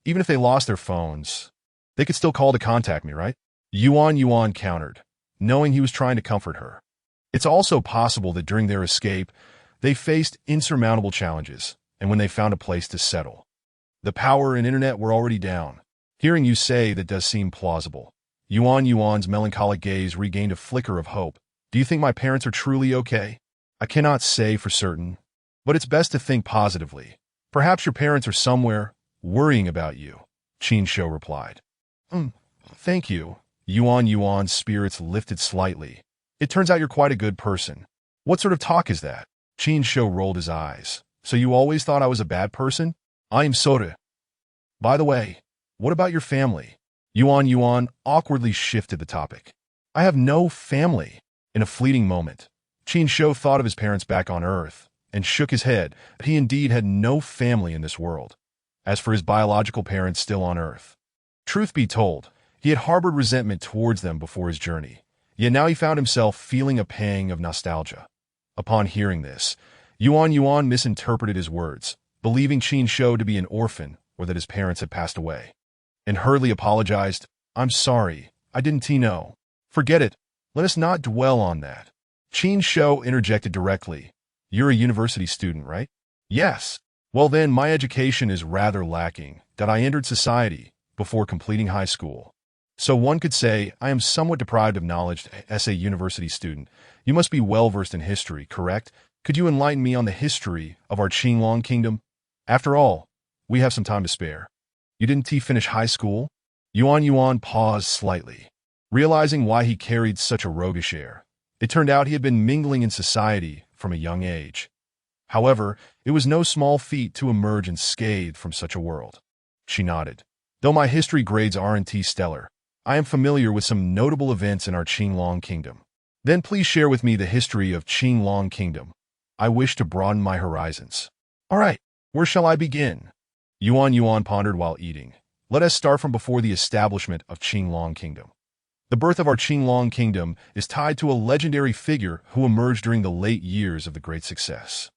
Even if they lost their phones, they could still call to contact me, right? Yuan countered, knowing he was trying to comfort her. It's also possible that during their escape, they faced insurmountable challenges, and when they found a place to settle, the power and internet were already down. Hearing you say that does seem plausible. Yuan's melancholic gaze regained a flicker of hope. Do you think my parents are truly okay? I cannot say for certain, but it's best to think positively. Perhaps your parents are somewhere, worrying about you, Qin Shou replied. Thank you. Yuan's spirits lifted slightly. It turns out you're quite a good person. What sort of talk is that? Qin Shou rolled his eyes. So you always thought I was a bad person? I am sorry. By the way, what about your family? Yuan awkwardly shifted the topic. I have no family. In a fleeting moment, Qin Shou thought of his parents back on Earth and shook his head. He indeed had no family in this world. As for his biological parents still on Earth, truth be told, he had harbored resentment towards them before his journey. Yet now he found himself feeling a pang of nostalgia. Upon hearing this, Yuan misinterpreted his words, believing Qin Shou to be an orphan or that his parents had passed away, and hurriedly apologized. I'm sorry, I didn't know. Forget it. Let us not dwell on that. Qin Shou interjected directly. You're a university student, right? Yes. Well then, my education is rather lacking, that I entered society before completing high school. So one could say I am somewhat deprived of knowledge. As a university student, you must be well-versed in history, correct? Could you enlighten me on the history of our Qin Kingdom? After all, we have some time to spare. You didn't finish high school? Yuan paused slightly, realizing why he carried such a roguish air. It turned out he had been mingling in society from a young age. However, it was no small feat to emerge unscathed from such a world. She nodded. Though my history grades aren't stellar, I am familiar with some notable events in our Qin Kingdom. Then please share with me the history of Qin Kingdom. I wish to broaden my horizons. All right, where shall I begin? Yuan pondered while eating. Let us start from before the establishment of Qin Kingdom. The birth of our Qin Kingdom is tied to a legendary figure who emerged during the late years of the Great Success.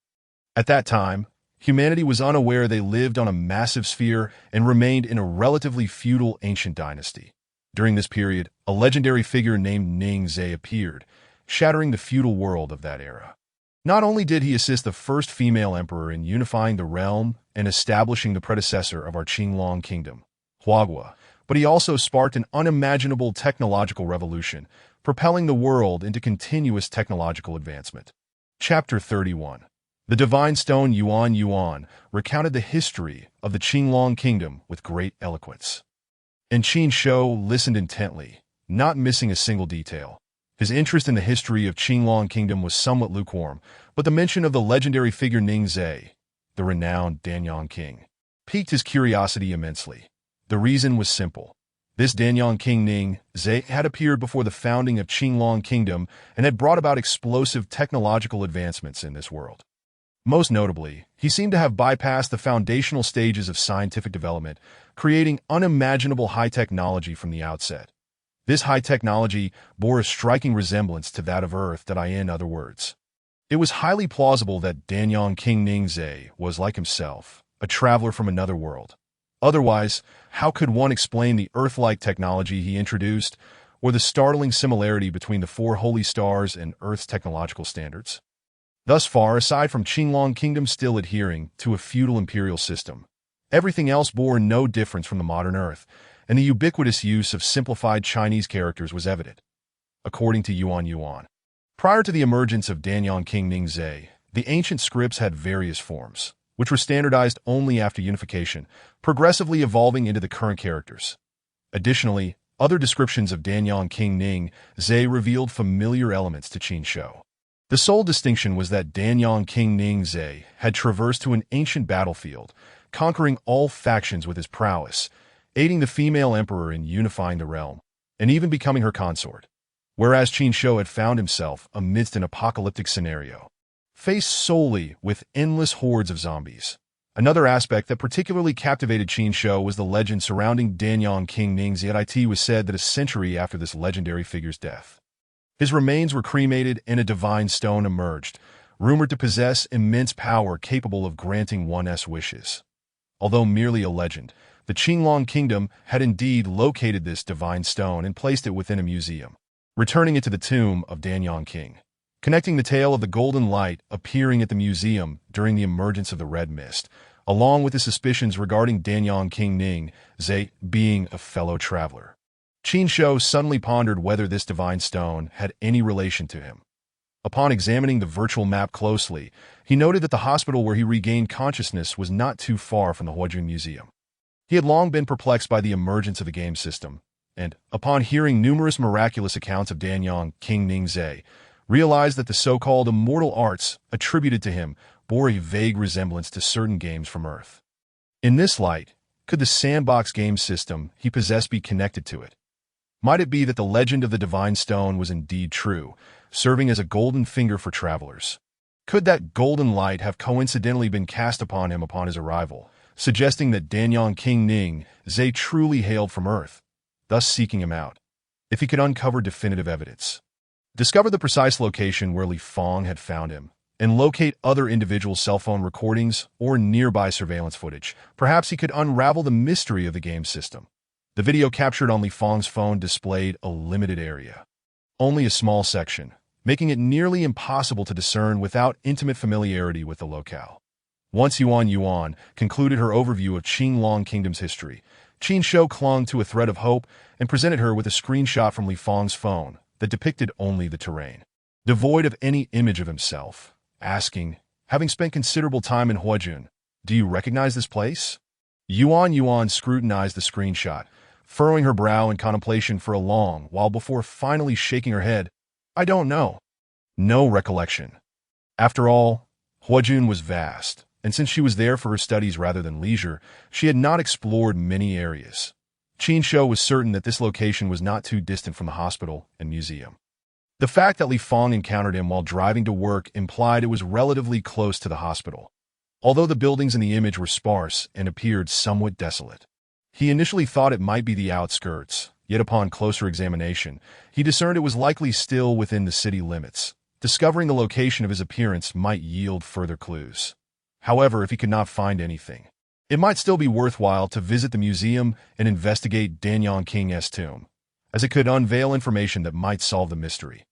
At that time, humanity was unaware they lived on a massive sphere and remained in a relatively feudal ancient dynasty. During this period, a legendary figure named Ningze appeared, shattering the feudal world of that era. Not only did he assist the first female emperor in unifying the realm and establishing the predecessor of our Qin Kingdom, Huagua, but he also sparked an unimaginable technological revolution, propelling the world into continuous technological advancement. Chapter 31. The Divine Stone. Yuan recounted the history of the Qin Kingdom with great eloquence. And Qin Shou listened intently, not missing a single detail. His interest in the history of Qin Kingdom was somewhat lukewarm, but the mention of the legendary figure Ningze, the renowned Danyang king, piqued his curiosity immensely. The reason was simple. This Danyang king Ningze had appeared before the founding of Qin Kingdom and had brought about explosive technological advancements in this world. Most notably, he seemed to have bypassed the foundational stages of scientific development, creating unimaginable high technology from the outset. This high technology bore a striking resemblance to that of Earth. In other words, it was highly plausible that Danyang King Ningze was, like himself, a traveler from another world. Otherwise, how could one explain the Earth-like technology he introduced? or the startling similarity between the four holy stars and Earth's technological standards? Thus far, aside from Qinglong Kingdom still adhering to a feudal imperial system, everything else bore no difference from the modern Earth, and the ubiquitous use of simplified Chinese characters was evident. According to Yuan, prior to the emergence of Danyang King Ningzhe, the ancient scripts had various forms, which were standardized only after unification, progressively evolving into the current characters. Additionally, other descriptions of Danyang King Ningzhe revealed familiar elements to Qin Shou. The sole distinction was that Danyang King Ningzhe had traversed to an ancient battlefield, conquering all factions with his prowess, aiding the female emperor in unifying the realm, and even becoming her consort. Whereas Qin Shou had found himself amidst an apocalyptic scenario, faced solely with endless hordes of zombies. Another aspect that particularly captivated Qin Shou was the legend surrounding Danyang King Ningzhe. It was said that a century after this legendary figure's death, his remains were cremated and a divine stone emerged, rumored to possess immense power capable of granting one's wishes. Although merely a legend, the Qinglong Kingdom had indeed located this divine stone and placed it within a museum, returning it to the tomb of Danyang King, connecting the tale of the golden light appearing at the museum during the emergence of the red mist, along with the suspicions regarding Danyang King Ningzhe being a fellow traveler. Qin Shou suddenly pondered whether this divine stone had any relation to him. Upon examining the virtual map closely, he noted that the hospital where he regained consciousness was not too far from the Huajun Museum. He had long been perplexed by the emergence of the game system, and, upon hearing numerous miraculous accounts of Danyang King Ningzhe, realized that the so-called immortal arts attributed to him bore a vague resemblance to certain games from Earth. In this light, could the sandbox game system he possessed be connected to it? Might it be that the legend of the Divine Stone was indeed true, serving as a golden finger for travelers? Could that golden light have coincidentally been cast upon him upon his arrival, suggesting that Danyang King Ningzhe truly hailed from Earth, thus seeking him out, if he could uncover definitive evidence? Discover the precise location where Li Fong had found him, and locate other individual cell phone recordings or nearby surveillance footage. Perhaps he could unravel the mystery of the game system. The video captured on Li Fong's phone displayed a limited area, only a small section, making it nearly impossible to discern without intimate familiarity with the locale. Once Yuan concluded her overview of Qinglong Kingdom's history, Qin Shou clung to a thread of hope and presented her with a screenshot from Li Fong's phone that depicted only the terrain, devoid of any image of himself, asking, having spent considerable time in Huajun, "Do you recognize this place?" Yuan scrutinized the screenshot, furrowing her brow in contemplation for a long while before finally shaking her head. "I don't know. No recollection." After all, Huajun was vast, and since she was there for her studies rather than leisure, she had not explored many areas. Qin Shou was certain that this location was not too distant from the hospital and museum. The fact that Li Fong encountered him while driving to work implied it was relatively close to the hospital, although the buildings in the image were sparse and appeared somewhat desolate. He initially thought it might be the outskirts, yet upon closer examination, he discerned it was likely still within the city limits. Discovering the location of his appearance might yield further clues. However, if he could not find anything, it might still be worthwhile to visit the museum and investigate Danyang King's tomb, as it could unveil information that might solve the mystery.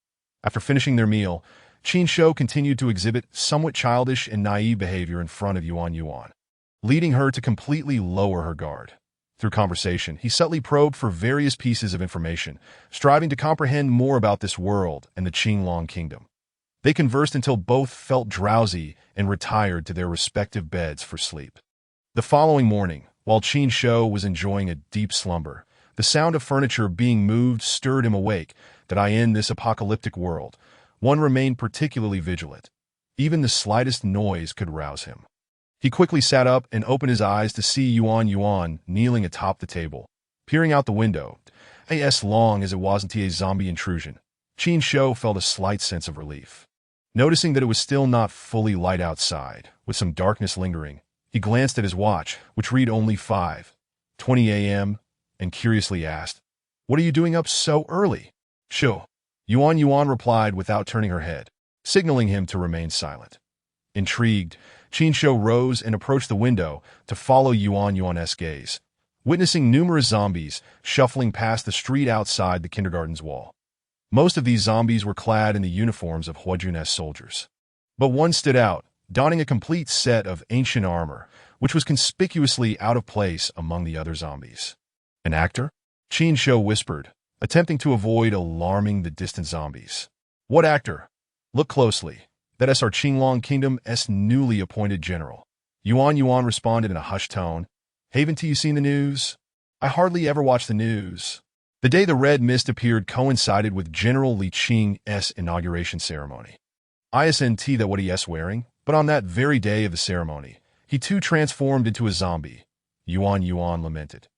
After finishing their meal, Qin Shou continued to exhibit somewhat childish and naive behavior in front of Yuan, leading her to completely lower her guard. Through conversation, he subtly probed for various pieces of information, striving to comprehend more about this world and the Qinglong Kingdom. They conversed until both felt drowsy and retired to their respective beds for sleep. The following morning, while Qin Shou was enjoying a deep slumber, the sound of furniture being moved stirred him awake. In this apocalyptic world, one remained particularly vigilant. Even the slightest noise could rouse him. He quickly sat up and opened his eyes to see Yuan kneeling atop the table, peering out the window. As long as it wasn't a zombie intrusion, Qin Shou felt a slight sense of relief. Noticing that it was still not fully light outside, with some darkness lingering, he glanced at his watch, which read only 5:20 a.m., and curiously asked, "What are you doing up so early?" "Shou," Yuan replied without turning her head, signaling him to remain silent. Intrigued, Qin Shou rose and approached the window to follow Yuan's gaze. witnessing numerous zombies shuffling past the street outside the kindergarten's wall. Most of these zombies were clad in the uniforms of Huajun's soldiers. But one stood out, donning a complete set of ancient armor, which was conspicuously out of place among the other zombies. An actor? Qin Shou whispered, attempting to avoid alarming the distant zombies. What actor? Look closely. That is our Qinglong Kingdom's newly appointed general. Yuan responded in a hushed tone. Haven't you seen the news? I hardly ever watch the news. The day the red mist appeared coincided with General Li Qing's inauguration ceremony. Isn't that what he is wearing? But on that very day of the ceremony, he too transformed into a zombie. Yuan lamented.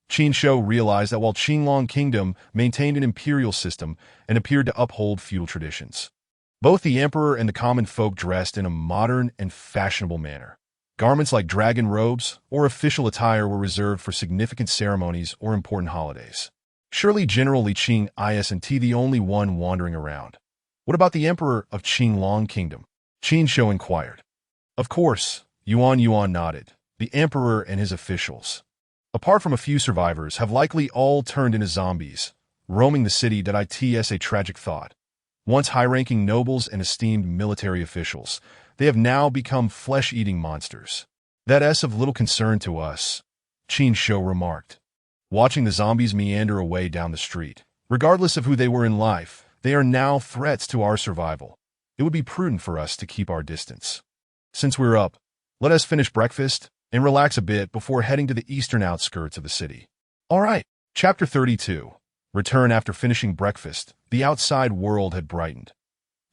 Qin Shou realized that while Qinglong Kingdom maintained an imperial system and appeared to uphold feudal traditions, both the emperor and the common folk dressed in a modern and fashionable manner. Garments like dragon robes or official attire were reserved for significant ceremonies or important holidays. Surely General Li Qing isn't the only one wandering around. What about the emperor of Qinglong Kingdom? Qin Shou inquired. Of course, Yuan nodded. The emperor and his officials, apart from a few survivors, have likely all turned into zombies, roaming the city. It's a tragic thought. Once high-ranking nobles and esteemed military officials, they have now become flesh-eating monsters. That's of little concern to us, Qin Shou remarked. Watching the zombies meander away down the street, regardless of who they were in life, they are now threats to our survival. It would be prudent for us to keep our distance. Since we're up, let us finish breakfast and relax a bit before heading to the eastern outskirts of the city. All right. Chapter 32. Return after finishing breakfast. The outside world had brightened,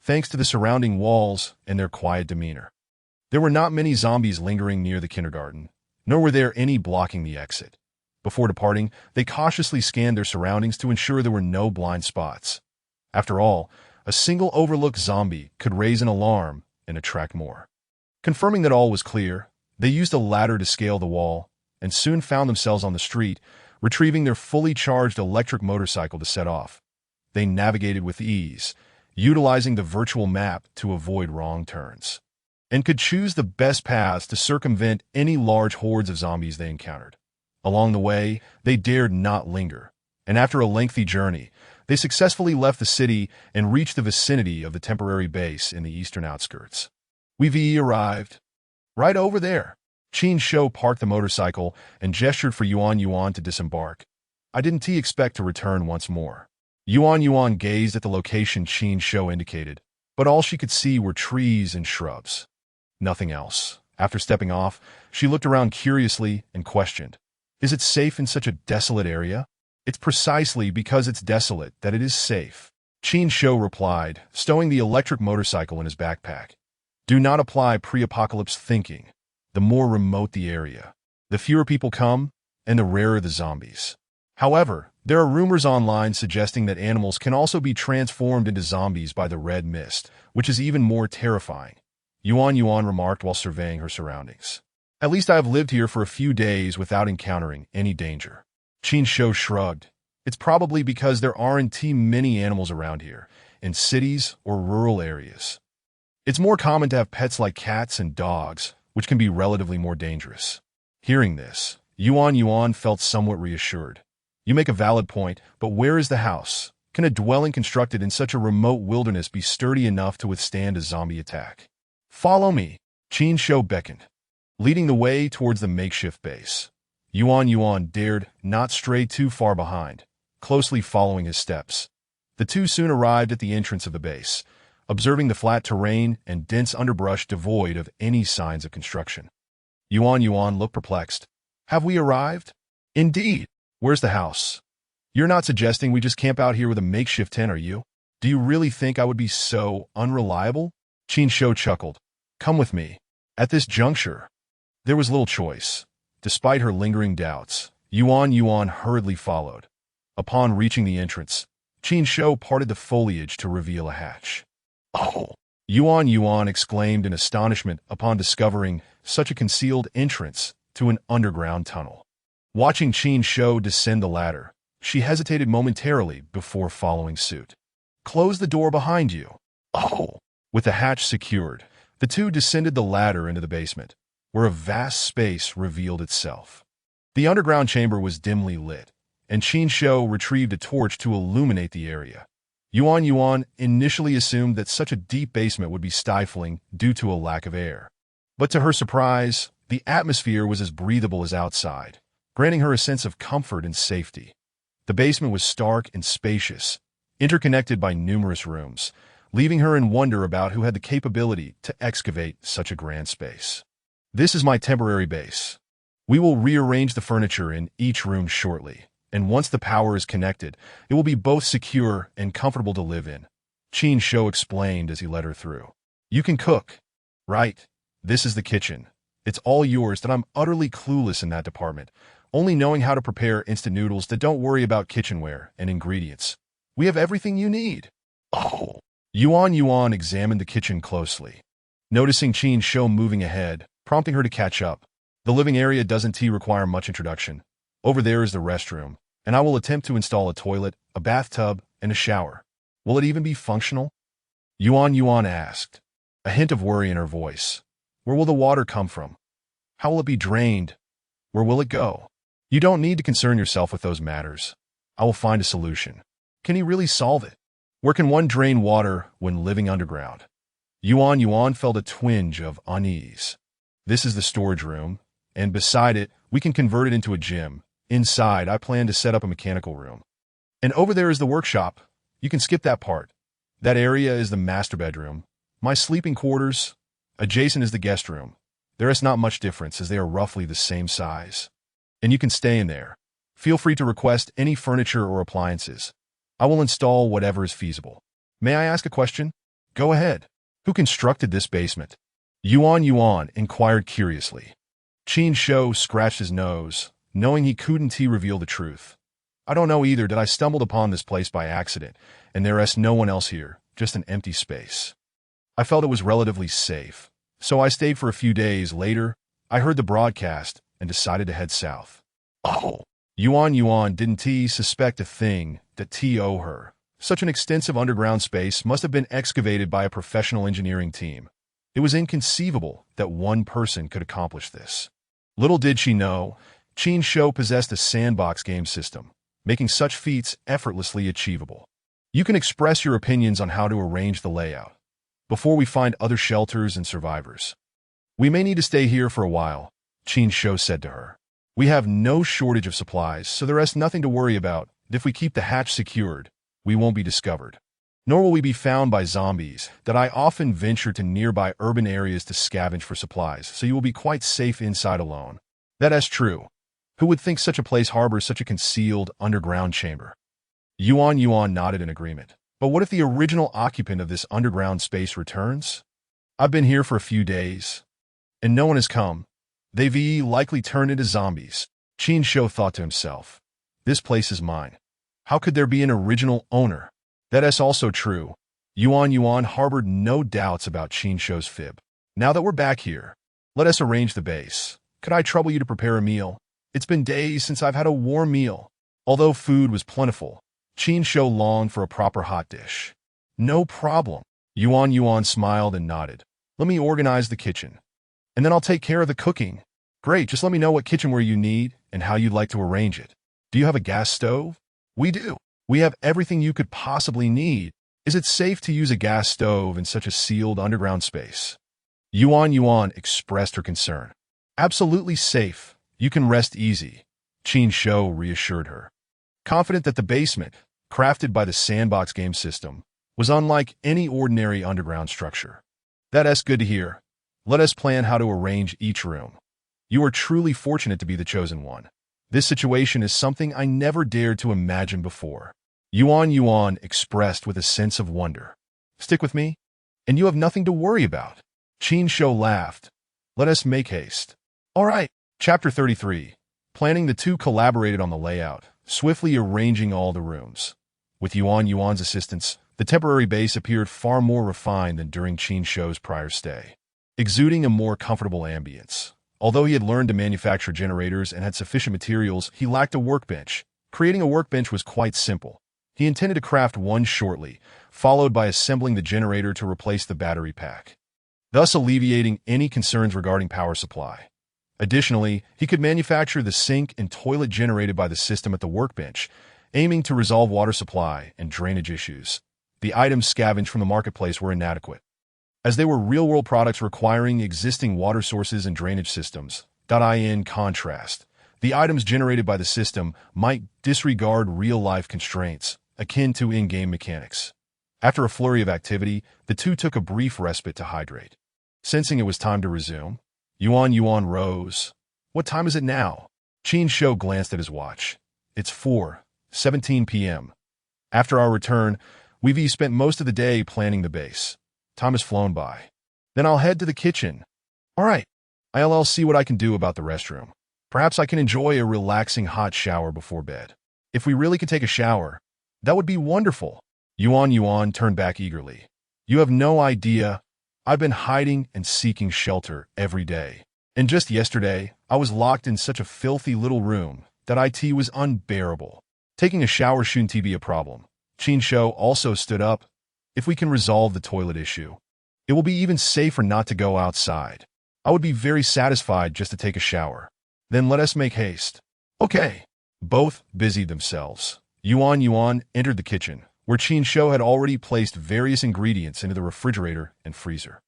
thanks to the surrounding walls and their quiet demeanor. There were not many zombies lingering near the kindergarten, nor were there any blocking the exit. Before departing, they cautiously scanned their surroundings to ensure there were no blind spots. After all, a single overlooked zombie could raise an alarm and attract more. Confirming that all was clear, they used a ladder to scale the wall and soon found themselves on the street, retrieving their fully charged electric motorcycle to set off. They navigated with ease, utilizing the virtual map to avoid wrong turns, and could choose the best paths to circumvent any large hordes of zombies they encountered. Along the way, they dared not linger, and after a lengthy journey, they successfully left the city and reached the vicinity of the temporary base in the eastern outskirts. We've arrived. Right over there. Qin Shou parked the motorcycle and gestured for Yuan to disembark. I didn't expect to return once more. Yuan gazed at the location Qin Shou indicated, but all she could see were trees and shrubs. Nothing else. After stepping off, she looked around curiously and questioned, is it safe in such a desolate area? It's precisely because it's desolate that it is safe. Qin Shou replied, stowing the electric motorcycle in his backpack. Do not apply pre-apocalypse thinking. The more remote the area, the fewer people come, and the rarer the zombies. However, there are rumors online suggesting that animals can also be transformed into zombies by the red mist, which is even more terrifying. Yuan remarked while surveying her surroundings. At least I have lived here for a few days without encountering any danger. Qin Shou shrugged. It's probably because there aren't many animals around here, in cities or rural areas. It's more common to have pets like cats and dogs, which can be relatively more dangerous. Hearing this, Yuan felt somewhat reassured. You make a valid point, but where is the house? Can a dwelling constructed in such a remote wilderness be sturdy enough to withstand a zombie attack? Follow me, Qin Shou beckoned, leading the way towards the makeshift base. Yuan dared not stray too far behind, closely following his steps. The two soon arrived at the entrance of the base, observing the flat terrain and dense underbrush devoid of any signs of construction. Yuan looked perplexed. Have we arrived? Indeed. Where's the house? You're not suggesting we just camp out here with a makeshift tent, are you? Do you really think I would be so unreliable? Qin Shou chuckled. Come with me. At this juncture, there was little choice. Despite her lingering doubts, Yuan hurriedly followed. Upon reaching the entrance, Qin Shou parted the foliage to reveal a hatch. Oh! Yuan exclaimed in astonishment upon discovering such a concealed entrance to an underground tunnel. Watching Qin Shou descend the ladder, she hesitated momentarily before following suit. Close the door behind you. Oh! With the hatch secured, the two descended the ladder into the basement, where a vast space revealed itself. The underground chamber was dimly lit, and Qin Shou retrieved a torch to illuminate the area. Yuan initially assumed that such a deep basement would be stifling due to a lack of air. But to her surprise, the atmosphere was as breathable as outside, granting her a sense of comfort and safety. The basement was stark and spacious, interconnected by numerous rooms, leaving her in wonder about who had the capability to excavate such a grand space. This is my temporary base. We will rearrange the furniture in each room shortly, and once the power is connected, it will be both secure and comfortable to live in, Qin Shou explained as he led her through. You can cook. Right. This is the kitchen. It's all yours. That I'm utterly clueless in that department, only knowing how to prepare instant noodles that don't worry about kitchenware and ingredients. We have everything you need. Oh. Yuan examined the kitchen closely, noticing Qin Shou moving ahead, prompting her to catch up. The living area doesn't require much introduction. Over there is the restroom, and I will attempt to install a toilet, a bathtub, and a shower. Will it even be functional? Yuan asked, a hint of worry in her voice. Where will the water come from? How will it be drained? Where will it go? You don't need to concern yourself with those matters. I will find a solution. Can he really solve it? Where can one drain water when living underground? Yuan felt a twinge of unease. This is the storage room, and beside it, we can convert it into a gym. Inside, I plan to set up a mechanical room. And over there is the workshop. You can skip that part. That area is the master bedroom. My sleeping quarters. Adjacent is the guest room. There is not much difference as they are roughly the same size. And you can stay in there. Feel free to request any furniture or appliances. I will install whatever is feasible. May I ask a question? Go ahead. Who constructed this basement? Yuan inquired curiously. Qin Shou scratched his nose, knowing he couldn't reveal the truth. I don't know either. That I stumbled upon this place by accident, and there is no one else here, just an empty space. I felt it was relatively safe, so I stayed for a few days. Later, I heard the broadcast and decided to head south. Oh. Yuan didn't suspect a thing that owe her. Such an extensive underground space must have been excavated by a professional engineering team. It was inconceivable that one person could accomplish this. Little did she know, Qin Shou possessed a sandbox game system, making such feats effortlessly achievable. You can express your opinions on how to arrange the layout before we find other shelters and survivors. We may need to stay here for a while, Qin Shou said to her. We have no shortage of supplies, so there is nothing to worry about. If we keep the hatch secured, we won't be discovered. Nor will we be found by zombies. That I often venture to nearby urban areas to scavenge for supplies, so you will be quite safe inside alone. That is true. Who would think such a place harbors such a concealed underground chamber? Yuan nodded in agreement. But what if the original occupant of this underground space returns? I've been here for a few days, and no one has come. They've likely turned into zombies. Qin Shou thought to himself. This place is mine. How could there be an original owner? That is also true. Yuan harbored no doubts about Qin Shou's fib. Now that we're back here, let us arrange the base. Could I trouble you to prepare a meal? It's been days since I've had a warm meal. Although food was plentiful, Qin Shou longed for a proper hot dish. No problem. Yuan smiled and nodded. Let me organize the kitchen, and then I'll take care of the cooking. Great, just let me know what kitchenware you need and how you'd like to arrange it. Do you have a gas stove? We do. We have everything you could possibly need. Is it safe to use a gas stove in such a sealed underground space? Yuan expressed her concern. Absolutely safe. You can rest easy, Qin Shou reassured her. Confident that the basement, crafted by the sandbox game system, was unlike any ordinary underground structure. That is good to hear. Let us plan how to arrange each room. You are truly fortunate to be the chosen one. This situation is something I never dared to imagine before. Yuan expressed with a sense of wonder. Stick with me, and you have nothing to worry about. Qin Shou laughed. Let us make haste. All right. Chapter 33. Planning. The two collaborated on the layout, swiftly arranging all the rooms. With Yuan's assistance, the temporary base appeared far more refined than during Qin Shou's prior stay, exuding a more comfortable ambience. Although he had learned to manufacture generators and had sufficient materials, he lacked a workbench. Creating a workbench was quite simple. He intended to craft one shortly, followed by assembling the generator to replace the battery pack, thus alleviating any concerns regarding power supply. Additionally, he could manufacture the sink and toilet generated by the system at the workbench, aiming to resolve water supply and drainage issues. The items scavenged from the marketplace were inadequate, as they were real-world products requiring existing water sources and drainage systems. In contrast, the items generated by the system might disregard real-life constraints, akin to in-game mechanics. After a flurry of activity, the two took a brief respite to hydrate. Sensing it was time to resume, Yuan rose. "What time is it now?" Qin Shou glanced at his watch. "It's 4:17 p.m. After our return, we've spent most of the day planning the base. Time has flown by. Then I'll head to the kitchen." "All right. I'll see what I can do about the restroom. Perhaps I can enjoy a relaxing hot shower before bed. If we really could take a shower, that would be wonderful." Yuan turned back eagerly. "You have no idea. I've been hiding and seeking shelter every day. And just yesterday, I was locked in such a filthy little room that it was unbearable. Taking a shower shouldn't be a problem." Qin Shou also stood up. "If we can resolve the toilet issue, it will be even safer not to go outside. I would be very satisfied just to take a shower. Then let us make haste." "Okay." Both busied themselves. Yuan entered the kitchen, where Qin Shou had already placed various ingredients into the refrigerator and freezer.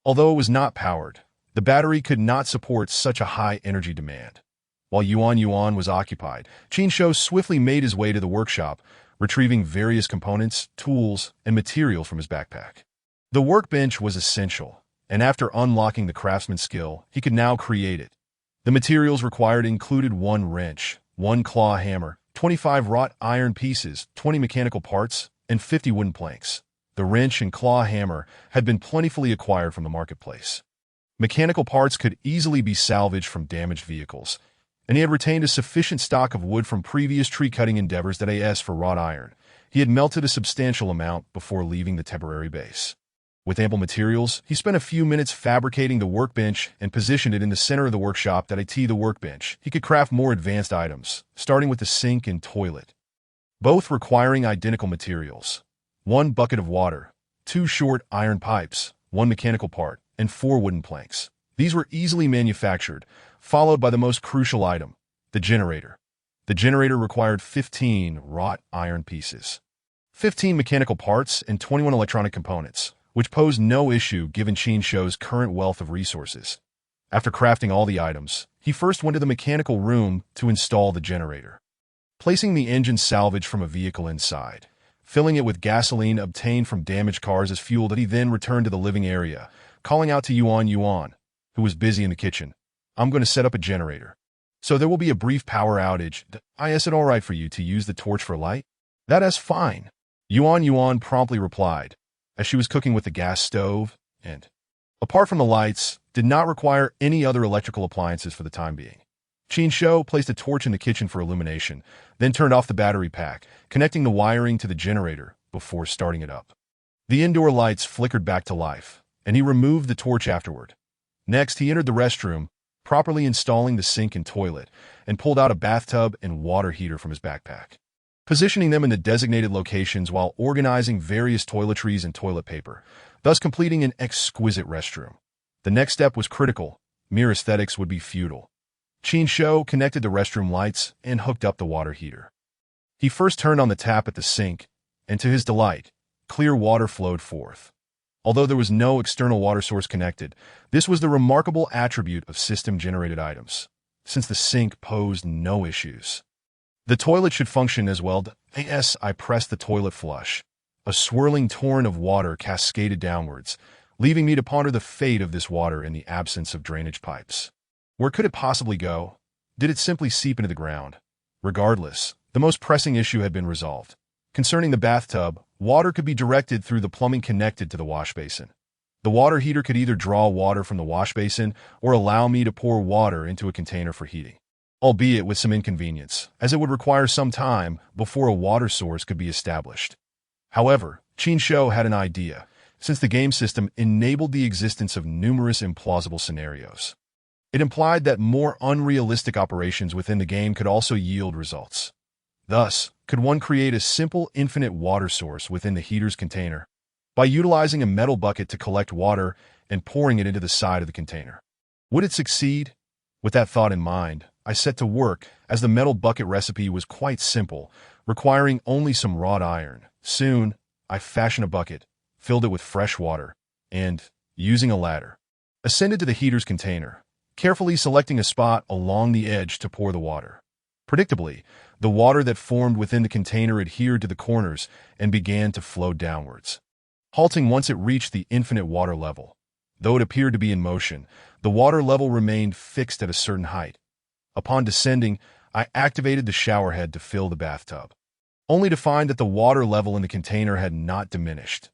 Although it was not powered, the battery could not support such a high energy demand. While Yuan was occupied, Qin Shou swiftly made his way to the workshop, retrieving various components, tools, and materials from his backpack. The workbench was essential, and after unlocking the craftsman's skill, he could now create it. The materials required included 1 wrench, 1 claw hammer, 25 wrought iron pieces, 20 mechanical parts, and 50 wooden planks. The wrench and claw hammer had been plentifully acquired from the marketplace. Mechanical parts could easily be salvaged from damaged vehicles, and he had retained a sufficient stock of wood from previous tree-cutting endeavors for wrought iron. He had melted a substantial amount before leaving the temporary base. With ample materials, he spent a few minutes fabricating the workbench and positioned it in the center of the workshop. The workbench, he could craft more advanced items, starting with the sink and toilet, both requiring identical materials. 1 bucket of water, 2 short iron pipes, 1 mechanical part, and 4 wooden planks. These were easily manufactured, followed by the most crucial item, the generator. The generator required 15 wrought iron pieces, 15 mechanical parts, and 21 electronic components, which posed no issue given Qin Shou's current wealth of resources. After crafting all the items, he first went to the mechanical room to install the generator. Placing the engine salvaged from a vehicle inside, filling it with gasoline obtained from damaged cars as fuel, he then returned to the living area, calling out to Yuan, who was busy in the kitchen. "I'm going to set up a generator. So there will be a brief power outage. Is it all right for you to use the torch for light?" "That is fine," Yuan promptly replied, as she was cooking with the gas stove, and, apart from the lights, did not require any other electrical appliances for the time being. Qin Shou placed a torch in the kitchen for illumination, then turned off the battery pack, connecting the wiring to the generator before starting it up. The indoor lights flickered back to life, and he removed the torch afterward. Next, he entered the restroom, properly installing the sink and toilet, and pulled out a bathtub and water heater from his backpack, positioning them in the designated locations while organizing various toiletries and toilet paper, thus completing an exquisite restroom. The next step was critical. Mere aesthetics would be futile. Qin Shou connected the restroom lights and hooked up the water heater. He first turned on the tap at the sink, and to his delight, clear water flowed forth. Although there was no external water source connected, this was the remarkable attribute of system-generated items, since the sink posed no issues. The toilet should function as well. I pressed the toilet flush. A swirling torrent of water cascaded downwards, leaving me to ponder the fate of this water in the absence of drainage pipes. Where could it possibly go? Did it simply seep into the ground? Regardless, the most pressing issue had been resolved. Concerning the bathtub, water could be directed through the plumbing connected to the wash basin. The water heater could either draw water from the wash basin or allow me to pour water into a container for heating, albeit with some inconvenience, as it would require some time before a water source could be established. However, Qin Shou had an idea, since the game system enabled the existence of numerous implausible scenarios. It implied that more unrealistic operations within the game could also yield results. Thus, could one create a simple infinite water source within the heater's container by utilizing a metal bucket to collect water and pouring it into the side of the container? Would it succeed? With that thought in mind, I set to work, as the metal bucket recipe was quite simple, requiring only some wrought iron. Soon, I fashioned a bucket, filled it with fresh water, and, using a ladder, ascended to the heater's container, carefully selecting a spot along the edge to pour the water. Predictably, the water that formed within the container adhered to the corners and began to flow downwards, halting once it reached the infinite water level. Though it appeared to be in motion, the water level remained fixed at a certain height. Upon descending, I activated the shower head to fill the bathtub, only to find that the water level in the container had not diminished.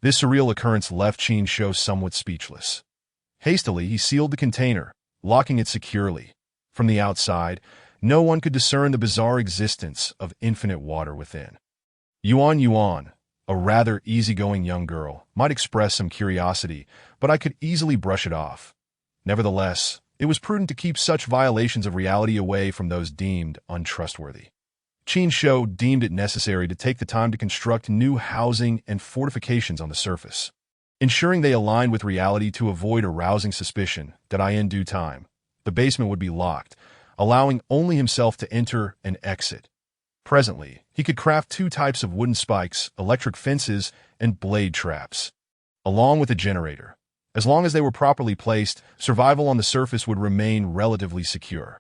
This surreal occurrence left Qin Shou somewhat speechless. Hastily, he sealed the container, locking it securely. From the outside, no one could discern the bizarre existence of infinite water within. Yuan, a rather easygoing young girl, might express some curiosity, but I could easily brush it off. Nevertheless, it was prudent to keep such violations of reality away from those deemed untrustworthy. Qin Shou deemed it necessary to take the time to construct new housing and fortifications on the surface, ensuring they aligned with reality to avoid arousing suspicion that in due time, the basement would be locked, allowing only himself to enter and exit. Presently, he could craft 2 types of wooden spikes, electric fences, and blade traps, along with a generator. As long as they were properly placed, survival on the surface would remain relatively secure.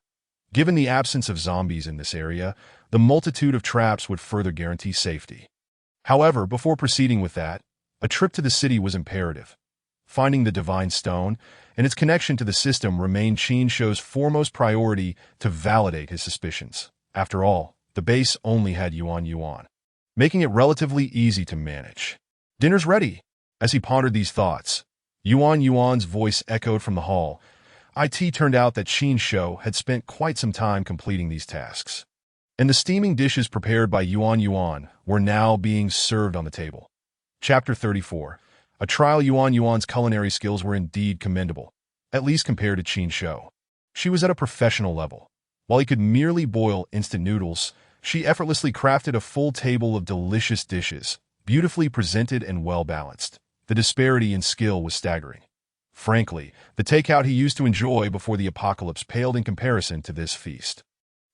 Given the absence of zombies in this area, the multitude of traps would further guarantee safety. However, before proceeding with that, a trip to the city was imperative. Finding the divine stone and its connection to the system remained Qin Shou's foremost priority to validate his suspicions. After all, the base only had Yuan, making it relatively easy to manage. "Dinner's ready." As he pondered these thoughts, Yuan's voice echoed from the hall. It turned out that Qin Shou had spent quite some time completing these tasks, and the steaming dishes prepared by Yuan were now being served on the table. Chapter 34. A trial. Yuan's culinary skills were indeed commendable, at least compared to Qin Shou. She was at a professional level. While he could merely boil instant noodles, she effortlessly crafted a full table of delicious dishes, beautifully presented and well-balanced. The disparity in skill was staggering. Frankly, the takeout he used to enjoy before the apocalypse paled in comparison to this feast.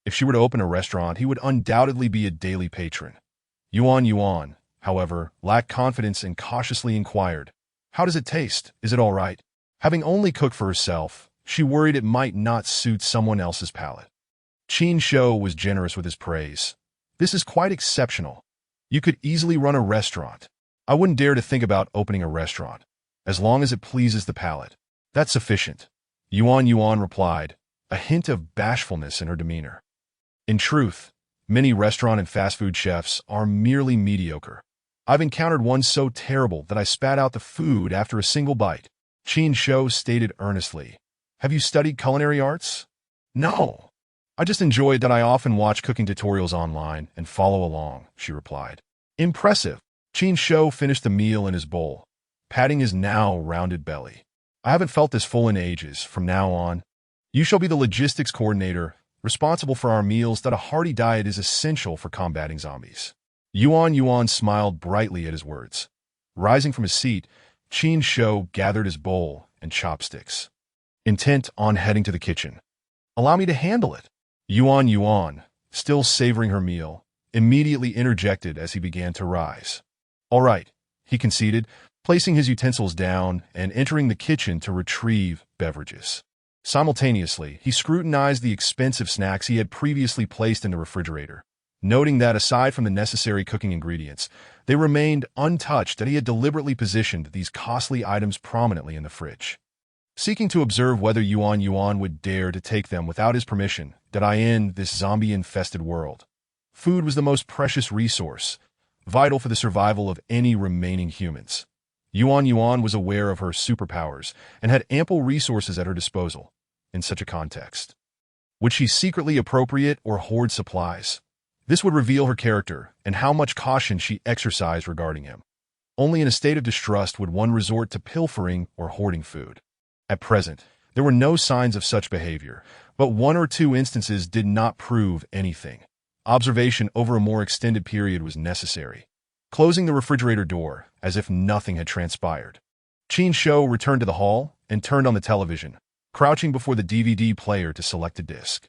If she were to open a restaurant, he would undoubtedly be a daily patron. Yuan, however, lacked confidence and cautiously inquired, "How does it taste? Is it all right?" Having only cooked for herself, she worried it might not suit someone else's palate. Qin Shou was generous with his praise. "This is quite exceptional. You could easily run a restaurant." "I wouldn't dare to think about opening a restaurant. As long as it pleases the palate, that's sufficient," Yuan replied, a hint of bashfulness in her demeanor. In truth, many restaurant and fast food chefs are merely mediocre. I've encountered one so terrible that I spat out the food after a single bite, Qin Shou stated earnestly. "Have you studied culinary arts?" "No. I just enjoy it that I often watch cooking tutorials online and follow along," she replied. "Impressive." Qin Shou finished the meal in his bowl, patting his now rounded belly. "I haven't felt this full in ages. From now on, you shall be the logistics coordinator, responsible for our meals. That a hearty diet is essential for combating zombies." Yuan smiled brightly at his words. Rising from his seat, Qin Shou gathered his bowl and chopsticks, intent on heading to the kitchen. "Allow me to handle it." Yuan, still savoring her meal, immediately interjected as he began to rise. "All right," he conceded, placing his utensils down and entering the kitchen to retrieve beverages. Simultaneously, he scrutinized the expensive snacks he had previously placed in the refrigerator, noting that aside from the necessary cooking ingredients, they remained untouched, that he had deliberately positioned these costly items prominently in the fridge. Seeking to observe whether Yuan would dare to take them without his permission, in this zombie-infested world, food was the most precious resource, vital for the survival of any remaining humans. Yuan was aware of her superpowers and had ample resources at her disposal. In such a context, would she secretly appropriate or hoard supplies? This would reveal her character and how much caution she exercised regarding him. Only in a state of distrust would one resort to pilfering or hoarding food. At present, there were no signs of such behavior, but 1 or 2 instances did not prove anything. Observation over a more extended period was necessary. Closing the refrigerator door, as if nothing had transpired, Qin Shou returned to the hall and turned on the television, crouching before the DVD player to select a disc.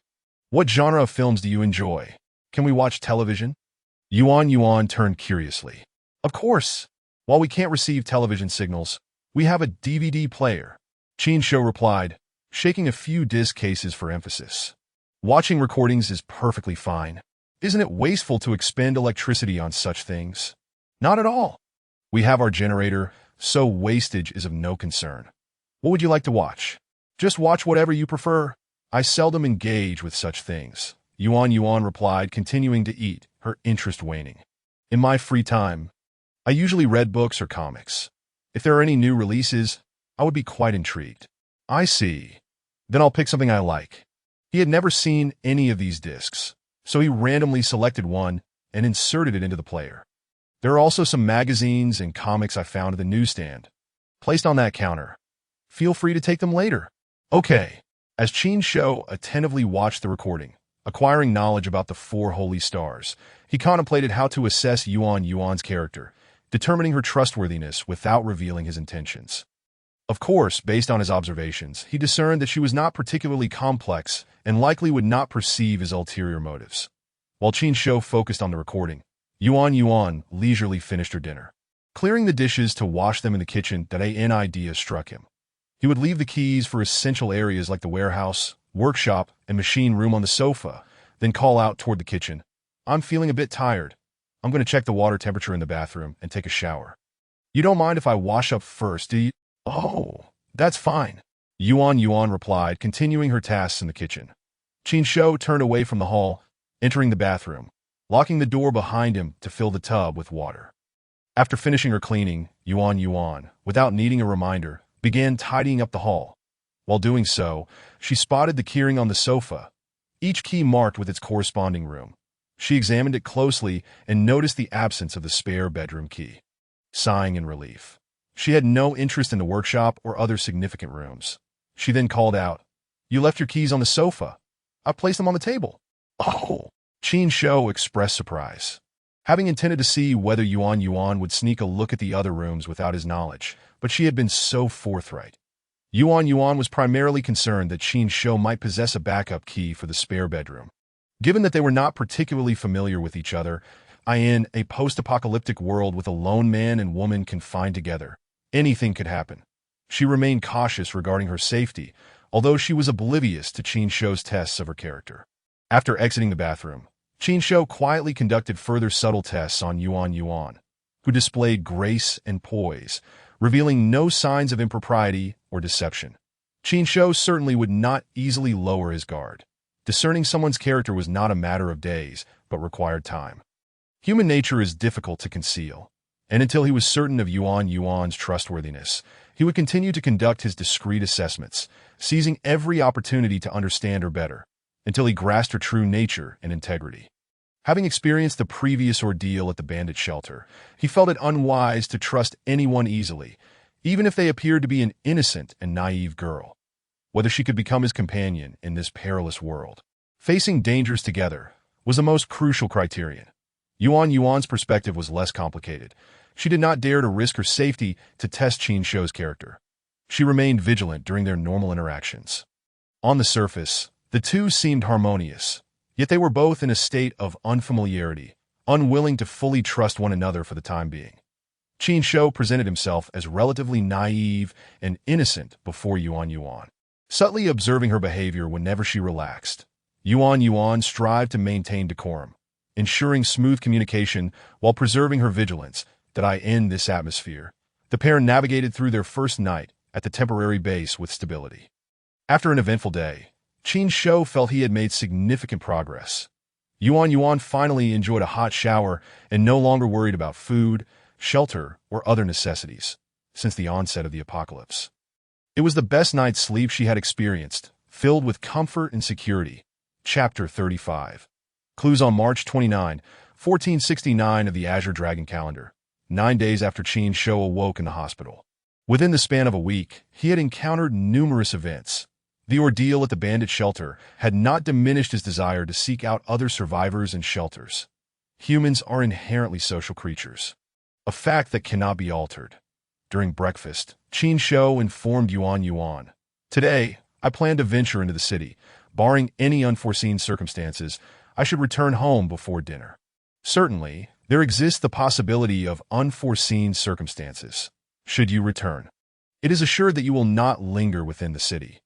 What genre of films do you enjoy? Can we watch television? Yuan turned curiously. Of course. While we can't receive television signals, we have a DVD player. Qin Shou replied, shaking a few disc cases for emphasis. Watching recordings is perfectly fine. Isn't it wasteful to expend electricity on such things? Not at all. We have our generator, so wastage is of no concern. What would you like to watch? Just watch whatever you prefer. I seldom engage with such things. Yuan replied, continuing to eat, her interest waning. In my free time, I usually read books or comics. If there are any new releases, I would be quite intrigued. I see. Then I'll pick something I like. He had never seen any of these discs, so he randomly selected one and inserted it into the player. There are also some magazines and comics I found at the newsstand, placed on that counter. Feel free to take them later. Okay. As Qin Shou attentively watched the recording, acquiring knowledge about the four holy stars, he contemplated how to assess Yuan's character, determining her trustworthiness without revealing his intentions. Of course, based on his observations, he discerned that she was not particularly complex and likely would not perceive his ulterior motives. While Qin Shou focused on the recording, Yuan leisurely finished her dinner. Clearing the dishes to wash them in the kitchen, an idea struck him. He would leave the keys for essential areas like the warehouse, workshop, and machine room on the sofa, then call out toward the kitchen. I'm feeling a bit tired. I'm going to check the water temperature in the bathroom and take a shower. You don't mind if I wash up first, do you? Oh, that's fine. Yuan replied, continuing her tasks in the kitchen. Qin Shou turned away from the hall, entering the bathroom, locking the door behind him to fill the tub with water. After finishing her cleaning, Yuan, without needing a reminder, began tidying up the hall. While doing so, she spotted the keyring on the sofa, each key marked with its corresponding room. She examined it closely and noticed the absence of the spare bedroom key. Sighing in relief, she had no interest in the workshop or other significant rooms. She then called out, "You left your keys on the sofa. I placed them on the table." Oh! Qin Shou expressed surprise. Having intended to see whether Yuan would sneak a look at the other rooms without his knowledge, but she had been so forthright. Yuan was primarily concerned that Qin Shou might possess a backup key for the spare bedroom. Given that they were not particularly familiar with each other, in a post-apocalyptic world with a lone man and woman confined together, anything could happen. She remained cautious regarding her safety, although she was oblivious to Qin Shou's tests of her character. After exiting the bathroom, Qin Shou quietly conducted further subtle tests on Yuan, who displayed grace and poise, revealing no signs of impropriety or deception. Qin Shou certainly would not easily lower his guard. Discerning someone's character was not a matter of days, but required time. Human nature is difficult to conceal, and until he was certain of Yuan's trustworthiness, he would continue to conduct his discreet assessments, seizing every opportunity to understand her better, until he grasped her true nature and integrity. Having experienced the previous ordeal at the bandit shelter, he felt it unwise to trust anyone easily, even if they appeared to be an innocent and naive girl. Whether she could become his companion in this perilous world, facing dangers together, was the most crucial criterion. Yuan's perspective was less complicated. She did not dare to risk her safety to test Qin Shou's character. She remained vigilant during their normal interactions. On the surface, the two seemed harmonious, yet they were both in a state of unfamiliarity, unwilling to fully trust one another for the time being. Qin Shou presented himself as relatively naive and innocent before Yuan, subtly observing her behavior whenever she relaxed. Yuan strived to maintain decorum, ensuring smooth communication while preserving her vigilance. In this atmosphere, the pair navigated through their first night at the temporary base with stability. After an eventful day, Qin Shou felt he had made significant progress. Yuan finally enjoyed a hot shower and no longer worried about food, shelter, or other necessities since the onset of the apocalypse. It was the best night's sleep she had experienced, filled with comfort and security. Chapter 35. Clues on March 29, 1469 of the Azure Dragon calendar, 9 days after Qin Shou awoke in the hospital. Within the span of a week, he had encountered numerous events. The ordeal at the bandit shelter had not diminished his desire to seek out other survivors and shelters. Humans are inherently social creatures, a fact that cannot be altered. During breakfast, Qin Shou informed Yuan, "Today, I plan to venture into the city. Barring any unforeseen circumstances, I should return home before dinner. Certainly, there exists the possibility of unforeseen circumstances. Should you return, it is assured that you will not linger within the city.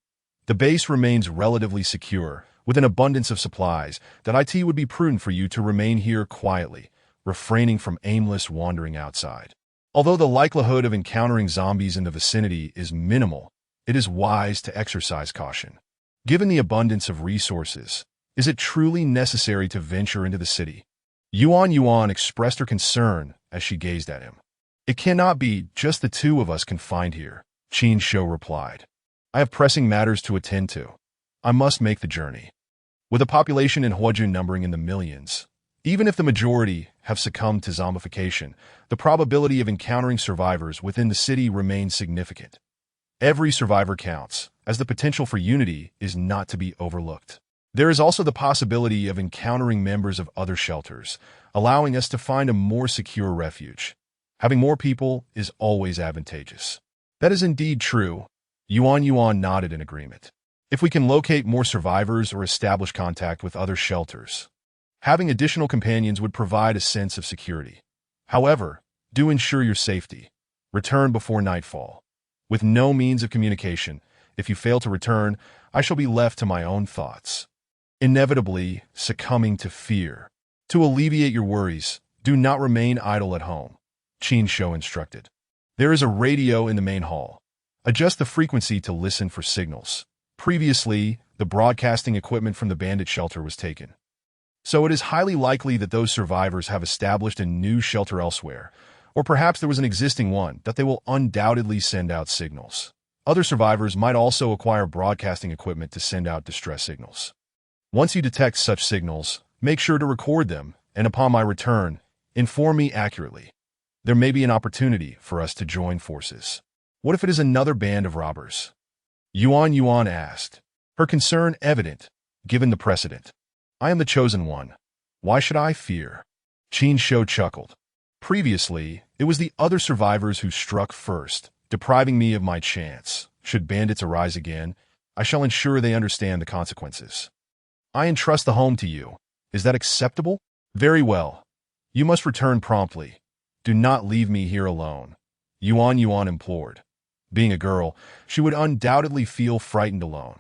The base remains relatively secure, with an abundance of supplies, that it would be prudent for you to remain here quietly, refraining from aimless wandering outside. Although the likelihood of encountering zombies in the vicinity is minimal, it is wise to exercise caution. Given the abundance of resources, is it truly necessary to venture into the city? Yuan expressed her concern as she gazed at him. It cannot be just the two of us confined here, Qin Shou replied. I have pressing matters to attend to. I must make the journey. With a population in Huajun numbering in the millions, even if the majority have succumbed to zombification, the probability of encountering survivors within the city remains significant. Every survivor counts, as the potential for unity is not to be overlooked. There is also the possibility of encountering members of other shelters, allowing us to find a more secure refuge. Having more people is always advantageous. That is indeed true. Yuan nodded in agreement. If we can locate more survivors or establish contact with other shelters, having additional companions would provide a sense of security. However, do ensure your safety. Return before nightfall. With no means of communication, if you fail to return, I shall be left to my own thoughts, inevitably succumbing to fear. To alleviate your worries, do not remain idle at home, Qin Shou instructed. There is a radio in the main hall. Adjust the frequency to listen for signals. Previously, the broadcasting equipment from the bandit shelter was taken. So it is highly likely that those survivors have established a new shelter elsewhere, or perhaps there was an existing one that they will undoubtedly send out signals. Other survivors might also acquire broadcasting equipment to send out distress signals. Once you detect such signals, make sure to record them, and upon my return, inform me accurately. There may be an opportunity for us to join forces. What if it is another band of robbers? Yuan asked, her concern evident, given the precedent. I am the chosen one. Why should I fear? Qin Shou chuckled. Previously, it was the other survivors who struck first, depriving me of my chance. Should bandits arise again, I shall ensure they understand the consequences. I entrust the home to you. Is that acceptable? Very well. You must return promptly. Do not leave me here alone, Yuan implored. Being a girl, she would undoubtedly feel frightened alone.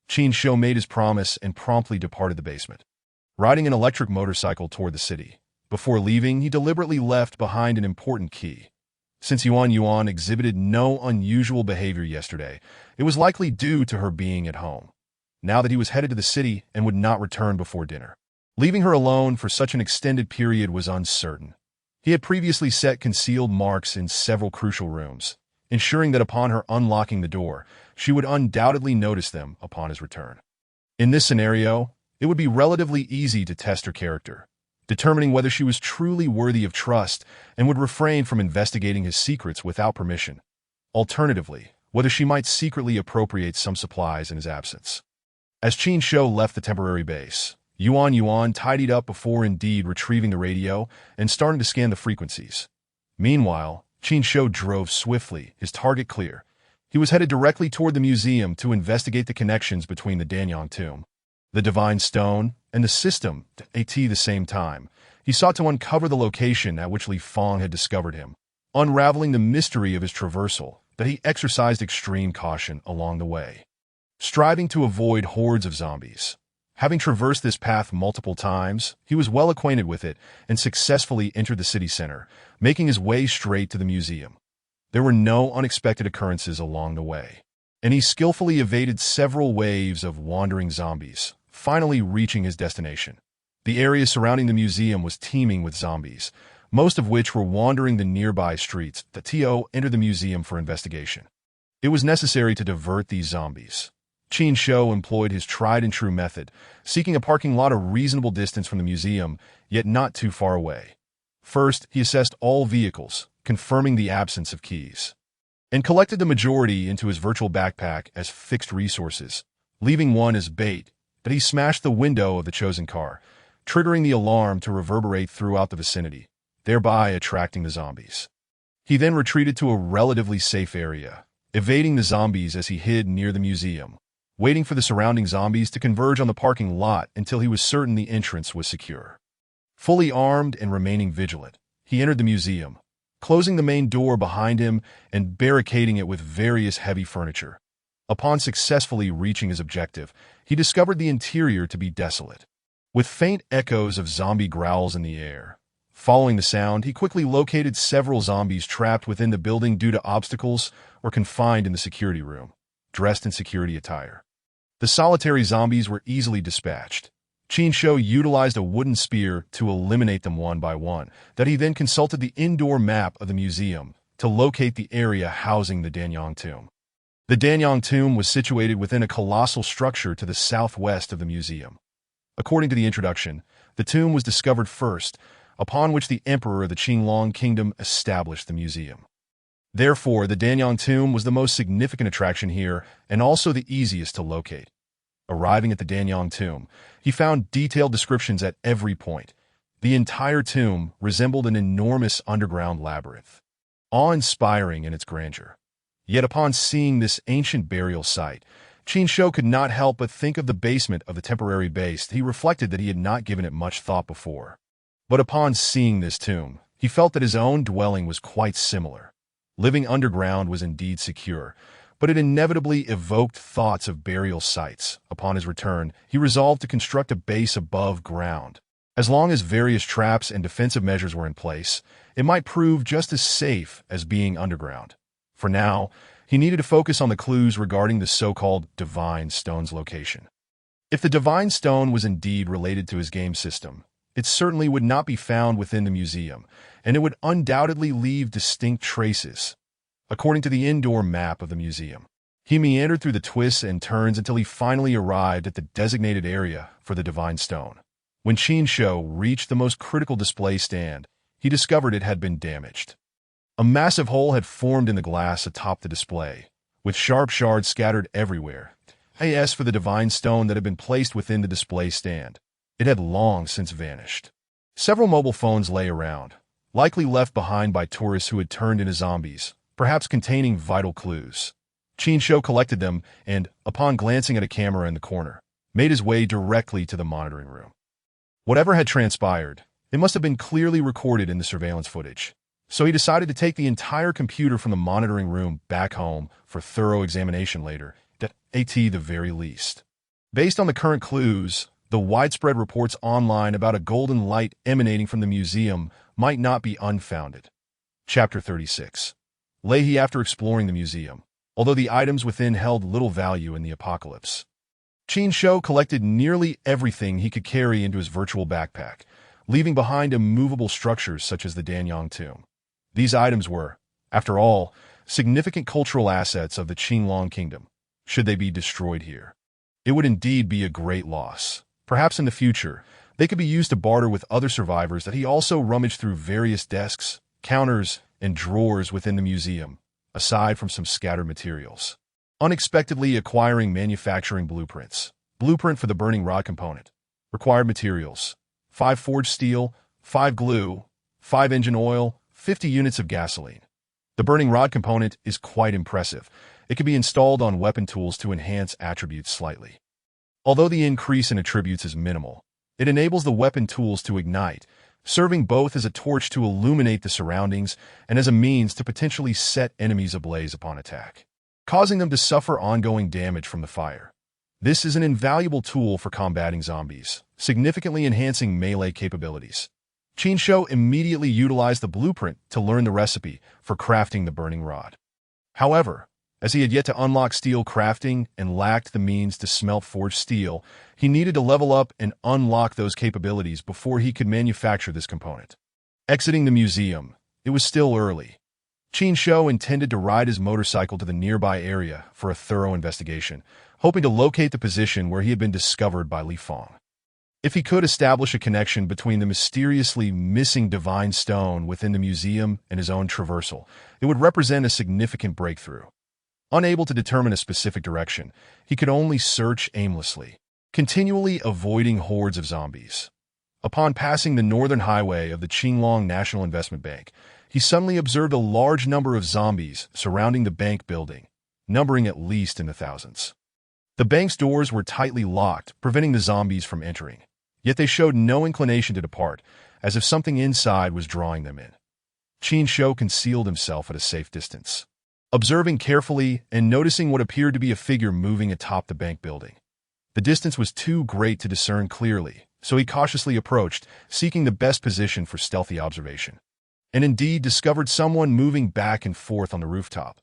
Qin Shou made his promise and promptly departed the basement, riding an electric motorcycle toward the city. Before leaving, he deliberately left behind an important key. Since Yuan exhibited no unusual behavior yesterday, it was likely due to her being at home. Now that he was headed to the city and would not return before dinner, leaving her alone for such an extended period was uncertain. He had previously set concealed marks in several crucial rooms, ensuring that upon her unlocking the door, she would undoubtedly notice them upon his return. In this scenario, it would be relatively easy to test her character, determining whether she was truly worthy of trust and would refrain from investigating his secrets without permission. Alternatively, whether she might secretly appropriate some supplies in his absence. As Qin Shou left the temporary base, Yuan tidied up before indeed retrieving the radio and starting to scan the frequencies. Meanwhile, Qin Shou drove swiftly, his target clear. He was headed directly toward the museum to investigate the connections between the Danyang tomb, the divine stone, and the system at the same time. He sought to uncover the location at which Li Feng had discovered him, unraveling the mystery of his traversal, that he exercised extreme caution along the way, striving to avoid hordes of zombies. Having traversed this path multiple times, he was well acquainted with it and successfully entered the city center, making his way straight to the museum. There were no unexpected occurrences along the way, and he skillfully evaded several waves of wandering zombies, finally reaching his destination. The area surrounding the museum was teeming with zombies, most of which were wandering the nearby streets. Tio entered the museum for investigation. It was necessary to divert these zombies. Qin Shou employed his tried-and-true method, seeking a parking lot a reasonable distance from the museum, yet not too far away. First, he assessed all vehicles, confirming the absence of keys, and collected the majority into his virtual backpack as fixed resources, leaving one as bait. That he smashed the window of the chosen car, triggering the alarm to reverberate throughout the vicinity, thereby attracting the zombies. He then retreated to a relatively safe area, evading the zombies as he hid near the museum, waiting for the surrounding zombies to converge on the parking lot until he was certain the entrance was secure. Fully armed and remaining vigilant, he entered the museum, closing the main door behind him and barricading it with various heavy furniture. Upon successfully reaching his objective, he discovered the interior to be desolate, with faint echoes of zombie growls in the air. Following the sound, he quickly located several zombies trapped within the building due to obstacles or confined in the security room, dressed in security attire. The solitary zombies were easily dispatched. Qin Shou utilized a wooden spear to eliminate them one by one, that he then consulted the indoor map of the museum to locate the area housing the Danyang tomb. The Danyang tomb was situated within a colossal structure to the southwest of the museum. According to the introduction, the tomb was discovered first, upon which the emperor of the Qin kingdom established the museum. Therefore, the Danyang tomb was the most significant attraction here and also the easiest to locate. Arriving at the Danyang tomb, he found detailed descriptions at every point. The entire tomb resembled an enormous underground labyrinth, awe-inspiring in its grandeur. Yet upon seeing this ancient burial site, Qin Shou could not help but think of the basement of the temporary base. He reflected that he had not given it much thought before. But upon seeing this tomb, he felt that his own dwelling was quite similar. Living underground was indeed secure, but it inevitably evoked thoughts of burial sites. Upon his return, he resolved to construct a base above ground. As long as various traps and defensive measures were in place, it might prove just as safe as being underground. For now, he needed to focus on the clues regarding the so-called Divine Stone's location. If the Divine Stone was indeed related to his game system, it certainly would not be found within the museum, and it would undoubtedly leave distinct traces. According to the indoor map of the museum, he meandered through the twists and turns until he finally arrived at the designated area for the Divine Stone. When Qin Shou reached the most critical display stand, he discovered it had been damaged. A massive hole had formed in the glass atop the display, with sharp shards scattered everywhere. As for the Divine Stone that had been placed within the display stand, it had long since vanished. Several mobile phones lay around, likely left behind by tourists who had turned into zombies, perhaps containing vital clues. Qin Shou collected them and, upon glancing at a camera in the corner, made his way directly to the monitoring room. Whatever had transpired, it must have been clearly recorded in the surveillance footage, so he decided to take the entire computer from the monitoring room back home for thorough examination later, at the very least. Based on the current clues, the widespread reports online about a golden light emanating from the museum might not be unfounded. Chapter 36. Leahy after exploring the museum, although the items within held little value in the apocalypse. Qin Shou collected nearly everything he could carry into his virtual backpack, leaving behind immovable structures such as the Danyang tomb. These items were, after all, significant cultural assets of the Qin kingdom. Should they be destroyed here, it would indeed be a great loss. Perhaps in the future, they could be used to barter with other survivors that he also rummaged through various desks, counters, and drawers within the museum, aside from some scattered materials. Unexpectedly acquiring manufacturing blueprints. Blueprint for the burning rod component. Required materials: 5 forged steel, 5 glue, 5 engine oil, 50 units of gasoline. The burning rod component is quite impressive. It can be installed on weapon tools to enhance attributes slightly. Although the increase in attributes is minimal, it enables the weapon tools to ignite, serving both as a torch to illuminate the surroundings and as a means to potentially set enemies ablaze upon attack, causing them to suffer ongoing damage from the fire. This is an invaluable tool for combating zombies, significantly enhancing melee capabilities. Qin Shou immediately utilized the blueprint to learn the recipe for crafting the burning rod. However, as he had yet to unlock steel crafting and lacked the means to smelt forged steel, he needed to level up and unlock those capabilities before he could manufacture this component. Exiting the museum, it was still early. Qin Shou intended to ride his motorcycle to the nearby area for a thorough investigation, hoping to locate the position where he had been discovered by Li Feng. If he could establish a connection between the mysteriously missing Divine Stone within the museum and his own traversal, it would represent a significant breakthrough. Unable to determine a specific direction, he could only search aimlessly, continually avoiding hordes of zombies. Upon passing the northern highway of the Qinlong National Investment Bank, he suddenly observed a large number of zombies surrounding the bank building, numbering at least in the thousands. The bank's doors were tightly locked, preventing the zombies from entering. Yet they showed no inclination to depart, as if something inside was drawing them in. Qin Shou concealed himself at a safe distance, observing carefully and noticing what appeared to be a figure moving atop the bank building. The distance was too great to discern clearly, so he cautiously approached, seeking the best position for stealthy observation. And indeed discovered someone moving back and forth on the rooftop.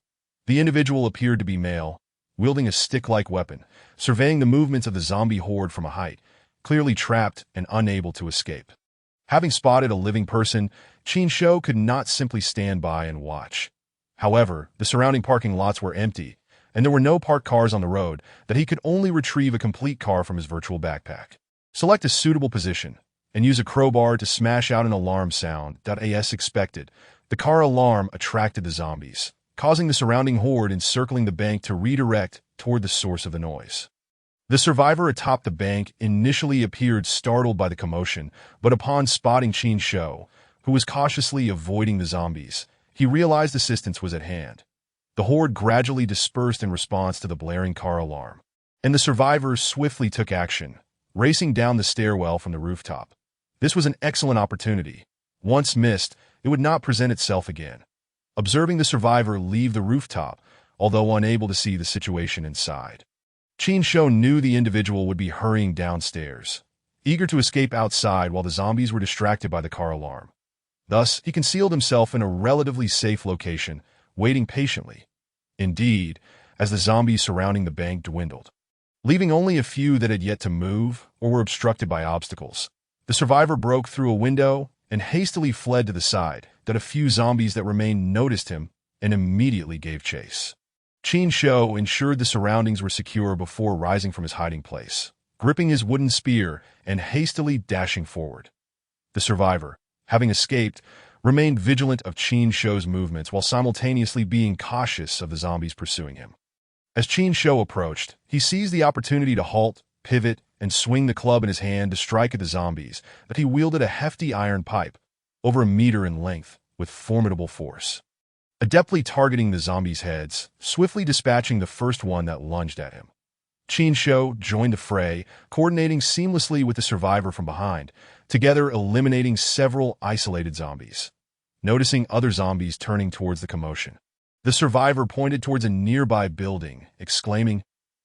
The individual appeared to be male, wielding a stick-like weapon, surveying the movements of the zombie horde from a height, clearly trapped and unable to escape. Having spotted a living person, Qin Shou could not simply stand by and watch. However, the surrounding parking lots were empty, and there were no parked cars on the road that he could only retrieve a complete car from his virtual backpack. Select a suitable position, and use a crowbar to smash out an alarm sound. As expected, the car alarm attracted the zombies, causing the surrounding horde encircling the bank to redirect toward the source of the noise. The survivor atop the bank initially appeared startled by the commotion, but upon spotting Qin Shou, who was cautiously avoiding the zombies, he realized assistance was at hand. The horde gradually dispersed in response to the blaring car alarm, and the survivors swiftly took action, racing down the stairwell from the rooftop. This was an excellent opportunity. Once missed, it would not present itself again. Observing the survivor leave the rooftop, although unable to see the situation inside, Qin Shou knew the individual would be hurrying downstairs, eager to escape outside while the zombies were distracted by the car alarm. Thus, he concealed himself in a relatively safe location, waiting patiently. Indeed, as the zombies surrounding the bank dwindled, leaving only a few that had yet to move or were obstructed by obstacles, the survivor broke through a window and hastily fled to the side. That a few zombies that remained noticed him and immediately gave chase. Qin Shou ensured the surroundings were secure before rising from his hiding place, gripping his wooden spear and hastily dashing forward. The survivor, having escaped, remained vigilant of Qin Shou's movements while simultaneously being cautious of the zombies pursuing him. As Qin Shou approached, he seized the opportunity to halt, pivot, and swing the club in his hand to strike at the zombies, but he wielded a hefty iron pipe, over a meter in length, with formidable force. Adeptly targeting the zombies' heads, swiftly dispatching the first one that lunged at him. Qin Shou joined the fray, coordinating seamlessly with the survivor from behind, together eliminating several isolated zombies. Noticing other zombies turning towards the commotion, the survivor pointed towards a nearby building, exclaiming,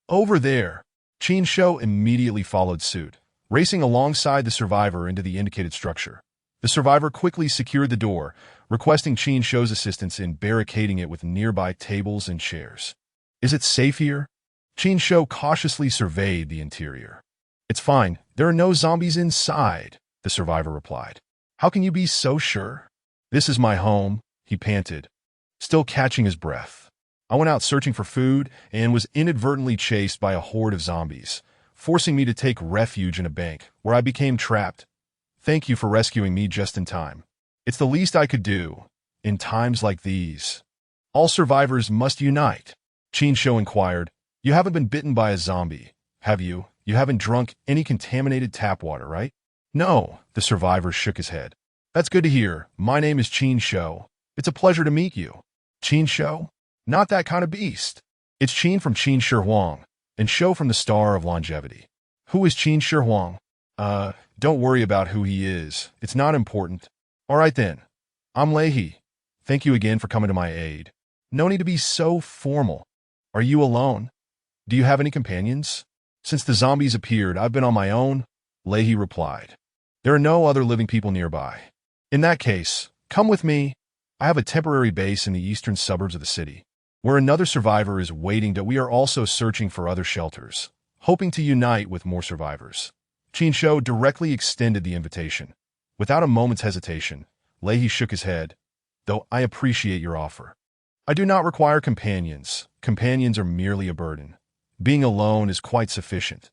"Over there!" Qin Shou immediately followed suit, racing alongside the survivor into the indicated structure. The survivor quickly secured the door, requesting Qin Shou's assistance in barricading it with nearby tables and chairs. "Is it safe here?" Qin Shou cautiously surveyed the interior. "It's fine. There are no zombies inside," the survivor replied. "How can you be so sure?" "This is my home," he panted, still catching his breath. "I went out searching for food and was inadvertently chased by a horde of zombies, forcing me to take refuge in a bank, where I became trapped. Thank you for rescuing me just in time. It's the least I could do, in times like these." "All survivors must unite," Qin Shou inquired. "You haven't been bitten by a zombie, have you? You haven't drunk any contaminated tap water, right?" "No," the survivor shook his head. "That's good to hear. My name is Qin Shou. It's a pleasure to meet you." "Qin Shou? Not that kind of beast. It's Qin from Qin Shi, and Shou from the Star of Longevity." "Who is Qin Shi? Don't worry about who he is. It's not important." "All right then. I'm Leahy. Thank you again for coming to my aid." "No need to be so formal. Are you alone? Do you have any companions?" "Since the zombies appeared, I've been on my own," Leahy replied. "There are no other living people nearby." "In that case, come with me. I have a temporary base in the eastern suburbs of the city, where another survivor is waiting. We are also searching for other shelters, hoping to unite with more survivors." Qin Shou directly extended the invitation. Without a moment's hesitation, Leahy shook his head. "Though I appreciate your offer, I do not require companions. Companions are merely a burden. Being alone is quite sufficient.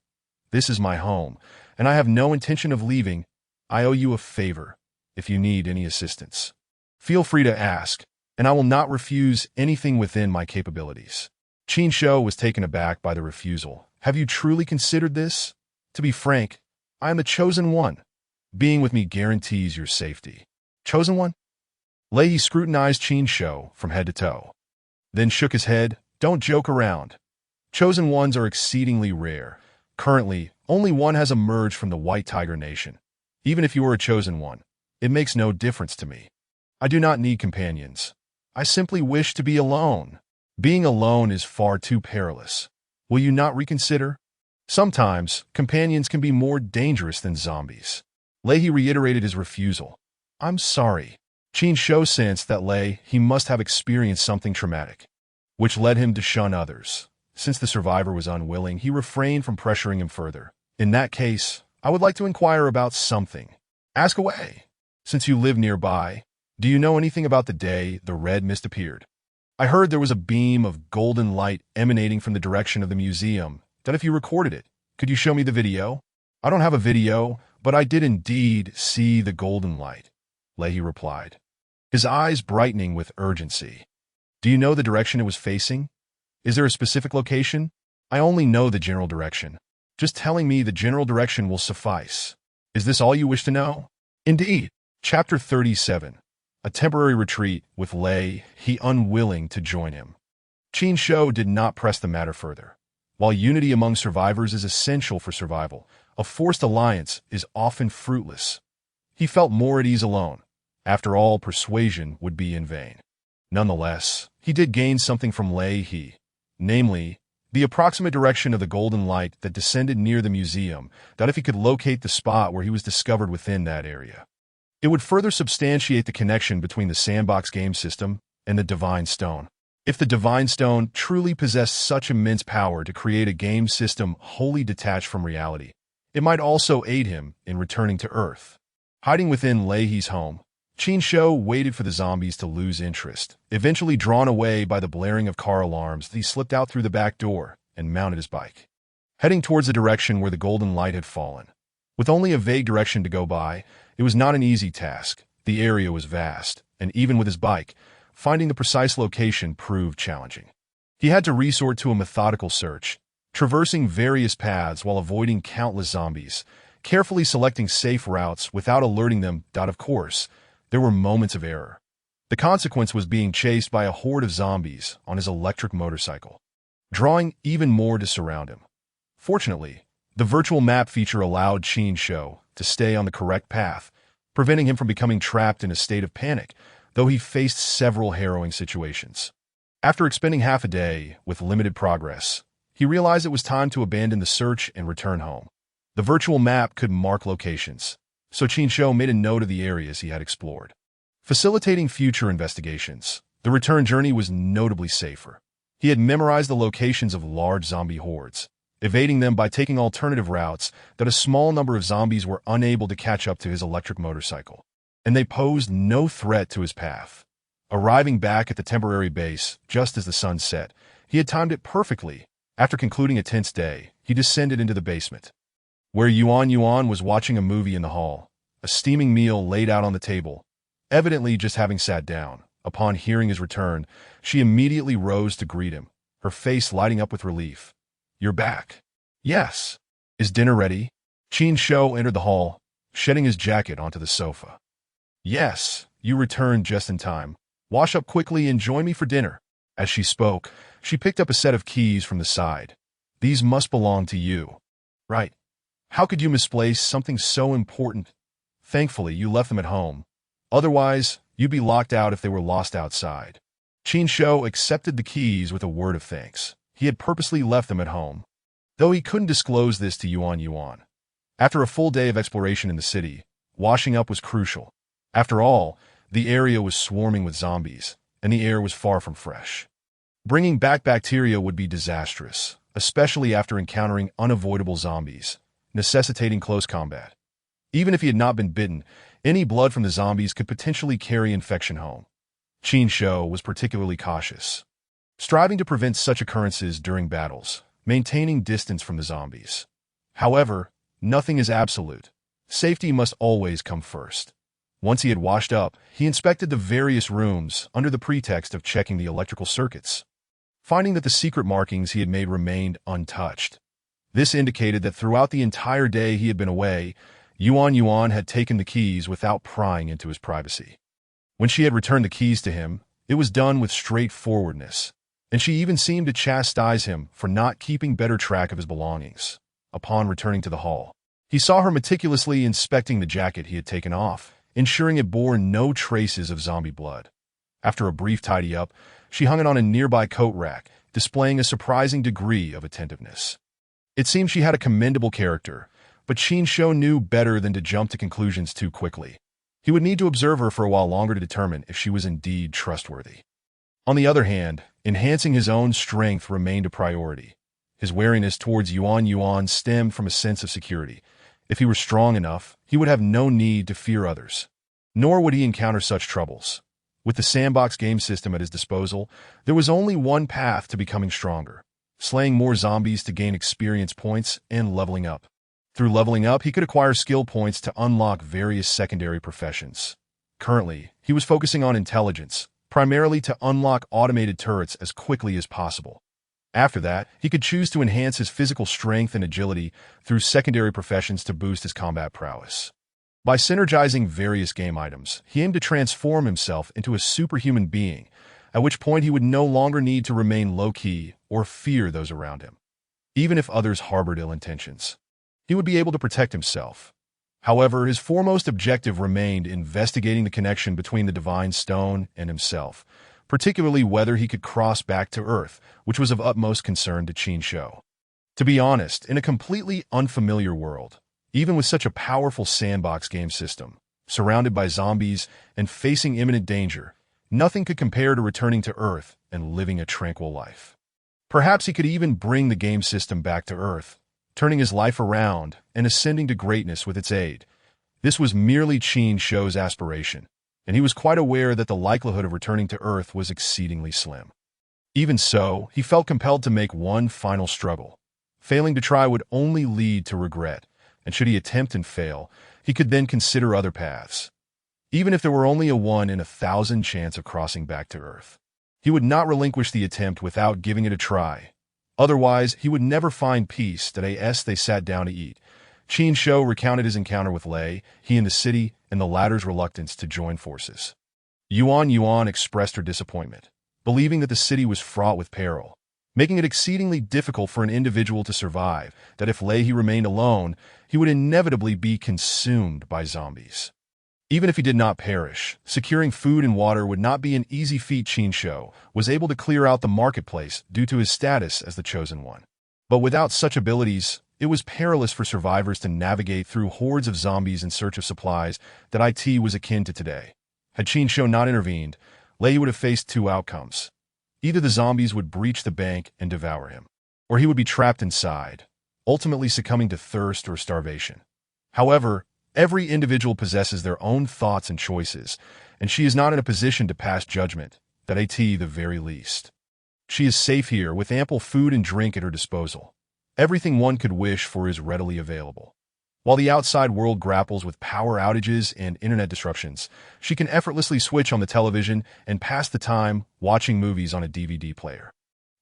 This is my home, and I have no intention of leaving. I owe you a favor. If you need any assistance, feel free to ask, and I will not refuse anything within my capabilities." Qin Shou was taken aback by the refusal. "Have you truly considered this? To be frank, I am the chosen one. Being with me guarantees your safety." "Chosen one?" Leahy scrutinized Qin Shou from head to toe, then shook his head. "Don't joke around. Chosen ones are exceedingly rare. Currently, only one has emerged from the White Tiger Nation. Even if you were a chosen one, it makes no difference to me. I do not need companions. I simply wish to be alone. Being alone is far too perilous. Will you not reconsider? Sometimes, companions can be more dangerous than zombies. Leahy reiterated his refusal. I'm sorry. Qin Shou sensed that he must have experienced something traumatic, which led him to shun others. Since the survivor was unwilling, he refrained from pressuring him further. In that case, I would like to inquire about something. Ask away. Since you live nearby, do you know anything about the day the red mist appeared? I heard there was a beam of golden light emanating from the direction of the museum, that if you recorded it, could you show me the video? I don't have a video, but I did indeed see the golden light, Leahy replied, his eyes brightening with urgency. Do you know the direction it was facing? Is there a specific location? I only know the general direction. Just telling me the general direction will suffice. Is this all you wish to know? Indeed. Chapter 37. A temporary retreat with he unwilling to join him. Qin Shou did not press the matter further. While unity among survivors is essential for survival, a forced alliance is often fruitless. He felt more at ease alone. After all, persuasion would be in vain. Nonetheless, he did gain something from Leahy, namely, the approximate direction of the golden light that descended near the museum, that if he could locate the spot where he was discovered within that area, it would further substantiate the connection between the sandbox game system and the divine stone. If the divine stone truly possessed such immense power to create a game system wholly detached from reality, it might also aid him in returning to Earth. Hiding within Leahy's home, Qin Shou waited for the zombies to lose interest. Eventually drawn away by the blaring of car alarms, he slipped out through the back door and mounted his bike, heading towards the direction where the golden light had fallen. With only a vague direction to go by, it was not an easy task. The area was vast, and even with his bike, finding the precise location proved challenging. He had to resort to a methodical search, traversing various paths while avoiding countless zombies, carefully selecting safe routes without alerting them that, of course, there were moments of error. The consequence was being chased by a horde of zombies on his electric motorcycle, drawing even more to surround him. Fortunately, the virtual map feature allowed Qin Shou to stay on the correct path, preventing him from becoming trapped in a state of panic, though he faced several harrowing situations. After expending half a day with limited progress, he realized it was time to abandon the search and return home. The virtual map could mark locations, so Qin Shou made a note of the areas he had explored, facilitating future investigations. The return journey was notably safer. He had memorized the locations of large zombie hordes, evading them by taking alternative routes that a small number of zombies were unable to catch up to his electric motorcycle, and they posed no threat to his path. Arriving back at the temporary base just as the sun set, he had timed it perfectly. After concluding a tense day, he descended into the basement, where Yuan was watching a movie in the hall, a steaming meal laid out on the table. Evidently just having sat down, upon hearing his return, she immediately rose to greet him, her face lighting up with relief. You're back. Yes. Is dinner ready? Qin Shou entered the hall, shedding his jacket onto the sofa. Yes, you returned just in time. Wash up quickly and join me for dinner. As she spoke, she picked up a set of keys from the side. These must belong to you. Right. How could you misplace something so important? Thankfully, you left them at home. Otherwise, you'd be locked out if they were lost outside. Qin Shou accepted the keys with a word of thanks. He had purposely left them at home, though he couldn't disclose this to Yuan. After a full day of exploration in the city, washing up was crucial. After all, the area was swarming with zombies, and the air was far from fresh. Bringing back bacteria would be disastrous, especially after encountering unavoidable zombies, necessitating close combat. Even if he had not been bitten, any blood from the zombies could potentially carry infection home. Qin Shou was particularly cautious, striving to prevent such occurrences during battles, maintaining distance from the zombies. However, nothing is absolute. Safety must always come first. Once he had washed up, he inspected the various rooms under the pretext of checking the electrical circuits, finding that the secret markings he had made remained untouched. This indicated that throughout the entire day he had been away, Yuan had taken the keys without prying into his privacy. When she had returned the keys to him, it was done with straightforwardness. and she even seemed to chastise him for not keeping better track of his belongings. Upon returning to the hall, he saw her meticulously inspecting the jacket he had taken off, ensuring it bore no traces of zombie blood. After a brief tidy-up, she hung it on a nearby coat rack, displaying a surprising degree of attentiveness. It seemed she had a commendable character, but Qin Shou knew better than to jump to conclusions too quickly. He would need to observe her for a while longer to determine if she was indeed trustworthy. On the other hand, enhancing his own strength remained a priority. His wariness towards Yuan stemmed from a sense of security. If he were strong enough, he would have no need to fear others. Nor would he encounter such troubles. With the sandbox game system at his disposal, there was only one path to becoming stronger: slaying more zombies to gain experience points and leveling up. Through leveling up, he could acquire skill points to unlock various secondary professions. Currently, he was focusing on intelligence, primarily to unlock automated turrets as quickly as possible. After that, he could choose to enhance his physical strength and agility through secondary professions to boost his combat prowess. By synergizing various game items, he aimed to transform himself into a superhuman being, at which point he would no longer need to remain low-key or fear those around him. Even if others harbored ill intentions, he would be able to protect himself. However, his foremost objective remained investigating the connection between the Divine Stone and himself, particularly whether he could cross back to Earth, which was of utmost concern to Qin Shou. To be honest, in a completely unfamiliar world, even with such a powerful sandbox game system, surrounded by zombies and facing imminent danger, nothing could compare to returning to Earth and living a tranquil life. Perhaps he could even bring the game system back to Earth, turning his life around and ascending to greatness with its aid. This was merely Qin Shou's aspiration, and he was quite aware that the likelihood of returning to Earth was exceedingly slim. Even so, he felt compelled to make one final struggle. Failing to try would only lead to regret, and should he attempt and fail, he could then consider other paths. Even if there were only a 1 in 1,000 chance of crossing back to Earth, he would not relinquish the attempt without giving it a try. Otherwise, he would never find peace that as they sat down to eat. Qin Shou recounted his encounter with Lei, he in the city, and the latter's reluctance to join forces. Yuan expressed her disappointment, believing that the city was fraught with peril, making it exceedingly difficult for an individual to survive, that if Lei remained alone, he would inevitably be consumed by zombies. Even if he did not perish, securing food and water would not be an easy feat. Qin Shou was able to clear out the marketplace due to his status as the Chosen One. But without such abilities, it was perilous for survivors to navigate through hordes of zombies in search of supplies that IT was akin to today. Had Qin Shou not intervened, Lei would have faced two outcomes. Either the zombies would breach the bank and devour him, or he would be trapped inside, ultimately succumbing to thirst or starvation. However, every individual possesses their own thoughts and choices, and she is not in a position to pass judgment, that at the very least. She is safe here with ample food and drink at her disposal. Everything one could wish for is readily available. While the outside world grapples with power outages and internet disruptions, she can effortlessly switch on the television and pass the time watching movies on a DVD player.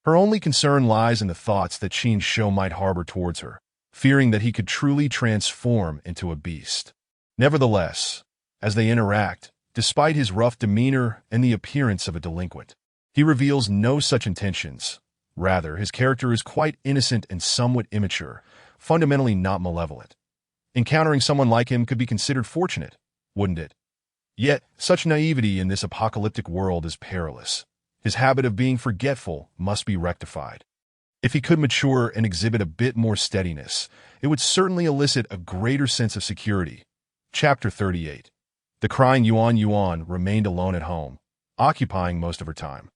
Her only concern lies in the thoughts that Qin Shou might harbor towards her, fearing that he could truly transform into a beast. Nevertheless, as they interact, despite his rough demeanor and the appearance of a delinquent, he reveals no such intentions. Rather, his character is quite innocent and somewhat immature, fundamentally not malevolent. Encountering someone like him could be considered fortunate, wouldn't it? Yet, such naivety in this apocalyptic world is perilous. His habit of being forgetful must be rectified. If he could mature and exhibit a bit more steadiness, it would certainly elicit a greater sense of security. Chapter 38. The crying Yuan remained alone at home, occupying most of her time.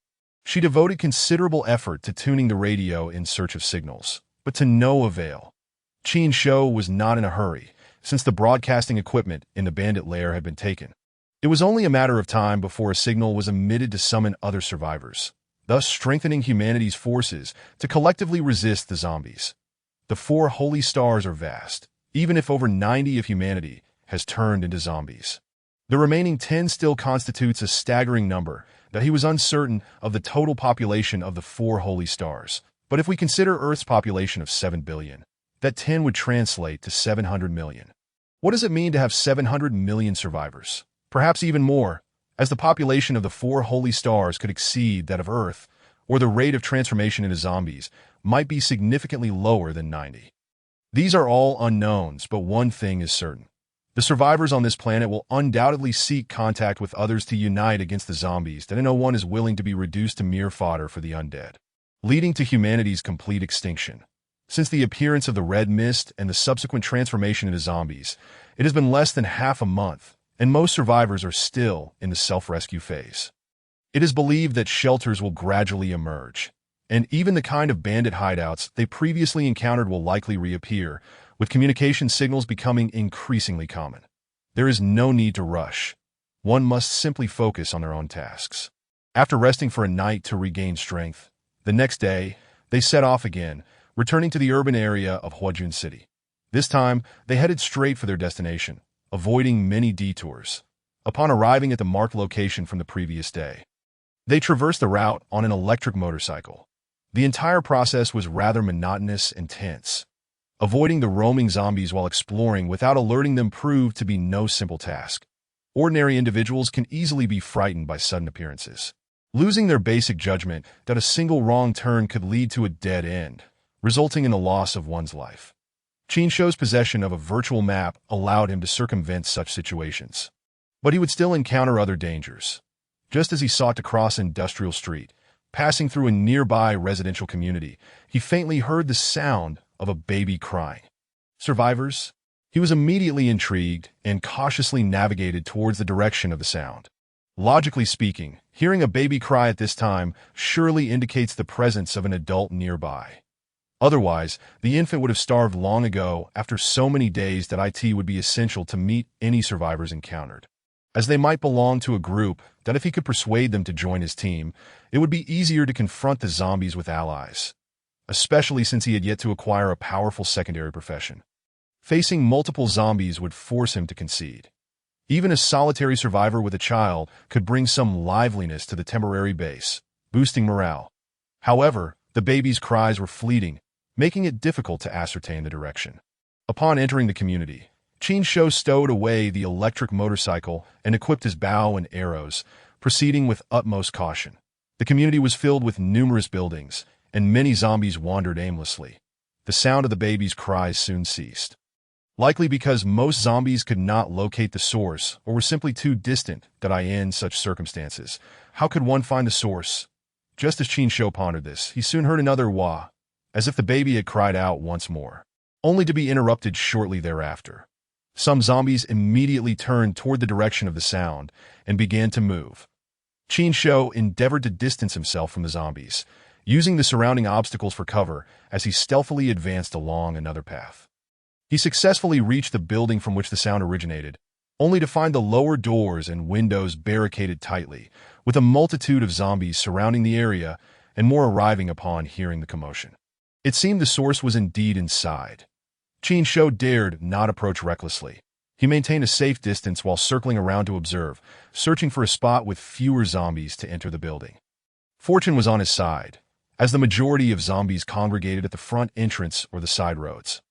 She devoted considerable effort to tuning the radio in search of signals, but to no avail. Qin Shou was not in a hurry, since the broadcasting equipment in the bandit lair had been taken. It was only a matter of time before a signal was emitted to summon other survivors, thus strengthening humanity's forces to collectively resist the zombies. The 4 holy stars are vast, even if over 90 of humanity has turned into zombies. The remaining 10 still constitutes a staggering number, that he was uncertain of the total population of the 4 holy stars. But if we consider Earth's population of 7 billion, that 10 would translate to 700 million. What does it mean to have 700 million survivors? Perhaps even more, as the population of the 4 holy stars could exceed that of Earth, or the rate of transformation into zombies might be significantly lower than 90. These are all unknowns, but one thing is certain. The survivors on this planet will undoubtedly seek contact with others to unite against the zombies, that no one is willing to be reduced to mere fodder for the undead, leading to humanity's complete extinction. Since the appearance of the red mist and the subsequent transformation into zombies, it has been less than half a month, and most survivors are still in the self-rescue phase. It is believed that shelters will gradually emerge, and even the kind of bandit hideouts they previously encountered will likely reappear, with communication signals becoming increasingly common. There is no need to rush. One must simply focus on their own tasks. After resting for a night to regain strength, the next day, they set off again, returning to the urban area of Huajun City. This time, they headed straight for their destination, avoiding many detours. Upon arriving at the marked location from the previous day, they traversed the route on an electric motorcycle. The entire process was rather monotonous and tense. Avoiding the roaming zombies while exploring without alerting them proved to be no simple task. Ordinary individuals can easily be frightened by sudden appearances, losing their basic judgment that a single wrong turn could lead to a dead end, resulting in the loss of one's life. Qin Shou's possession of a virtual map allowed him to circumvent such situations. But he would still encounter other dangers. Just as he sought to cross Industrial Street, passing through a nearby residential community, he faintly heard the sound of a baby crying. Survivors? He was immediately intrigued and cautiously navigated towards the direction of the sound. Logically speaking, hearing a baby cry at this time surely indicates the presence of an adult nearby. Otherwise, the infant would have starved long ago after so many days that it would be essential to meet any survivors encountered, as they might belong to a group that if he could persuade them to join his team, it would be easier to confront the zombies with allies, especially since he had yet to acquire a powerful secondary profession. Facing multiple zombies would force him to concede. Even a solitary survivor with a child could bring some liveliness to the temporary base, boosting morale. However, the baby's cries were fleeting, making it difficult to ascertain the direction. Upon entering the community, Qin Shou stowed away the electric motorcycle and equipped his bow and arrows, proceeding with utmost caution. The community was filled with numerous buildings, and many zombies wandered aimlessly. The sound of the baby's cries soon ceased. Likely because most zombies could not locate the source or were simply too distant in such circumstances. How could one find the source? Just as Qin Shou pondered this, he soon heard another wah, as if the baby had cried out once more, only to be interrupted shortly thereafter. Some zombies immediately turned toward the direction of the sound and began to move. Qin Shou endeavored to distance himself from the zombies, using the surrounding obstacles for cover as he stealthily advanced along another path. He successfully reached the building from which the sound originated, only to find the lower doors and windows barricaded tightly, with a multitude of zombies surrounding the area and more arriving upon hearing the commotion. It seemed the source was indeed inside. Qin Shou dared not approach recklessly. He maintained a safe distance while circling around to observe, searching for a spot with fewer zombies to enter the building. Fortune was on his side, as the majority of zombies congregated at the front entrance or the side roads.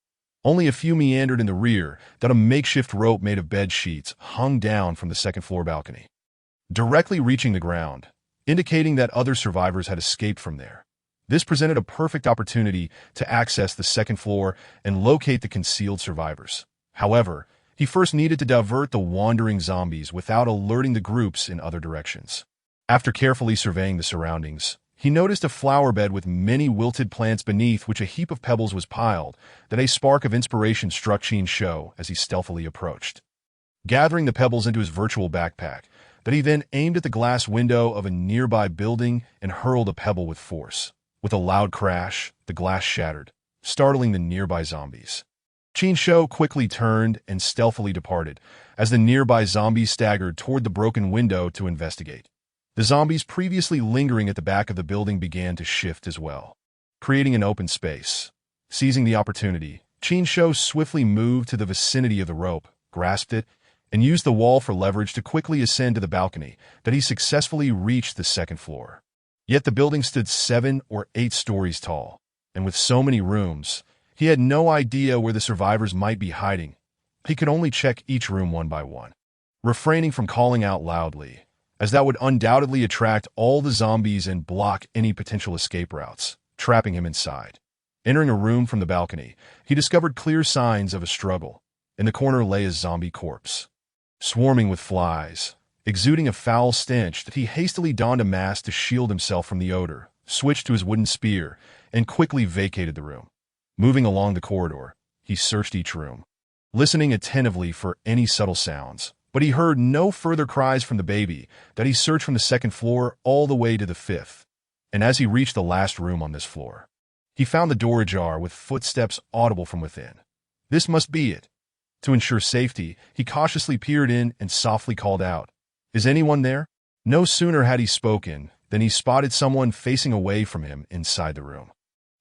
Only a few meandered in the rear, that a makeshift rope made of bed sheets hung down from the second-floor balcony, directly reaching the ground, indicating that other survivors had escaped from there. This presented a perfect opportunity to access the second floor and locate the concealed survivors. However, he first needed to divert the wandering zombies without alerting the groups in other directions. After carefully surveying the surroundings, he noticed a flower bed with many wilted plants beneath which a heap of pebbles was piled, that a spark of inspiration struck Qin Shou as he stealthily approached. Gathering the pebbles into his virtual backpack, that he then aimed at the glass window of a nearby building and hurled a pebble with force. With a loud crash, the glass shattered, startling the nearby zombies. Qin Shou quickly turned and stealthily departed, as the nearby zombies staggered toward the broken window to investigate. The zombies previously lingering at the back of the building began to shift as well, creating an open space. Seizing the opportunity, Qin Shou swiftly moved to the vicinity of the rope, grasped it, and used the wall for leverage to quickly ascend to the balcony, that he successfully reached the second floor. Yet the building stood 7 or 8 stories tall, and with so many rooms, he had no idea where the survivors might be hiding. He could only check each room one by one. Refraining from calling out loudly, as that would undoubtedly attract all the zombies and block any potential escape routes, trapping him inside. Entering a room from the balcony, he discovered clear signs of a struggle. In the corner lay a zombie corpse, swarming with flies, exuding a foul stench that he hastily donned a mask to shield himself from the odor, switched to his wooden spear, and quickly vacated the room. Moving along the corridor, he searched each room, listening attentively for any subtle sounds, but he heard no further cries from the baby. That he searched from the second floor all the way to the fifth, and as he reached the last room on this floor, he found the door ajar with footsteps audible from within. This must be it. To ensure safety, he cautiously peered in and softly called out, "Is anyone there?" No sooner had he spoken than he spotted someone facing away from him inside the room.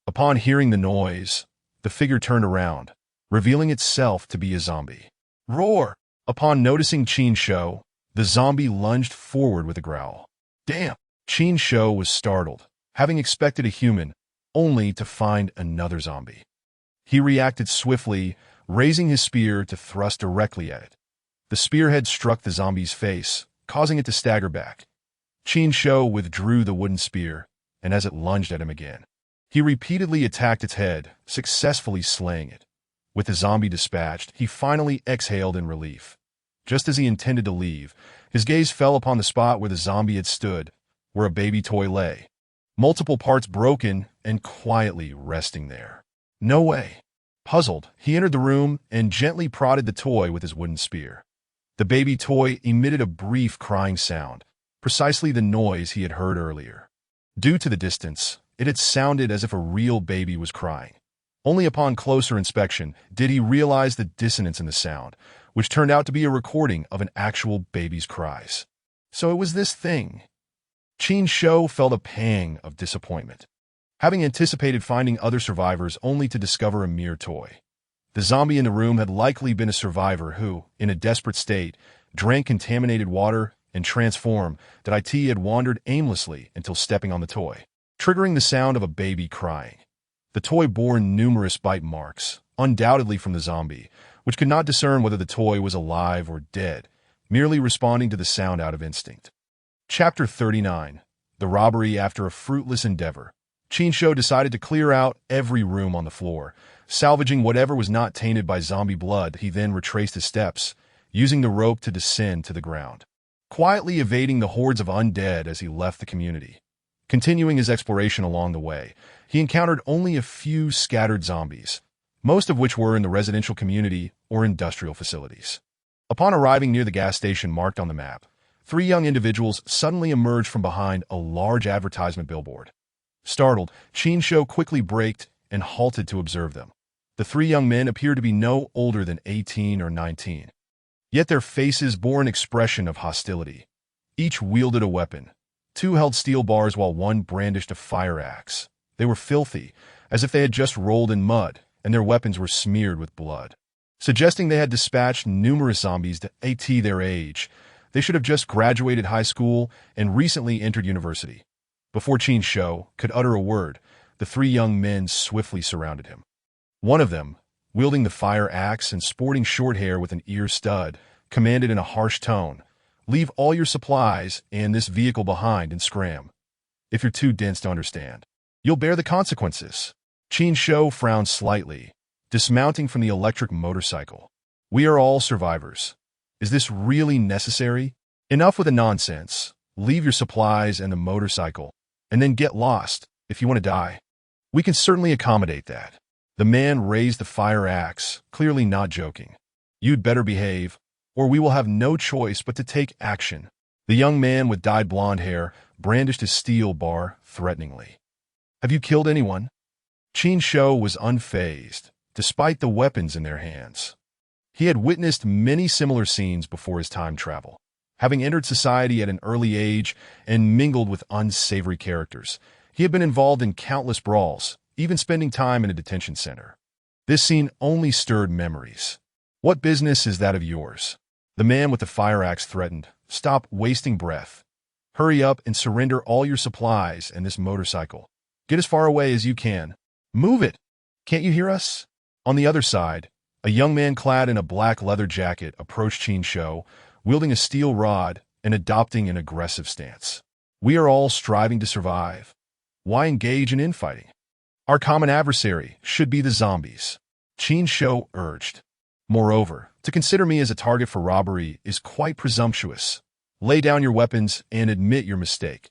Upon hearing the noise, the figure turned around, revealing itself to be a zombie. Roar! Upon noticing Qin Shou, the zombie lunged forward with a growl. Damn! Qin Shou was startled, having expected a human, only to find another zombie. He reacted swiftly, raising his spear to thrust directly at it. The spearhead struck the zombie's face, causing it to stagger back. Qin Shou withdrew the wooden spear, and as it lunged at him again, he repeatedly attacked its head, successfully slaying it. With the zombie dispatched, he finally exhaled in relief. Just as he intended to leave, his gaze fell upon the spot where the zombie had stood, where a baby toy lay, multiple parts broken and quietly resting there. No way. Puzzled, he entered the room and gently prodded the toy with his wooden spear. The baby toy emitted a brief crying sound, precisely the noise he had heard earlier. Due to the distance, it had sounded as if a real baby was crying. Only upon closer inspection did he realize the dissonance in the sound, which turned out to be a recording of an actual baby's cries. So it was this thing. Qin Shou felt a pang of disappointment, having anticipated finding other survivors only to discover a mere toy. The zombie in the room had likely been a survivor who, in a desperate state, drank contaminated water and transformed that it had wandered aimlessly until stepping on the toy, triggering the sound of a baby crying. The toy bore numerous bite marks, undoubtedly from the zombie, which could not discern whether the toy was alive or dead, merely responding to the sound out of instinct. Chapter 39. The Robbery After a Fruitless Endeavor. Qin Shou decided to clear out every room on the floor, salvaging whatever was not tainted by zombie blood. He then retraced his steps, using the rope to descend to the ground, quietly evading the hordes of undead as he left the community. Continuing his exploration along the way, he encountered only a few scattered zombies, most of which were in the residential community or industrial facilities. Upon arriving near the gas station marked on the map, 3 young individuals suddenly emerged from behind a large advertisement billboard. Startled, Qin Shou quickly braked and halted to observe them. The 3 young men appeared to be no older than 18 or 19. Yet their faces bore an expression of hostility. Each wielded a weapon. 2 held steel bars while 1 brandished a fire axe. They were filthy, as if they had just rolled in mud, and their weapons were smeared with blood, suggesting they had dispatched numerous zombies at their age. They should have just graduated high school and recently entered university. Before Qin Shou could utter a word, the 3 young men swiftly surrounded him. One of them, wielding the fire axe and sporting short hair with an ear stud, commanded in a harsh tone, "Leave all your supplies and this vehicle behind and scram. If you're too dense to understand, you'll bear the consequences." Qin Shou frowned slightly, dismounting from the electric motorcycle. "We are all survivors. Is this really necessary? Enough with the nonsense. Leave your supplies and the motorcycle, and then get lost if you want to die. We can certainly accommodate that." The man raised the fire axe, clearly not joking. "You'd better behave, or we will have no choice but to take action." The young man with dyed blonde hair brandished his steel bar threateningly. "Have you killed anyone?" Qin Shou was unfazed, despite the weapons in their hands. He had witnessed many similar scenes before his time travel, having entered society at an early age and mingled with unsavory characters. He had been involved in countless brawls, even spending time in a detention center. This scene only stirred memories. "What business is that of yours?" The man with the fire axe threatened. "Stop wasting breath. Hurry up and surrender all your supplies and this motorcycle. Get as far away as you can. Move it! Can't you hear us?" On the other side, a young man clad in a black leather jacket approached Qin Shou, wielding a steel rod and adopting an aggressive stance. We are all striving to survive. Why engage in infighting? Our common adversary should be the zombies, Qin Shou urged. Moreover, to consider me as a target for robbery is quite presumptuous. Lay down your weapons and admit your mistake.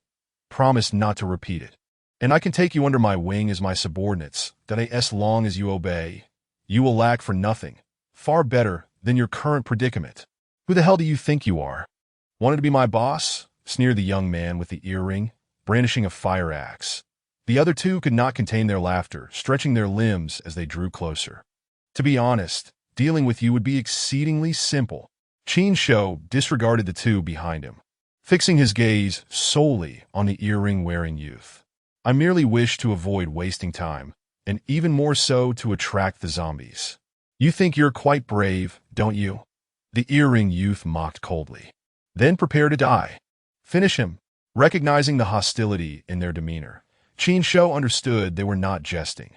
Promise not to repeat it. And I can take you under my wing as my subordinates, that as long as you obey, you will lack for nothing, far better than your current predicament. Who the hell do you think you are? Wanted to be my boss? Sneered the young man with the earring, brandishing a fire axe. The other two could not contain their laughter, stretching their limbs as they drew closer. To be honest, dealing with you would be exceedingly simple. Qin Shou disregarded the two behind him, fixing his gaze solely on the earring-wearing youth. I merely wish to avoid wasting time, and even more so to attract the zombies. You think you're quite brave, don't you? The earring youth mocked coldly. Then prepare to die. Finish him. Recognizing the hostility in their demeanor, Qin Shou understood they were not jesting.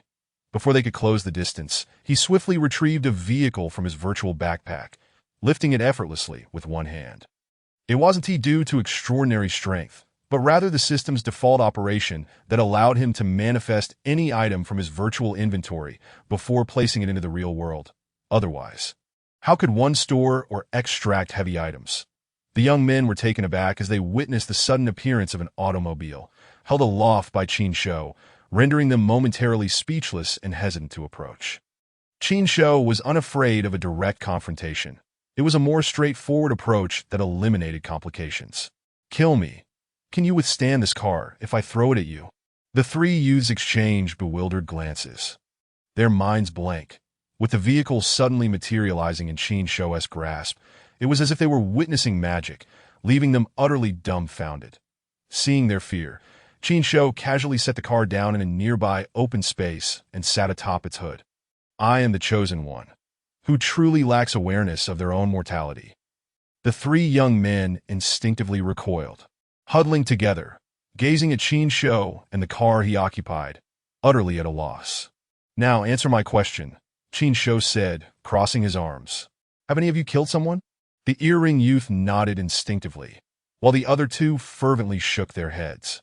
Before they could close the distance, he swiftly retrieved a vehicle from his virtual backpack, lifting it effortlessly with one hand. It wasn't he due to extraordinary strength, but rather the system's default operation that allowed him to manifest any item from his virtual inventory before placing it into the real world. Otherwise, how could one store or extract heavy items? The young men were taken aback as they witnessed the sudden appearance of an automobile, held aloft by Qin Shou, rendering them momentarily speechless and hesitant to approach. Qin Shou was unafraid of a direct confrontation. It was a more straightforward approach that eliminated complications. Kill me. Can you withstand this car if I throw it at you? The three youths exchanged bewildered glances. Their minds blank. With the vehicle suddenly materializing in Qin Shou's grasp, it was as if they were witnessing magic, leaving them utterly dumbfounded. Seeing their fear, Qin Shou casually set the car down in a nearby open space and sat atop its hood. I am the chosen one, who truly lacks awareness of their own mortality. The three young men instinctively recoiled, huddling together, gazing at Qin Shou and the car he occupied, utterly at a loss. Now answer my question, Qin Shou said, crossing his arms. Have any of you killed someone? The earring youth nodded instinctively, while the other two fervently shook their heads.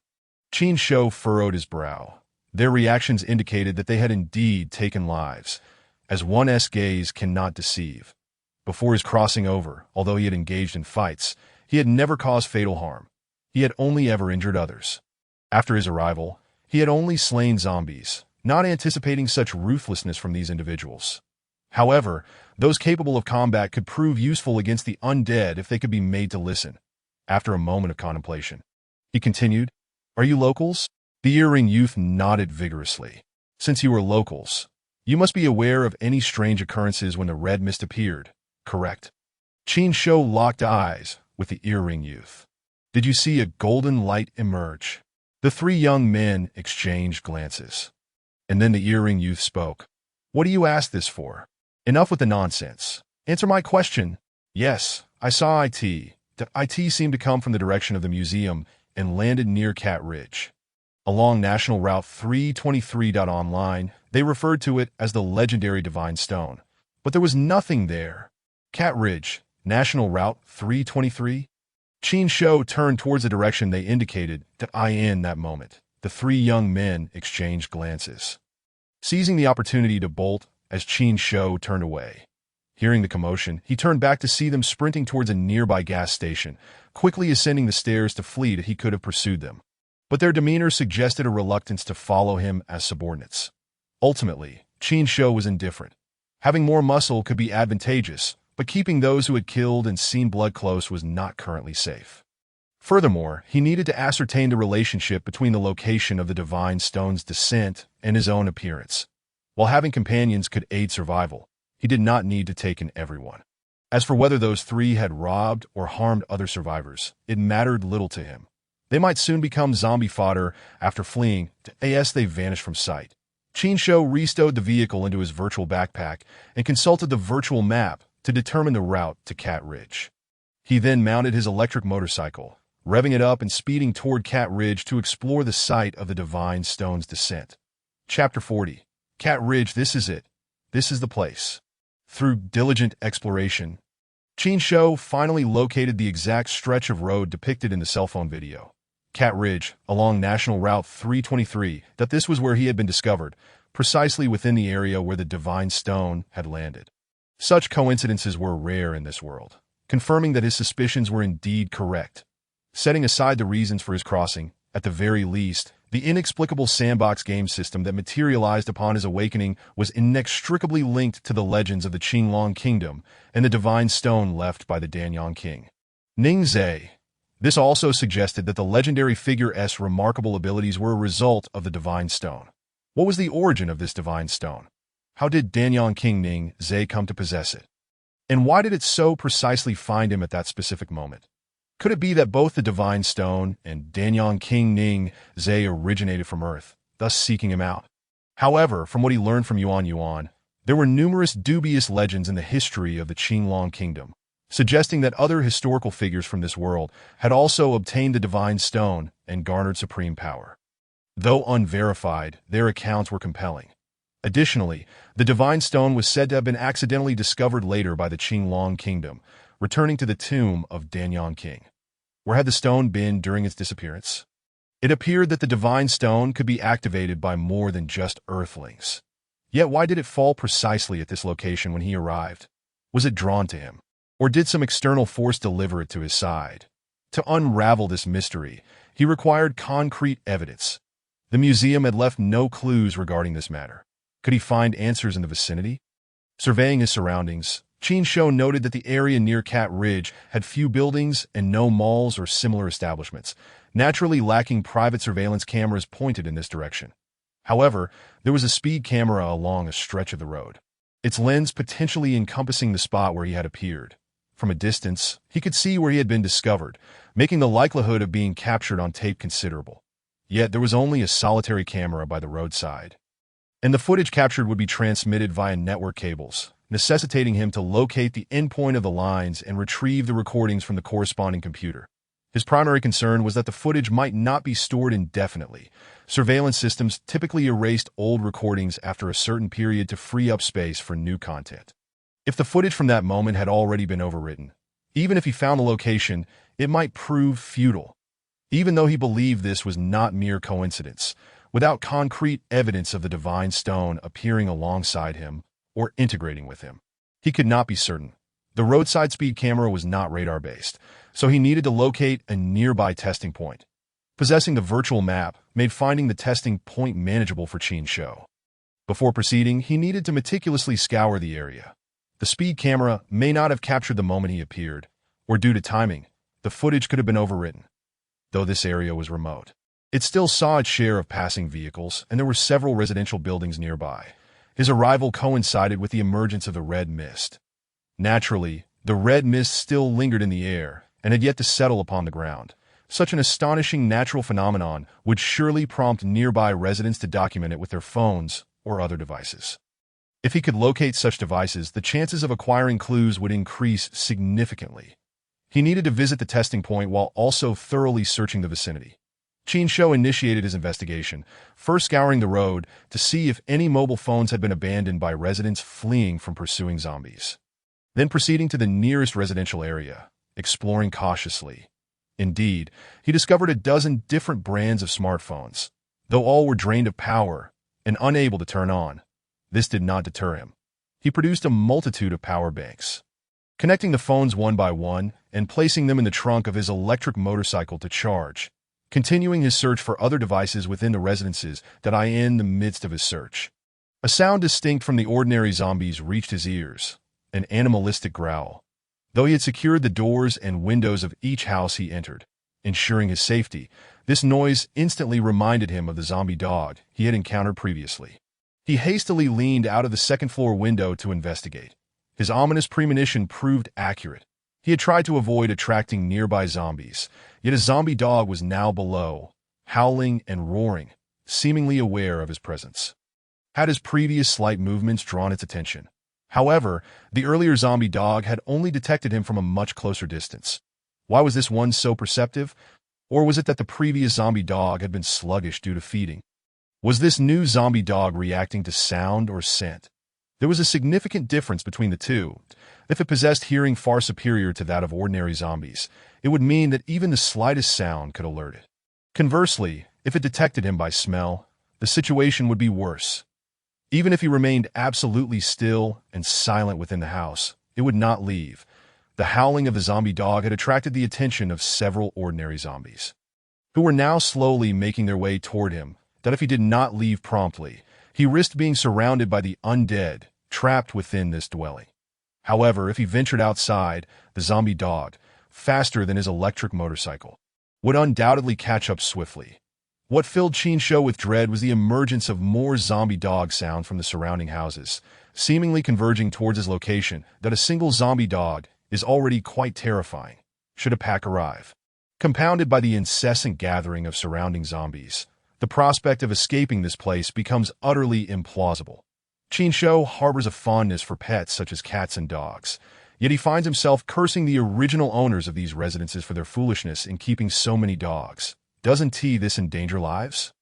Qin Shou furrowed his brow. Their reactions indicated that they had indeed taken lives, as one's gaze cannot deceive. Before his crossing over, although he had engaged in fights, he had never caused fatal harm. He had only ever injured others. After his arrival, he had only slain zombies, not anticipating such ruthlessness from these individuals. However, those capable of combat could prove useful against the undead if they could be made to listen. After a moment of contemplation, he continued, Are you locals? The earring youth nodded vigorously. Since you are locals, you must be aware of any strange occurrences when the red mist appeared, correct? Qin Shou locked eyes with the earring youth. Did you see a golden light emerge? The three young men exchanged glances. And then the earring youth spoke. What do you ask this for? Enough with the nonsense. Answer my question. Yes, I saw IT. The IT seemed to come from the direction of the museum and landed near Cat Ridge. Along National Route 323. Online, they referred to it as the legendary Divine Stone. But there was nothing there. Cat Ridge, National Route 323? Qin Shou turned towards the direction they indicated in that moment. The three young men exchanged glances, seizing the opportunity to bolt as Qin Shou turned away. Hearing the commotion, he turned back to see them sprinting towards a nearby gas station, quickly ascending the stairs to flee that he could have pursued them. But their demeanor suggested a reluctance to follow him as subordinates. Ultimately, Qin Shou was indifferent. Having more muscle could be advantageous, but keeping those who had killed and seen blood close was not currently safe. Furthermore, he needed to ascertain the relationship between the location of the Divine Stone's descent and his own appearance. While having companions could aid survival, he did not need to take in everyone. As for whether those three had robbed or harmed other survivors, it mattered little to him. They might soon become zombie fodder after fleeing as they vanished from sight. Qin Shou restowed the vehicle into his virtual backpack and consulted the virtual map to determine the route to Cat Ridge. He then mounted his electric motorcycle, revving it up and speeding toward Cat Ridge to explore the site of the Divine Stone's descent. Chapter 40. Cat Ridge, this is it. This is the place. Through diligent exploration, Qin Shou finally located the exact stretch of road depicted in the cell phone video. Cat Ridge, along National Route 323, that this was where he had been discovered, precisely within the area where the divine stone had landed. Such coincidences were rare in this world, confirming that his suspicions were indeed correct. Setting aside the reasons for his crossing, at the very least, the inexplicable sandbox game system that materialized upon his awakening was inextricably linked to the legends of the Qinglong Kingdom and the divine stone left by the Danyang King. Ning Zhe. This also suggested that the legendary figure's remarkable abilities were a result of the divine stone. What was the origin of this divine stone? How did Danyang King Ning Zhe come to possess it? And why did it so precisely find him at that specific moment? Could it be that both the divine stone and Danyang King Ning Zhe originated from Earth, thus seeking him out? However, from what he learned from Yuan, there were numerous dubious legends in the history of the Qinglong Kingdom, suggesting that other historical figures from this world had also obtained the divine stone and garnered supreme power. Though unverified, their accounts were compelling. Additionally, the divine stone was said to have been accidentally discovered later by the Qinglong Kingdom, returning to the tomb of Danyang King. Where had the stone been during its disappearance? It appeared that the divine stone could be activated by more than just earthlings. Yet why did it fall precisely at this location when he arrived? Was it drawn to him? Or did some external force deliver it to his side? To unravel this mystery, he required concrete evidence. The museum had left no clues regarding this matter. Could he find answers in the vicinity? Surveying his surroundings, Qin Shou noted that the area near Cat Ridge had few buildings and no malls or similar establishments, naturally lacking private surveillance cameras pointed in this direction. However, there was a speed camera along a stretch of the road, its lens potentially encompassing the spot where he had appeared. From a distance, he could see where he had been discovered, making the likelihood of being captured on tape considerable. Yet there was only a solitary camera by the roadside, and the footage captured would be transmitted via network cables, necessitating him to locate the endpoint of the lines and retrieve the recordings from the corresponding computer. His primary concern was that the footage might not be stored indefinitely. Surveillance systems typically erased old recordings after a certain period to free up space for new content. If the footage from that moment had already been overwritten, even if he found the location, it might prove futile. Even though he believed this was not mere coincidence, without concrete evidence of the divine stone appearing alongside him or integrating with him, he could not be certain. The roadside speed camera was not radar-based, so he needed to locate a nearby testing point. Possessing the virtual map made finding the testing point manageable for Qin Shou. Before proceeding, he needed to meticulously scour the area. The speed camera may not have captured the moment he appeared, or due to timing, the footage could have been overwritten. Though this area was remote, it still saw its share of passing vehicles, and there were several residential buildings nearby. His arrival coincided with the emergence of the red mist. Naturally, the red mist still lingered in the air and had yet to settle upon the ground. Such an astonishing natural phenomenon would surely prompt nearby residents to document it with their phones or other devices. If he could locate such devices, the chances of acquiring clues would increase significantly. He needed to visit the testing point while also thoroughly searching the vicinity. Qin Shou initiated his investigation, first scouring the road to see if any mobile phones had been abandoned by residents fleeing from pursuing zombies. Then proceeding to the nearest residential area, exploring cautiously. Indeed, he discovered a dozen different brands of smartphones, though all were drained of power and unable to turn on. This did not deter him. He produced a multitude of power banks, connecting the phones one by one and placing them in the trunk of his electric motorcycle to charge, continuing his search for other devices within the residences that in the midst of his search. A sound distinct from the ordinary zombies reached his ears, an animalistic growl. Though he had secured the doors and windows of each house he entered, ensuring his safety, this noise instantly reminded him of the zombie dog he had encountered previously. He hastily leaned out of the second-floor window to investigate. His ominous premonition proved accurate. He had tried to avoid attracting nearby zombies, yet a zombie dog was now below, howling and roaring, seemingly aware of his presence. Had his previous slight movements drawn its attention? However, the earlier zombie dog had only detected him from a much closer distance. Why was this one so perceptive? Or was it that the previous zombie dog had been sluggish due to feeding? Was this new zombie dog reacting to sound or scent? There was a significant difference between the two. If it possessed hearing far superior to that of ordinary zombies, it would mean that even the slightest sound could alert it. Conversely, if it detected him by smell, the situation would be worse. Even if he remained absolutely still and silent within the house, it would not leave. The howling of the zombie dog had attracted the attention of several ordinary zombies, who were now slowly making their way toward him, that if he did not leave promptly, he risked being surrounded by the undead trapped within this dwelling. However, if he ventured outside, the zombie dog, faster than his electric motorcycle, would undoubtedly catch up swiftly. What filled Qin Shou with dread was the emergence of more zombie dog sound from the surrounding houses, seemingly converging towards his location. That a single zombie dog is already quite terrifying, should a pack arrive. Compounded by the incessant gathering of surrounding zombies, the prospect of escaping this place becomes utterly implausible. Qin Shou harbors a fondness for pets such as cats and dogs, yet he finds himself cursing the original owners of these residences for their foolishness in keeping so many dogs. Doesn't this endanger lives?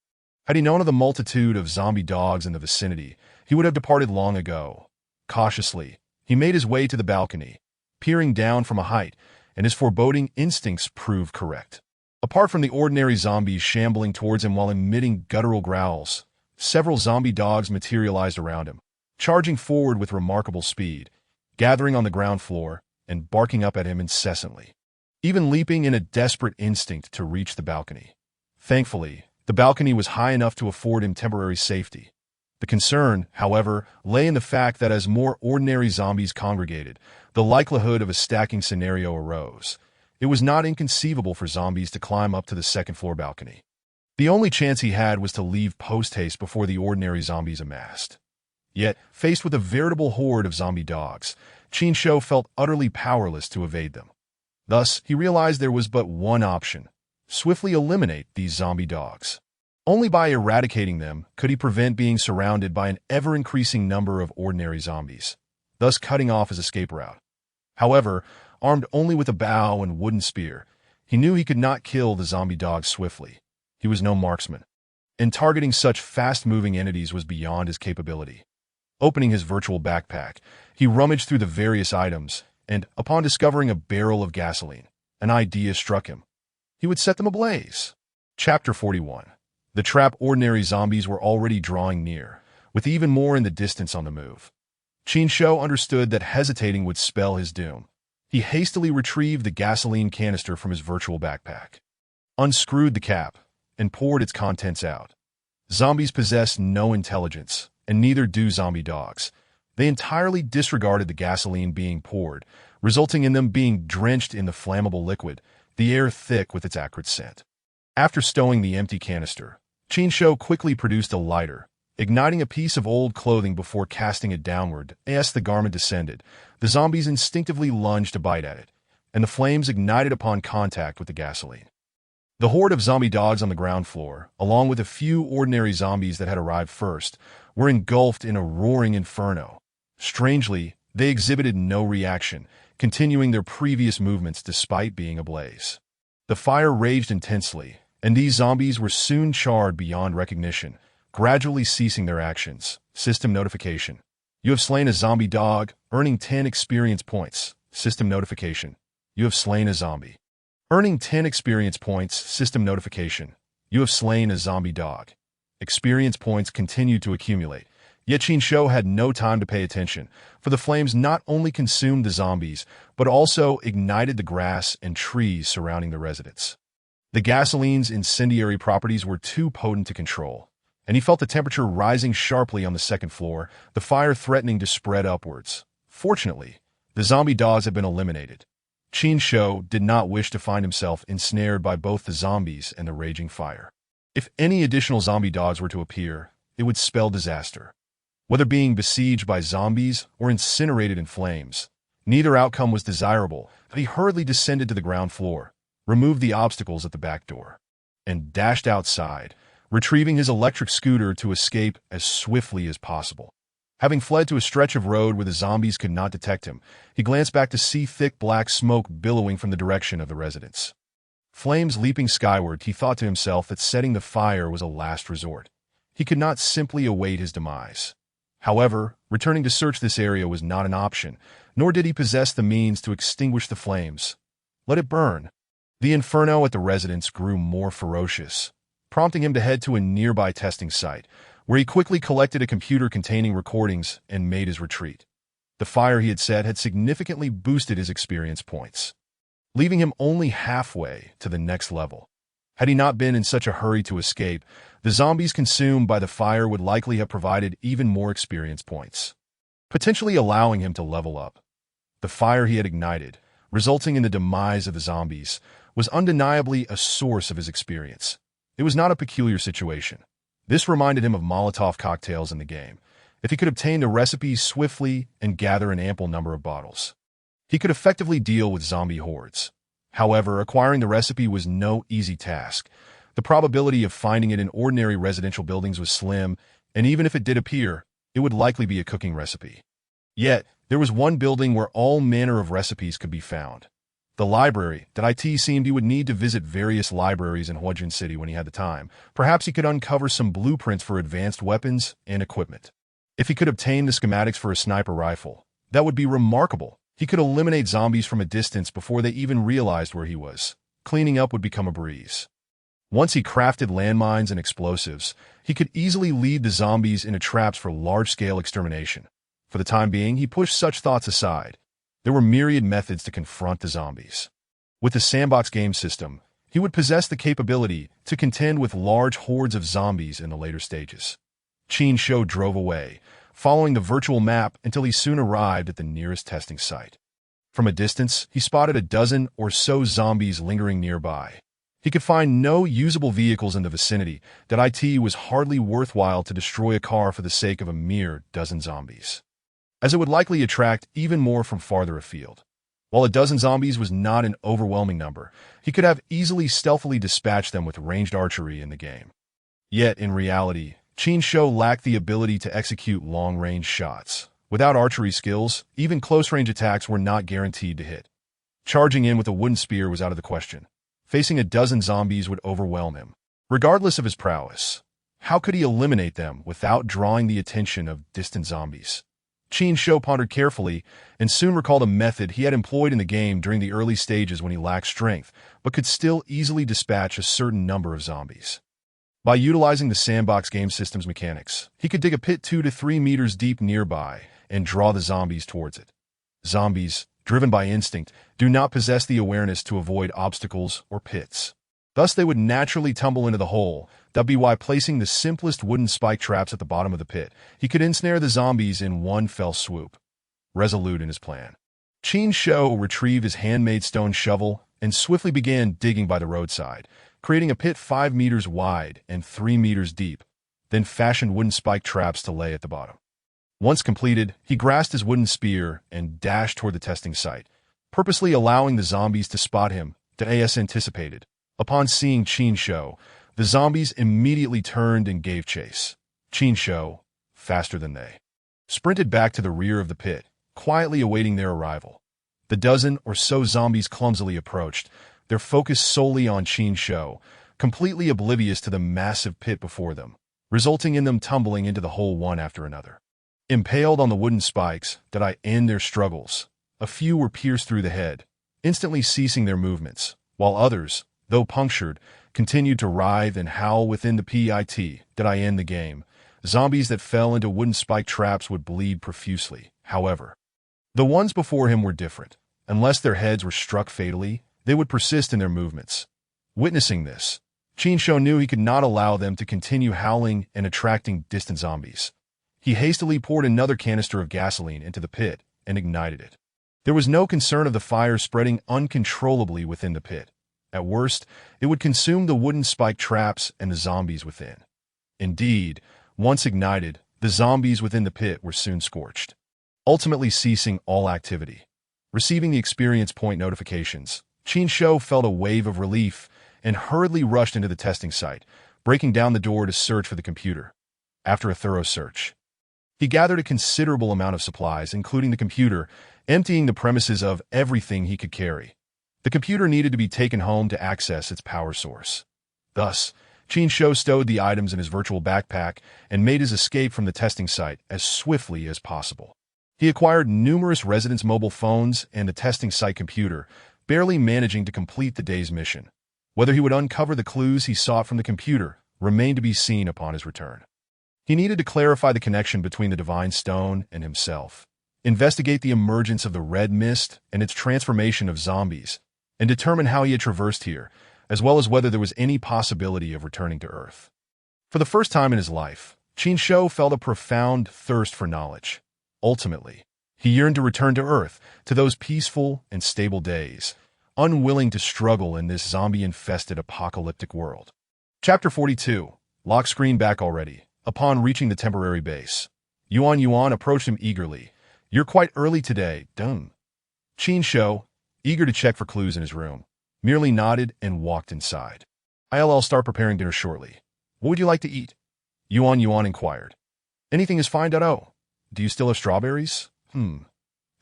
Had he known of the multitude of zombie dogs in the vicinity, he would have departed long ago. Cautiously, he made his way to the balcony, peering down from a height, and his foreboding instincts proved correct. Apart from the ordinary zombies shambling towards him while emitting guttural growls, several zombie dogs materialized around him, charging forward with remarkable speed, gathering on the ground floor and barking up at him incessantly, even leaping in a desperate instinct to reach the balcony. Thankfully, the balcony was high enough to afford him temporary safety. The concern, however, lay in the fact that as more ordinary zombies congregated, the likelihood of a stacking scenario arose. It was not inconceivable for zombies to climb up to the second-floor balcony. The only chance he had was to leave post-haste before the ordinary zombies amassed. Yet, faced with a veritable horde of zombie dogs, Qin Shou felt utterly powerless to evade them. Thus, he realized there was but one option: swiftly eliminate these zombie dogs. Only by eradicating them could he prevent being surrounded by an ever-increasing number of ordinary zombies, thus cutting off his escape route. However, armed only with a bow and wooden spear, he knew he could not kill the zombie dogs swiftly. He was no marksman, and targeting such fast-moving entities was beyond his capability. Opening his virtual backpack, he rummaged through the various items, and, upon discovering a barrel of gasoline, an idea struck him. He would set them ablaze. Chapter 41. The trap. Ordinary zombies were already drawing near, with even more in the distance on the move. Qin Shou understood that hesitating would spell his doom. He hastily retrieved the gasoline canister from his virtual backpack, unscrewed the cap, and poured its contents out. Zombies possess no intelligence, and neither do zombie dogs. They entirely disregarded the gasoline being poured, resulting in them being drenched in the flammable liquid, the air thick with its acrid scent. After stowing the empty canister, Qin Shou quickly produced a lighter, igniting a piece of old clothing before casting it downward. As the garment descended, the zombies instinctively lunged to bite at it, and the flames ignited upon contact with the gasoline. The horde of zombie dogs on the ground floor, along with a few ordinary zombies that had arrived first, were engulfed in a roaring inferno. Strangely, they exhibited no reaction, continuing their previous movements despite being ablaze. The fire raged intensely, and these zombies were soon charred beyond recognition, gradually ceasing their actions. System notification: you have slain a zombie dog, earning 10 experience points. System notification: you have slain a zombie, earning 10 experience points. System notification: you have slain a zombie dog. Experience points continued to accumulate, yet Qin Shou had no time to pay attention, for the flames not only consumed the zombies, but also ignited the grass and trees surrounding the residence. The gasoline's incendiary properties were too potent to control, and he felt the temperature rising sharply on the second floor, the fire threatening to spread upwards. Fortunately, the zombie dogs had been eliminated. Qin Shou did not wish to find himself ensnared by both the zombies and the raging fire. If any additional zombie dogs were to appear, it would spell disaster. Whether being besieged by zombies or incinerated in flames, neither outcome was desirable. He hurriedly descended to the ground floor, removed the obstacles at the back door, and dashed outside, retrieving his electric scooter to escape as swiftly as possible. Having fled to a stretch of road where the zombies could not detect him, he glanced back to see thick black smoke billowing from the direction of the residence. Flames leaping skyward, he thought to himself that setting the fire was a last resort. He could not simply await his demise. However, Returning to search this area was not an option, nor did he possess the means to extinguish the flames. Let it burn. The inferno at the residence grew more ferocious, prompting him to head to a nearby testing site, where he quickly collected a computer containing recordings and made his retreat. The fire he had set had significantly boosted his experience points, leaving him only halfway to the next level. Had he not been in such a hurry to escape, the zombies consumed by the fire would likely have provided even more experience points, potentially allowing him to level up. The fire he had ignited, resulting in the demise of the zombies, was undeniably a source of his experience. It was not a peculiar situation. This reminded him of Molotov cocktails in the game. If he could obtain the recipes swiftly and gather an ample number of bottles, he could effectively deal with zombie hordes. However, acquiring the recipe was no easy task. The probability of finding it in ordinary residential buildings was slim, and even if it did appear, it would likely be a cooking recipe. Yet, there was one building where all manner of recipes could be found. The library. That it seemed he would need to visit various libraries in Huajin City when he had the time. Perhaps he could uncover some blueprints for advanced weapons and equipment. If he could obtain the schematics for a sniper rifle, that would be remarkable. He could eliminate zombies from a distance before they even realized where he was. Cleaning up would become a breeze. Once he crafted landmines and explosives, he could easily lead the zombies into traps for large-scale extermination. For the time being, he pushed such thoughts aside. There were myriad methods to confront the zombies. With the sandbox game system, he would possess the capability to contend with large hordes of zombies in the later stages. Qin Shou drove away, following the virtual map until he soon arrived at the nearest testing site. From a distance, he spotted a dozen or so zombies lingering nearby. He could find no usable vehicles in the vicinity. That it was hardly worthwhile to destroy a car for the sake of a mere dozen zombies, as it would likely attract even more from farther afield. While a dozen zombies was not an overwhelming number, he could have easily stealthily dispatched them with ranged archery in the game. Yet, in reality, Qin Shou lacked the ability to execute long-range shots. Without archery skills, even close-range attacks were not guaranteed to hit. Charging in with a wooden spear was out of the question. Facing a dozen zombies would overwhelm him. Regardless of his prowess, how could he eliminate them without drawing the attention of distant zombies? Qin Shou pondered carefully and soon recalled a method he had employed in the game during the early stages when he lacked strength, but could still easily dispatch a certain number of zombies. By utilizing the sandbox game system's mechanics, he could dig a pit 2 to 3 meters deep nearby and draw the zombies towards it. Zombies, driven by instinct, do not possess the awareness to avoid obstacles or pits. Thus, they would naturally tumble into the hole. That'd be why placing the simplest wooden spike traps at the bottom of the pit, he could ensnare the zombies in one fell swoop. Resolute in his plan, Qin Shou retrieved his handmade stone shovel and swiftly began digging by the roadside, creating a pit 5 meters wide and 3 meters deep, then fashioned wooden spike traps to lay at the bottom. Once completed, he grasped his wooden spear and dashed toward the testing site, purposely allowing the zombies to spot him. As anticipated, upon seeing Qin Shou, the zombies immediately turned and gave chase. Qin Shou, faster than they, sprinted back to the rear of the pit, quietly awaiting their arrival. The dozen or so zombies clumsily approached, their focus solely on Qin Shou, completely oblivious to the massive pit before them, resulting in them tumbling into the hole one after another. Impaled on the wooden spikes that end their struggles, a few were pierced through the head, instantly ceasing their movements, while others, though punctured, continued to writhe and howl within the pit that end the game. Zombies that fell into wooden spike traps would bleed profusely. However, the ones before him were different. Unless their heads were struck fatally, they would persist in their movements. Witnessing this, Qin Shou knew he could not allow them to continue howling and attracting distant zombies. He hastily poured another canister of gasoline into the pit and ignited it. There was no concern of the fire spreading uncontrollably within the pit. At worst, it would consume the wooden spike traps and the zombies within. Indeed, once ignited, the zombies within the pit were soon scorched, ultimately ceasing all activity. Receiving the experience point notifications, Qin Shou felt a wave of relief and hurriedly rushed into the testing site, breaking down the door to search for the computer. After a thorough search, he gathered a considerable amount of supplies, including the computer, emptying the premises of everything he could carry. The computer needed to be taken home to access its power source. Thus, Qin Shou stowed the items in his virtual backpack and made his escape from the testing site as swiftly as possible. He acquired numerous residents' mobile phones and the testing site computer, barely managing to complete the day's mission. Whether he would uncover the clues he sought from the computer remained to be seen upon his return. He needed to clarify the connection between the divine stone and himself, investigate the emergence of the red mist and its transformation of zombies, and determine how he had traversed here, as well as whether there was any possibility of returning to Earth. For the first time in his life, Qin Shou felt a profound thirst for knowledge. Ultimately, he yearned to return to Earth, to those peaceful and stable days, unwilling to struggle in this zombie-infested apocalyptic world. Chapter 42. Lock screen back already. Upon reaching the temporary base, Yuan approached him eagerly. "You're quite early today, done." Qin Shou, eager to check for clues in his room, merely nodded and walked inside. "I'll start preparing dinner shortly. What would you like to eat?" Yuan inquired. "Anything is fine, Dado. Do you still have strawberries?"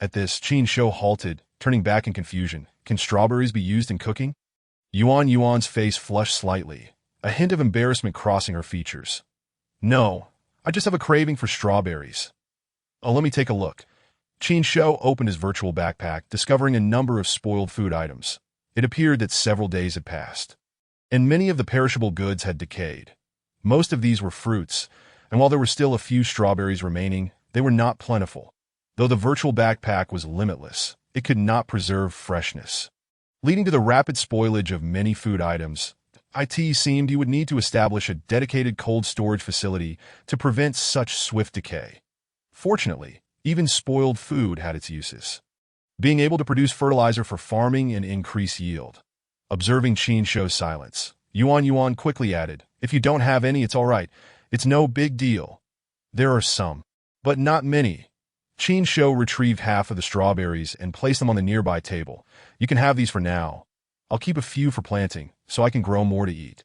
At this, Qin Shou halted, turning back in confusion. "Can strawberries be used in cooking?" Yuan's face flushed slightly, a hint of embarrassment crossing her features. "No, I just have a craving for strawberries." "Oh, let me take a look." Qin Shou opened his virtual backpack, discovering a number of spoiled food items. It appeared that several days had passed, and many of the perishable goods had decayed. Most of these were fruits, and while there were still a few strawberries remaining, they were not plentiful. Though the virtual backpack was limitless, it could not preserve freshness, leading to the rapid spoilage of many food items. It seemed he would need to establish a dedicated cold storage facility to prevent such swift decay. Fortunately, even spoiled food had its uses, being able to produce fertilizer for farming and increase yield. Observing Qin Shou's silence, Yuan quickly added, "If you don't have any, it's all right. It's no big deal. There are some, but not many." Qin Shou retrieved half of the strawberries and placed them on the nearby table. "You can have these for now. I'll keep a few for planting, so I can grow more to eat."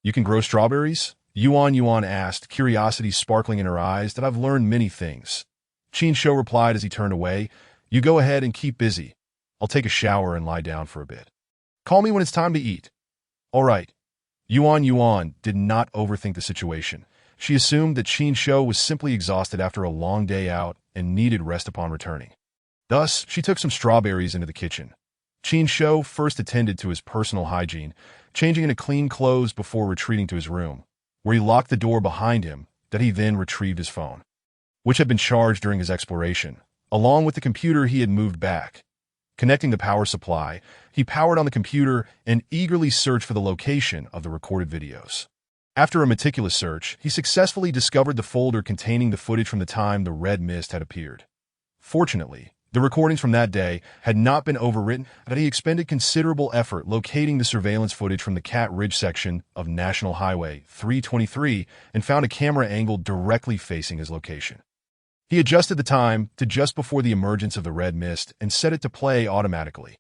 "You can grow strawberries?" Yuan asked, curiosity sparkling in her eyes. "That I've learned many things." Qin Shou replied as he turned away. "You go ahead and keep busy. I'll take a shower and lie down for a bit. Call me when it's time to eat." "All right." Yuan did not overthink the situation. She assumed that Qin Shou was simply exhausted after a long day out and needed rest upon returning. Thus, she took some strawberries into the kitchen. Qin Shou first attended to his personal hygiene, changing into clean clothes before retreating to his room, where he locked the door behind him. That he then retrieved his phone, which had been charged during his exploration. Along with the computer, he had moved back. Connecting the power supply, he powered on the computer and eagerly searched for the location of the recorded videos. After a meticulous search, he successfully discovered the folder containing the footage from the time the red mist had appeared. Fortunately, the recordings from that day had not been overwritten, but he expended considerable effort locating the surveillance footage from the Cat Ridge section of National Highway 323 and found a camera angle directly facing his location. He adjusted the time to just before the emergence of the red mist and set it to play automatically.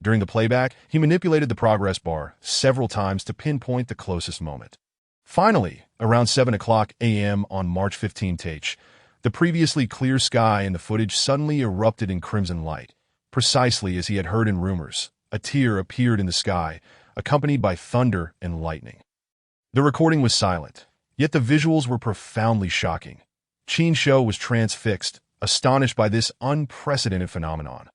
During the playback, he manipulated the progress bar several times to pinpoint the closest moment. Finally, around 7 o'clock a.m. on March 15th, the previously clear sky in the footage suddenly erupted in crimson light. Precisely as he had heard in rumors, a tear appeared in the sky, accompanied by thunder and lightning. The recording was silent, yet the visuals were profoundly shocking. Qin Shou was transfixed, astonished by this unprecedented phenomenon.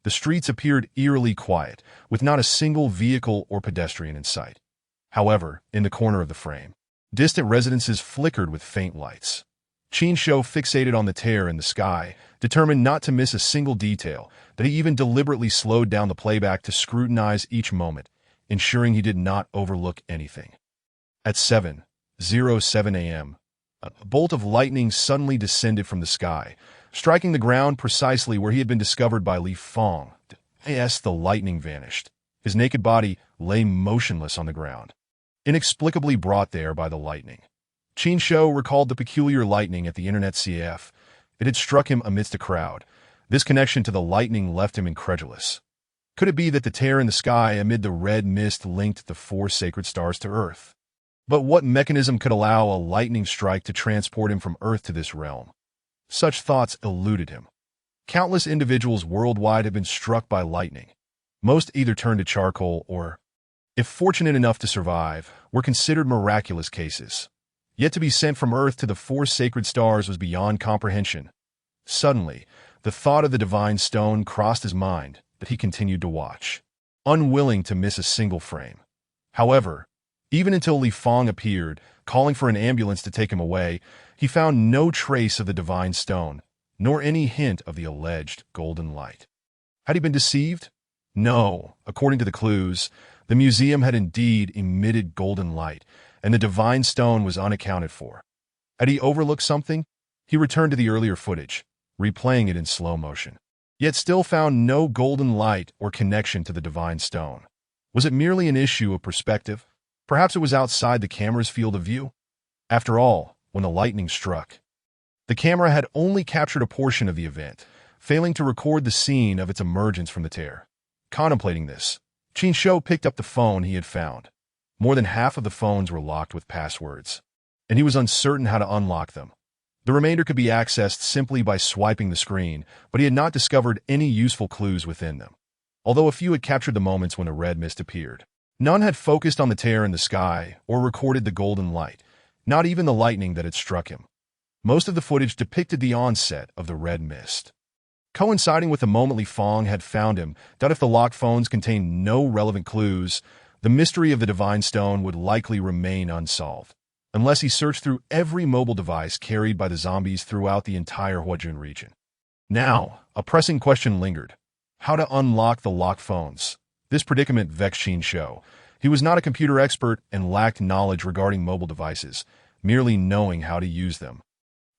The streets appeared eerily quiet, with not a single vehicle or pedestrian in sight. However, in the corner of the frame, distant residences flickered with faint lights. Qin Shou fixated on the tear in the sky, determined not to miss a single detail, that he even deliberately slowed down the playback to scrutinize each moment, ensuring he did not overlook anything. At 7:07 a.m., a bolt of lightning suddenly descended from the sky, striking the ground precisely where he had been discovered by Li Feng. As the lightning vanished, his naked body lay motionless on the ground, inexplicably brought there by the lightning. Qin Shou recalled the peculiar lightning at the internet CF. It had struck him amidst a crowd. This connection to the lightning left him incredulous. Could it be that the tear in the sky amid the red mist linked the 4 sacred stars to Earth? But what mechanism could allow a lightning strike to transport him from Earth to this realm? Such thoughts eluded him. Countless individuals worldwide have been struck by lightning. Most either turned to charcoal or, if fortunate enough to survive, were considered miraculous cases. Yet to be sent from Earth to the four sacred stars was beyond comprehension. Suddenly, the thought of the divine stone crossed his mind, but he continued to watch, unwilling to miss a single frame. However, even until Li Fong appeared, calling for an ambulance to take him away, he found no trace of the divine stone, nor any hint of the alleged golden light. Had he been deceived? No. According to the clues, the museum had indeed emitted golden light, and the divine stone was unaccounted for. Had he overlooked something? He returned to the earlier footage, replaying it in slow motion, yet still found no golden light or connection to the divine stone. Was it merely an issue of perspective? Perhaps it was outside the camera's field of view? After all, when the lightning struck, the camera had only captured a portion of the event, failing to record the scene of its emergence from the tear. Contemplating this, Qin Shou picked up the phone he had found. More than half of the phones were locked with passwords, and he was uncertain how to unlock them. The remainder could be accessed simply by swiping the screen, but he had not discovered any useful clues within them. Although a few had captured the moments when a red mist appeared, none had focused on the tear in the sky or recorded the golden light, not even the lightning that had struck him. Most of the footage depicted the onset of the red mist, coinciding with the moment Li Fong had found him. That if the locked phones contained no relevant clues, the mystery of the divine stone would likely remain unsolved, unless he searched through every mobile device carried by the zombies throughout the entire Huajun region. Now, a pressing question lingered: how to unlock the locked phones. This predicament vexed Qin Shou. He was not a computer expert and lacked knowledge regarding mobile devices, merely knowing how to use them.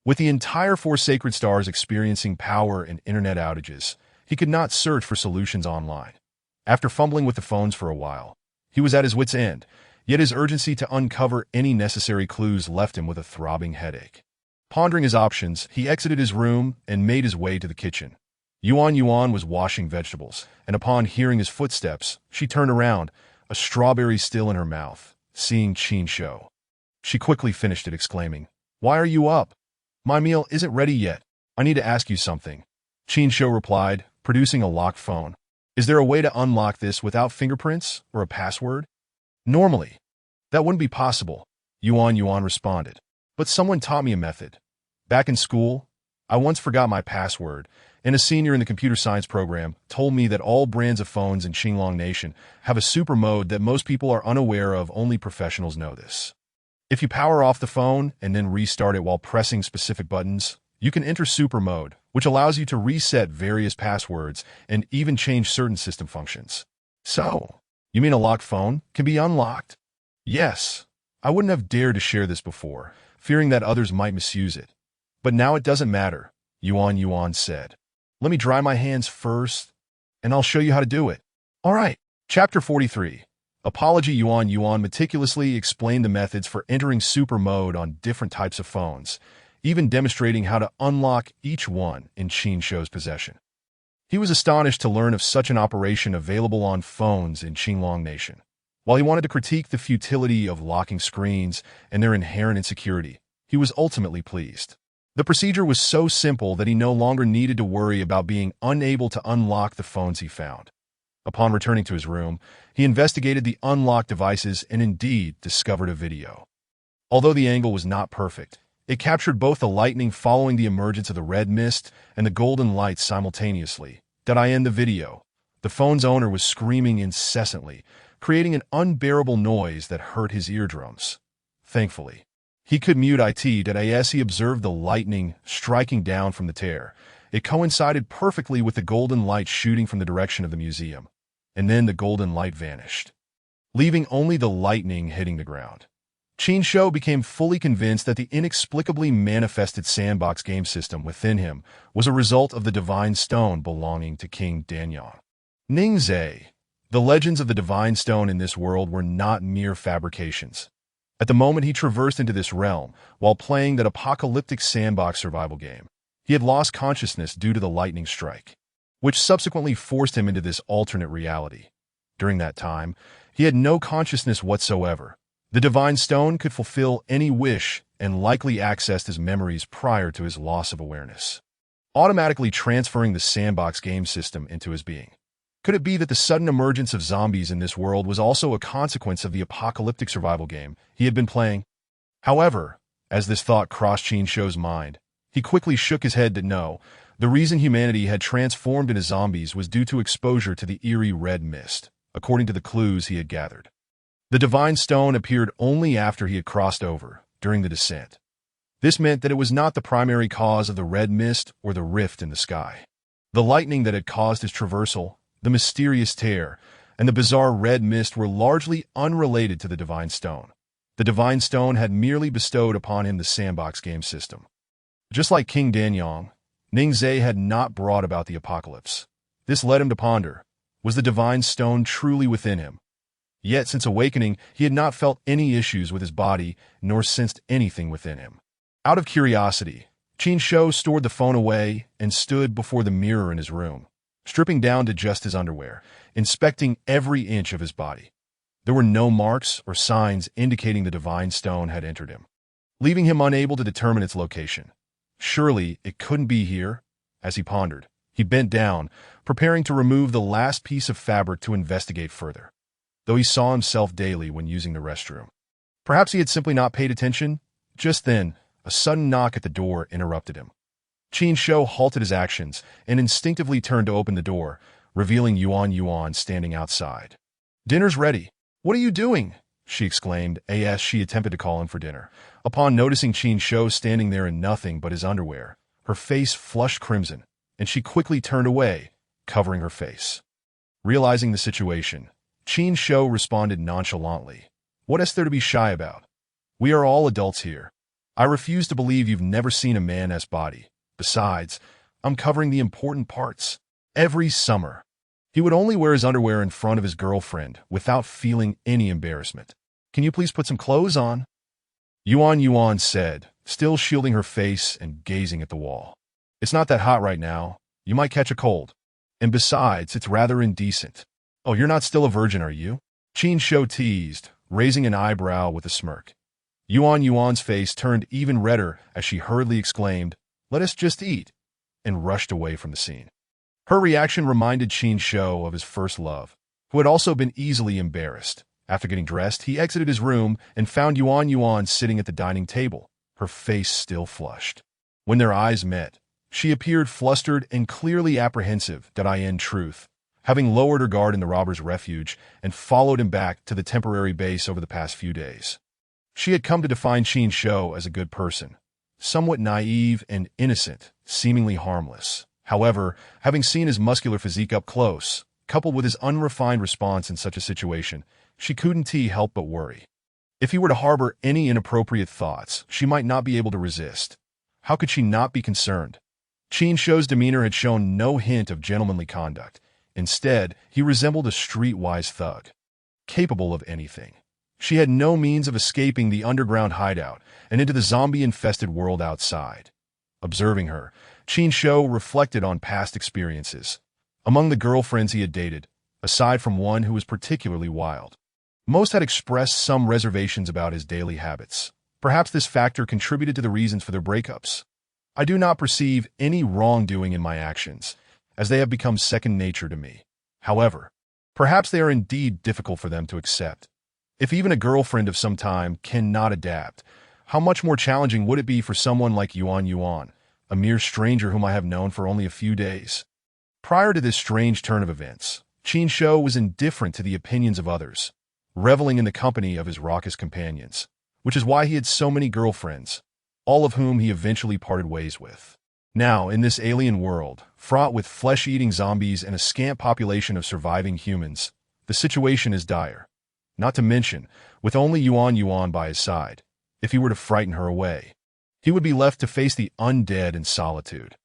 With the entire four sacred stars experiencing power and internet outages, he could not search for solutions online. After fumbling with the phones for a while, he was at his wit's end, yet his urgency to uncover any necessary clues left him with a throbbing headache. Pondering his options, he exited his room and made his way to the kitchen. Yuan was washing vegetables, and upon hearing his footsteps, she turned around, a strawberry still in her mouth, seeing Qin Shou. She quickly finished it, exclaiming, "Why are you up? My meal isn't ready yet. I need to ask you something." Qin Shou replied, producing a locked phone. "Is there a way to unlock this without fingerprints or a password?" "Normally, that wouldn't be possible," Yuan responded. "But someone taught me a method. Back in school, I once forgot my password, and a senior in the computer science program told me that all brands of phones in Qinglong Nation have a super mode that most people are unaware of. Only professionals know this. If you power off the phone and then restart it while pressing specific buttons, you can enter super mode, which allows you to reset various passwords and even change certain system functions." "So, you mean a locked phone can be unlocked?" "Yes. I wouldn't have dared to share this before, fearing that others might misuse it. But now it doesn't matter," Yuan said. "Let me dry my hands first, and I'll show you how to do it." "All right." Chapter 43. Apology. Yuan meticulously explained the methods for entering super mode on different types of phones, even demonstrating how to unlock each one in Qin Shou's possession. He was astonished to learn of such an operation available on phones in Qinglong Nation. While he wanted to critique the futility of locking screens and their inherent insecurity, he was ultimately pleased. The procedure was so simple that he no longer needed to worry about being unable to unlock the phones he found. Upon returning to his room, he investigated the unlocked devices and indeed discovered a video. Although the angle was not perfect, it captured both the lightning following the emergence of the red mist and the golden light simultaneously. In the video, the phone's owner was screaming incessantly, creating an unbearable noise that hurt his eardrums. Thankfully, he could mute it as he observed the lightning striking down from the tear. It coincided perfectly with the golden light shooting from the direction of the museum, and then the golden light vanished, leaving only the lightning hitting the ground. Qin Shou became fully convinced that the inexplicably manifested sandbox game system within him was a result of the divine stone belonging to King Danyang. Ningzhe. The legends of the divine stone in this world were not mere fabrications. At the moment he traversed into this realm, while playing that apocalyptic sandbox survival game, he had lost consciousness due to the lightning strike, which subsequently forced him into this alternate reality. During that time, he had no consciousness whatsoever. The divine stone could fulfill any wish and likely accessed his memories prior to his loss of awareness, automatically transferring the sandbox game system into his being. Could it be that the sudden emergence of zombies in this world was also a consequence of the apocalyptic survival game he had been playing? However, as this thought crossed Qin Shou's mind, he quickly shook his head that no, the reason humanity had transformed into zombies was due to exposure to the eerie red mist, according to the clues he had gathered. The divine stone appeared only after he had crossed over, during the descent. This meant that it was not the primary cause of the red mist or the rift in the sky. The lightning that had caused his traversal, the mysterious tear, and the bizarre red mist were largely unrelated to the divine stone. The divine stone had merely bestowed upon him the sandbox game system. Just like King Danyang, Ningzhe had not brought about the apocalypse. This led him to ponder, was the divine stone truly within him? Yet since awakening, he had not felt any issues with his body, nor sensed anything within him. Out of curiosity, Qin Shou stored the phone away and stood before the mirror in his room, stripping down to just his underwear, inspecting every inch of his body. There were no marks or signs indicating the divine stone had entered him, leaving him unable to determine its location. Surely it couldn't be here? As he pondered, he bent down, preparing to remove the last piece of fabric to investigate further, though he saw himself daily when using the restroom. Perhaps he had simply not paid attention. Just then, a sudden knock at the door interrupted him. Qin Shou halted his actions and instinctively turned to open the door, revealing Yuan standing outside. "Dinner's ready. What are you doing?" she exclaimed as she attempted to call him for dinner. Upon noticing Qin Shou standing there in nothing but his underwear, her face flushed crimson, and she quickly turned away, covering her face. Realizing the situation, Qin Shou responded nonchalantly, "What is there to be shy about? We are all adults here. I refuse to believe you've never seen a man's body. Besides, I'm covering the important parts. Every summer, he would only wear his underwear in front of his girlfriend without feeling any embarrassment. Can you please put some clothes on?" Yuan said, still shielding her face and gazing at the wall. "It's not that hot right now. You might catch a cold. And besides, it's rather indecent." "Oh, you're not still a virgin, are you?" Qin Shou teased, raising an eyebrow with a smirk. Yuan's face turned even redder as she hurriedly exclaimed, "Let us just eat," and rushed away from the scene. Her reaction reminded Qin Shou of his first love, who had also been easily embarrassed. After getting dressed, he exited his room and found Yuan sitting at the dining table, her face still flushed. When their eyes met, she appeared flustered and clearly apprehensive, in truth, having lowered her guard in the robber's refuge and followed him back to the temporary base over the past few days. She had come to define Qin Shou as a good person, somewhat naive and innocent, seemingly harmless. However, having seen his muscular physique up close, coupled with his unrefined response in such a situation, she couldn't help but worry. If he were to harbor any inappropriate thoughts, she might not be able to resist. How could she not be concerned? Qin Shou's demeanor had shown no hint of gentlemanly conduct. Instead, he resembled a streetwise thug, capable of anything. She had no means of escaping the underground hideout and into the zombie-infested world outside. Observing her, Qin Shou reflected on past experiences. Among the girlfriends he had dated, aside from one who was particularly wild, most had expressed some reservations about his daily habits. Perhaps this factor contributed to the reasons for their breakups. "I do not perceive any wrongdoing in my actions, as they have become second nature to me. However, perhaps they are indeed difficult for them to accept. If even a girlfriend of some time cannot adapt, how much more challenging would it be for someone like Yuan, a mere stranger whom I have known for only a few days?" Prior to this strange turn of events, Qin Shou was indifferent to the opinions of others, reveling in the company of his raucous companions, which is why he had so many girlfriends, all of whom he eventually parted ways with. Now, in this alien world, fraught with flesh-eating zombies and a scant population of surviving humans, the situation is dire. Not to mention, with only Yuan by his side, if he were to frighten her away, he would be left to face the undead in solitude.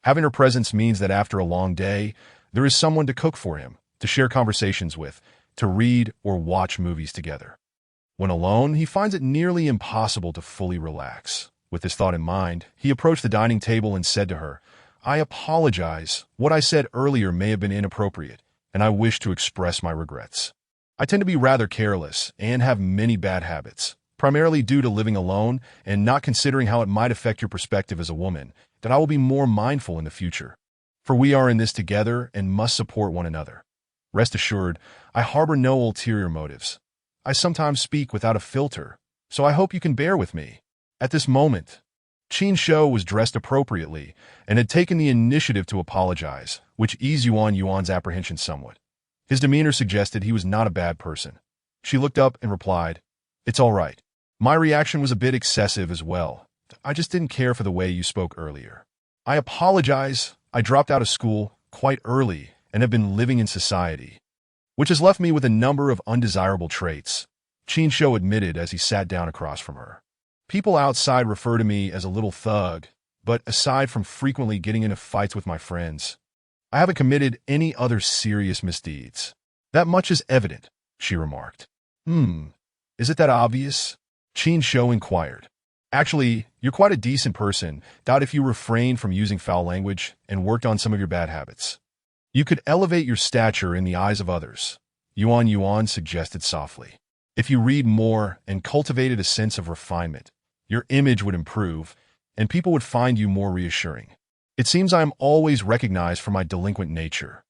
Having her presence means that after a long day, there is someone to cook for him, to share conversations with, to read or watch movies together. When alone, he finds it nearly impossible to fully relax. With this thought in mind, he approached the dining table and said to her, "I apologize. What I said earlier may have been inappropriate, and I wish to express my regrets. I tend to be rather careless and have many bad habits, primarily due to living alone and not considering how it might affect your perspective as a woman, that I will be more mindful in the future. For we are in this together and must support one another." Rest assured, I harbor no ulterior motives. I sometimes speak without a filter, so I hope you can bear with me. At this moment, Qin Shou was dressed appropriately and had taken the initiative to apologize, which eased Yuan's apprehension somewhat. His demeanor suggested he was not a bad person. She looked up and replied, "It's all right. My reaction was a bit excessive as well. I just didn't care for the way you spoke earlier. I apologize. I dropped out of school quite early and have been living in society, which has left me with a number of undesirable traits," Qin Shou admitted as he sat down across from her. "People outside refer to me as a little thug, but aside from frequently getting into fights with my friends, I haven't committed any other serious misdeeds." "That much is evident," she remarked. Is it that obvious?" Qin Shou inquired. "Actually, you're quite a decent person. Doubt if you refrained from using foul language and worked on some of your bad habits, you could elevate your stature in the eyes of others," Yuan suggested softly. "If you read more and cultivated a sense of refinement, your image would improve, and people would find you more reassuring. It seems I am always recognized for my delinquent nature,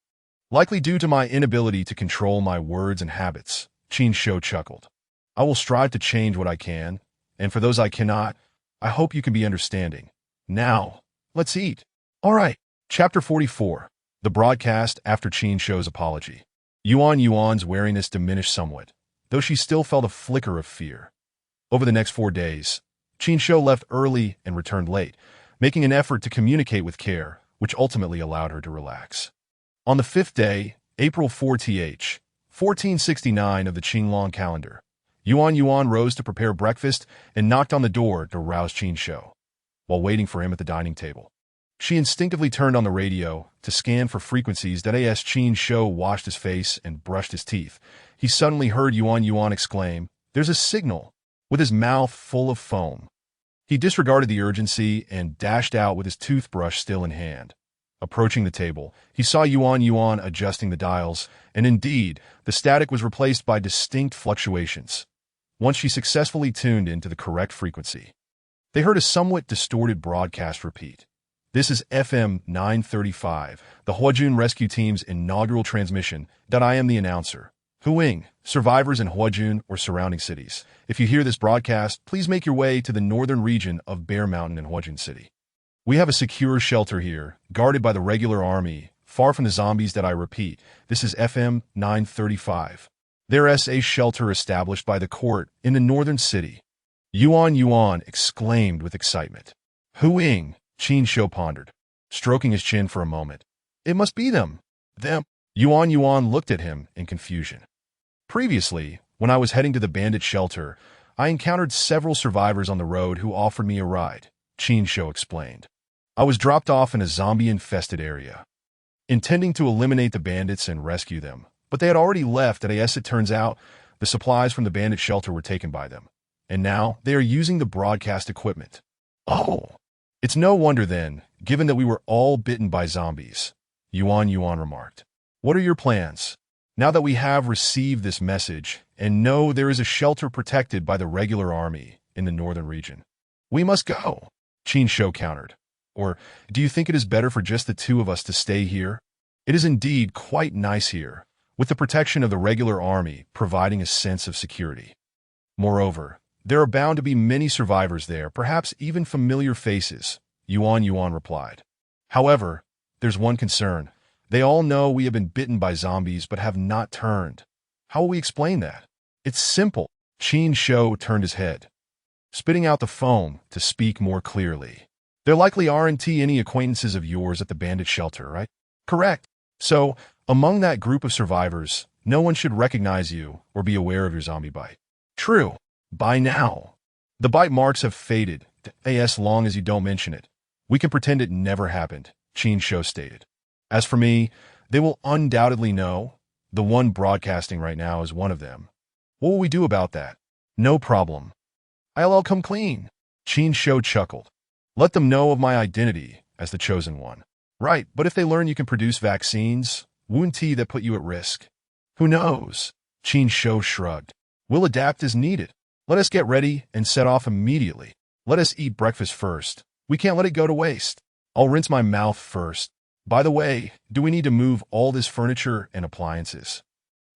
likely due to my inability to control my words and habits," Qin Shou chuckled. "I will strive to change what I can, and for those I cannot, I hope you can be understanding. Now, let's eat." "All right." Chapter 44. The broadcast after Qin Shou's apology. Yuan's wariness diminished somewhat, though she still felt a flicker of fear. Over the next 4 days, Qin Shou left early and returned late, making an effort to communicate with care, which ultimately allowed her to relax. On the 5th day, April 4th, 1469 of the Qinglong calendar, Yuan rose to prepare breakfast and knocked on the door to rouse Qin Shou. While waiting for him at the dining table, she instinctively turned on the radio to scan for frequencies that as Qin Shou washed his face and brushed his teeth, he suddenly heard Yuan exclaim, "There's a signal," with his mouth full of foam. He disregarded the urgency and dashed out with his toothbrush still in hand. Approaching the table, he saw Yuan adjusting the dials, and indeed, the static was replaced by distinct fluctuations. Once she successfully tuned into the correct frequency, they heard a somewhat distorted broadcast repeat. "This is FM 935, the Huajun Rescue Team's inaugural transmission. I am the announcer. Huing, survivors in Huajun or surrounding cities. If you hear this broadcast, please make your way to the northern region of Bear Mountain in Huajun City. We have a secure shelter here, guarded by the regular army, far from the zombies. I repeat, this is FM 935. There is a shelter established by the court in the northern city." Yuan exclaimed with excitement. "Huing," Qin Shou pondered, stroking his chin for a moment. "It must be them." "Them?" Yuan looked at him in confusion. "Previously, when I was heading to the bandit shelter, I encountered several survivors on the road who offered me a ride," Qin Shou explained. "I was dropped off in a zombie-infested area, intending to eliminate the bandits and rescue them, but they had already left, and as it turns out, the supplies from the bandit shelter were taken by them, and now they are using the broadcast equipment." "Oh, it's no wonder then, given that we were all bitten by zombies," Yuan remarked. "What are your plans? Now that we have received this message and know there is a shelter protected by the regular army in the northern region, we must go," Qin Shou countered. "Or do you think it is better for just the two of us to stay here? It is indeed quite nice here, with the protection of the regular army providing a sense of security. Moreover, there are bound to be many survivors there, perhaps even familiar faces," Yuan replied. "However, there's one concern. They all know we have been bitten by zombies but have not turned. How will we explain that?" "It's simple." Qin Shou turned his head, spitting out the foam to speak more clearly. "There likely aren't any acquaintances of yours at the bandit shelter, right?" "Correct. So, among that group of survivors, no one should recognize you or be aware of your zombie bite." "True. By now, the bite marks have faded, as long as you don't mention it. We can pretend it never happened," Qin Shou stated. "As for me, they will undoubtedly know. The one broadcasting right now is one of them. What will we do about that?" "No problem. I'll come clean," Qin Shou chuckled. "Let them know of my identity as the chosen one." "Right, but if they learn you can produce vaccines, won't that put you at risk?" "Who knows?" Qin Shou shrugged. "We'll adapt as needed. Let us get ready and set off immediately. Let us eat breakfast first. We can't let it go to waste." "I'll rinse my mouth first," By the way, do we need to move all this furniture and appliances?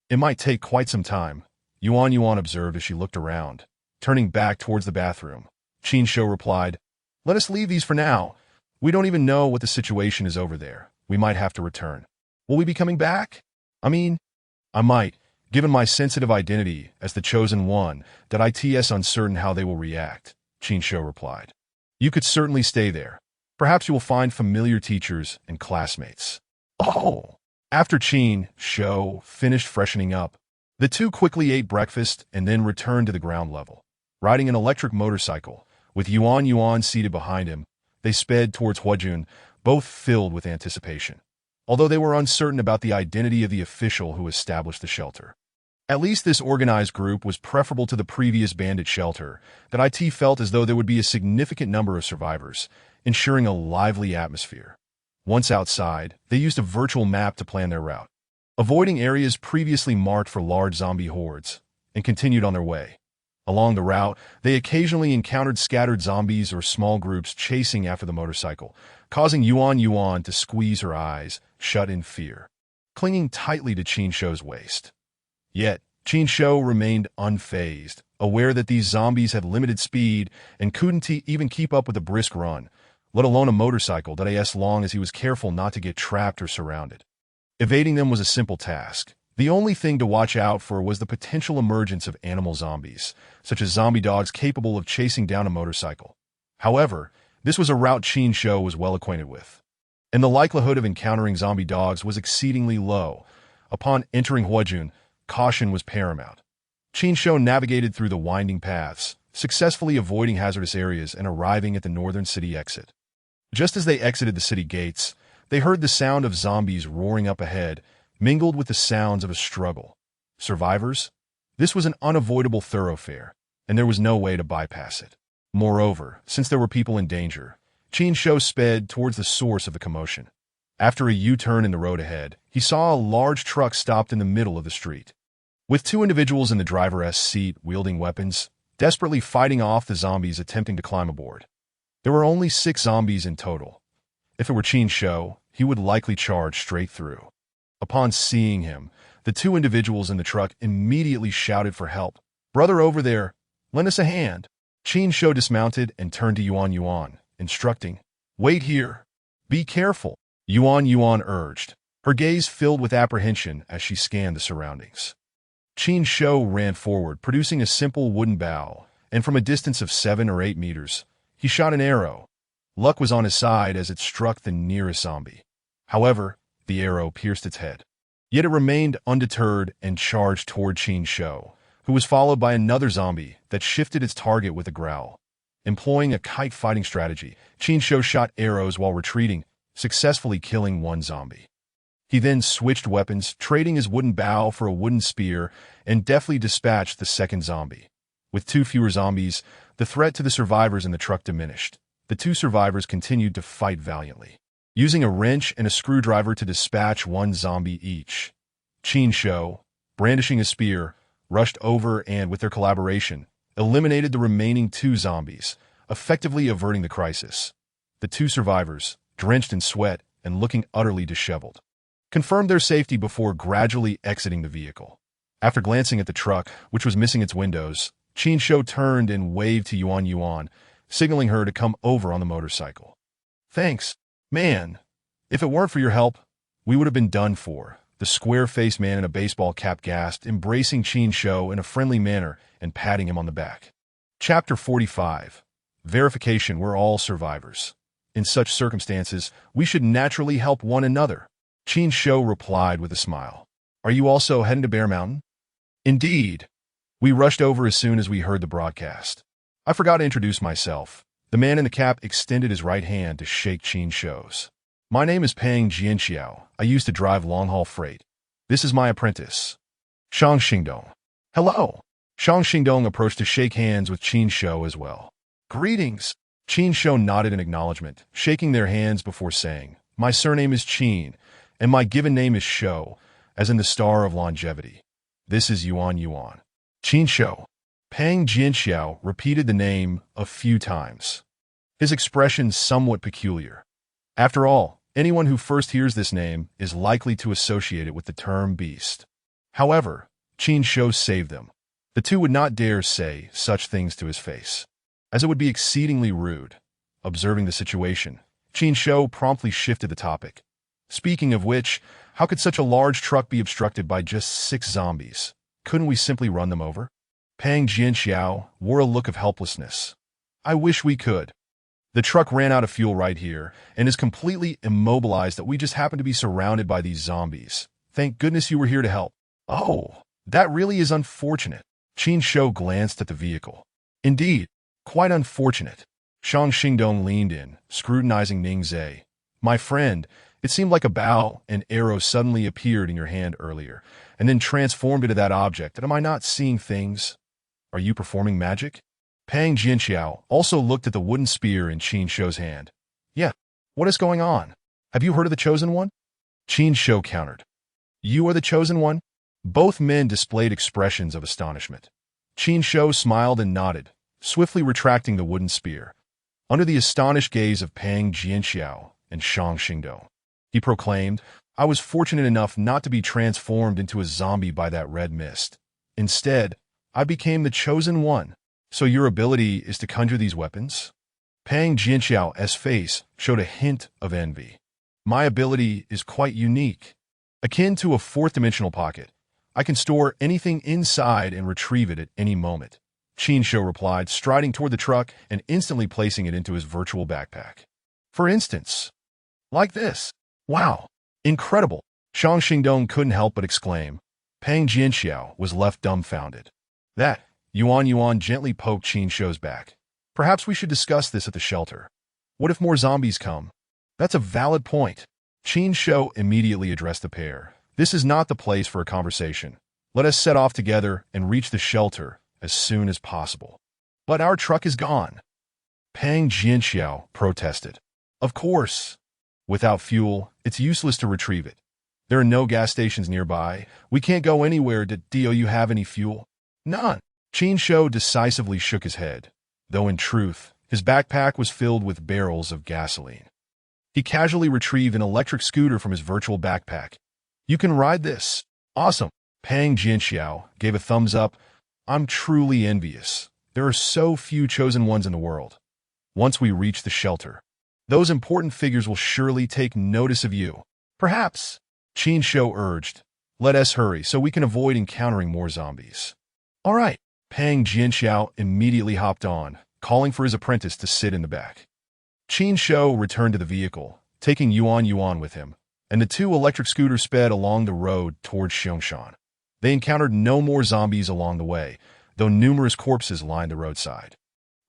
It might take quite some time, Yuan observed as she looked around. Turning back towards the bathroom, Qin Shou replied, "Let us leave these for now. We don't even know what the situation is over there. We might have to return. Will we be coming back? I mean, I might, given my sensitive identity as the chosen one, that it's uncertain how they will react," Qin Shou replied. "You could certainly stay there. Perhaps you will find familiar teachers and classmates." Oh! After Qin Shou finished freshening up, the two quickly ate breakfast and then returned to the ground level. Riding an electric motorcycle, with Yuan seated behind him, they sped towards Huajun, both filled with anticipation, although they were uncertain about the identity of the official who established the shelter. At least this organized group was preferable to the previous bandit shelter, that IT felt as though there would be a significant number of survivors, ensuring a lively atmosphere. Once outside, they used a virtual map to plan their route, avoiding areas previously marked for large zombie hordes, and continued on their way. Along the route, they occasionally encountered scattered zombies or small groups chasing after the motorcycle, causing Yuan to squeeze her eyes, shut in fear, clinging tightly to Qin Shou's waist. Yet, Qin Shou remained unfazed, aware that these zombies had limited speed and couldn't even keep up with a brisk run, let alone a motorcycle that as long as he was careful not to get trapped or surrounded. Evading them was a simple task. The only thing to watch out for was the potential emergence of animal zombies, such as zombie dogs capable of chasing down a motorcycle. However, this was a route Qin Shou was well acquainted with, and the likelihood of encountering zombie dogs was exceedingly low. Upon entering Huajun, caution was paramount. Qin Shou navigated through the winding paths, successfully avoiding hazardous areas and arriving at the northern city exit. Just as they exited the city gates, they heard the sound of zombies roaring up ahead, mingled with the sounds of a struggle. Survivors? This was an unavoidable thoroughfare, and there was no way to bypass it. Moreover, since there were people in danger, Qin Shou sped towards the source of the commotion. After a U-turn in the road ahead, he saw a large truck stopped in the middle of the street, with two individuals in the driver's seat wielding weapons, desperately fighting off the zombies attempting to climb aboard. There were only 6 zombies in total. If it were Qin Shou, he would likely charge straight through. Upon seeing him, the two individuals in the truck immediately shouted for help. "Brother over there, lend us a hand." Qin Shou dismounted and turned to Yuan, instructing, "Wait here. Be careful," Yuan urged, her gaze filled with apprehension as she scanned the surroundings. Qin Shou ran forward, producing a simple wooden bow, and from a distance of 7 or 8 meters, he shot an arrow. Luck was on his side as it struck the nearest zombie. However, the arrow pierced its head. Yet it remained undeterred and charged toward Qin Shou, who was followed by another zombie that shifted its target with a growl. Employing a kite-fighting strategy, Qin Shou shot arrows while retreating, successfully killing one zombie. He then switched weapons, trading his wooden bow for a wooden spear, and deftly dispatched the second zombie. With 2 fewer zombies, the threat to the survivors in the truck diminished. The 2 survivors continued to fight valiantly, using a wrench and a screwdriver to dispatch 1 zombie each. Qin Shou, brandishing a spear, rushed over and, with their collaboration, eliminated the remaining 2 zombies, effectively averting the crisis. The 2 survivors, drenched in sweat and looking utterly disheveled, confirmed their safety before gradually exiting the vehicle. After glancing at the truck, which was missing its windows, Qin Shou turned and waved to Yuan, signaling her to come over on the motorcycle. "Thanks, man. If it weren't for your help, we would have been done for," the square-faced man in a baseball cap gasped, embracing Qin Shou in a friendly manner and patting him on the back. Chapter 45. Verification. We're all survivors. In such circumstances, we should naturally help one another, Qin Shou replied with a smile. "Are you also heading to Bear Mountain?" "Indeed. We rushed over as soon as we heard the broadcast. I forgot to introduce myself." The man in the cap extended his right hand to shake Qin Shou's. "My name is Peng Jianxiao. I used to drive long-haul freight. This is my apprentice, Shang Xingdong." "Hello." Shang Xingdong approached to shake hands with Qin Shou as well. "Greetings." Qin Shou nodded in acknowledgement, shaking their hands before saying, "My surname is Qin, and my given name is Shou, as in the star of longevity. This is Yuan." Qin Shou. Peng Jianxiao repeated the name a few times, his expression somewhat peculiar. After all, Anyone who first hears this name is likely to associate it with the term beast. However, Qin Shou saved them. The two would not dare say such things to his face, as it would be exceedingly rude. Observing the situation, Qin Shou promptly shifted the topic. Speaking of which, how could such a large truck be obstructed by just 6 zombies? Couldn't we simply run them over? Pang Jianxiao wore a look of helplessness. I wish we could. The truck ran out of fuel right here and is completely immobilized that we just happen to be surrounded by these zombies. Thank goodness you were here to help. Oh, that really is unfortunate. Qin Shou glanced at the vehicle. Indeed, quite unfortunate. Shang Xingdong leaned in, scrutinizing Ning Zhe. My friend, it seemed like a bow and arrow suddenly appeared in your hand earlier, and then transformed into that object. And am I not seeing things? Are you performing magic? Pang Jianxiao also looked at the wooden spear in Qin Shou's hand. Yeah, what is going on? Have you heard of the Chosen One? Qin Shou countered. You are the Chosen One? Both men displayed expressions of astonishment. Qin Shou smiled and nodded, swiftly retracting the wooden spear. Under the astonished gaze of Pang Jianxiao and Shang Xingdong, he proclaimed, I was fortunate enough not to be transformed into a zombie by that red mist. Instead, I became the Chosen One. So your ability is to conjure these weapons? Pang Jianxiao's face showed a hint of envy. My ability is quite unique. Akin to a fourth-dimensional pocket, I can store anything inside and retrieve it at any moment. Qin Shou replied, striding toward the truck and instantly placing it into his virtual backpack. For instance, like this. Wow, incredible. Shang Xingdong couldn't help but exclaim. Pang Jianxiao was left dumbfounded. That, Yuan gently poked Qin Shou's back. Perhaps we should discuss this at the shelter. What if more zombies come? That's a valid point. Qin Shou immediately addressed the pair. This is not the place for a conversation. Let us set off together and reach the shelter as soon as possible. But our truck is gone. Pang Jianxiao protested. Of course. Without fuel, it's useless to retrieve it. There are no gas stations nearby. We can't go anywhere. Do you have any fuel? None. Qin Shou decisively shook his head, though in truth, his backpack was filled with barrels of gasoline. He casually retrieved an electric scooter from his virtual backpack. You can ride this. Awesome. Pang Jianxiao gave a thumbs up. I'm truly envious. There are so few chosen ones in the world. Once we reach the shelter, those important figures will surely take notice of you. Perhaps, Qin Shou urged. Let us hurry so we can avoid encountering more zombies. All right. Pang Jianxiao immediately hopped on, calling for his apprentice to sit in the back. Qin Shou returned to the vehicle, taking Yuan with him, and the 2 electric scooters sped along the road towards Xiangshan. They encountered no more zombies along the way, though numerous corpses lined the roadside,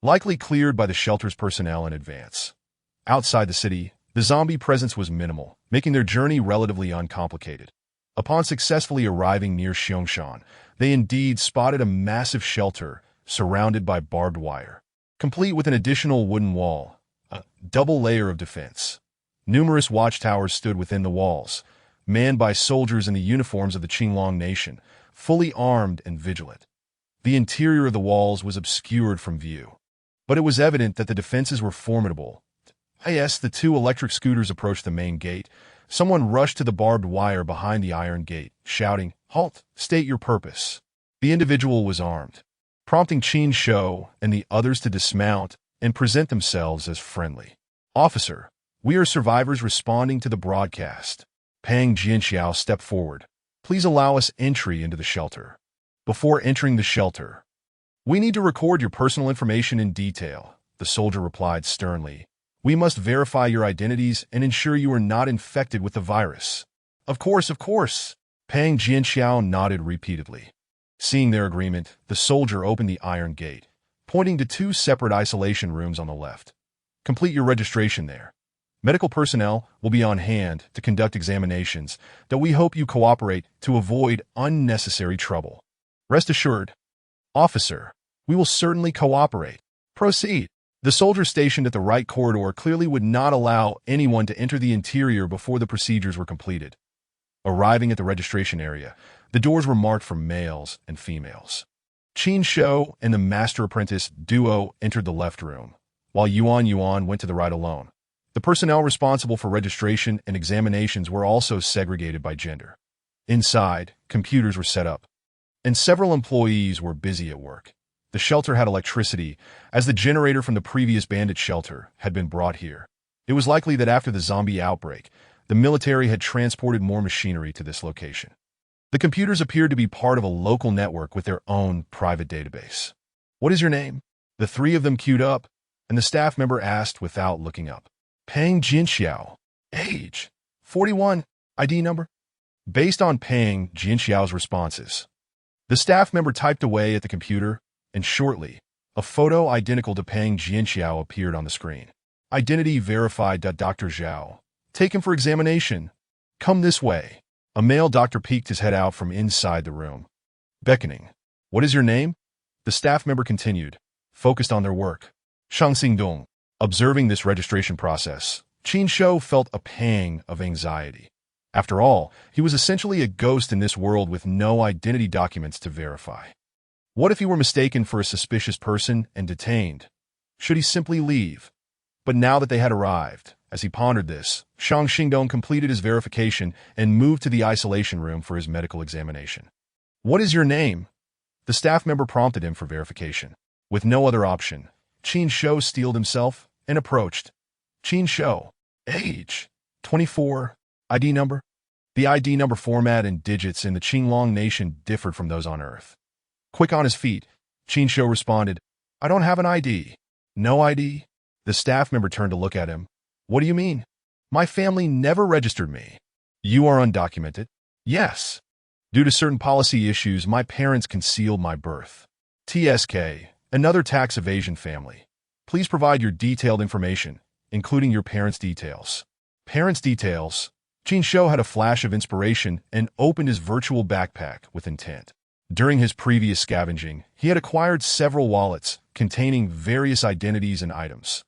likely cleared by the shelter's personnel in advance. Outside the city, the zombie presence was minimal, making their journey relatively uncomplicated. Upon successfully arriving near Xiangshan, they indeed spotted a massive shelter surrounded by barbed wire, complete with an additional wooden wall, a double layer of defense. Numerous watchtowers stood within the walls, manned by soldiers in the uniforms of the Qinglong nation, fully armed and vigilant. The interior of the walls was obscured from view, but it was evident that the defenses were formidable. As the 2 electric scooters approached the main gate, someone rushed to the barbed wire behind the iron gate, shouting, Halt! State your purpose. The individual was armed, prompting Qin Shou and the others to dismount and present themselves as friendly. Officer, we are survivors responding to the broadcast. Pang Jianxiao stepped forward. Please allow us entry into the shelter. Before entering the shelter, we need to record your personal information in detail, the soldier replied sternly. We must verify your identities and ensure you are not infected with the virus. Of course. Pang Jianxiao nodded repeatedly. Seeing their agreement, the soldier opened the iron gate, pointing to 2 separate isolation rooms on the left. Complete your registration there. Medical personnel will be on hand to conduct examinations, though we hope you cooperate to avoid unnecessary trouble. Rest assured, officer, we will certainly cooperate. Proceed. The soldier stationed at the right corridor clearly would not allow anyone to enter the interior before the procedures were completed. Arriving at the registration area, the doors were marked for males and females. Qin Shou and the master apprentice duo entered the left room, while Yuan went to the right alone. The personnel responsible for registration and examinations were also segregated by gender. Inside, computers were set up, and several employees were busy at work. The shelter had electricity, as the generator from the previous bandit shelter had been brought here. It was likely that after the zombie outbreak, the military had transported more machinery to this location. The computers appeared to be part of a local network with their own private database. "What is your name?" The three of them queued up, and the staff member asked without looking up. "Peng Jinxiao. Age, 41. ID number?" Based on Peng Jinxiao's responses, the staff member typed away at the computer, and shortly, a photo identical to Peng Jinxiao appeared on the screen. "Identity verified. Dr. Zhao. Take him for examination. Come this way." A male doctor peeked his head out from inside the room, beckoning. "What is your name?" The staff member continued, focused on their work. "Shang Xingdong." Observing this registration process, Qin Shou felt a pang of anxiety. After all, he was essentially a ghost in this world with no identity documents to verify. What if he were mistaken for a suspicious person and detained? Should he simply leave? But now that they had arrived, as he pondered this, Shang Xingdong completed his verification and moved to the isolation room for his medical examination. "What is your name?" The staff member prompted him for verification. With no other option, Qin Shou steeled himself and approached. "Qin Shou. Age, 24. ID number?" The ID number format and digits in the Qinglong nation differed from those on Earth. Quick on his feet, Qin Shou responded, "I don't have an ID." "No ID?" The staff member turned to look at him. "What do you mean? My family never registered me." "You are undocumented?" "Yes. Due to certain policy issues, my parents concealed my birth." "TSK, another tax evasion family. Please provide your detailed information, including your parents' details." "Parents' details?" Qin Shou had a flash of inspiration and opened his virtual backpack with intent. During his previous scavenging, he had acquired several wallets containing various identities and items.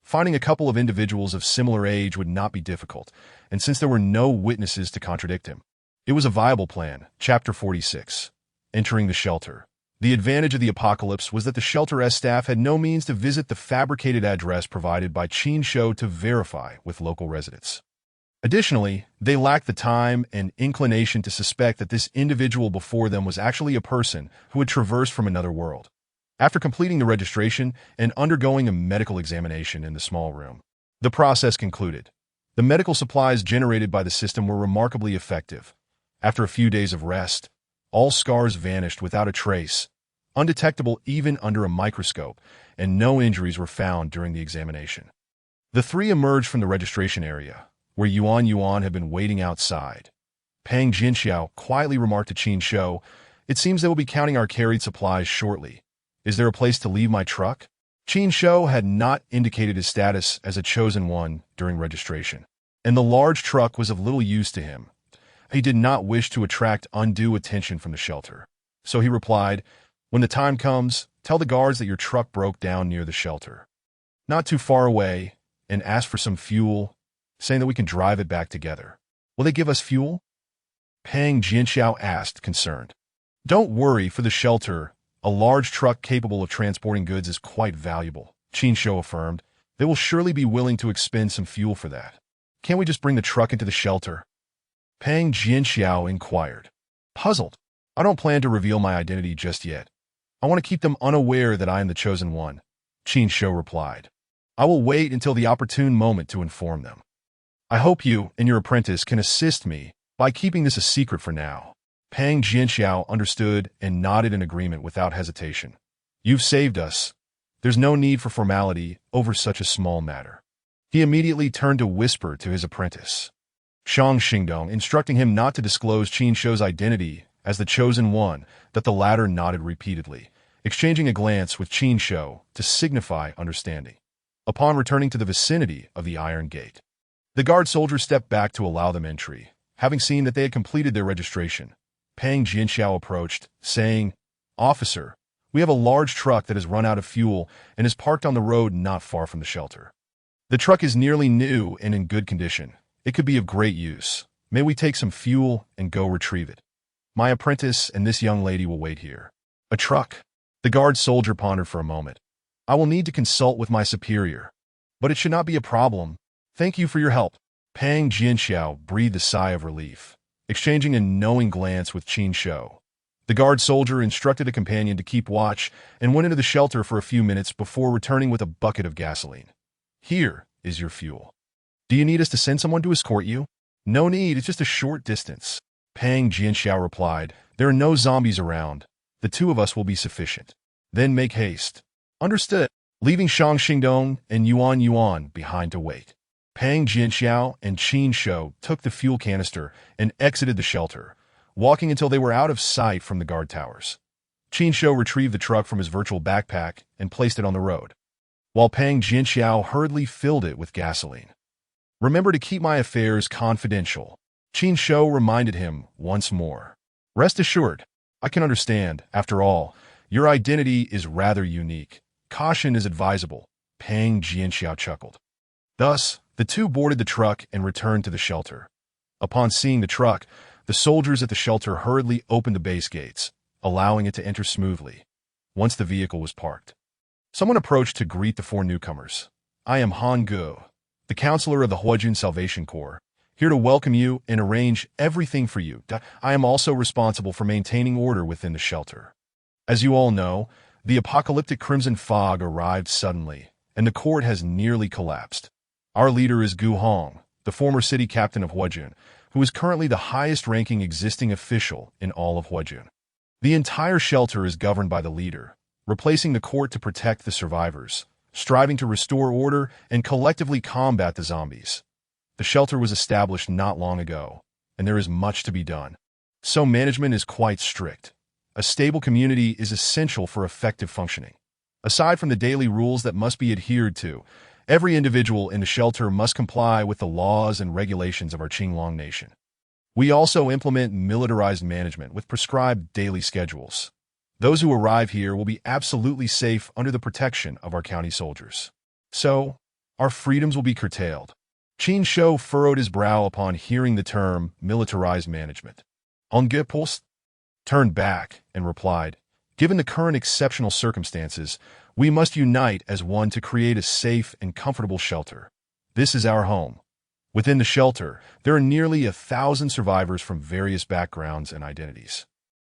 Finding a couple of individuals of similar age would not be difficult, and since there were no witnesses to contradict him, it was a viable plan. Chapter 46. Entering the shelter. The advantage of the apocalypse was that the shelter's staff had no means to visit the fabricated address provided by Qin Shou to verify with local residents. Additionally, they lacked the time and inclination to suspect that this individual before them was actually a person who had traversed from another world. After completing the registration and undergoing a medical examination in the small room, the process concluded. The medical supplies generated by the system were remarkably effective. After a few days of rest, all scars vanished without a trace, undetectable even under a microscope, and no injuries were found during the examination. The three emerged from the registration area, where Yuan had been waiting outside. Peng Jinxiao quietly remarked to Qin Shou, "It seems they will be counting our carried supplies shortly. Is there a place to leave my truck?" Qin Shou had not indicated his status as a chosen one during registration, and the large truck was of little use to him. He did not wish to attract undue attention from the shelter. So he replied, "When the time comes, tell the guards that your truck broke down near the shelter, not too far away, and ask for some fuel, saying that we can drive it back together." "Will they give us fuel?" Peng Jinxiao asked, concerned. "Don't worry, for the shelter, a large truck capable of transporting goods is quite valuable," Qin Shou affirmed. "They will surely be willing to expend some fuel for that. Can't we just bring the truck into the shelter?" Peng Jinxiao inquired, puzzled. "I don't plan to reveal my identity just yet. I want to keep them unaware that I am the chosen one," Qin Shou replied. "I will wait until the opportune moment to inform them. I hope you and your apprentice can assist me by keeping this a secret for now." Peng Jinxiao understood and nodded in agreement without hesitation. "You've saved us. There's no need for formality over such a small matter." He immediately turned to whisper to his apprentice, Shang Xingdong, instructing him not to disclose Qin Shou's identity as the chosen one, that the latter nodded repeatedly, exchanging a glance with Qin Shou to signify understanding. Upon returning to the vicinity of the iron gate, the guard soldiers stepped back to allow them entry. Having seen that they had completed their registration, Peng Jinxiao approached, saying, "Officer, we have a large truck that has run out of fuel and is parked on the road not far from the shelter. The truck is nearly new and in good condition. It could be of great use. May we take some fuel and go retrieve it? My apprentice and this young lady will wait here." "A truck?" The guard soldier pondered for a moment. "I will need to consult with my superior, but it should not be a problem. Thank you for your help. Pang Jianxiao breathed a sigh of relief, exchanging a knowing glance with Qin Shou. The guard soldier instructed a companion to keep watch and went into the shelter for a few minutes before returning with a bucket of gasoline. Here is your fuel. Do you need us to send someone to escort you? No need, it's just a short distance. Pang Jianxiao replied, there are no zombies around. The two of us will be sufficient. Then make haste. Understood. Leaving Shang Xingdong and Yuan Yuan behind to wait. Pang Jianxiao and Qin Shou took the fuel canister and exited the shelter, walking until they were out of sight from the guard towers. Qin Shou retrieved the truck from his virtual backpack and placed it on the road, while Pang Jianxiao hurriedly filled it with gasoline. Remember to keep my affairs confidential, Qin Shou reminded him once more. Rest assured, I can understand. After all, your identity is rather unique. Caution is advisable, Pang Jianxiao chuckled. Thus, the two boarded the truck and returned to the shelter. Upon seeing the truck, the soldiers at the shelter hurriedly opened the base gates, allowing it to enter smoothly. Once the vehicle was parked, someone approached to greet the four newcomers. I am Han Ge, the counselor of the Huajun Salvation Corps, here to welcome you and arrange everything for you. I am also responsible for maintaining order within the shelter. As you all know, the apocalyptic crimson fog arrived suddenly, and the court has nearly collapsed. Our leader is Gu Hong, the former city captain of Huajun, who is currently the highest-ranking existing official in all of Huajun. The entire shelter is governed by the leader, replacing the court to protect the survivors, striving to restore order and collectively combat the zombies. The shelter was established not long ago, and there is much to be done. So management is quite strict. A stable community is essential for effective functioning. Aside from the daily rules that must be adhered to, every individual in the shelter must comply with the laws and regulations of our Qinglong nation. We also implement militarized management with prescribed daily schedules. Those who arrive here will be absolutely safe under the protection of our county soldiers. So, our freedoms will be curtailed. Qin Shou furrowed his brow upon hearing the term militarized management. On Ge Post turned back and replied, given the current exceptional circumstances, we must unite as one to create a safe and comfortable shelter. This is our home. Within the shelter, there are nearly 1,000 survivors from various backgrounds and identities,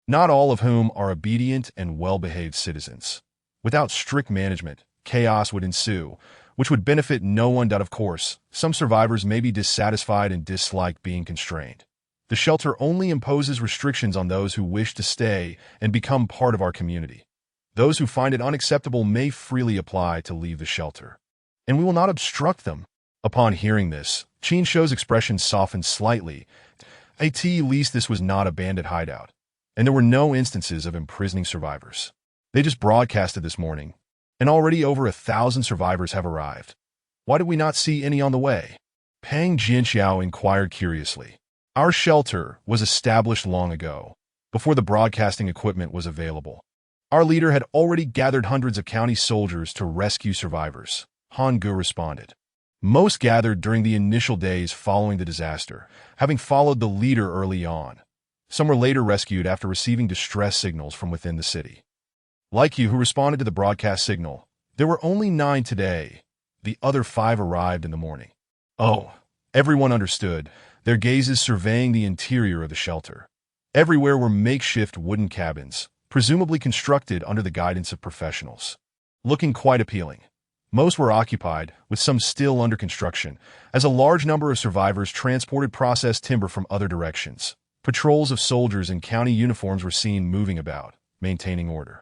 not all of whom are obedient and well-behaved citizens. Without strict management, chaos would ensue, which would benefit no one. Of course, some survivors may be dissatisfied and dislike being constrained. The shelter only imposes restrictions on those who wish to stay and become part of our community. Those who find it unacceptable may freely apply to leave the shelter, and we will not obstruct them. Upon hearing this, Qin Shou's expression softened slightly. At least this was not a bandit hideout, and there were no instances of imprisoning survivors. They just broadcasted this morning, and already over 1,000 survivors have arrived. Why did we not see any on the way? Pang Jianxiao inquired curiously. Our shelter was established long ago, before the broadcasting equipment was available. Our leader had already gathered hundreds of county soldiers to rescue survivors, Han Ge responded. Most gathered during the initial days following the disaster, having followed the leader early on. Some were later rescued after receiving distress signals from within the city. Like you who responded to the broadcast signal, there were only 9 today. The other 5 arrived in the morning. Oh, everyone understood, their gazes surveying the interior of the shelter. Everywhere were makeshift wooden cabins, presumably constructed under the guidance of professionals. Looking quite appealing. Most were occupied, with some still under construction, as a large number of survivors transported processed timber from other directions. Patrols of soldiers in county uniforms were seen moving about, maintaining order.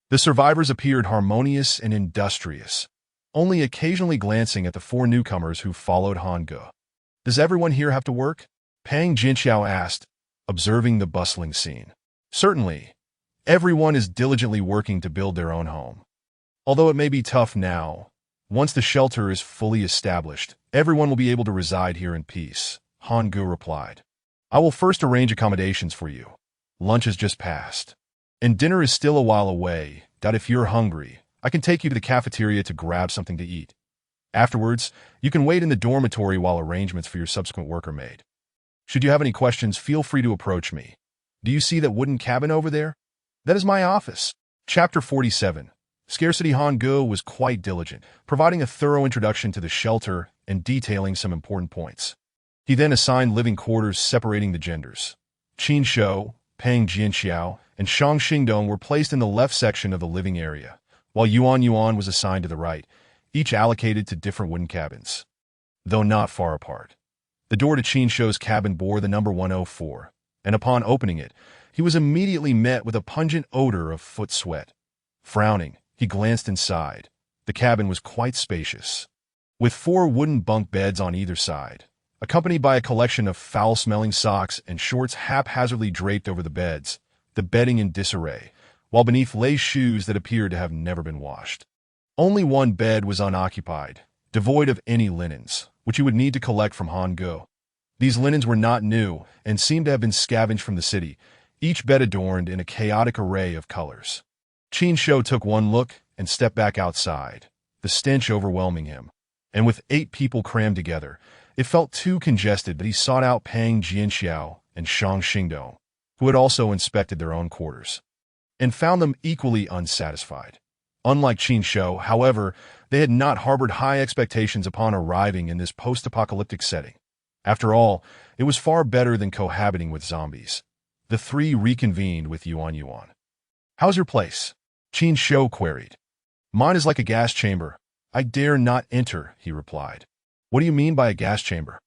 The survivors appeared harmonious and industrious, only occasionally glancing at the 4 newcomers who followed Han Ge. Does everyone here have to work? Pang Jianxiao asked, observing the bustling scene. Certainly. Everyone is diligently working to build their own home. Although it may be tough now, once the shelter is fully established, everyone will be able to reside here in peace, Han Ge replied. I will first arrange accommodations for you. Lunch has just passed, and dinner is still a while away. If you're hungry, I can take you to the cafeteria to grab something to eat. Afterwards, you can wait in the dormitory while arrangements for your subsequent work are made. Should you have any questions, feel free to approach me. Do you see that wooden cabin over there? That is my office. Chapter 47. Scarcity. Han Ge was quite diligent, providing a thorough introduction to the shelter and detailing some important points. He then assigned living quarters separating the genders. Qin Shou, Peng Jianxiao, and Shang Xingdong were placed in the left section of the living area, while Yuan was assigned to the right, each allocated to different wooden cabins, though not far apart. The door to Qin Shou's cabin bore the number 104, and upon opening it, he was immediately met with a pungent odor of foot sweat. Frowning, he glanced inside. The cabin was quite spacious, with 4 wooden bunk beds on either side, accompanied by a collection of foul-smelling socks and shorts haphazardly draped over the beds, the bedding in disarray, while beneath lay shoes that appeared to have never been washed. Only one bed was unoccupied, devoid of any linens, which he would need to collect from Han Ge. These linens were not new and seemed to have been scavenged from the city, each bed adorned in a chaotic array of colors. Qin Shou took one look and stepped back outside, the stench overwhelming him. And with 8 people crammed together, it felt too congested that he sought out Peng Jianxiao and Shang Xingdong, who had also inspected their own quarters, and found them equally unsatisfied. Unlike Qin Shou, however, they had not harbored high expectations upon arriving in this post-apocalyptic setting. After all, it was far better than cohabiting with zombies. The 3 reconvened with Yuan. "How's your place?" Qin Shou queried. "Mine is like a gas chamber. I dare not enter," he replied. "What do you mean by a gas chamber?"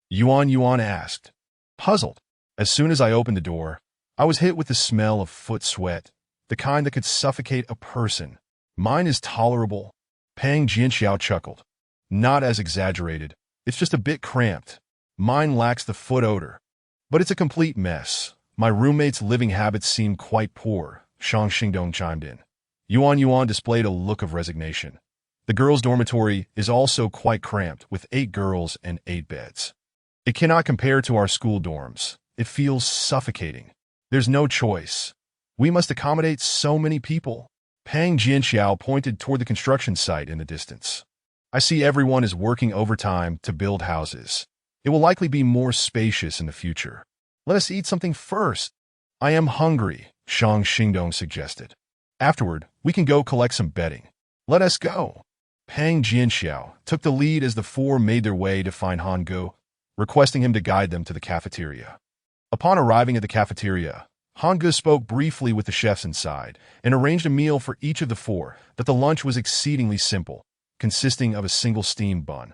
Yuan asked, puzzled. "As soon as I opened the door, I was hit with the smell of foot sweat, the kind that could suffocate a person. Mine is tolerable." Peng Jianxiao chuckled. "Not as exaggerated. It's just a bit cramped. Mine lacks the foot odor. But it's a complete mess. My roommate's living habits seem quite poor," Shang Xingdong chimed in. Yuan displayed a look of resignation. "The girls' dormitory is also quite cramped, with 8 girls and 8 beds. It cannot compare to our school dorms. It feels suffocating. There's no choice. We must accommodate so many people." Peng Jianxiao pointed toward the construction site in the distance. "I see everyone is working overtime to build houses. It will likely be more spacious in the future. Let us eat something first." "I am hungry," Shang Xingdong suggested. "Afterward, we can go collect some bedding." "Let us go." Peng Jianxiao took the lead as the 4 made their way to find Han Ge, requesting him to guide them to the cafeteria. Upon arriving at the cafeteria, Han Ge spoke briefly with the chefs inside and arranged a meal for each of the 4. That the lunch was exceedingly simple, consisting of a single steamed bun,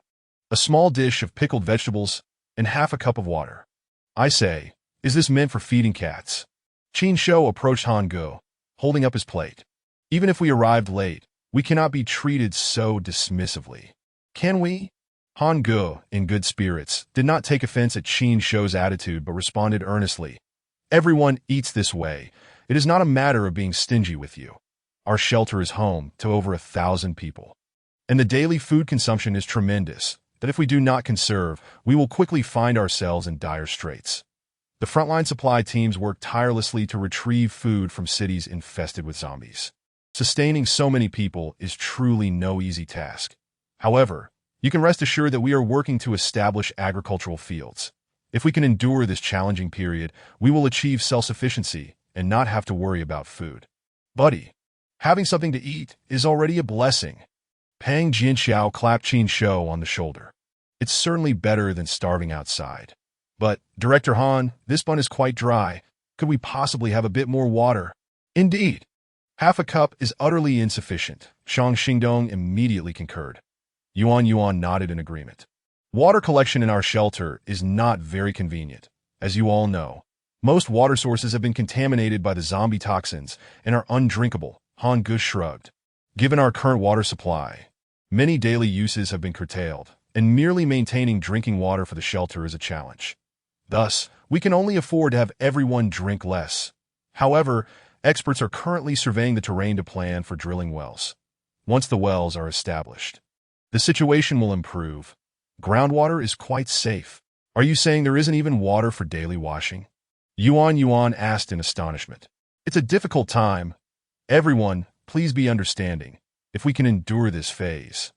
a small dish of pickled vegetables, and half a cup of water. "I say, is this meant for feeding cats?" Qin Shou approached Han Ge, holding up his plate. "Even if we arrived late, we cannot be treated so dismissively. Can we?" Han Ge, in good spirits, did not take offense at Qin Shou's attitude but responded earnestly. "Everyone eats this way. It is not a matter of being stingy with you. Our shelter is home to over 1,000 people. And the daily food consumption is tremendous, that if we do not conserve, we will quickly find ourselves in dire straits. The frontline supply teams work tirelessly to retrieve food from cities infested with zombies. Sustaining so many people is truly no easy task. However, you can rest assured that we are working to establish agricultural fields. If we can endure this challenging period, we will achieve self-sufficiency and not have to worry about food. Buddy, having something to eat is already a blessing." Peng Jianxiao clapped Qin Shou on the shoulder. "It's certainly better than starving outside. But, Director Han, this bun is quite dry. Could we possibly have a bit more water?" "Indeed. Half a cup is utterly insufficient," Shang Xingdong immediately concurred. Yuan nodded in agreement. "Water collection in our shelter is not very convenient. As you all know, most water sources have been contaminated by the zombie toxins and are undrinkable," Han Ge shrugged. "Given our current water supply, many daily uses have been curtailed, and merely maintaining drinking water for the shelter is a challenge. Thus, we can only afford to have everyone drink less. However, experts are currently surveying the terrain to plan for drilling wells. Once the wells are established, the situation will improve. Groundwater is quite safe." "Are you saying there isn't even water for daily washing?" Yuan asked in astonishment. "It's a difficult time. Everyone, please be understanding. If we can endure this phase,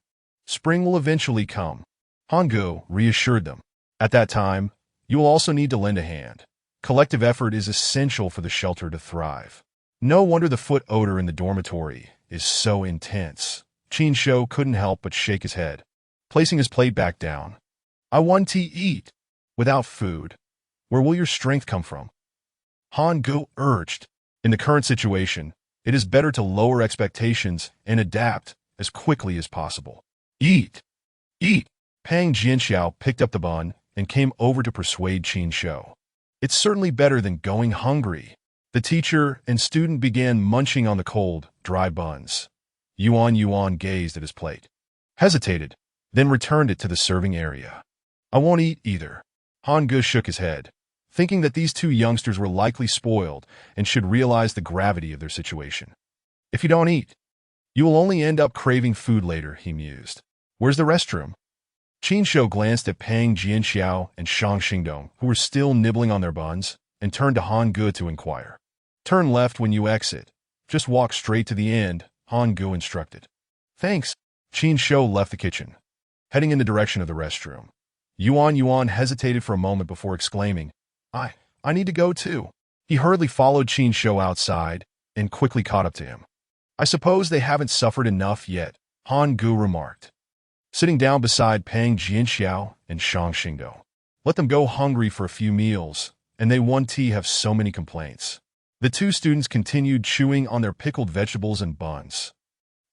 spring will eventually come." Han Ge reassured them. "At that time, you will also need to lend a hand. Collective effort is essential for the shelter to thrive." No wonder the foot odor in the dormitory is so intense. Qin Shou couldn't help but shake his head. placing his plate back down. I want to eat. Without food, where will your strength come from? Han Gu urged. In the current situation, it is better to lower expectations and adapt as quickly as possible. Eat! Eat! Pang Jianxiao picked up the bun and came over to persuade Qin Shou. It's certainly better than going hungry. The teacher and student began munching on the cold, dry buns. Yuan gazed at his plate, hesitated, then returned it to the serving area. I won't eat either. Han Gu shook his head, thinking that these two youngsters were likely spoiled and should realize the gravity of their situation. If you don't eat, you will only end up craving food later, he mused. Where's the restroom? Qin Shou glanced at Pang Jianxiao and Shang Xingdong, who were still nibbling on their buns, and turned to Han Gu to inquire. Turn left when you exit. Just walk straight to the end, Han Gu instructed. Thanks. Qin Shou left the kitchen, heading in the direction of the restroom. Yuan hesitated for a moment before exclaiming, I need to go too. He hurriedly followed Qin Shou outside and quickly caught up to him. I suppose they haven't suffered enough yet, Han Gu remarked, sitting down beside Pang Jianxiao and Shang Xingdong. Let them go hungry for a few meals, and they won't have so many complaints. The two students continued chewing on their pickled vegetables and buns,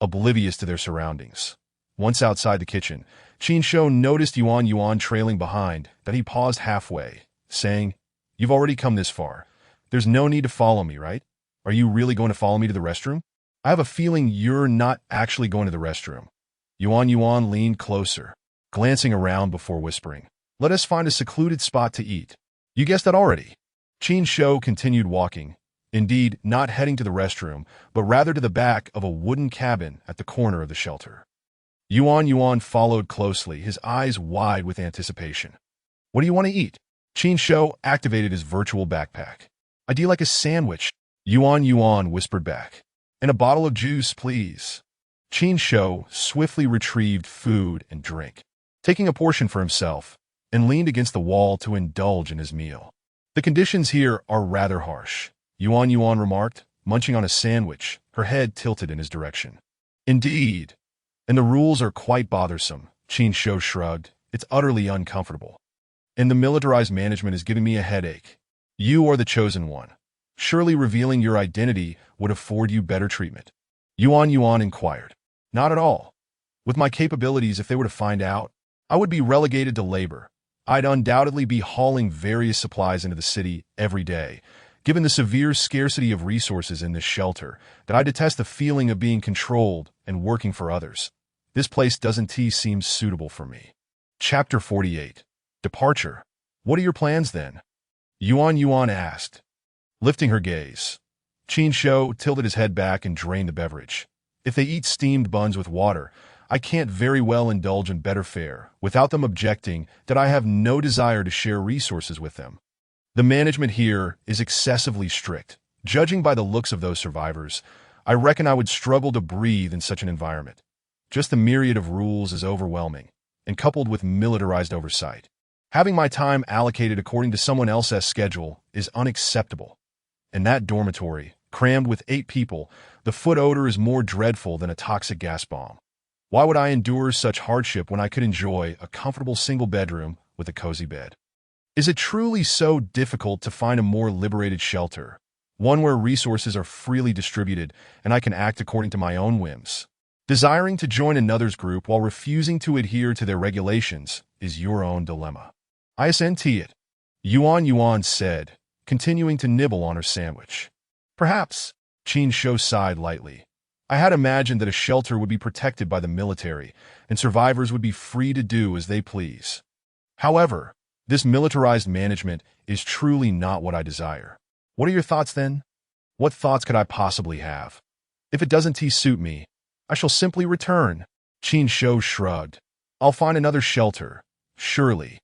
oblivious to their surroundings. Once outside the kitchen, Qin Shou noticed Yuan trailing behind, that he paused halfway, saying, You've already come this far. There's no need to follow me, right? Are you really going to follow me to the restroom? I have a feeling you're not actually going to the restroom. Yuan leaned closer, glancing around before whispering, Let us find a secluded spot to eat. You guessed that already. Qin Shou continued walking, indeed not heading to the restroom, but rather to the back of a wooden cabin at the corner of the shelter. Yuan followed closely, his eyes wide with anticipation. What do you want to eat? Qin Shou activated his virtual backpack. I'd like a sandwich, Yuan whispered back. And a bottle of juice, please. Qin Shou swiftly retrieved food and drink, taking a portion for himself, and leaned against the wall to indulge in his meal. The conditions here are rather harsh, Yuan remarked, munching on a sandwich, her head tilted in his direction. Indeed. And the rules are quite bothersome, Qin Shou shrugged. It's utterly uncomfortable. And the militarized management is giving me a headache. You are the chosen one. Surely revealing your identity would afford you better treatment. Yuan inquired. Not at all. With my capabilities, if they were to find out, I would be relegated to labor. I'd undoubtedly be hauling various supplies into the city every day, given the severe scarcity of resources in this shelter, that I detest the feeling of being controlled and working for others. This place doesn't seem suitable for me. Chapter 48. Departure. What are your plans then? Yuan asked, lifting her gaze. Qin Shou tilted his head back and drained the beverage. If they eat steamed buns with water, I can't very well indulge in better fare, without them objecting that I have no desire to share resources with them. The management here is excessively strict. Judging by the looks of those survivors, I reckon I would struggle to breathe in such an environment. Just the myriad of rules is overwhelming, and coupled with militarized oversight. Having my time allocated according to someone else's schedule is unacceptable. In that dormitory, crammed with 8 people, the foot odor is more dreadful than a toxic gas bomb. Why would I endure such hardship when I could enjoy a comfortable single bedroom with a cozy bed? Is it truly so difficult to find a more liberated shelter, one where resources are freely distributed and I can act according to my own whims? Desiring to join another's group while refusing to adhere to their regulations is your own dilemma. I assent to it, Yuan said, continuing to nibble on her sandwich. Perhaps, Qin Shou sighed lightly. I had imagined that a shelter would be protected by the military, and survivors would be free to do as they please. However, this militarized management is truly not what I desire. What are your thoughts then? What thoughts could I possibly have? If it doesn't suit me, I shall simply return. Qin Shou shrugged. I'll find another shelter, surely.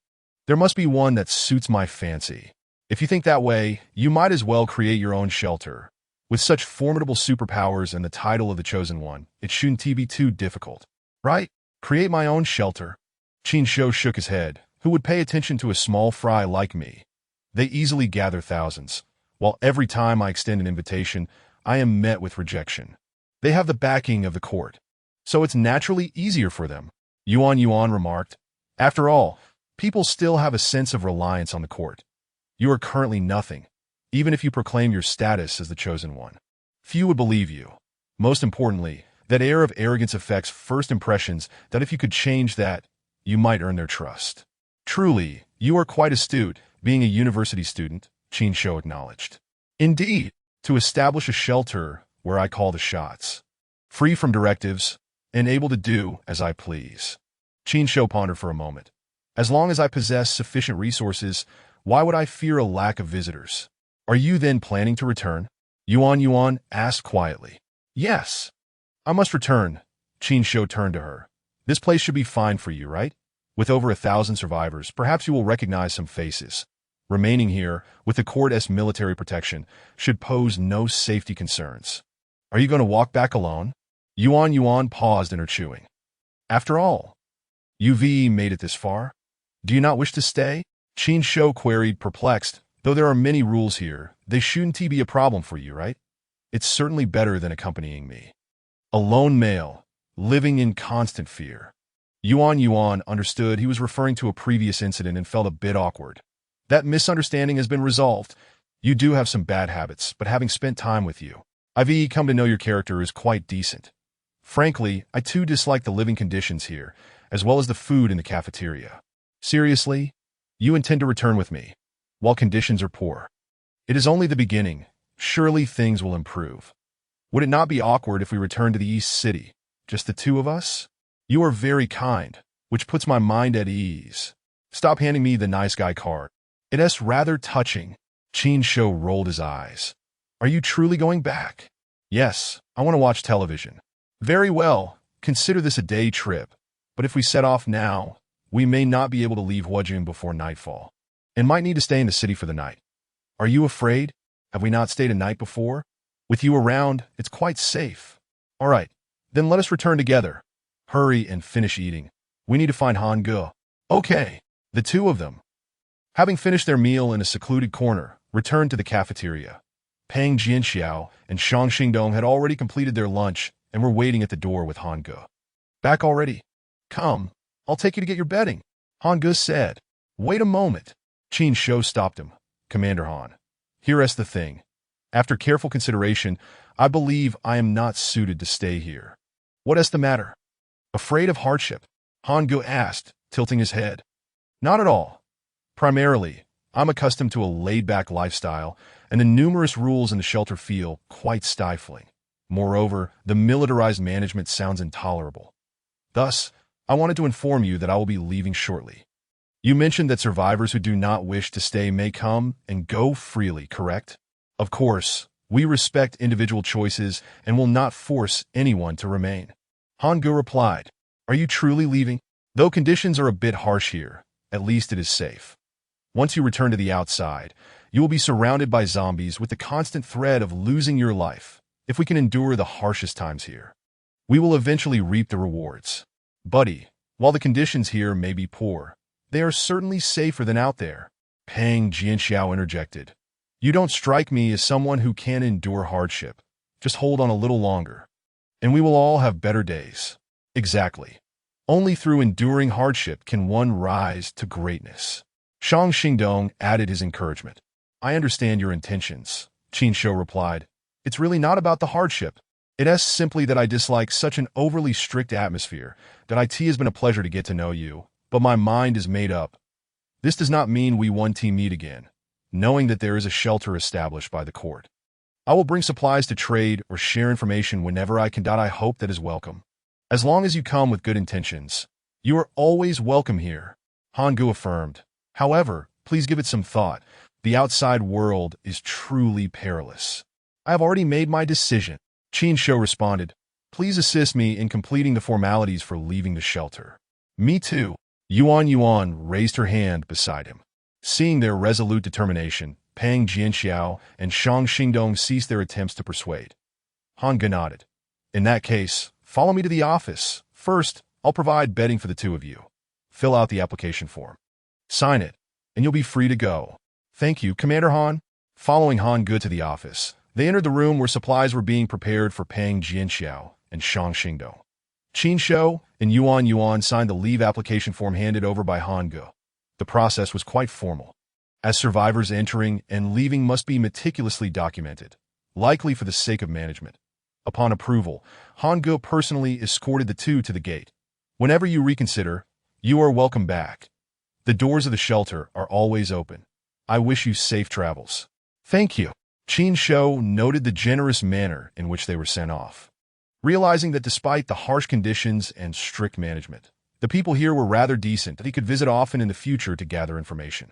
There must be one that suits my fancy. If you think that way, you might as well create your own shelter. With such formidable superpowers and the title of the Chosen One, it shouldn't be too difficult. Right? Create my own shelter. Qin Shou shook his head. Who would pay attention to a small fry like me? They easily gather thousands, while every time I extend an invitation, I am met with rejection. They have the backing of the court, so it's naturally easier for them. Yuan remarked. After all, people still have a sense of reliance on the court. You are currently nothing, even if you proclaim your status as the chosen one. Few would believe you. Most importantly, that air of arrogance affects first impressions that if you could change that, you might earn their trust. Truly, you are quite astute, being a university student, Qin Shou acknowledged. Indeed, to establish a shelter where I call the shots. Free from directives, and able to do as I please. Qin Shou pondered for a moment. As long as I possess sufficient resources, why would I fear a lack of visitors? Are you then planning to return? Yuan asked quietly. Yes. I must return. Qin Shou turned to her. This place should be fine for you, right? With over 1,000 survivors, perhaps you will recognize some faces. Remaining here, with the court's military protection, should pose no safety concerns. Are you going to walk back alone? Yuan paused in her chewing. After all, you've made it this far? Do you not wish to stay? Qin Shou queried, perplexed. Though there are many rules here, they shouldn't be a problem for you, right? It's certainly better than accompanying me. A lone male, living in constant fear. Yuan understood he was referring to a previous incident and felt a bit awkward. That misunderstanding has been resolved. You do have some bad habits, but having spent time with you, I've come to know your character is quite decent. Frankly, I too dislike the living conditions here, as well as the food in the cafeteria. Seriously? You intend to return with me, while conditions are poor? It is only the beginning. Surely things will improve. Would it not be awkward if we return to the East City, just the two of us? You are very kind, which puts my mind at ease. Stop handing me the nice guy card. It's rather touching. Qin Shou rolled his eyes. Are you truly going back? Yes, I want to watch television. Very well, consider this a day trip. But if we set off now, we may not be able to leave Huajun before nightfall, and might need to stay in the city for the night. Are you afraid? Have we not stayed a night before? With you around, it's quite safe. All right, then let us return together. Hurry and finish eating. We need to find Han Ge. Okay, the two of them, having finished their meal in a secluded corner, returned to the cafeteria. Pang Jianxiao and Shang Xingdong had already completed their lunch and were waiting at the door with Han Ge. Back already? Come, I'll take you to get your bedding, Han Ge said. Wait a moment. Qin Shou stopped him. Commander Han, here's the thing. After careful consideration, I believe I am not suited to stay here. What is the matter? Afraid of hardship? Han Ge asked, tilting his head. Not at all. Primarily, I'm accustomed to a laid-back lifestyle, and the numerous rules in the shelter feel quite stifling. Moreover, the militarized management sounds intolerable. Thus, I wanted to inform you that I will be leaving shortly. You mentioned that survivors who do not wish to stay may come and go freely, correct? Of course, we respect individual choices and will not force anyone to remain. Han Ge replied, Are you truly leaving? Though conditions are a bit harsh here, at least it is safe. Once you return to the outside, you will be surrounded by zombies with the constant threat of losing your life. If we can endure the harshest times here, we will eventually reap the rewards. Buddy, while the conditions here may be poor, they are certainly safer than out there. Pang Jianxiao interjected. You don't strike me as someone who can endure hardship. Just hold on a little longer, and we will all have better days. Exactly. Only through enduring hardship can one rise to greatness. Shang Xingdong added his encouragement. I understand your intentions, Qin Shou replied. It's really not about the hardship. It is simply that I dislike such an overly strict atmosphere, that it has been a pleasure to get to know you, but my mind is made up. This does not mean we one team meet again, knowing that there is a shelter established by the court. I will bring supplies to trade or share information whenever I can. I hope that is welcome. As long as you come with good intentions, you are always welcome here, Han Ge affirmed. However, please give it some thought. The outside world is truly perilous. I have already made my decision. Qin Shou responded. Please assist me in completing the formalities for leaving the shelter. Me too. Yuan raised her hand beside him. Seeing their resolute determination, Pang Jianxiao and Shang Xingdong ceased their attempts to persuade. Han Ge nodded. In that case, follow me to the office. First, I'll provide bedding for the two of you. Fill out the application form. Sign it, and you'll be free to go. Thank you, Commander Han. Following Han Ge to the office, they entered the room where supplies were being prepared for Pang Jianxiao and Shang Xingdong. Qin Shou and Yuan signed the leave application form handed over by Han Ge. The process was quite formal, as survivors entering and leaving must be meticulously documented, likely for the sake of management. Upon approval, Han Ge personally escorted the two to the gate. Whenever you reconsider, you are welcome back. The doors of the shelter are always open. I wish you safe travels. Thank you. Qin Shou noted the generous manner in which they were sent off, realizing that despite the harsh conditions and strict management, the people here were rather decent that he could visit often in the future to gather information.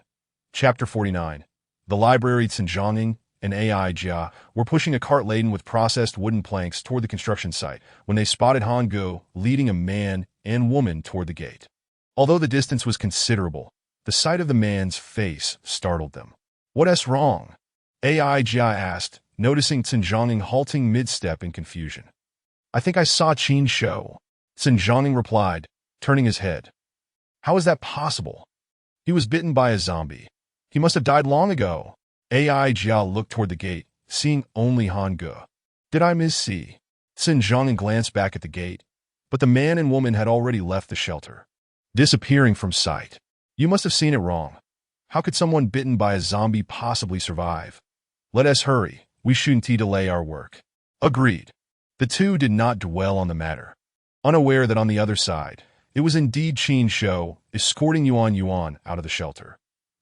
Chapter 49. The library Tsinjiang and AI Jia were pushing a cart laden with processed wooden planks toward the construction site when they spotted Han Ge leading a man and woman toward the gate. Although the distance was considerable, the sight of the man's face startled them. "What's wrong?" AI Jia asked, noticing Tsinjiang halting mid-step in confusion. "I think I saw Qin Shou," Tsinjiang replied, turning his head. "How is that possible? He was bitten by a zombie. He must have died long ago." AI Jia looked toward the gate, seeing only Han Ge. "Did I miss-see?" Tsinjiang glanced back at the gate, but the man and woman had already left the shelter, disappearing from sight. "You must have seen it wrong. How could someone bitten by a zombie possibly survive? Let us hurry. We shouldn't delay our work." Agreed. The two did not dwell on the matter, unaware that on the other side, it was indeed Qin Shou escorting Yuan out of the shelter.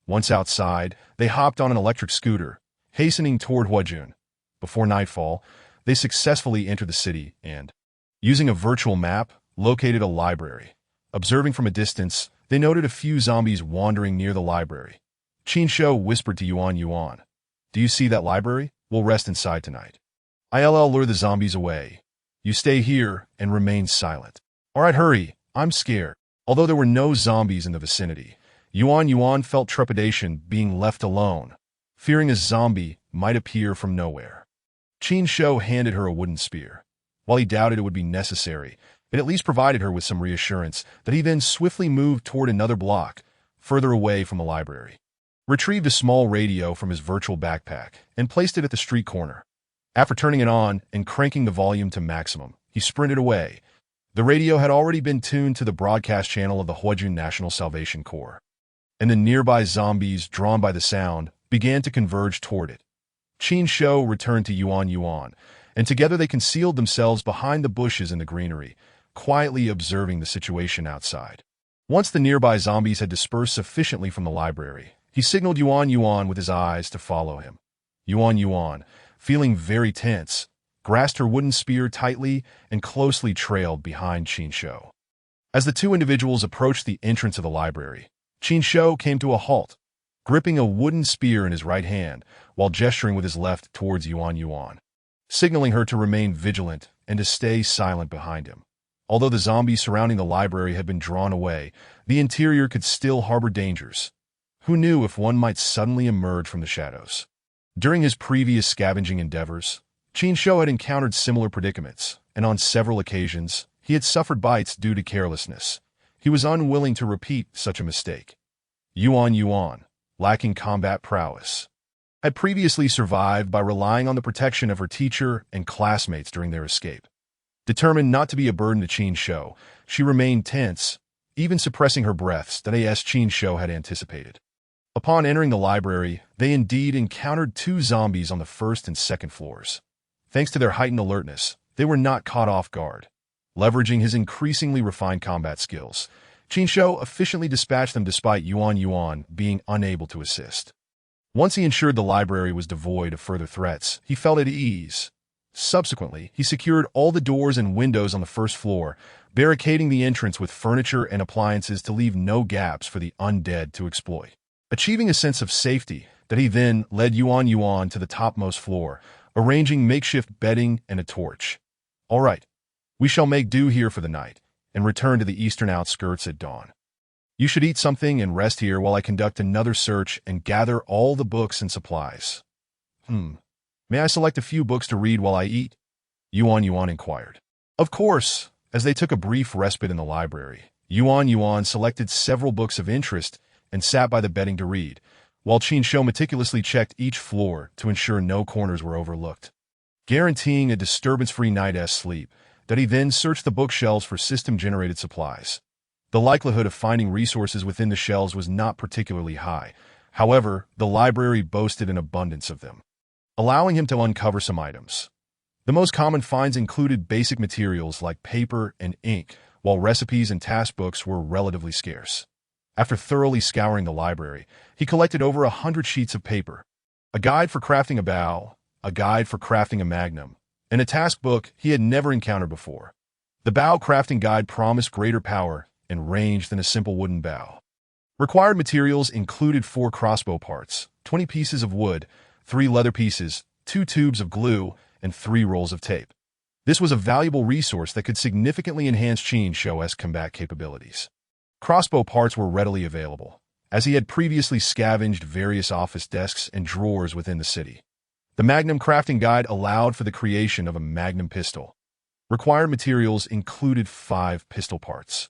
Once outside, they hopped on an electric scooter, hastening toward Huajun. Before nightfall, they successfully entered the city and, using a virtual map, located a library. Observing from a distance, they noted a few zombies wandering near the library. Qin Shou whispered to Yuan, "Do you see that library? We'll rest inside tonight. I'll lure the zombies away. You stay here and remain silent." "All right, hurry. I'm scared." Although there were no zombies in the vicinity, Yuan felt trepidation being left alone, fearing a zombie might appear from nowhere. Qin Shou handed her a wooden spear. While he doubted it would be necessary, it at least provided her with some reassurance that he then swiftly moved toward another block, further away from the library. Retrieved a small radio from his virtual backpack and placed it at the street corner. After turning it on and cranking the volume to maximum, he sprinted away. The radio had already been tuned to the broadcast channel of the Huajun National Salvation Corps, and the nearby zombies, drawn by the sound, began to converge toward it. Qin Shou returned to Yuan, and together they concealed themselves behind the bushes in the greenery, quietly observing the situation outside. Once the nearby zombies had dispersed sufficiently from the library, he signaled Yuan with his eyes to follow him. Yuan, feeling very tense, grasped her wooden spear tightly and closely trailed behind Qin Shou. As the two individuals approached the entrance of the library, Qin Shou came to a halt, gripping a wooden spear in his right hand while gesturing with his left towards Yuan, signaling her to remain vigilant and to stay silent behind him. Although the zombies surrounding the library had been drawn away, the interior could still harbor dangers. Who knew if one might suddenly emerge from the shadows? During his previous scavenging endeavors, Qin Shou had encountered similar predicaments, and on several occasions, he had suffered bites due to carelessness. He was unwilling to repeat such a mistake. Yuan, lacking combat prowess, had previously survived by relying on the protection of her teacher and classmates during their escape. Determined not to be a burden to Qin Shou, she remained tense, even suppressing her breaths that Qin Shou had anticipated. Upon entering the library, they indeed encountered two zombies on the first and second floors. Thanks to their heightened alertness, they were not caught off guard. Leveraging his increasingly refined combat skills, Qin Shou efficiently dispatched them despite Yuan being unable to assist. Once he ensured the library was devoid of further threats, he felt at ease. Subsequently, he secured all the doors and windows on the first floor, barricading the entrance with furniture and appliances to leave no gaps for the undead to exploit. Achieving a sense of safety, that he then led Yuan to the topmost floor, arranging makeshift bedding and a torch. "All right, we shall make do here for the night, and return to the eastern outskirts at dawn. You should eat something and rest here while I conduct another search and gather all the books and supplies." May I select a few books to read while I eat?" Yuan inquired. Of course. As they took a brief respite in the library, Yuan selected several books of interest and sat by the bedding to read, while Qin Shou meticulously checked each floor to ensure no corners were overlooked. Guaranteeing a disturbance-free night's sleep, that he then searched the bookshelves for system-generated supplies. The likelihood of finding resources within the shelves was not particularly high. However, the library boasted an abundance of them, allowing him to uncover some items. The most common finds included basic materials like paper and ink, while recipes and task books were relatively scarce. After thoroughly scouring the library, he collected over 100 sheets of paper, a guide for crafting a bow, a guide for crafting a magnum, and a task book he had never encountered before. The bow crafting guide promised greater power and range than a simple wooden bow. Required materials included 4 crossbow parts, 20 pieces of wood, 3 leather pieces, 2 tubes of glue, and 3 rolls of tape. This was a valuable resource that could significantly enhance Qin Shou's combat capabilities. Crossbow parts were readily available, as he had previously scavenged various office desks and drawers within the city. The Magnum crafting guide allowed for the creation of a Magnum pistol. Required materials included 5 pistol parts,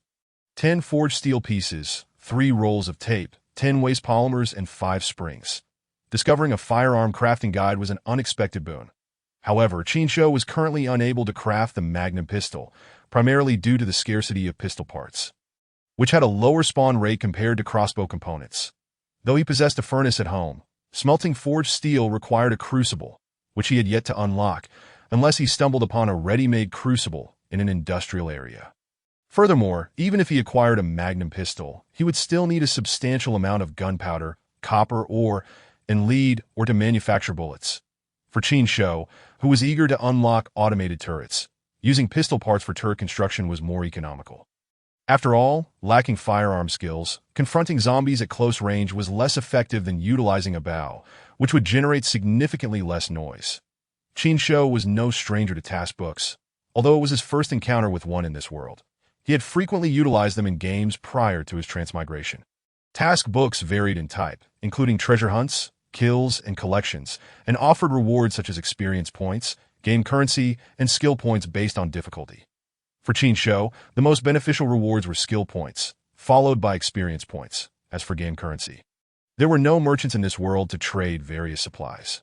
10 forged steel pieces, 3 rolls of tape, 10 waste polymers, and 5 springs. Discovering a firearm crafting guide was an unexpected boon. However, Qin Shou was currently unable to craft the Magnum pistol, primarily due to the scarcity of pistol parts, which had a lower spawn rate compared to crossbow components. Though he possessed a furnace at home, smelting forged steel required a crucible, which he had yet to unlock, unless he stumbled upon a ready-made crucible in an industrial area. Furthermore, even if he acquired a Magnum pistol, he would still need a substantial amount of gunpowder, copper ore, and lead or to manufacture bullets. For Qin Shou, who was eager to unlock automated turrets, using pistol parts for turret construction was more economical. After all, lacking firearm skills, confronting zombies at close range was less effective than utilizing a bow, which would generate significantly less noise. Qin Shou was no stranger to task books, although it was his first encounter with one in this world. He had frequently utilized them in games prior to his transmigration. Task books varied in type, including treasure hunts, kills, and collections, and offered rewards such as experience points, game currency, and skill points based on difficulty. For Qin Shou, the most beneficial rewards were skill points, followed by experience points. As for game currency, there were no merchants in this world to trade various supplies.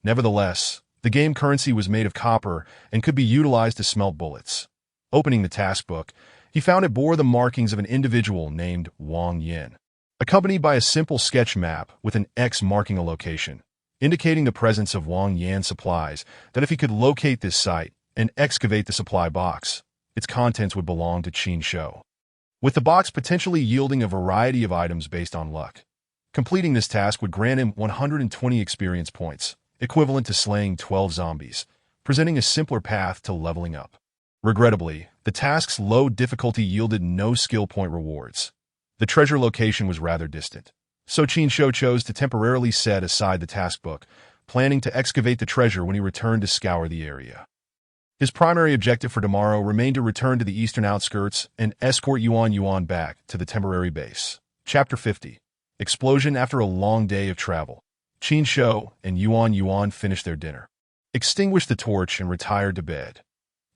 Nevertheless, the game currency was made of copper and could be utilized to smelt bullets. Opening the task book, he found it bore the markings of an individual named Wang Yan, accompanied by a simple sketch map with an X marking a location, indicating the presence of Wang Yan supplies, that if he could locate this site and excavate the supply box, its contents would belong to Qin Shou, with the box potentially yielding a variety of items based on luck. Completing this task would grant him 120 experience points, equivalent to slaying 12 zombies, presenting a simpler path to leveling up. Regrettably, the task's low difficulty yielded no skill point rewards. The treasure location was rather distant, so Qin Shou chose to temporarily set aside the task book, planning to excavate the treasure when he returned to scour the area. His primary objective for tomorrow remained to return to the eastern outskirts and escort Yuan back to the temporary base. Chapter 50. Explosion after a long day of travel. Qin Shou and Yuan finished their dinner, extinguished the torch, and retired to bed.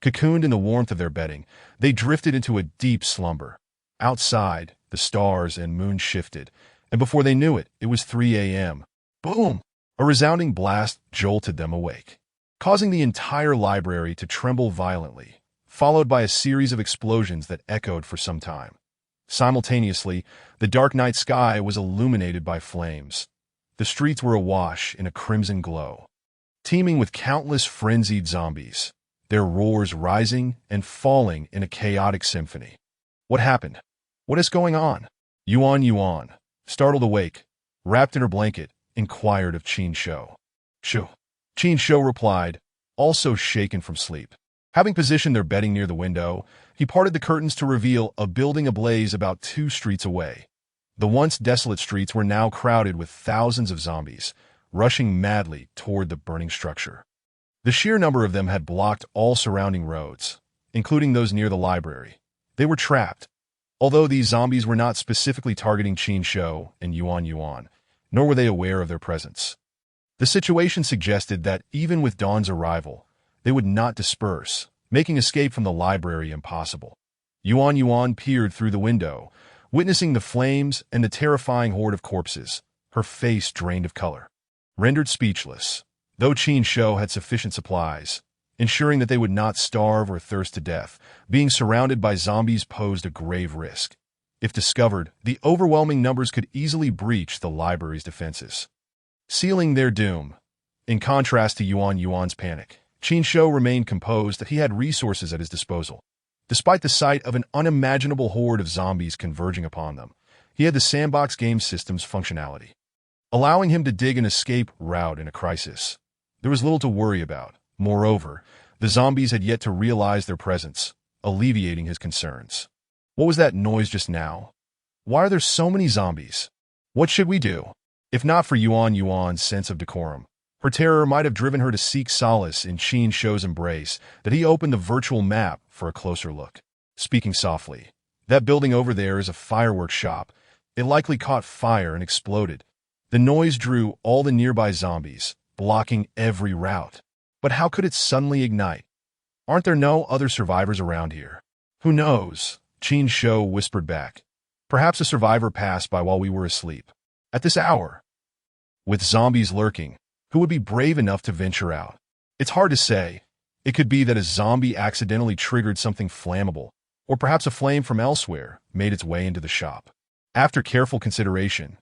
Cocooned in the warmth of their bedding, they drifted into a deep slumber. Outside, the stars and moon shifted, and before they knew it, it was 3 a.m. Boom! A resounding blast jolted them awake, causing the entire library to tremble violently, followed by a series of explosions that echoed for some time. Simultaneously, the dark night sky was illuminated by flames. The streets were awash in a crimson glow, teeming with countless frenzied zombies, their roars rising and falling in a chaotic symphony. What happened? What is going on? Yuan, startled awake, wrapped in her blanket, inquired of Qin Shou. Shou. Qin Shou replied, also shaken from sleep. Having positioned their bedding near the window, he parted the curtains to reveal a building ablaze about 2 streets away. The once desolate streets were now crowded with thousands of zombies, rushing madly toward the burning structure. The sheer number of them had blocked all surrounding roads, including those near the library. They were trapped. Although these zombies were not specifically targeting Qin Shou and Yuan, nor were they aware of their presence. The situation suggested that even with Dawn's arrival, they would not disperse, making escape from the library impossible. Yuan peered through the window, witnessing the flames and the terrifying horde of corpses, her face drained of color. Rendered speechless, though Qin Shou had sufficient supplies, ensuring that they would not starve or thirst to death. Being surrounded by zombies posed a grave risk. If discovered, the overwhelming numbers could easily breach the library's defenses, sealing their doom. In contrast to Yuan's panic, Qin Shou remained composed that he had resources at his disposal. Despite the sight of an unimaginable horde of zombies converging upon them, he had the sandbox game system's functionality, allowing him to dig an escape route in a crisis. There was little to worry about. Moreover, the zombies had yet to realize their presence, alleviating his concerns. What was that noise just now? Why are there so many zombies? What should we do? If not for Yuan's sense of decorum, her terror might have driven her to seek solace in Qin Shou's embrace, that he opened the virtual map for a closer look. Speaking softly, that building over there is a fireworks shop. It likely caught fire and exploded. The noise drew all the nearby zombies, blocking every route. But how could it suddenly ignite? Aren't there no other survivors around here? Who knows? Qin Shou whispered back. Perhaps a survivor passed by while we were asleep. At this hour. With zombies lurking, who would be brave enough to venture out? It's hard to say. It could be that a zombie accidentally triggered something flammable, or perhaps a flame from elsewhere made its way into the shop. After careful consideration,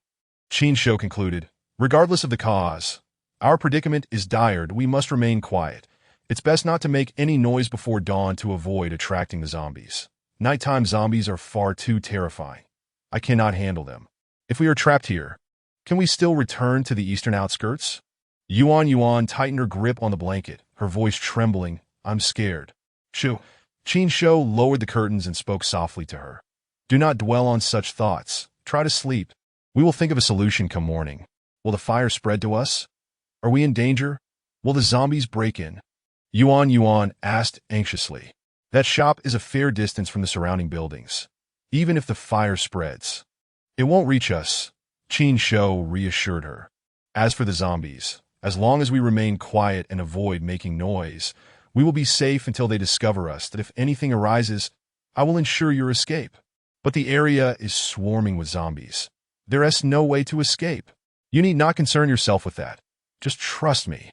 Qin Shou concluded, regardless of the cause, our predicament is dire. We must remain quiet. It's best not to make any noise before dawn to avoid attracting the zombies. Nighttime zombies are far too terrifying. I cannot handle them. If we are trapped here, can we still return to the eastern outskirts? Yuan tightened her grip on the blanket, her voice trembling. I'm scared. Qin Shou lowered the curtains and spoke softly to her. Do not dwell on such thoughts. Try to sleep. We will think of a solution come morning. Will the fire spread to us? Are we in danger? Will the zombies break in? Yuan asked anxiously. That shop is a fair distance from the surrounding buildings. Even if the fire spreads, it won't reach us, Qin Shou reassured her. As for the zombies, as long as we remain quiet and avoid making noise, we will be safe until they discover us. That if anything arises, I will ensure your escape. But the area is swarming with zombies. There is no way to escape. You need not concern yourself with that. Just trust me.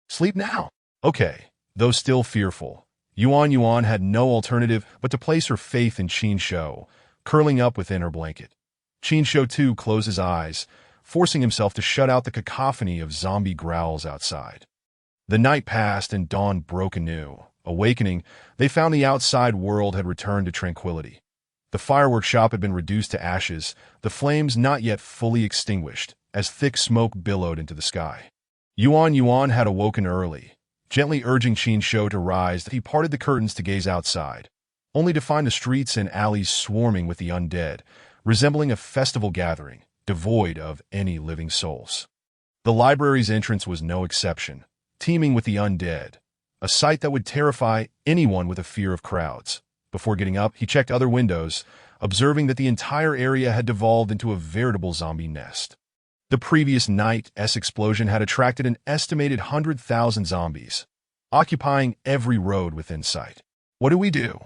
Sleep now. Okay. Though still fearful, Yuan had no alternative but to place her faith in Qin Shou, curling up within her blanket. Qin Shou too closed his eyes, forcing himself to shut out the cacophony of zombie growls outside. The night passed and dawn broke anew. Awakening, they found the outside world had returned to tranquility. The fireworks shop had been reduced to ashes, the flames not yet fully extinguished, as thick smoke billowed into the sky. Yuan had awoken early, gently urging Qin Shou to rise. He parted the curtains to gaze outside, only to find the streets and alleys swarming with the undead, resembling a festival gathering, devoid of any living souls. The library's entrance was no exception, teeming with the undead, a sight that would terrify anyone with a fear of crowds. Before getting up, he checked other windows, observing that the entire area had devolved into a veritable zombie nest. The previous night's explosion had attracted an estimated 100,000 zombies, occupying every road within sight. What do we do?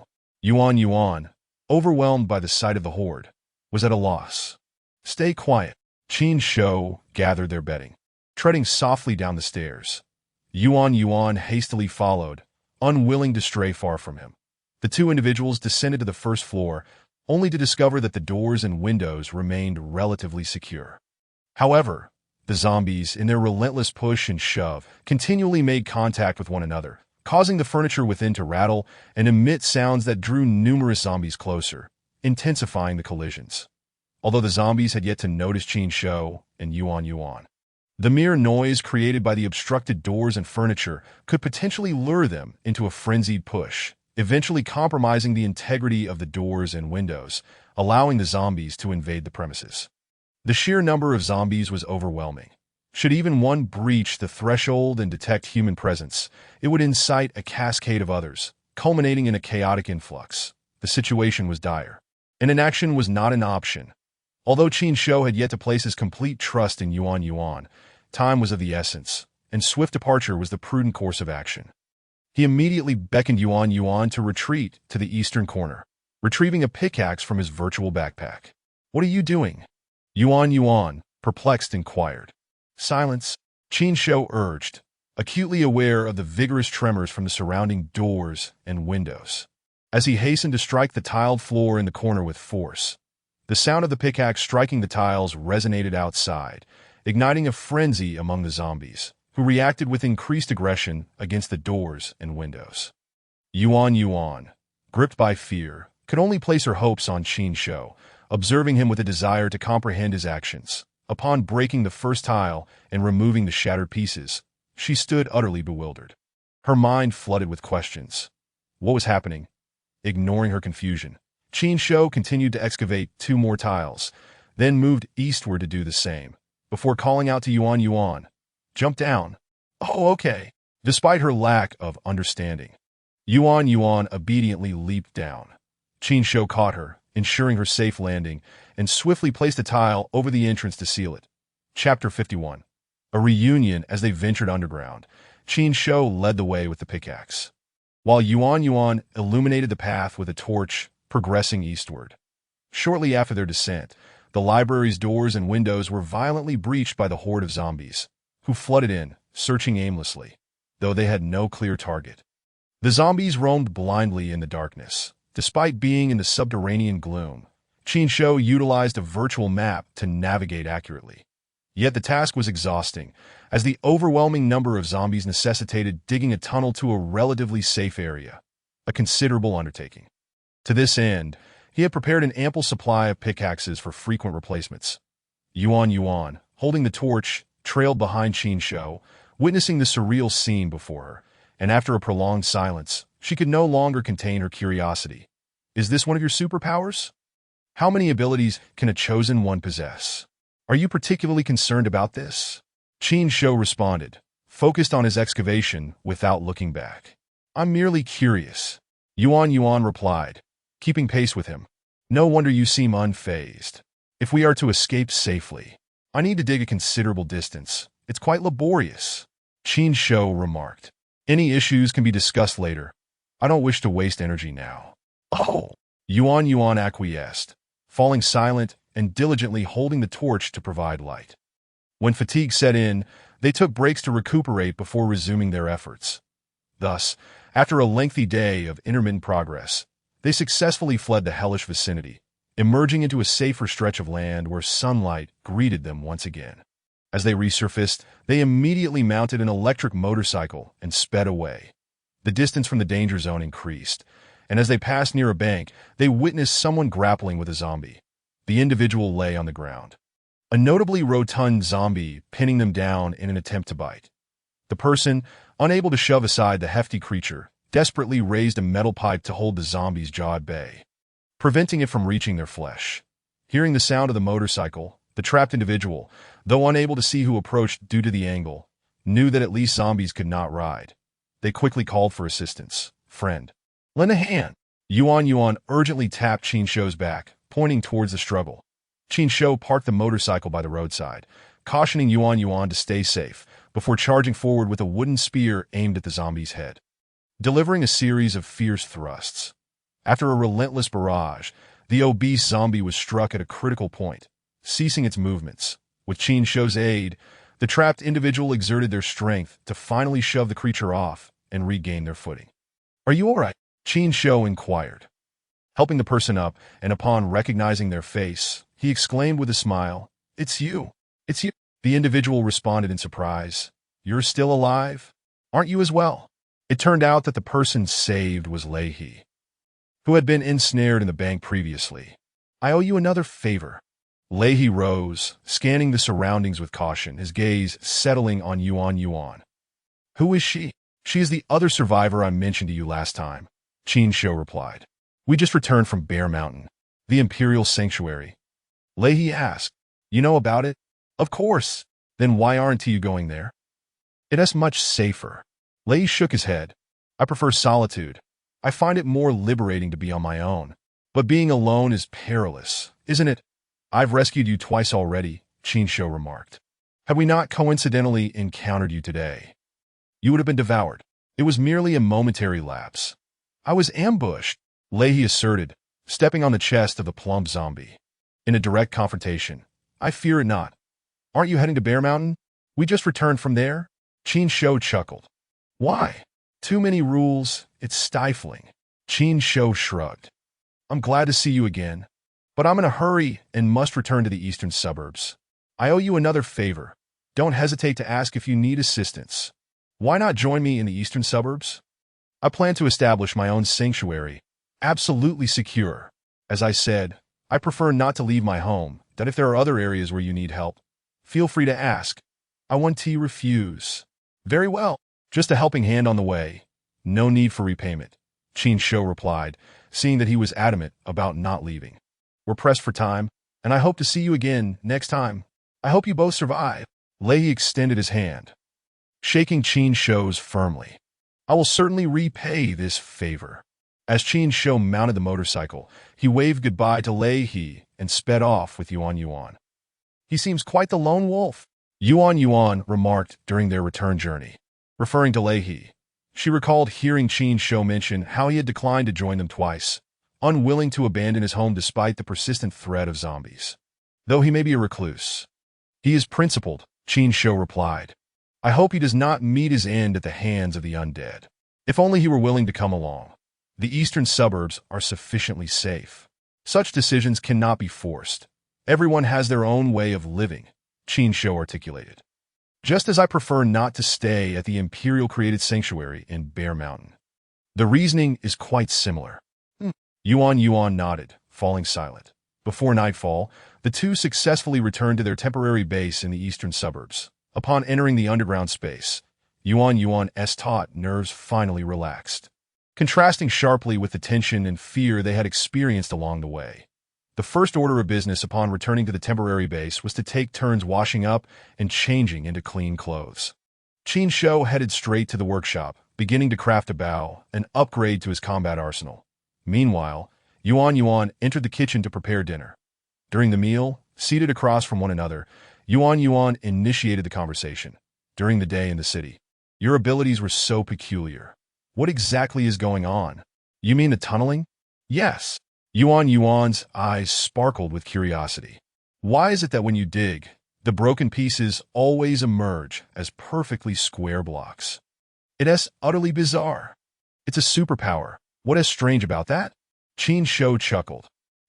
Yuan, overwhelmed by the sight of the horde, was at a loss. Stay quiet. Qin Shou gathered their bedding, treading softly down the stairs. Yuan hastily followed, unwilling to stray far from him. The two individuals descended to the first floor, only to discover that the doors and windows remained relatively secure. However, the zombies, in their relentless push and shove, continually made contact with one another, causing the furniture within to rattle and emit sounds that drew numerous zombies closer, intensifying the collisions. Although the zombies had yet to notice Qin Shou and Yuan, the mere noise created by the obstructed doors and furniture could potentially lure them into a frenzied push, eventually compromising the integrity of the doors and windows, allowing the zombies to invade the premises. The sheer number of zombies was overwhelming. Should even one breach the threshold and detect human presence, it would incite a cascade of others, culminating in a chaotic influx. The situation was dire, and inaction was not an option. Although Qin Shou had yet to place his complete trust in Yuan, time was of the essence, and swift departure was the prudent course of action. He immediately beckoned Yuan to retreat to the eastern corner, retrieving a pickaxe from his virtual backpack. What are you doing? Yuan, perplexed, inquired. Silence, Qin Shou urged. acutely aware of the vigorous tremors from the surrounding doors and windows. As he hastened to strike the tiled floor in the corner with force, the sound of the pickaxe striking the tiles resonated outside, igniting a frenzy among the zombies, who reacted with increased aggression against the doors and windows. Yuan, gripped by fear, could only place her hopes on Qin Shou, observing him with a desire to comprehend his actions. Upon breaking the first tile and removing the shattered pieces, she stood utterly bewildered. Her mind flooded with questions. What was happening? Ignoring her confusion, Qin Shou continued to excavate 2 more tiles, then moved eastward to do the same, before calling out to Yuan, "Jump down." "Oh, okay." Despite her lack of understanding, Yuan obediently leaped down. Qin Shou caught her, ensuring her safe landing, and swiftly placed a tile over the entrance to seal it. Chapter 51. A reunion. As they ventured underground, Qin Shou led the way with the pickaxe, while Yuan illuminated the path with a torch, progressing eastward. Shortly after their descent, the library's doors and windows were violently breached by the horde of zombies, who flooded in, searching aimlessly, though they had no clear target. The zombies roamed blindly in the darkness. Despite being in the subterranean gloom, Qin Shou utilized a virtual map to navigate accurately. Yet the task was exhausting, as the overwhelming number of zombies necessitated digging a tunnel to a relatively safe area, a considerable undertaking. To this end, he had prepared an ample supply of pickaxes for frequent replacements. Yuan, holding the torch, trailed behind Qin Shou, witnessing the surreal scene before her, and after a prolonged silence, she could no longer contain her curiosity. "Is this one of your superpowers? How many abilities can a chosen one possess? Are you particularly concerned about this?" Qin Shou responded, focused on his excavation without looking back. "I'm merely curious." Yuan replied, keeping pace with him. "No wonder you seem unfazed. If we are to escape safely, I need to dig a considerable distance. It's quite laborious." Qin Shou remarked. "Any issues can be discussed later. I don't wish to waste energy now." "Oh!" Yuan acquiesced, falling silent and diligently holding the torch to provide light. When fatigue set in, they took breaks to recuperate before resuming their efforts. Thus, after a lengthy day of intermittent progress, they successfully fled the hellish vicinity, emerging into a safer stretch of land where sunlight greeted them once again. As they resurfaced, they immediately mounted an electric motorcycle and sped away. The distance from the danger zone increased, and as they passed near a bank, they witnessed someone grappling with a zombie. The individual lay on the ground, a notably rotund zombie pinning them down in an attempt to bite. The person, unable to shove aside the hefty creature, desperately raised a metal pipe to hold the zombie's jaw at bay, preventing it from reaching their flesh. Hearing the sound of the motorcycle, the trapped individual, though unable to see who approached due to the angle, knew that at least zombies could not ride. They quickly called for assistance. "Friend, lend a hand." Yuan urgently tapped Qin Shou's back, pointing towards the struggle. Qin Shou parked the motorcycle by the roadside, cautioning Yuan to stay safe, before charging forward with a wooden spear aimed at the zombie's head, delivering a series of fierce thrusts. After a relentless barrage, the obese zombie was struck at a critical point, ceasing its movements. With Qin Shou's aid, the trapped individual exerted their strength to finally shove the creature off and regain their footing. "Are you all right?" Qin Shou inquired, helping the person up, and upon recognizing their face, he exclaimed with a smile, It's you. It's you." The individual responded in surprise, "You're still alive? Aren't you as well?" It turned out that the person saved was Leahy, who had been ensnared in the bank previously. "I owe you another favor." Leahy rose, scanning the surroundings with caution, his gaze settling on Yuan. "Who is she?" "She is the other survivor I mentioned to you last time," Qin Shou replied. "We just returned from Bear Mountain, the Imperial Sanctuary." Leahy asked, "You know about it?" "Of course. Then why aren't you going there?" "It's much safer." Leahy shook his head. "I prefer solitude. I find it more liberating to be on my own. But being alone is perilous, isn't it?" "I've rescued you twice already," Qin Shou remarked. "Had we not coincidentally encountered you today, you would have been devoured." "It was merely a momentary lapse." "I was ambushed," Leahy asserted, stepping on the chest of the plump zombie. "In a direct confrontation. I fear it not." "Aren't you heading to Bear Mountain?" "We just returned from there." Qin Shou chuckled. Why? Too many rules, it's stifling. Qin Shou shrugged. I'm glad to see you again, but I'm in a hurry and must return to the eastern suburbs. I owe you another favor. Don't hesitate to ask if you need assistance. Why not join me in the eastern suburbs? I plan to establish my own sanctuary, absolutely secure. As I said, I prefer not to leave my home, that if there are other areas where you need help, feel free to ask. I won't refuse. Very well. Just a helping hand on the way. No need for repayment, Qin Shou replied, seeing that he was adamant about not leaving. We're pressed for time, and I hope to see you again next time. I hope you both survive. Leahy extended his hand, shaking Qin Shou's firmly. I will certainly repay this favor. As Qin Shou mounted the motorcycle, he waved goodbye to Leahy and sped off with Yuan Yuan. He seems quite the lone wolf, Yuan Yuan remarked during their return journey. Referring to Leahy, she recalled hearing Qin Shou mention how he had declined to join them twice, unwilling to abandon his home despite the persistent threat of zombies. Though he may be a recluse, he is principled, Qin Shou replied. I hope he does not meet his end at the hands of the undead. If only he were willing to come along. The eastern suburbs are sufficiently safe. Such decisions cannot be forced. Everyone has their own way of living, Qin Shou articulated. Just as I prefer not to stay at the Imperial-created sanctuary in Bear Mountain. The reasoning is quite similar. Yuan Yuan nodded, falling silent. Before nightfall, the two successfully returned to their temporary base in the eastern suburbs. Upon entering the underground space, Yuan Yuan's taut nerves finally relaxed, contrasting sharply with the tension and fear they had experienced along the way. The first order of business upon returning to the temporary base was to take turns washing up and changing into clean clothes. Qin Shou headed straight to the workshop, beginning to craft a bow, an upgrade to his combat arsenal. Meanwhile, Yuan Yuan entered the kitchen to prepare dinner. During the meal, seated across from one another, Yuan Yuan initiated the conversation. During the day in the city, your abilities were so peculiar. What exactly is going on? You mean the tunneling? Yes. Yuan Yuan's eyes sparkled with curiosity. Why is it that when you dig, the broken pieces always emerge as perfectly square blocks? It is utterly bizarre. It's a superpower. What is strange about that? Qin Shou chuckled.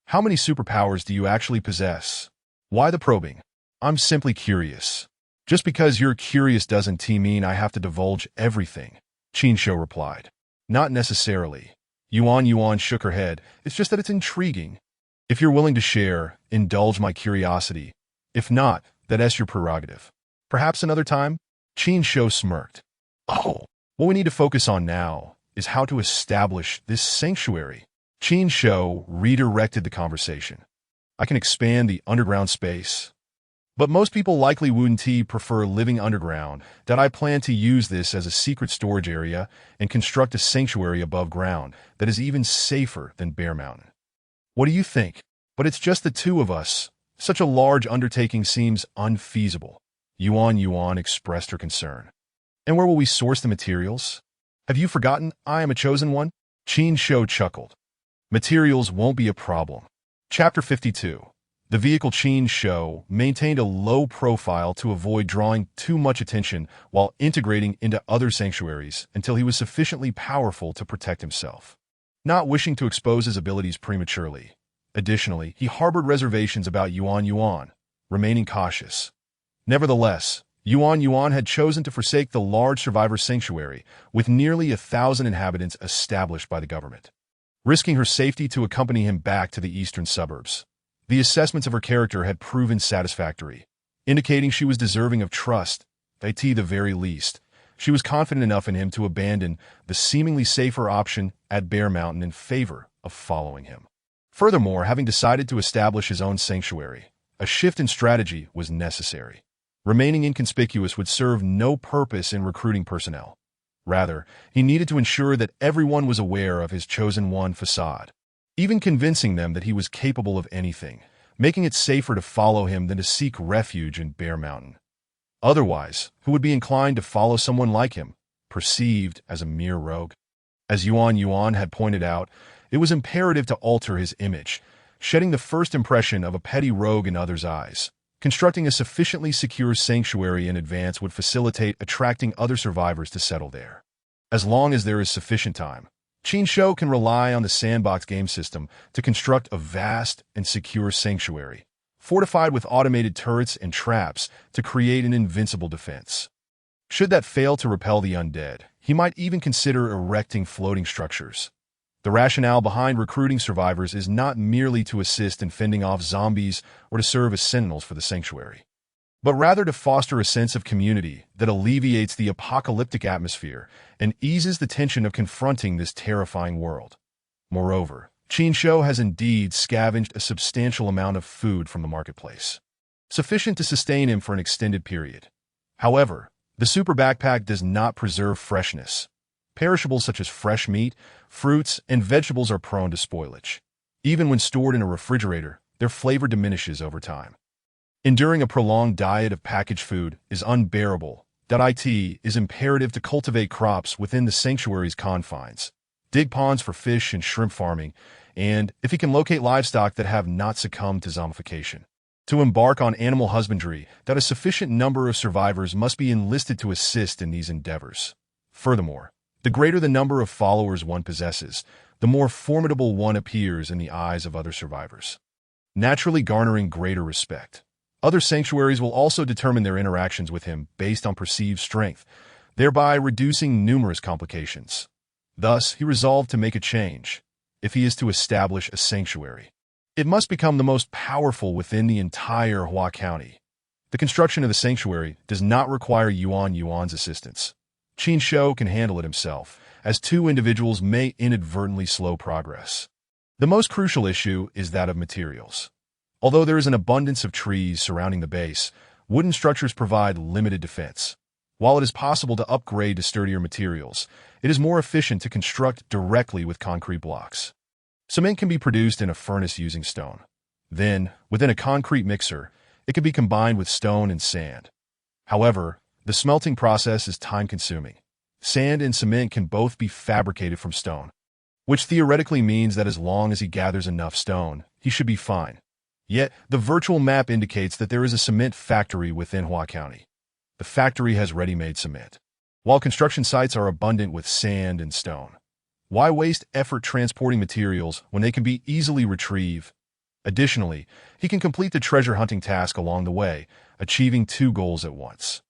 How many superpowers do you actually possess? Why the probing? I'm simply curious. Just because you're curious doesn't mean I have to divulge everything, Qin Shou replied. Not necessarily. Yuan Yuan shook her head. It's just that it's intriguing. If you're willing to share, indulge my curiosity. If not, that's your prerogative. Perhaps another time? Qin Shou smirked. Oh, what we need to focus on now is how to establish this sanctuary. Qin Shou redirected the conversation. I can expand the underground space, but most people likely wouldn't prefer living underground, that I plan to use this as a secret storage area and construct a sanctuary above ground that is even safer than Bear Mountain. What do you think? But it's just the two of us. Such a large undertaking seems unfeasible. Yuan Yuan expressed her concern. And where will we source the materials? Have you forgotten I am a chosen one? Qin Shou chuckled. Materials won't be a problem. Chapter 52. The vehicle Qin Shou maintained a low profile to avoid drawing too much attention while integrating into other sanctuaries until he was sufficiently powerful to protect himself, not wishing to expose his abilities prematurely. Additionally, he harbored reservations about Yuan Yuan, remaining cautious. Nevertheless, Yuan Yuan had chosen to forsake the large survivor sanctuary with nearly 1,000 inhabitants established by the government, risking her safety to accompany him back to the eastern suburbs. The assessments of her character had proven satisfactory, indicating she was deserving of trust. At the very least, she was confident enough in him to abandon the seemingly safer option at Bear Mountain in favor of following him. Furthermore, having decided to establish his own sanctuary, a shift in strategy was necessary. Remaining inconspicuous would serve no purpose in recruiting personnel. Rather, he needed to ensure that everyone was aware of his chosen one facade, even convincing them that he was capable of anything, making it safer to follow him than to seek refuge in Bear Mountain. Otherwise, who would be inclined to follow someone like him, perceived as a mere rogue? As Yuan Yuan had pointed out, it was imperative to alter his image, shedding the first impression of a petty rogue in others' eyes, Constructing a sufficiently secure sanctuary in advance would facilitate attracting other survivors to settle there. As long as there is sufficient time, Qin Shou can rely on the sandbox game system to construct a vast and secure sanctuary, fortified with automated turrets and traps to create an invincible defense. Should that fail to repel the undead, he might even consider erecting floating structures. The rationale behind recruiting survivors is not merely to assist in fending off zombies or to serve as sentinels for the sanctuary, but rather to foster a sense of community that alleviates the apocalyptic atmosphere and eases the tension of confronting this terrifying world. Moreover, Qin Shou has indeed scavenged a substantial amount of food from the marketplace, sufficient to sustain him for an extended period. However, the super backpack does not preserve freshness. Perishables such as fresh meat, fruits, and vegetables are prone to spoilage. Even when stored in a refrigerator, their flavor diminishes over time. Enduring a prolonged diet of packaged food is unbearable. It is imperative to cultivate crops within the sanctuary's confines, dig ponds for fish and shrimp farming, and, if he can locate livestock that have not succumbed to zombification, to embark on animal husbandry. That a sufficient number of survivors must be enlisted to assist in these endeavors. Furthermore, the greater the number of followers one possesses, the more formidable one appears in the eyes of other survivors, naturally garnering greater respect. Other sanctuaries will also determine their interactions with him based on perceived strength, thereby reducing numerous complications. Thus, he resolved to make a change. If he is to establish a sanctuary, it must become the most powerful within the entire Hua County. The construction of the sanctuary does not require Yuan's assistance. Qin Shou can handle it himself, as two individuals may inadvertently slow progress. The most crucial issue is that of materials. Although there is an abundance of trees surrounding the base, wooden structures provide limited defense. While it is possible to upgrade to sturdier materials, it is more efficient to construct directly with concrete blocks. Cement can be produced in a furnace using stone. Then, within a concrete mixer, it can be combined with stone and sand. However, the smelting process is time-consuming. Sand and cement can both be fabricated from stone, which theoretically means that as long as he gathers enough stone, he should be fine. Yet, the virtual map indicates that there is a cement factory within Hua County. The factory has ready-made cement, while construction sites are abundant with sand and stone. Why waste effort transporting materials when they can be easily retrieved? Additionally, he can complete the treasure hunting task along the way, achieving two goals at once.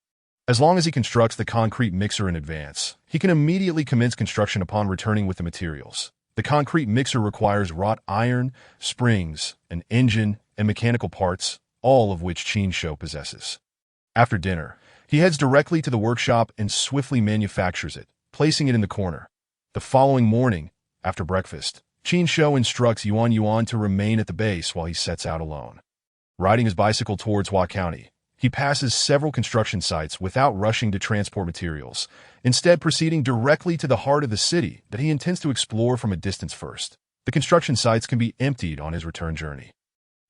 As long as he constructs the concrete mixer in advance, he can immediately commence construction upon returning with the materials. The concrete mixer requires wrought iron, springs, an engine, and mechanical parts, all of which Qin Shou possesses. After dinner, he heads directly to the workshop and swiftly manufactures it, placing it in the corner. The following morning, after breakfast, Qin Shou instructs Yuan to remain at the base while he sets out alone. Riding his bicycle towards Hua County, he passes several construction sites without rushing to transport materials, instead proceeding directly to the heart of the city that he intends to explore from a distance first. The construction sites can be emptied on his return journey.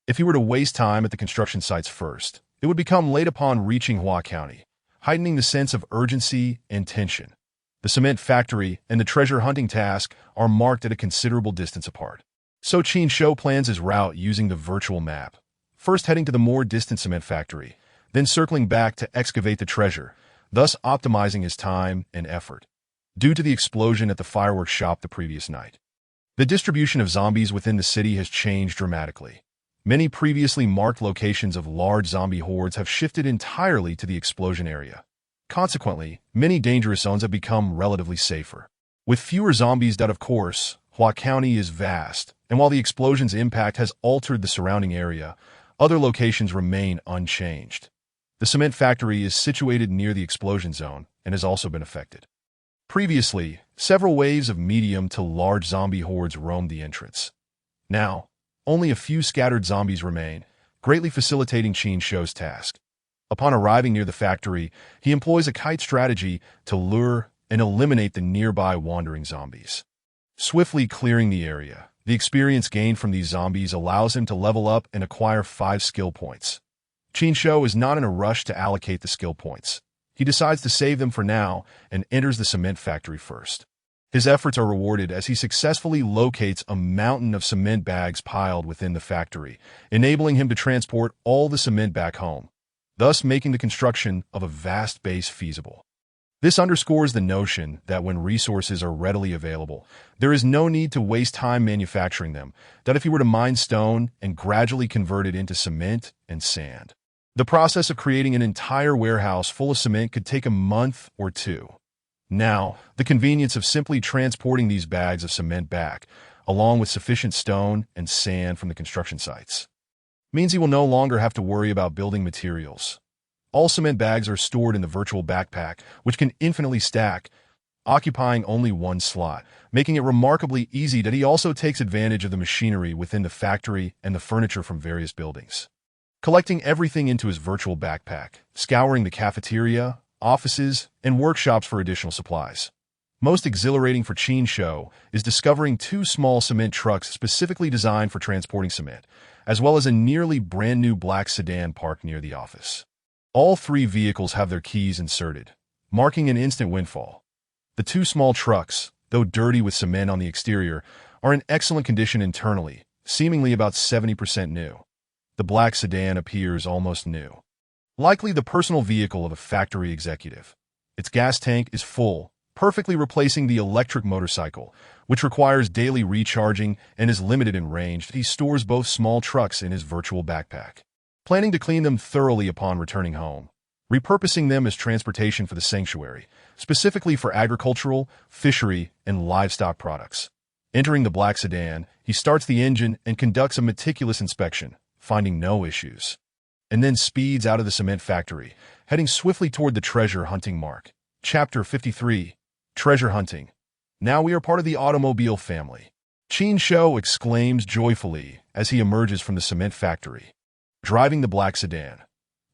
If he were to waste time at the construction sites first, it would become late upon reaching Hua County, heightening the sense of urgency and tension. The cement factory and the treasure hunting task are marked at a considerable distance apart. So Qin Shou plans his route using the virtual map, first heading to the more distant cement factory, then circling back to excavate the treasure, thus optimizing his time and effort. Due to the explosion at the fireworks shop the previous night, the distribution of zombies within the city has changed dramatically. Many previously marked locations of large zombie hordes have shifted entirely to the explosion area. Consequently, many dangerous zones have become relatively safer. With fewer zombies, of course, Hua County is vast, and while the explosion's impact has altered the surrounding area, other locations remain unchanged. The cement factory is situated near the explosion zone and has also been affected. Previously, several waves of medium to large zombie hordes roamed the entrance. Now, only a few scattered zombies remain, greatly facilitating Qin Shou's task. Upon arriving near the factory, he employs a kite strategy to lure and eliminate the nearby wandering zombies. Swiftly clearing the area, the experience gained from these zombies allows him to level up and acquire 5 skill points. Qin Shou is not in a rush to allocate the skill points. He decides to save them for now and enters the cement factory first. His efforts are rewarded as he successfully locates a mountain of cement bags piled within the factory, enabling him to transport all the cement back home, thus making the construction of a vast base feasible. This underscores the notion that when resources are readily available, there is no need to waste time manufacturing them, that if he were to mine stone and gradually convert it into cement and sand, the process of creating an entire warehouse full of cement could take a month or two. Now, the convenience of simply transporting these bags of cement back, along with sufficient stone and sand from the construction sites, means he will no longer have to worry about building materials. All cement bags are stored in the virtual backpack, which can infinitely stack, occupying only one slot, making it remarkably easy that he also takes advantage of the machinery within the factory and the furniture from various buildings, collecting everything into his virtual backpack, scouring the cafeteria, offices, and workshops for additional supplies. Most exhilarating for Qin Shou is discovering two small cement trucks specifically designed for transporting cement, as well as a nearly brand-new black sedan parked near the office. All three vehicles have their keys inserted, marking an instant windfall. The two small trucks, though dirty with cement on the exterior, are in excellent condition internally, seemingly about 70% new. The black sedan appears almost new, likely the personal vehicle of a factory executive. Its gas tank is full, perfectly replacing the electric motorcycle, which requires daily recharging and is limited in range. He stores both small trucks in his virtual backpack, planning to clean them thoroughly upon returning home, repurposing them as transportation for the sanctuary, specifically for agricultural, fishery, and livestock products. Entering the black sedan, he starts the engine and conducts a meticulous inspection, finding no issues, and then speeds out of the cement factory, heading swiftly toward the treasure hunting mark. Chapter 53. Treasure Hunting. Now we are part of the automobile family. Qin Shou exclaims joyfully as he emerges from the cement factory, driving the black sedan.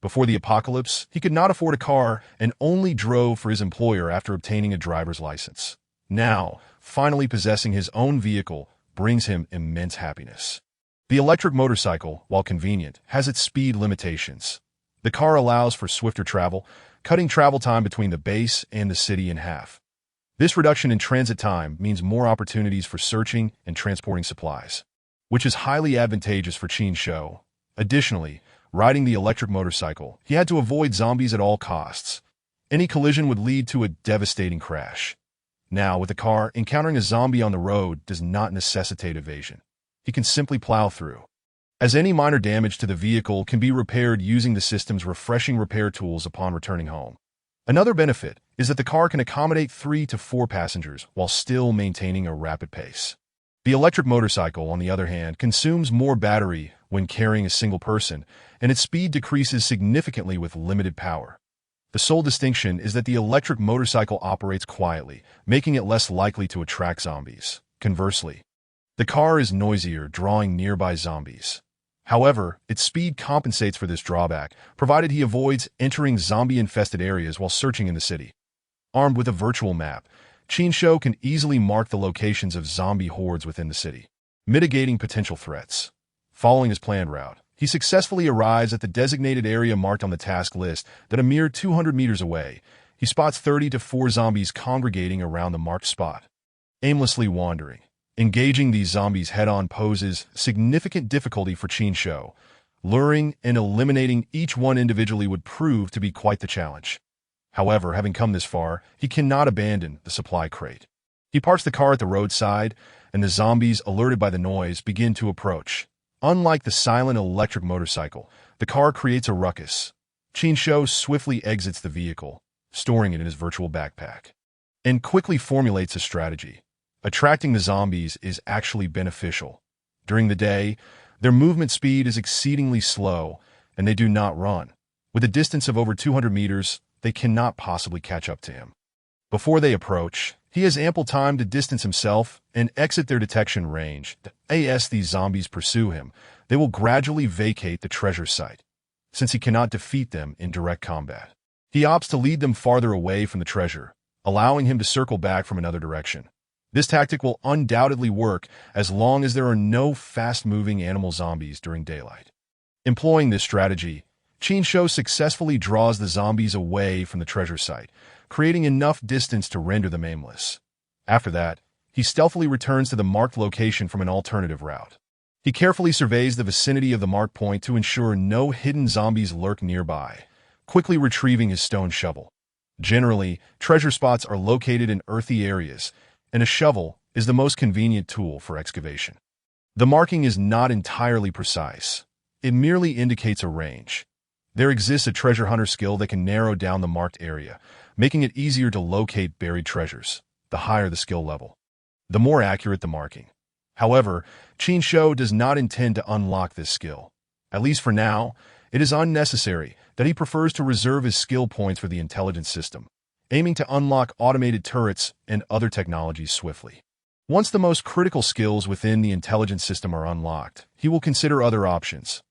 Before the apocalypse, he could not afford a car and only drove for his employer after obtaining a driver's license. Now, finally possessing his own vehicle brings him immense happiness. The electric motorcycle, while convenient, has its speed limitations. The car allows for swifter travel, cutting travel time between the base and the city in half. This reduction in transit time means more opportunities for searching and transporting supplies, which is highly advantageous for Qin Shou. Additionally, riding the electric motorcycle, he had to avoid zombies at all costs. Any collision would lead to a devastating crash. Now, with the car, encountering a zombie on the road does not necessitate evasion. He can simply plow through, as any minor damage to the vehicle can be repaired using the system's refreshing repair tools upon returning home. Another benefit is that the car can accommodate 3 to 4 passengers while still maintaining a rapid pace. The electric motorcycle, on the other hand, consumes more battery when carrying a single person, and its speed decreases significantly with limited power. The sole distinction is that the electric motorcycle operates quietly, making it less likely to attract zombies. Conversely, the car is noisier, drawing nearby zombies. However, its speed compensates for this drawback, provided he avoids entering zombie-infested areas while searching in the city. Armed with a virtual map, Qin Shou can easily mark the locations of zombie hordes within the city, mitigating potential threats. Following his planned route, he successfully arrives at the designated area marked on the task list. That a mere 200 meters away, he spots 30 to 4 zombies congregating around the marked spot. Aimlessly wandering, engaging these zombies head-on poses significant difficulty for Qin Shou. Luring and eliminating each one individually would prove to be quite the challenge. However, having come this far, he cannot abandon the supply crate. He parks the car at the roadside, and the zombies, alerted by the noise, begin to approach. Unlike the silent electric motorcycle, the car creates a ruckus. Qin Shou swiftly exits the vehicle, storing it in his virtual backpack, and quickly formulates a strategy. Attracting the zombies is actually beneficial. During the day, their movement speed is exceedingly slow, and they do not run. With a distance of over 200 meters, they cannot possibly catch up to him. Before they approach, he has ample time to distance himself and exit their detection range. As these zombies pursue him, they will gradually vacate the treasure site, since he cannot defeat them in direct combat. He opts to lead them farther away from the treasure, allowing him to circle back from another direction. This tactic will undoubtedly work as long as there are no fast-moving animal zombies during daylight. Employing this strategy, Qin Shou successfully draws the zombies away from the treasure site, creating enough distance to render them aimless. After that, he stealthily returns to the marked location from an alternative route. He carefully surveys the vicinity of the marked point to ensure no hidden zombies lurk nearby, quickly retrieving his stone shovel. Generally, treasure spots are located in earthy areas, and a shovel is the most convenient tool for excavation. The marking is not entirely precise. It merely indicates a range. There exists a treasure hunter skill that can narrow down the marked area, making it easier to locate buried treasures, the higher the skill level, the more accurate the marking. However, Qin Shou does not intend to unlock this skill. At least for now, it is unnecessary that he prefers to reserve his skill points for the intelligence system, aiming to unlock automated turrets and other technologies swiftly. Once the most critical skills within the intelligence system are unlocked, he will consider other options.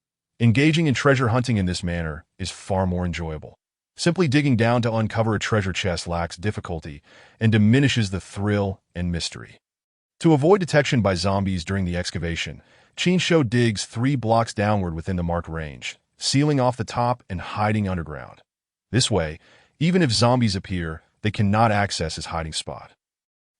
Engaging in treasure hunting in this manner is far more enjoyable. Simply digging down to uncover a treasure chest lacks difficulty and diminishes the thrill and mystery. To avoid detection by zombies during the excavation, Qin Shou digs 3 blocks downward within the marked range, sealing off the top and hiding underground. This way, even if zombies appear, they cannot access his hiding spot.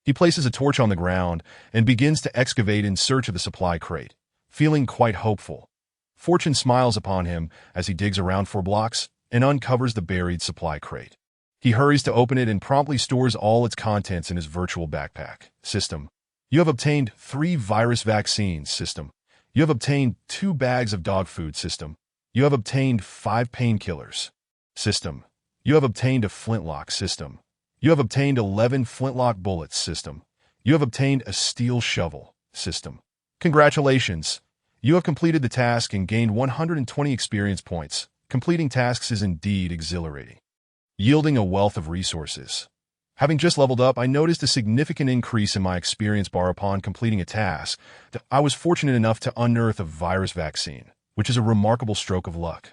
He places a torch on the ground and begins to excavate in search of the supply crate, feeling quite hopeful. Fortune smiles upon him as he digs around 4 blocks and uncovers the buried supply crate. He hurries to open it and promptly stores all its contents in his virtual backpack. System: you have obtained 3 virus vaccines. System: you have obtained 2 bags of dog food. System: you have obtained 5 painkillers. System: you have obtained a flintlock. System: you have obtained 11 flintlock bullets. System: you have obtained a steel shovel. System: congratulations! You have completed the task and gained 120 experience points. Completing tasks is indeed exhilarating, yielding a wealth of resources. Having just leveled up, I noticed a significant increase in my experience bar upon completing a task that I was fortunate enough to unearth a virus vaccine, which is a remarkable stroke of luck.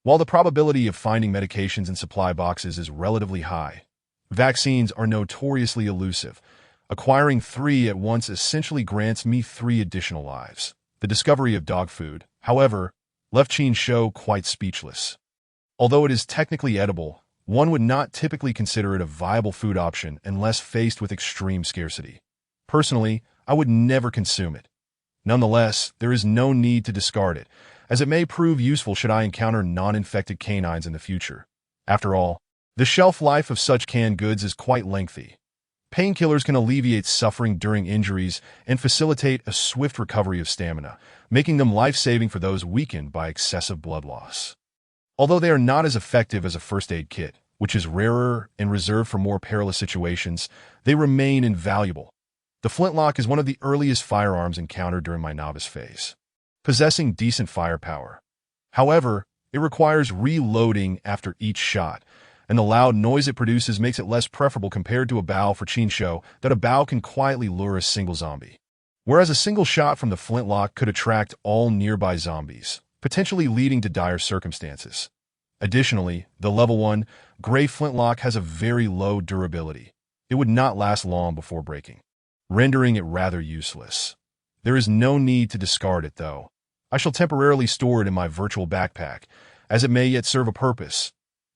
While the probability of finding medications in supply boxes is relatively high, vaccines are notoriously elusive. Acquiring 3 at once essentially grants me 3 additional lives. The discovery of dog food, however, left Qin Shou quite speechless. Although it is technically edible, one would not typically consider it a viable food option unless faced with extreme scarcity. Personally, I would never consume it. Nonetheless, there is no need to discard it, as it may prove useful should I encounter non-infected canines in the future. After all, the shelf life of such canned goods is quite lengthy. Painkillers can alleviate suffering during injuries and facilitate a swift recovery of stamina, making them life-saving for those weakened by excessive blood loss. Although they are not as effective as a first aid kit, which is rarer and reserved for more perilous situations, they remain invaluable. The flintlock is one of the earliest firearms encountered during my novice phase, possessing decent firepower. However, it requires reloading after each shot, and the loud noise it produces makes it less preferable compared to a bow for Qin Shou that a bow can quietly lure a single zombie. Whereas a single shot from the flintlock could attract all nearby zombies, potentially leading to dire circumstances. Additionally, the level 1 gray flintlock has a very low durability. It would not last long before breaking, rendering it rather useless. There is no need to discard it, though. I shall temporarily store it in my virtual backpack, as it may yet serve a purpose.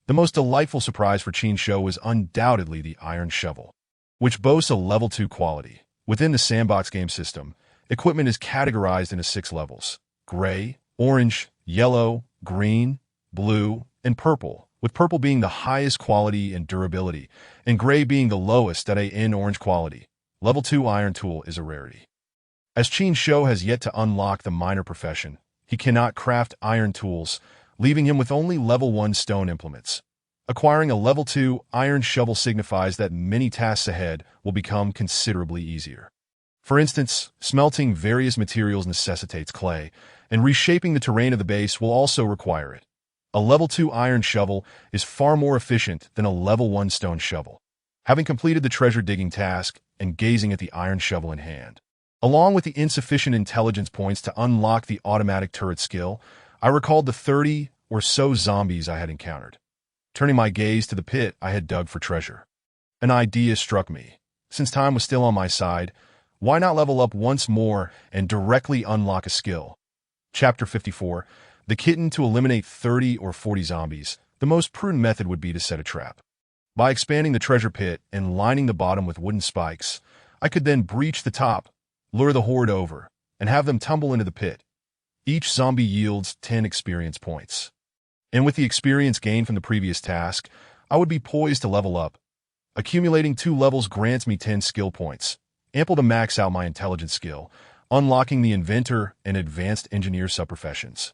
The most delightful surprise for Qin Shou was undoubtedly the iron shovel, which boasts a level 2 quality. Within the sandbox game system, equipment is categorized into 6 levels: gray, orange, yellow, green, blue, and purple, with purple being the highest quality and durability, and gray being the lowest at an orange quality. Level 2 iron tool is a rarity. As Qin Shou has yet to unlock the miner profession, he cannot craft iron tools, leaving him with only level 1 stone implements. Acquiring a level 2 iron shovel signifies that many tasks ahead will become considerably easier. For instance, smelting various materials necessitates clay, and reshaping the terrain of the base will also require it. A level 2 iron shovel is far more efficient than a level 1 stone shovel. Having completed the treasure digging task and gazing at the iron shovel in hand, along with the insufficient intelligence points to unlock the automatic turret skill, I recalled the 30 or so zombies I had encountered. Turning my gaze to the pit I had dug for treasure, an idea struck me. Since time was still on my side, why not level up once more and directly unlock a skill? Chapter 54. The kitten to eliminate 30 or 40 zombies. The most prudent method would be to set a trap. By expanding the treasure pit and lining the bottom with wooden spikes, I could then breach the top, lure the horde over, and have them tumble into the pit. Each zombie yields 10 experience points. And with the experience gained from the previous task, I would be poised to level up. Accumulating 2 levels grants me 10 skill points, ample to max out my intelligence skill, unlocking the inventor and advanced engineer subprofessions,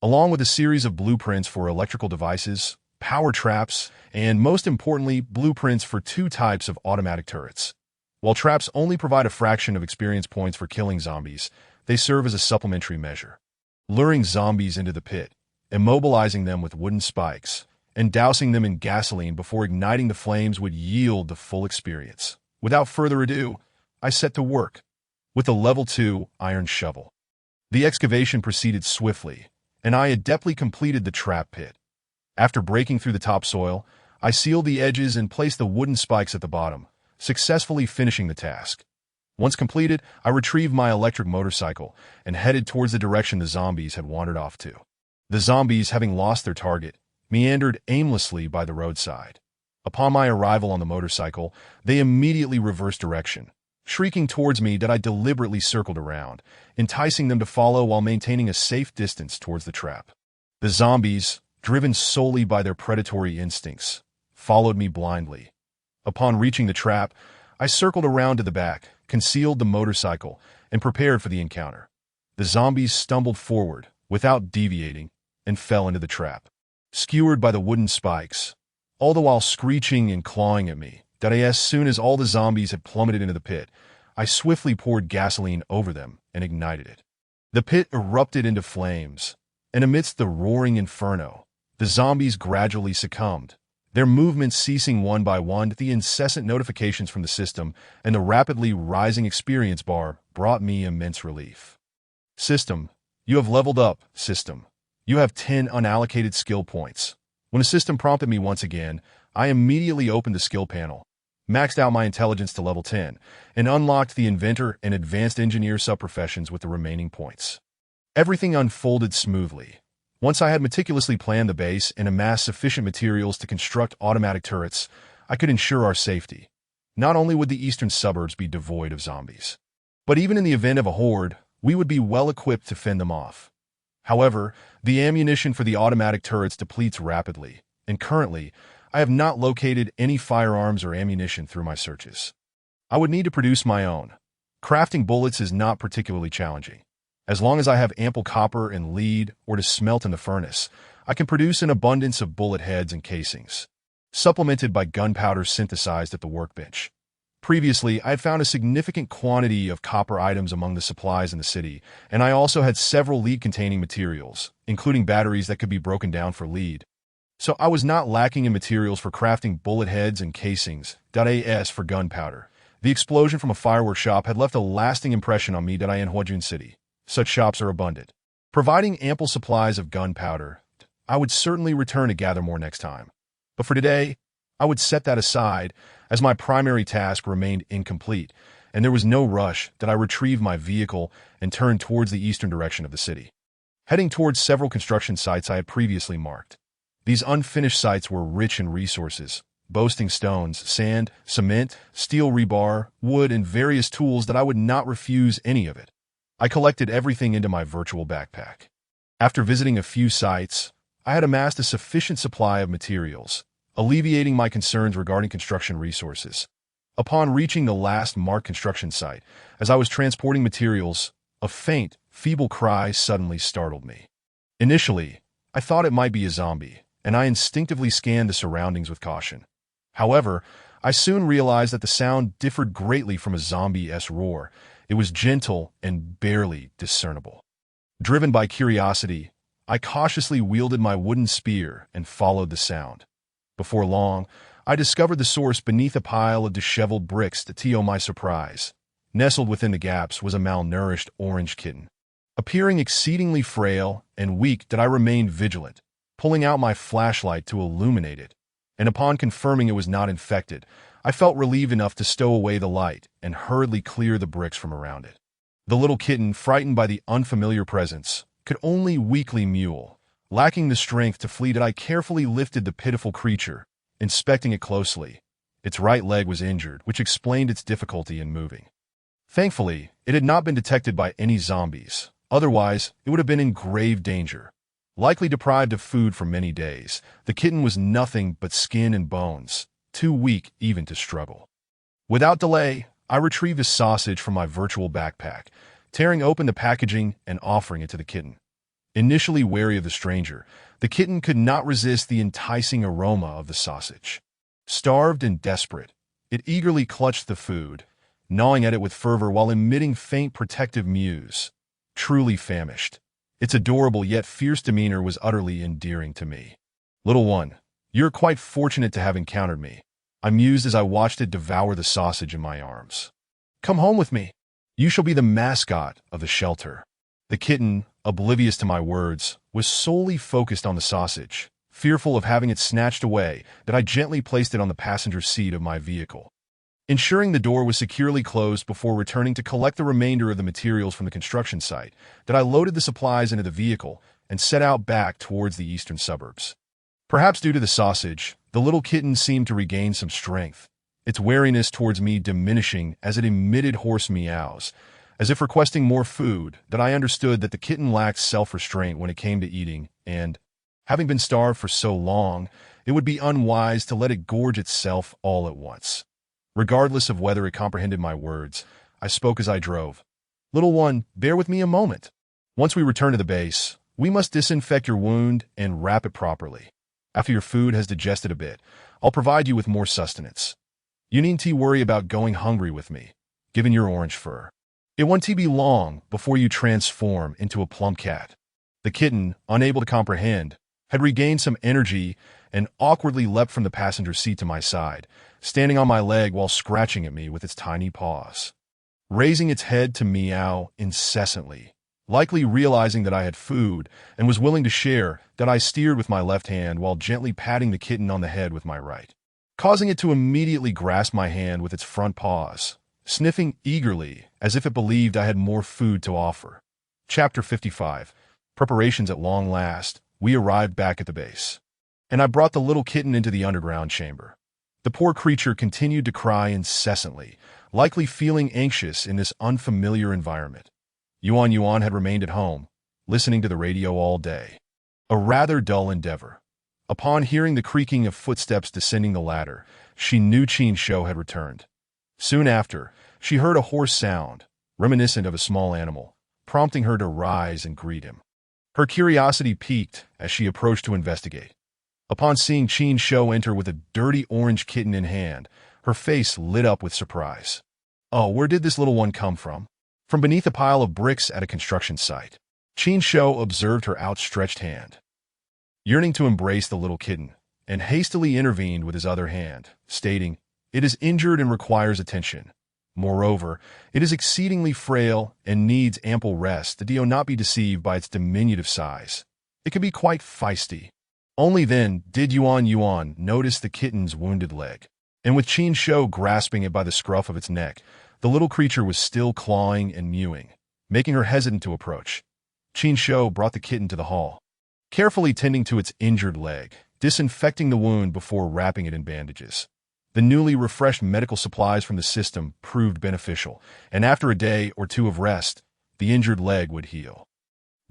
along with a series of blueprints for electrical devices, power traps, and most importantly, blueprints for 2 types of automatic turrets. While traps only provide a fraction of experience points for killing zombies, they serve as a supplementary measure. Luring zombies into the pit, immobilizing them with wooden spikes, and dousing them in gasoline before igniting the flames would yield the full experience. Without further ado, I set to work with a level 2 iron shovel. The excavation proceeded swiftly, and I adeptly completed the trap pit. After breaking through the topsoil, I sealed the edges and placed the wooden spikes at the bottom, successfully finishing the task. Once completed, I retrieved my electric motorcycle and headed towards the direction the zombies had wandered off to. The zombies, having lost their target, meandered aimlessly by the roadside. Upon my arrival on the motorcycle, they immediately reversed direction, shrieking towards me that I deliberately circled around, enticing them to follow while maintaining a safe distance towards the trap. The zombies, driven solely by their predatory instincts, followed me blindly. Upon reaching the trap, I circled around to the back, concealed the motorcycle, and prepared for the encounter. The zombies stumbled forward, without deviating, and fell into the trap, skewered by the wooden spikes, all the while screeching and clawing at me. As soon as all the zombies had plummeted into the pit, I swiftly poured gasoline over them and ignited it. The pit erupted into flames, and amidst the roaring inferno, the zombies gradually succumbed, their movements ceasing one by one. The incessant notifications from the system and the rapidly rising experience bar brought me immense relief. System, you have leveled up. System, you have 10 unallocated skill points. When the system prompted me once again, I immediately opened the skill panel, maxed out my intelligence to level 10, and unlocked the inventor and advanced engineer subprofessions with the remaining points. Everything unfolded smoothly. Once I had meticulously planned the base and amassed sufficient materials to construct automatic turrets, I could ensure our safety. Not only would the eastern suburbs be devoid of zombies, but even in the event of a horde, we would be well equipped to fend them off. However, the ammunition for the automatic turrets depletes rapidly, and currently, I have not located any firearms or ammunition through my searches. I would need to produce my own. Crafting bullets is not particularly challenging. As long as I have ample copper and lead or to smelt in the furnace, I can produce an abundance of bullet heads and casings, supplemented by gunpowder synthesized at the workbench. Previously, I had found a significant quantity of copper items among the supplies in the city, and I also had several lead-containing materials, including batteries that could be broken down for lead. So I was not lacking in materials for crafting bullet heads and casings. As for gunpowder, the explosion from a fireworks shop had left a lasting impression on me in Huajun City. Such shops are abundant. Providing ample supplies of gunpowder, I would certainly return to gather more next time. But for today, I would set that aside, as my primary task remained incomplete, and there was no rush that I retrieved my vehicle and turned towards the eastern direction of the city, heading towards several construction sites I had previously marked. These unfinished sites were rich in resources, boasting stones, sand, cement, steel rebar, wood, and various tools that I would not refuse any of it. I collected everything into my virtual backpack. After visiting a few sites, I had amassed a sufficient supply of materials, alleviating my concerns regarding construction resources. Upon reaching the last marked construction site, as I was transporting materials, a faint, feeble cry suddenly startled me. Initially, I thought it might be a zombie, and I instinctively scanned the surroundings with caution. However, I soon realized that the sound differed greatly from a zombie-esque roar. It was gentle and barely discernible. Driven by curiosity, I cautiously wielded my wooden spear and followed the sound. Before long, I discovered the source beneath a pile of disheveled bricks. To my surprise, nestled within the gaps was a malnourished orange kitten. Appearing exceedingly frail and weak, I remained vigilant, pulling out my flashlight to illuminate it, and upon confirming it was not infected, I felt relieved enough to stow away the light and hurriedly clear the bricks from around it. The little kitten, frightened by the unfamiliar presence, could only weakly mew. Lacking the strength to flee, I carefully lifted the pitiful creature, inspecting it closely, Its right leg was injured, which explained its difficulty in moving. Thankfully, it had not been detected by any zombies. Otherwise, it would have been in grave danger. Likely deprived of food for many days, the kitten was nothing but skin and bones, too weak even to struggle. Without delay, I retrieved a sausage from my virtual backpack, tearing open the packaging and offering it to the kitten. Initially wary of the stranger, the kitten could not resist the enticing aroma of the sausage. Starved and desperate, it eagerly clutched the food, gnawing at it with fervor while emitting faint protective mews. Truly famished. Its adorable yet fierce demeanor was utterly endearing to me. "Little one, you're quite fortunate to have encountered me," I mused as I watched it devour the sausage in my arms. "Come home with me. You shall be the mascot of the shelter." The kitten, oblivious to my words, was solely focused on the sausage, fearful of having it snatched away, that I gently placed it on the passenger seat of my vehicle. Ensuring the door was securely closed before returning to collect the remainder of the materials from the construction site, that I loaded the supplies into the vehicle and set out back towards the eastern suburbs. Perhaps due to the sausage, the little kitten seemed to regain some strength, its wariness towards me diminishing as it emitted hoarse meows, as if requesting more food. That I understood that the kitten lacked self-restraint when it came to eating, and, having been starved for so long, it would be unwise to let it gorge itself all at once. Regardless of whether it comprehended my words, I spoke as I drove. "Little one, bear with me a moment. Once we return to the base, we must disinfect your wound and wrap it properly. After your food has digested a bit, I'll provide you with more sustenance. You needn't worry about going hungry with me, given your orange fur. It won't be long before you transform into a plump cat." The kitten, unable to comprehend, had regained some energy and awkwardly leapt from the passenger seat to my side, standing on my leg while scratching at me with its tiny paws. Raising its head to meow incessantly, likely realizing that I had food and was willing to share, that I steered with my left hand while gently patting the kitten on the head with my right, causing it to immediately grasp my hand with its front paws, sniffing eagerly as if it believed I had more food to offer. Chapter 55. Preparations at long last. We arrived back at the base, and I brought the little kitten into the underground chamber. The poor creature continued to cry incessantly, likely feeling anxious in this unfamiliar environment. Yuan had remained at home, listening to the radio all day. A rather dull endeavor. Upon hearing the creaking of footsteps descending the ladder, she knew Qin Shou had returned. Soon after, she heard a hoarse sound, reminiscent of a small animal, prompting her to rise and greet him. Her curiosity piqued as she approached to investigate. Upon seeing Qin Shou enter with a dirty orange kitten in hand, her face lit up with surprise. "Oh, where did this little one come from?" "From beneath a pile of bricks at a construction site." Qin Shou observed her outstretched hand, yearning to embrace the little kitten, and hastily intervened with his other hand, stating, "It is injured and requires attention. Moreover, it is exceedingly frail and needs ample rest. Do not be deceived by its diminutive size. It can be quite feisty." Only then did Yuan notice the kitten's wounded leg, and with Qin Shou grasping it by the scruff of its neck, the little creature was still clawing and mewing, making her hesitant to approach. Qin Shou brought the kitten to the hall, carefully tending to its injured leg, disinfecting the wound before wrapping it in bandages. The newly refreshed medical supplies from the system proved beneficial, and after a day or two of rest, the injured leg would heal.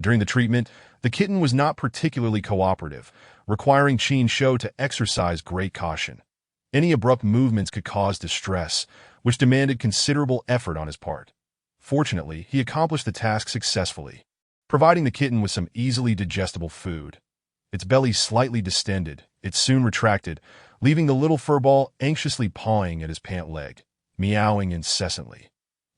During the treatment, the kitten was not particularly cooperative, requiring Qin Shou to exercise great caution. Any abrupt movements could cause distress, which demanded considerable effort on his part. Fortunately, he accomplished the task successfully, providing the kitten with some easily digestible food. Its belly slightly distended, it soon retracted, leaving the little furball anxiously pawing at his pant leg, meowing incessantly.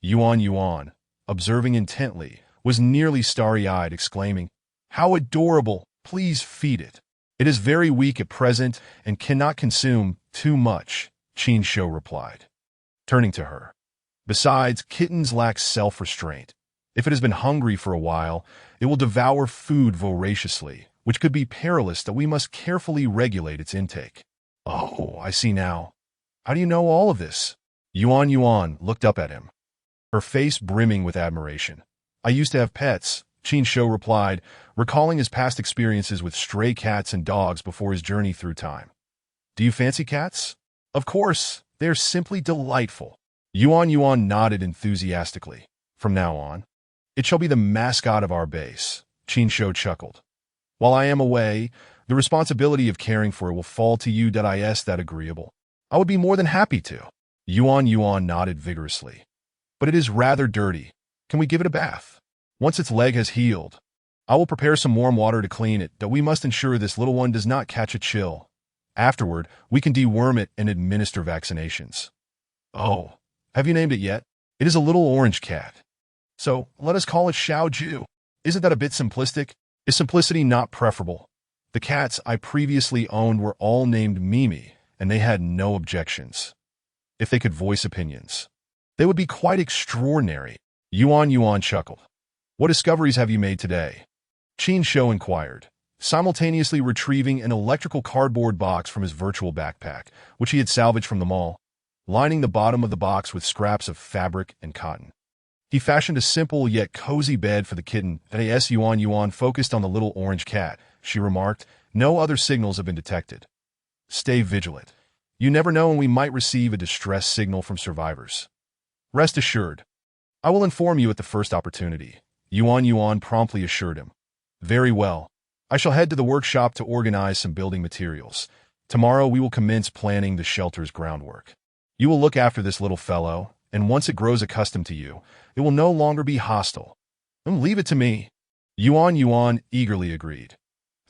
Yuan, observing intently, was nearly starry-eyed, exclaiming, "How adorable! Please feed it. It is very weak at present and cannot consume too much," Qin Shou replied, turning to her. "Besides, kittens lack self-restraint. If it has been hungry for a while, it will devour food voraciously, which could be perilous, that we must carefully regulate its intake." "Oh, I see now. How do you know all of this?" Yuan looked up at him, her face brimming with admiration. "I used to have pets," Qin Shou replied, recalling his past experiences with stray cats and dogs before his journey through time. "Do you fancy cats?" "Of course. They're simply delightful. Yuan nodded enthusiastically. From now on, it shall be the mascot of our base. Qin Shou chuckled. While I am away, the responsibility of caring for it will fall to you. Is that agreeable? I would be more than happy to. Yuan nodded vigorously. But it is rather dirty. Can we give it a bath? Once its leg has healed, I will prepare some warm water to clean it, though we must ensure this little one does not catch a chill. Afterward, we can deworm it and administer vaccinations. Oh, have you named it yet? It is a little orange cat. So, let us call it Xiao Ju. Isn't that a bit simplistic? Is simplicity not preferable? The cats I previously owned were all named Mimi, and they had no objections. If they could voice opinions, they would be quite extraordinary. Yuan chuckled. What discoveries have you made today? Qin Shou inquired, simultaneously retrieving an electrical cardboard box from his virtual backpack, which he had salvaged from the mall, lining the bottom of the box with scraps of fabric and cotton. He fashioned a simple yet cozy bed for the kitten. As Yuan focused on the little orange cat, she remarked, no other signals have been detected. Stay vigilant. You never know when we might receive a distress signal from survivors. Rest assured, I will inform you at the first opportunity. Yuan promptly assured him. Very well. I shall head to the workshop to organize some building materials. Tomorrow we will commence planning the shelter's groundwork. You will look after this little fellow, and once it grows accustomed to you, it will no longer be hostile. Leave it to me. Yuan eagerly agreed.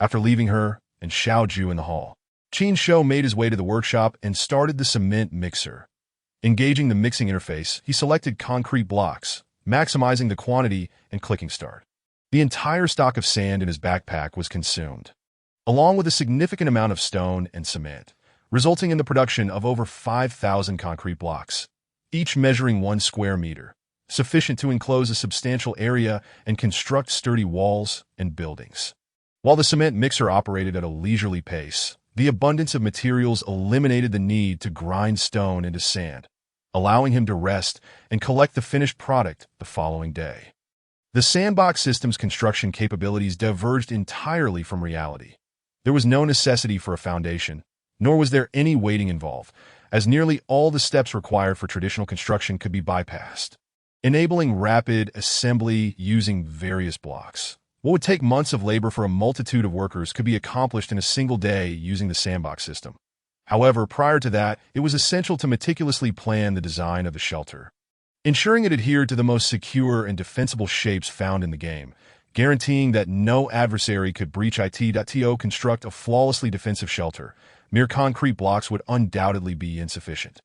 After leaving her and Xiao Ju in the hall, Qin Shou made his way to the workshop and started the cement mixer. Engaging the mixing interface, he selected concrete blocks, maximizing the quantity and clicking start. The entire stock of sand in his backpack was consumed, along with a significant amount of stone and cement, resulting in the production of over 5,000 concrete blocks, each measuring 1 square meter, sufficient to enclose a substantial area and construct sturdy walls and buildings. While the cement mixer operated at a leisurely pace, the abundance of materials eliminated the need to grind stone into sand, allowing him to rest and collect the finished product the following day. The sandbox system's construction capabilities diverged entirely from reality. There was no necessity for a foundation, nor was there any weighting involved, as nearly all the steps required for traditional construction could be bypassed, enabling rapid assembly using various blocks. What would take months of labor for a multitude of workers could be accomplished in a single day using the sandbox system. However, prior to that, it was essential to meticulously plan the design of the shelter, ensuring it adhered to the most secure and defensible shapes found in the game, guaranteeing that no adversary could breach it. To construct a flawlessly defensive shelter, mere concrete blocks would undoubtedly be insufficient.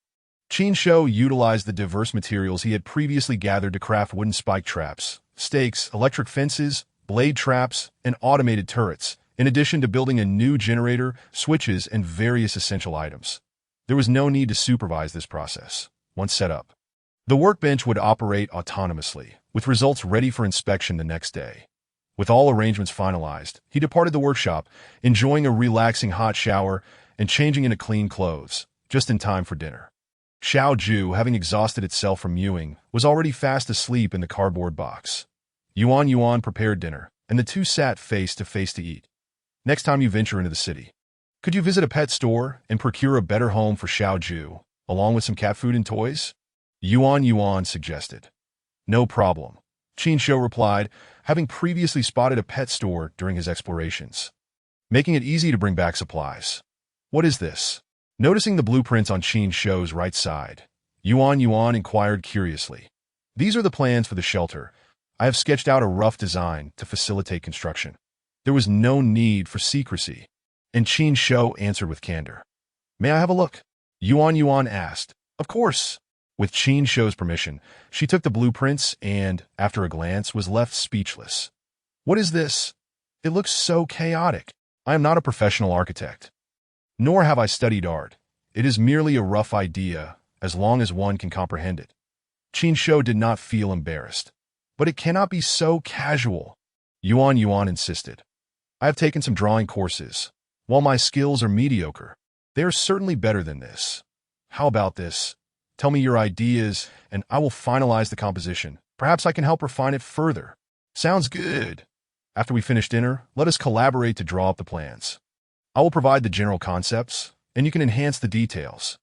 Qin Shou utilized the diverse materials he had previously gathered to craft wooden spike traps, stakes, electric fences, blade traps, and automated turrets, in addition to building a new generator, switches, and various essential items. There was no need to supervise this process. Once set up, the workbench would operate autonomously, with results ready for inspection the next day. With all arrangements finalized, he departed the workshop, enjoying a relaxing hot shower and changing into clean clothes, just in time for dinner. Xiao Ju, having exhausted itself from mewing, was already fast asleep in the cardboard box. Yuan prepared dinner, and the two sat face to face to eat. Next time you venture into the city, could you visit a pet store and procure a better home for Xiao Ju, along with some cat food and toys? Yuan suggested. No problem, Qin Shou replied, having previously spotted a pet store during his explorations, making it easy to bring back supplies. What is this? Noticing the blueprints on Qin Shou's right side, Yuan inquired curiously. These are the plans for the shelter. I have sketched out a rough design to facilitate construction. There was no need for secrecy, and Qin Shou answered with candor. May I have a look? Yuan asked. Of course. With Qin Shou's permission, she took the blueprints and, after a glance, was left speechless. What is this? It looks so chaotic. I am not a professional architect. Nor have I studied art. It is merely a rough idea, as long as one can comprehend it. Qin Shou did not feel embarrassed. But it cannot be so casual, Yuan insisted. I have taken some drawing courses. While my skills are mediocre, they are certainly better than this. How about this? Tell me your ideas, and I will finalize the composition. Perhaps I can help refine it further. Sounds good. After we finish dinner, let us collaborate to draw up the plans. I will provide the general concepts, and you can enhance the details.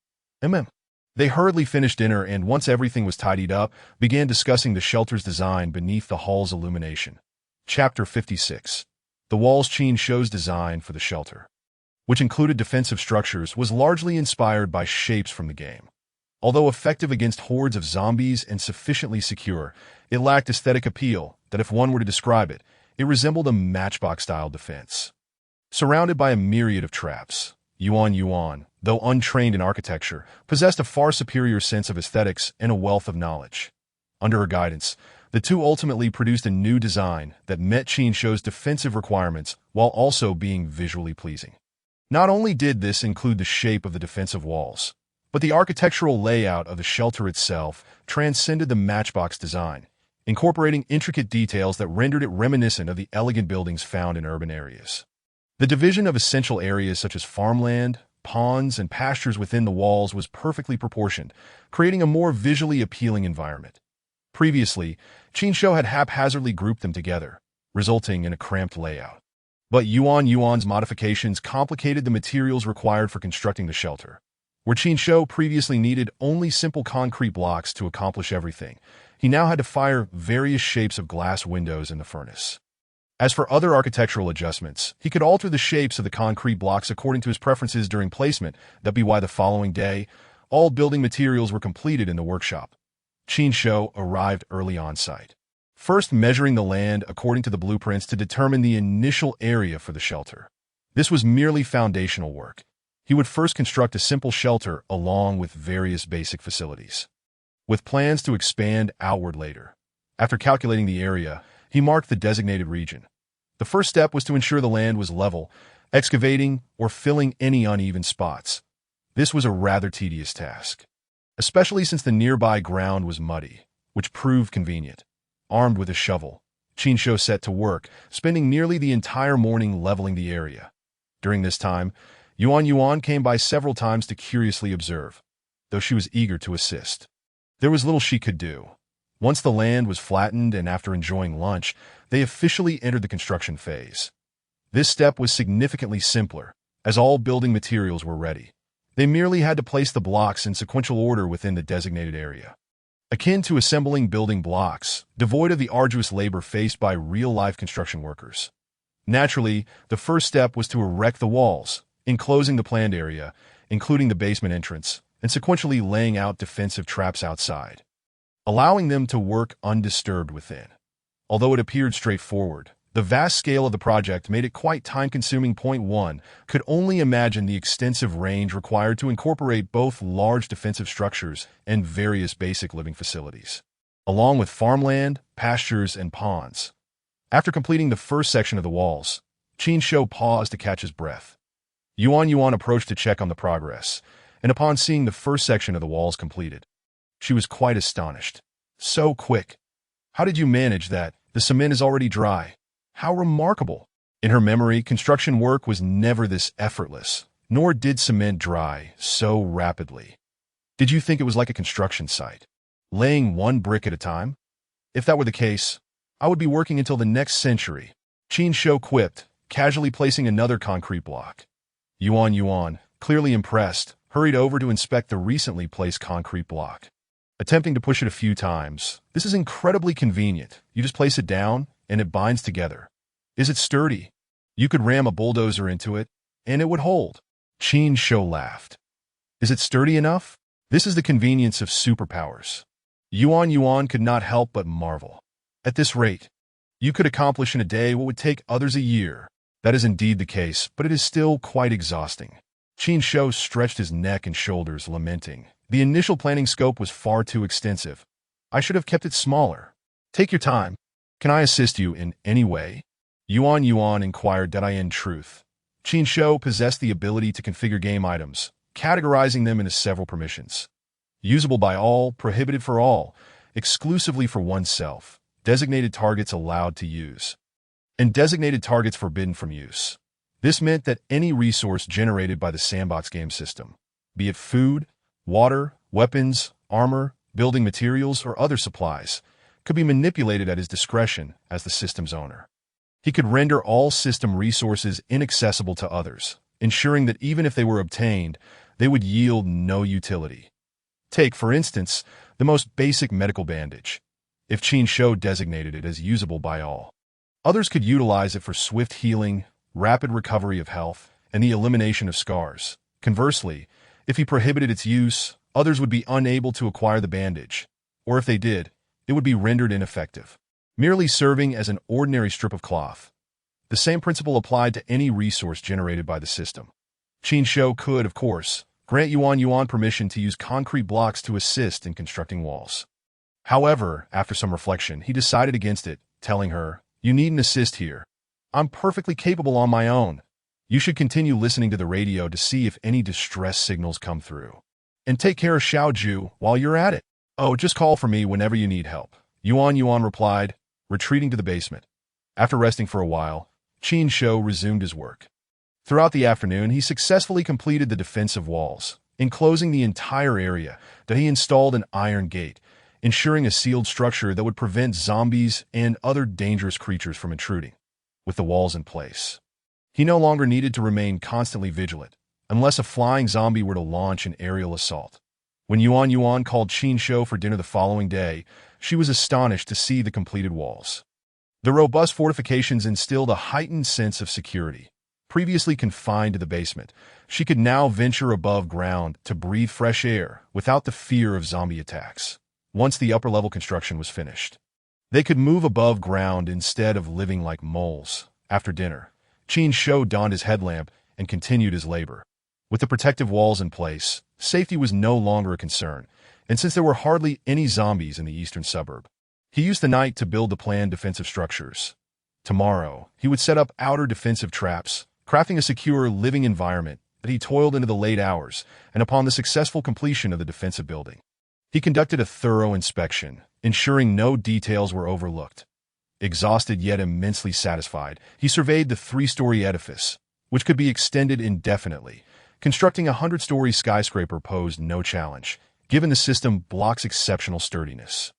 They hurriedly finished dinner and, once everything was tidied up, began discussing the shelter's design beneath the hall's illumination. Chapter 56. The walls Qin Shou's design for the shelter, which included defensive structures, was largely inspired by shapes from the game. Although effective against hordes of zombies and sufficiently secure, it lacked aesthetic appeal that, if one were to describe it, it resembled a matchbox-style defense. Surrounded by a myriad of traps, Yuan, though untrained in architecture, possessed a far superior sense of aesthetics and a wealth of knowledge. Under her guidance, the two ultimately produced a new design that met Qin Shou's defensive requirements while also being visually pleasing. Not only did this include the shape of the defensive walls, but the architectural layout of the shelter itself transcended the matchbox design, incorporating intricate details that rendered it reminiscent of the elegant buildings found in urban areas. The division of essential areas such as farmland, ponds, and pastures within the walls was perfectly proportioned, creating a more visually appealing environment. Previously, Qin Shou had haphazardly grouped them together, resulting in a cramped layout. But Yuan's modifications complicated the materials required for constructing the shelter. Where Qin Shou previously needed only simple concrete blocks to accomplish everything, he now had to fire various shapes of glass windows in the furnace. As for other architectural adjustments, he could alter the shapes of the concrete blocks according to his preferences during placement. That be why the following day, all building materials were completed in the workshop. Qin Shou arrived early on site, first measuring the land according to the blueprints to determine the initial area for the shelter. This was merely foundational work. He would first construct a simple shelter along with various basic facilities, with plans to expand outward later. After calculating the area, he marked the designated region. The first step was to ensure the land was level, excavating or filling any uneven spots. This was a rather tedious task, especially since the nearby ground was muddy, which proved convenient. Armed with a shovel, Qin Shou set to work, spending nearly the entire morning leveling the area. During this time, Yuan came by several times to curiously observe, though she was eager to assist. There was little she could do. Once the land was flattened and after enjoying lunch, they officially entered the construction phase. This step was significantly simpler, as all building materials were ready. They merely had to place the blocks in sequential order within the designated area. Akin to assembling building blocks, devoid of the arduous labor faced by real-life construction workers. Naturally, the first step was to erect the walls, enclosing the planned area, including the basement entrance, and sequentially laying out defensive traps outside, allowing them to work undisturbed within. Although it appeared straightforward, the vast scale of the project made it quite time-consuming. One could only imagine the extensive range required to incorporate both large defensive structures and various basic living facilities, along with farmland, pastures, and ponds. After completing the first section of the walls, Qin Shou paused to catch his breath. Yuan approached to check on the progress, and upon seeing the first section of the walls completed, she was quite astonished. So quick. How did you manage that? The cement is already dry. How remarkable. In her memory, construction work was never this effortless, nor did cement dry so rapidly. Did you think it was like a construction site, laying one brick at a time? If that were the case, I would be working until the next century. Qin Shou quipped, casually placing another concrete block. Yuan, clearly impressed, hurried over to inspect the recently placed concrete block. Attempting to push it a few times, this is incredibly convenient. You just place it down, and it binds together. Is it sturdy? You could ram a bulldozer into it, and it would hold. Qin Shou laughed. Is it sturdy enough? This is the convenience of superpowers. Yuan could not help but marvel. At this rate, you could accomplish in a day what would take others a year. That is indeed the case, but it is still quite exhausting. Qin Shou stretched his neck and shoulders, lamenting. The initial planning scope was far too extensive. I should have kept it smaller. Take your time. Can I assist you in any way? Yuan inquired. That I in truth. Qin Shou possessed the ability to configure game items, categorizing them into several permissions. Usable by all, prohibited for all, exclusively for oneself, designated targets allowed to use, and designated targets forbidden from use. This meant that any resource generated by the sandbox game system, be it food, water, weapons, armor, building materials, or other supplies, could be manipulated at his discretion as the system's owner. He could render all system resources inaccessible to others, ensuring that even if they were obtained, they would yield no utility. Take, for instance, the most basic medical bandage. If Qin Shou designated it as usable by all, others could utilize it for swift healing, rapid recovery of health, and the elimination of scars. Conversely, if he prohibited its use, others would be unable to acquire the bandage, or if they did, it would be rendered ineffective, merely serving as an ordinary strip of cloth. The same principle applied to any resource generated by the system. Qin Shou could, of course, grant Yuan permission to use concrete blocks to assist in constructing walls. However, after some reflection, he decided against it, telling her, "You needn't assist here. I'm perfectly capable on my own. You should continue listening to the radio to see if any distress signals come through. And take care of Xiaoju while you're at it. Oh, just call for me whenever you need help." Yuan replied, retreating to the basement. After resting for a while, Qin Shou resumed his work. Throughout the afternoon, he successfully completed the defensive walls, enclosing the entire area. That he installed an iron gate, ensuring a sealed structure that would prevent zombies and other dangerous creatures from intruding. With the walls in place, he no longer needed to remain constantly vigilant, unless a flying zombie were to launch an aerial assault. When Yuan called Qin Shou for dinner the following day, she was astonished to see the completed walls. The robust fortifications instilled a heightened sense of security. Previously confined to the basement, she could now venture above ground to breathe fresh air without the fear of zombie attacks. Once the upper-level construction was finished, they could move above ground instead of living like moles. After dinner, Qin Shou donned his headlamp and continued his labor. With the protective walls in place, safety was no longer a concern, and since there were hardly any zombies in the eastern suburb, he used the night to build the planned defensive structures. Tomorrow, he would set up outer defensive traps, crafting a secure living environment that he toiled into the late hours, and upon the successful completion of the defensive building, he conducted a thorough inspection, ensuring no details were overlooked. Exhausted yet immensely satisfied, he surveyed the three-story edifice, which could be extended indefinitely. Constructing a 100-story skyscraper posed no challenge, given the system block's exceptional sturdiness.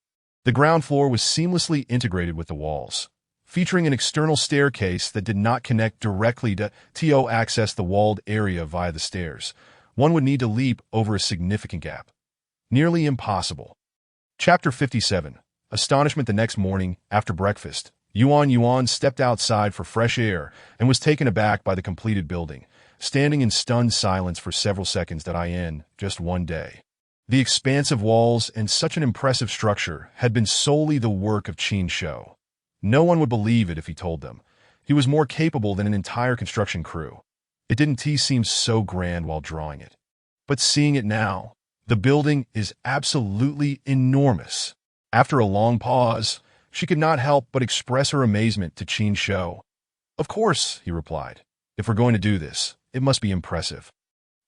The ground floor was seamlessly integrated with the walls, featuring an external staircase that did not connect directly to access the walled area via the stairs. One would need to leap over a significant gap. Nearly impossible. Chapter 57. Astonishment. The next morning, after breakfast, Yuan stepped outside for fresh air and was taken aback by the completed building, standing in stunned silence for several seconds. In just one day, the expansive walls and such an impressive structure had been solely the work of Qin Shou. No one would believe it if he told them. He was more capable than an entire construction crew. It didn't seem so grand while drawing it. But seeing it now, the building is absolutely enormous. After a long pause, she could not help but express her amazement to Qin Shou. "Of course," he replied. "If we're going to do this, it must be impressive.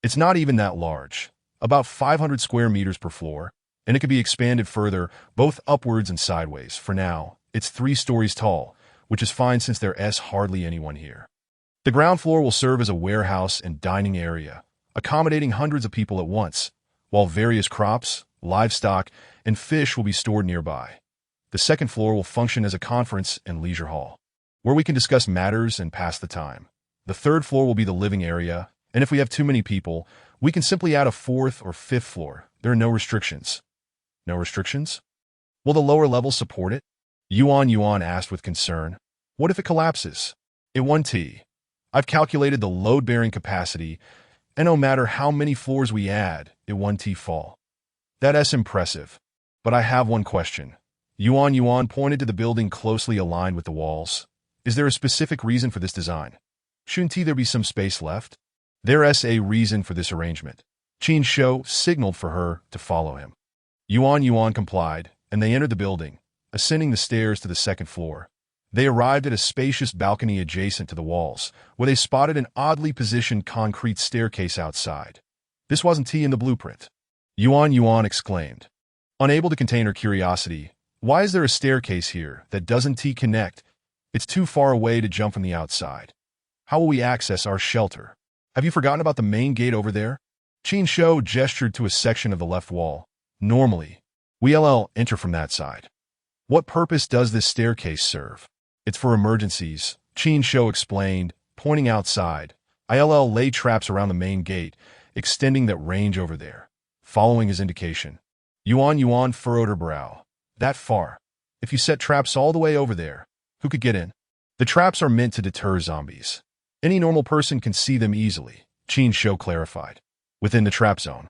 It's not even that large, about 500 square meters per floor, and it could be expanded further, both upwards and sideways. For now, it's 3 stories tall, which is fine since there's hardly anyone here. The ground floor will serve as a warehouse and dining area, accommodating hundreds of people at once, while various crops, livestock, and fish will be stored nearby. The second floor will function as a conference and leisure hall, where we can discuss matters and pass the time. The third floor will be the living area, and if we have too many people, we can simply add a 4th or 5th floor. There are no restrictions." "No restrictions? Will the lower levels support it?" Yuan asked with concern. "What if it collapses?" "It won't. I've calculated the load-bearing capacity, and no matter how many floors we add, it won't fall." "That's impressive. But I have one question." Yuan pointed to the building closely aligned with the walls. "Is there a specific reason for this design? Shouldn't there be some space left?" "There's a reason for this arrangement." Qin Shou signaled for her to follow him. Yuan complied, and they entered the building, ascending the stairs to the second floor. They arrived at a spacious balcony adjacent to the walls, where they spotted an oddly positioned concrete staircase outside. "This wasn't in the blueprint," Yuan exclaimed. Unable to contain her curiosity, "Why is there a staircase here that doesn't connect? It's too far away to jump from the outside. How will we access our shelter? Have you forgotten about the main gate over there?" Qin Shou gestured to a section of the left wall. "Normally, we'll enter from that side." "What purpose does this staircase serve?" "It's for emergencies," Qin Shou explained, pointing outside. "I'll lay traps around the main gate, extending that range over there. following his indication. Yuan furrowed her brow. That far. If you set traps all the way over there, who could get in? The traps are meant to deter zombies. Any normal person can see them easily, Qin Shou clarified. Within the trap zone,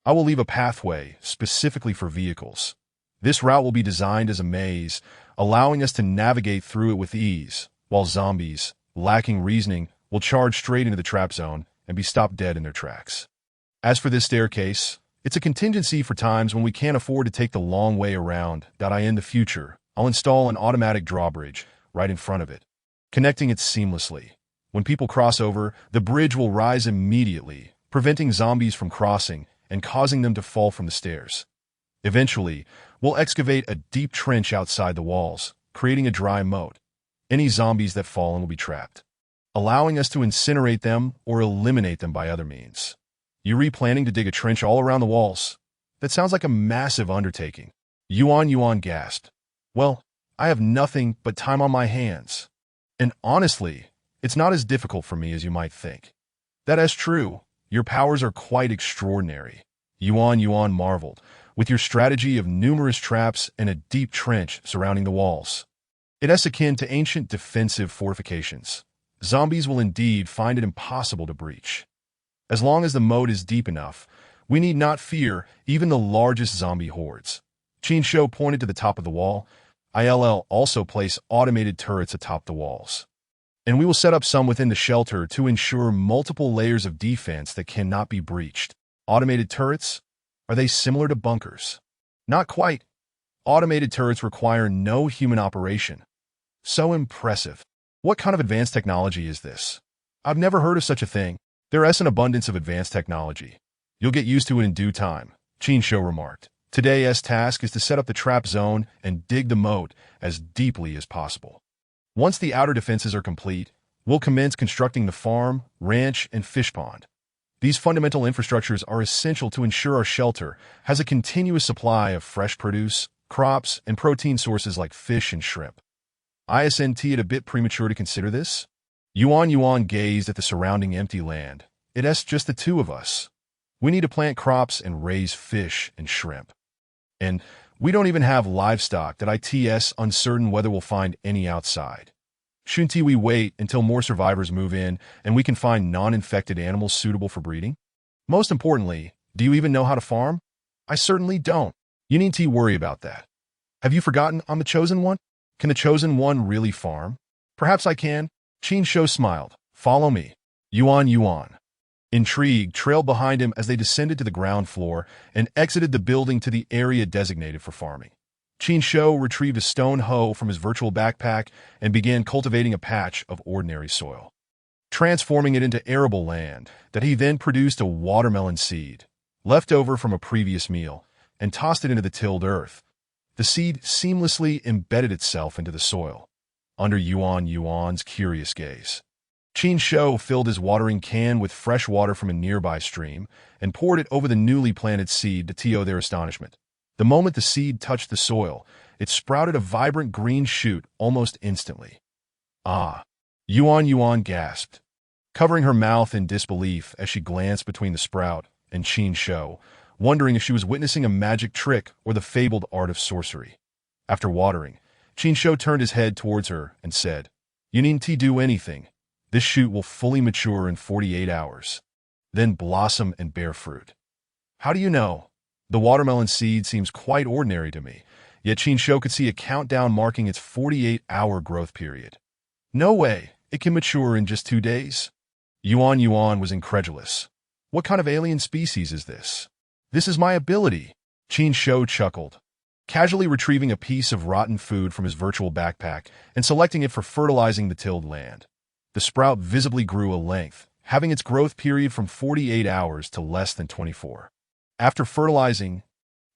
I will leave a pathway specifically for vehicles. This route will be designed as a maze, allowing us to navigate through it with ease, while zombies, lacking reasoning, will charge straight into the trap zone and be stopped dead in their tracks. As for this staircase, it's a contingency for times when we can't afford to take the long way around. In the future, I'll install an automatic drawbridge right in front of it, connecting it seamlessly. When people cross over, the bridge will rise immediately, preventing zombies from crossing and causing them to fall from the stairs. Eventually, we'll excavate a deep trench outside the walls, creating a dry moat. Any zombies that fall in will be trapped, allowing us to incinerate them or eliminate them by other means. You're planning to dig a trench all around the walls? That sounds like a massive undertaking. Yuan gasped. Well, I have nothing but time on my hands. And honestly, it's not as difficult for me as you might think. That is true. Your powers are quite extraordinary. Yuan marveled, with your strategy of numerous traps and a deep trench surrounding the walls. It is akin to ancient defensive fortifications. Zombies will indeed find it impossible to breach. As long as the moat is deep enough, we need not fear even the largest zombie hordes. Qin Shou pointed to the top of the wall. I'll also place automated turrets atop the walls. And we will set up some within the shelter to ensure multiple layers of defense that cannot be breached. Automated turrets? Are they similar to bunkers? Not quite. Automated turrets require no human operation. So impressive. What kind of advanced technology is this? I've never heard of such a thing. There is an abundance of advanced technology. You'll get used to it in due time, Qin Shou remarked. Today's task is to set up the trap zone and dig the moat as deeply as possible. Once the outer defenses are complete, we'll commence constructing the farm, ranch, and fish pond. These fundamental infrastructures are essential to ensure our shelter has a continuous supply of fresh produce, crops, and protein sources like fish and shrimp. Isn't it a bit premature to consider this? Yuan gazed at the surrounding empty land. It's just the two of us. We need to plant crops and raise fish and shrimp. And we don't even have livestock that it's uncertain whether we'll find any outside. Shouldn't we wait until more survivors move in and we can find non-infected animals suitable for breeding? Most importantly, do you even know how to farm? I certainly don't. You need to worry about that. Have you forgotten I'm the Chosen One? Can the Chosen One really farm? Perhaps I can. Qin Shou smiled. Follow me. Yuan, intrigued, trailed behind him as they descended to the ground floor and exited the building to the area designated for farming. Qin Shou retrieved a stone hoe from his virtual backpack and began cultivating a patch of ordinary soil, transforming it into arable land that he then produced a watermelon seed, left over from a previous meal, and tossed it into the tilled earth. The seed seamlessly embedded itself into the soil, under Yuan's curious gaze. Qin Shou filled his watering can with fresh water from a nearby stream and poured it over the newly planted seed to their astonishment. The moment the seed touched the soil, it sprouted a vibrant green shoot almost instantly. Ah! Yuan gasped, covering her mouth in disbelief as she glanced between the sprout and Qin Shou, wondering if she was witnessing a magic trick or the fabled art of sorcery. After watering, Qin Shou turned his head towards her and said, "You needn't do anything. This shoot will fully mature in 48 hours, then blossom and bear fruit." How do you know? The watermelon seed seems quite ordinary to me, yet Qin Shou could see a countdown marking its 48-hour growth period. No way, it can mature in just 2 days. Yuan was incredulous. What kind of alien species is this? This is my ability, Qin Shou chuckled, casually retrieving a piece of rotten food from his virtual backpack and selecting it for fertilizing the tilled land. The sprout visibly grew a length, having its growth period from 48 hours to less than 24. After fertilizing,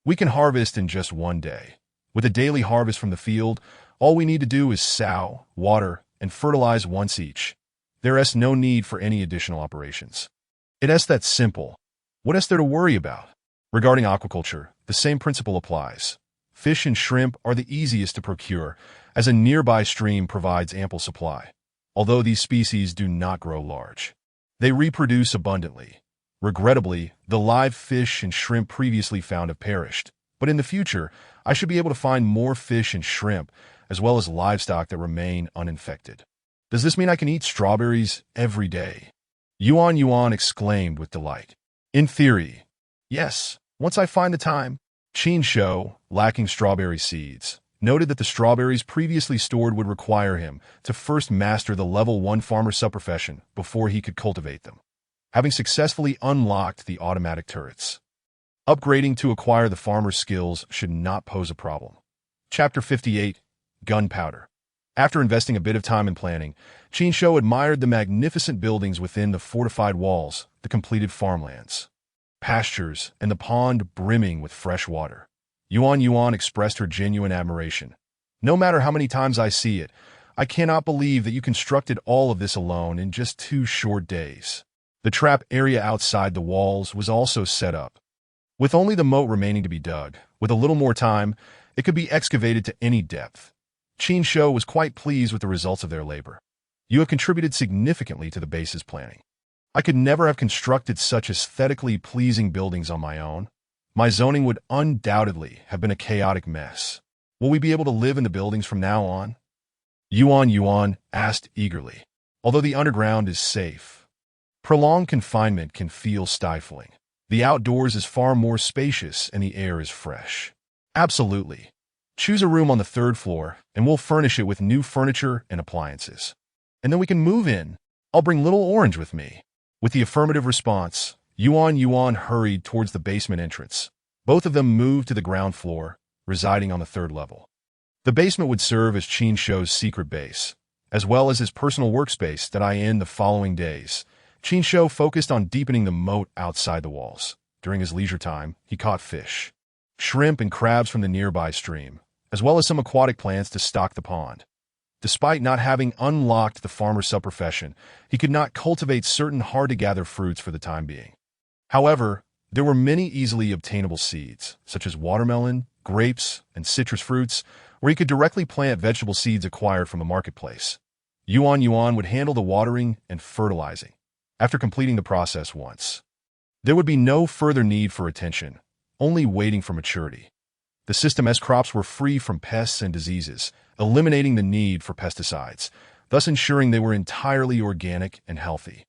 we can harvest in just 1 day. With a daily harvest from the field, all we need to do is sow, water, and fertilize once each. There is no need for any additional operations. It is that simple. What is there to worry about? Regarding aquaculture, the same principle applies. Fish and shrimp are the easiest to procure, as a nearby stream provides ample supply. Although these species do not grow large, they reproduce abundantly. Regrettably, the live fish and shrimp previously found have perished, but in the future, I should be able to find more fish and shrimp, as well as livestock that remain uninfected. Does this mean I can eat strawberries every day? Yuan Yuan exclaimed with delight. In theory, yes, once I find the time. Qin Shou, lacking strawberry seeds, noted that the strawberries previously stored would require him to first master the level 1 farmer subprofession before he could cultivate them. Having successfully unlocked the automatic turrets, upgrading to acquire the farmer's skills should not pose a problem. Chapter 58, Gunpowder. After investing a bit of time in planning, Qin Shou admired the magnificent buildings within the fortified walls, the completed farmlands, pastures, and the pond brimming with fresh water. Yuan Yuan expressed her genuine admiration. No matter how many times I see it, I cannot believe that you constructed all of this alone in just 2 short days. The trap area outside the walls was also set up, with only the moat remaining to be dug. With a little more time, it could be excavated to any depth. Qin Shou was quite pleased with the results of their labor. You have contributed significantly to the base's planning. I could never have constructed such aesthetically pleasing buildings on my own. My zoning would undoubtedly have been a chaotic mess. Will we be able to live in the buildings from now on? Yuan Yuan asked eagerly. Although the underground is safe, prolonged confinement can feel stifling. The outdoors is far more spacious and the air is fresh. Absolutely. Choose a room on the 3rd floor and we'll furnish it with new furniture and appliances. And then we can move in. I'll bring little Orange with me. With the affirmative response, Yuan Yuan hurried towards the basement entrance. Both of them moved to the ground floor, residing on the 3rd level. The basement would serve as Qin Shou's secret base, as well as his personal workspace that in the following days. Qin Shou focused on deepening the moat outside the walls. During his leisure time, he caught fish, shrimp, and crabs from the nearby stream, as well as some aquatic plants to stock the pond. Despite not having unlocked the farmer subprofession, he could not cultivate certain hard-to-gather fruits for the time being. However, there were many easily obtainable seeds, such as watermelon, grapes, and citrus fruits, where he could directly plant vegetable seeds acquired from the marketplace. Yuan Yuan would handle the watering and fertilizing. After completing the process once, there would be no further need for attention, only waiting for maturity. The system's crops were free from pests and diseases, eliminating the need for pesticides, thus ensuring they were entirely organic and healthy.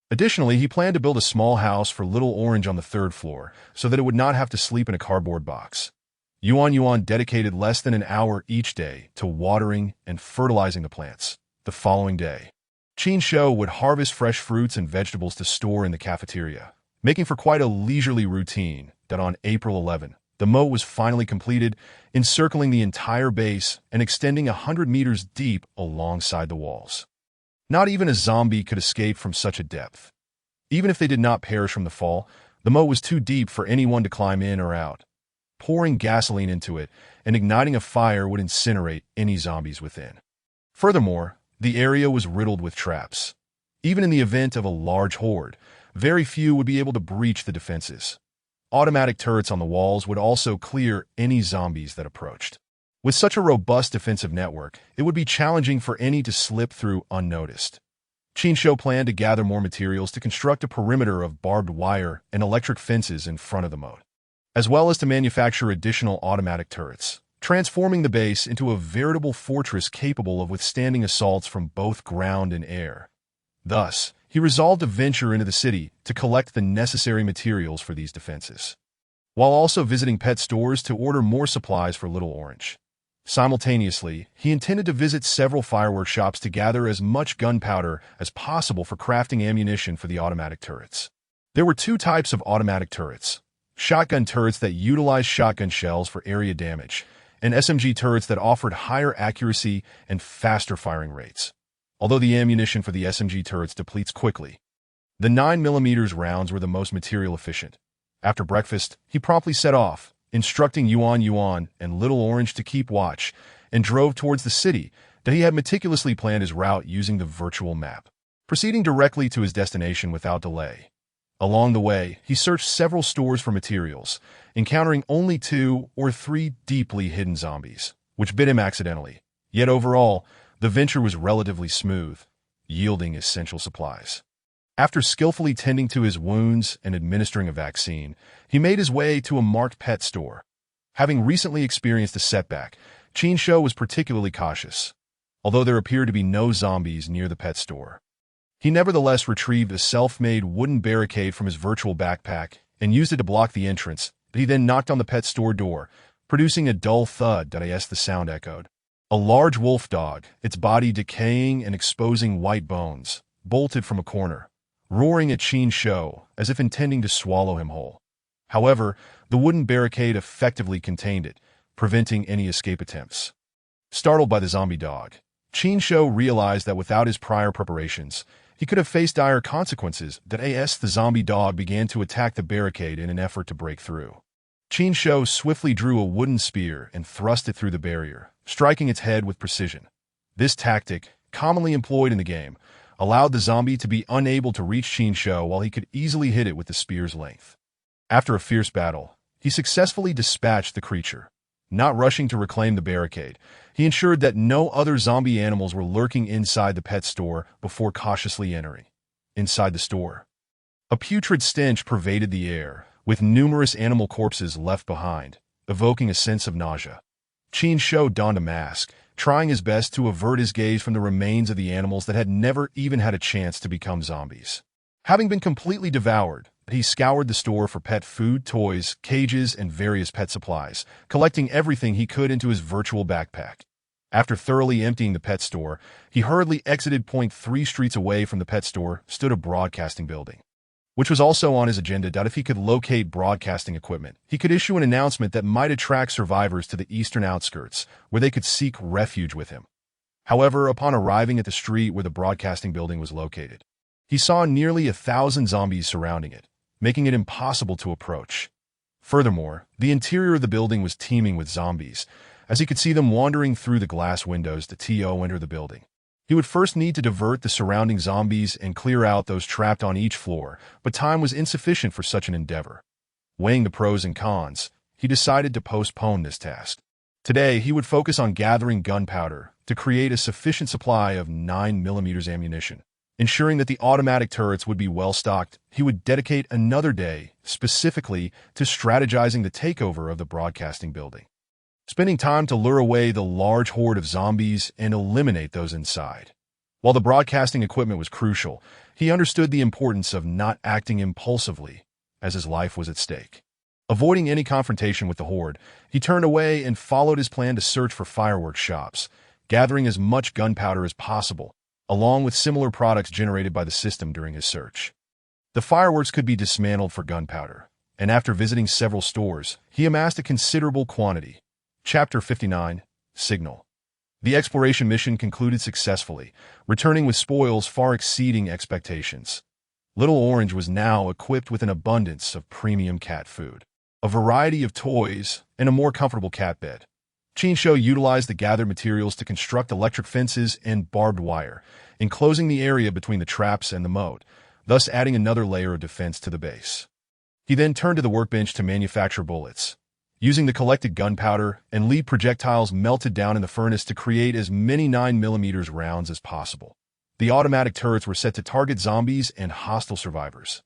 Additionally, he planned to build a small house for Little Orange on the 3rd floor so that it would not have to sleep in a cardboard box. Yuan Yuan dedicated less than an hour each day to watering and fertilizing the plants. The following day, Qin Shou would harvest fresh fruits and vegetables to store in the cafeteria, making for quite a leisurely routine that on April 11, the moat was finally completed, encircling the entire base and extending 100 meters deep alongside the walls. Not even a zombie could escape from such a depth. Even if they did not perish from the fall, the moat was too deep for anyone to climb in or out. Pouring gasoline into it and igniting a fire would incinerate any zombies within. Furthermore, the area was riddled with traps. Even in the event of a large horde, very few would be able to breach the defenses. Automatic turrets on the walls would also clear any zombies that approached. With such a robust defensive network, it would be challenging for any to slip through unnoticed. Qin Shou planned to gather more materials to construct a perimeter of barbed wire and electric fences in front of the moat, as well as to manufacture additional automatic turrets, transforming the base into a veritable fortress capable of withstanding assaults from both ground and air. Thus, he resolved to venture into the city to collect the necessary materials for these defenses, while also visiting pet stores to order more supplies for Little Orange. Simultaneously, he intended to visit several fireworks shops to gather as much gunpowder as possible for crafting ammunition for the automatic turrets. There were 2 types of automatic turrets: shotgun turrets that utilized shotgun shells for area damage, and SMG turrets that offered higher accuracy and faster firing rates. Although the ammunition for the SMG turrets depletes quickly, the 9mm rounds were the most material efficient. After breakfast, he promptly set off, instructing Yuan Yuan and Little Orange to keep watch, and drove towards the city that he had meticulously planned his route using the virtual map, proceeding directly to his destination without delay. Along the way, he searched several stores for materials, encountering only 2 or 3 deeply hidden zombies, which bit him accidentally. Yet overall, the venture was relatively smooth, yielding essential supplies. After skillfully tending to his wounds and administering a vaccine, he made his way to a marked pet store. Having recently experienced a setback, Qin Shou was particularly cautious, although there appeared to be no zombies near the pet store. He nevertheless retrieved a self-made wooden barricade from his virtual backpack and used it to block the entrance, but he then knocked on the pet store door, producing a dull thud as the sound echoed. A large wolf dog, its body decaying and exposing white bones, bolted from a corner, roaring at Qin Shou as if intending to swallow him whole. However, the wooden barricade effectively contained it, preventing any escape attempts. Startled by the zombie dog, Qin Shou realized that without his prior preparations, he could have faced dire consequences. The zombie dog began to attack the barricade in an effort to break through. Qin Shou swiftly drew a wooden spear and thrust it through the barrier, striking its head with precision. This tactic, commonly employed in the game, allowed the zombie to be unable to reach Qin Shou while he could easily hit it with the spear's length. After a fierce battle, he successfully dispatched the creature. Not rushing to reclaim the barricade, he ensured that no other zombie animals were lurking inside the pet store before cautiously entering. Inside the store, a putrid stench pervaded the air, with numerous animal corpses left behind, evoking a sense of nausea. Qin Shou donned a mask, trying his best to avert his gaze from the remains of the animals that had never even had a chance to become zombies. Having been completely devoured, he scoured the store for pet food, toys, cages, and various pet supplies, collecting everything he could into his virtual backpack. After thoroughly emptying the pet store, he hurriedly exited. 3 streets away from the pet store stood a broadcasting building, which was also on his agenda. If he could locate broadcasting equipment, he could issue an announcement that might attract survivors to the eastern outskirts, where they could seek refuge with him. However, upon arriving at the street where the broadcasting building was located, he saw nearly 1,000 zombies surrounding it, making it impossible to approach. Furthermore, the interior of the building was teeming with zombies, as he could see them wandering through the glass windows to enter the building. He would first need to divert the surrounding zombies and clear out those trapped on each floor, but time was insufficient for such an endeavor. Weighing the pros and cons, he decided to postpone this task. Today, he would focus on gathering gunpowder to create a sufficient supply of 9mm ammunition. Ensuring that the automatic turrets would be well stocked, he would dedicate another day specifically to strategizing the takeover of the broadcasting building, spending time to lure away the large horde of zombies and eliminate those inside. While the broadcasting equipment was crucial, he understood the importance of not acting impulsively, as his life was at stake. Avoiding any confrontation with the horde, he turned away and followed his plan to search for fireworks shops, gathering as much gunpowder as possible, along with similar products generated by the system during his search. The fireworks could be dismantled for gunpowder, and after visiting several stores, he amassed a considerable quantity. Chapter 59, Signal. The exploration mission concluded successfully, returning with spoils far exceeding expectations. Little Orange was now equipped with an abundance of premium cat food, a variety of toys, and a more comfortable cat bed. Qin Shou utilized the gathered materials to construct electric fences and barbed wire, enclosing the area between the traps and the moat, thus adding another layer of defense to the base. He then turned to the workbench to manufacture bullets, using the collected gunpowder and lead projectiles melted down in the furnace to create as many 9mm rounds as possible. The automatic turrets were set to target zombies and hostile survivors.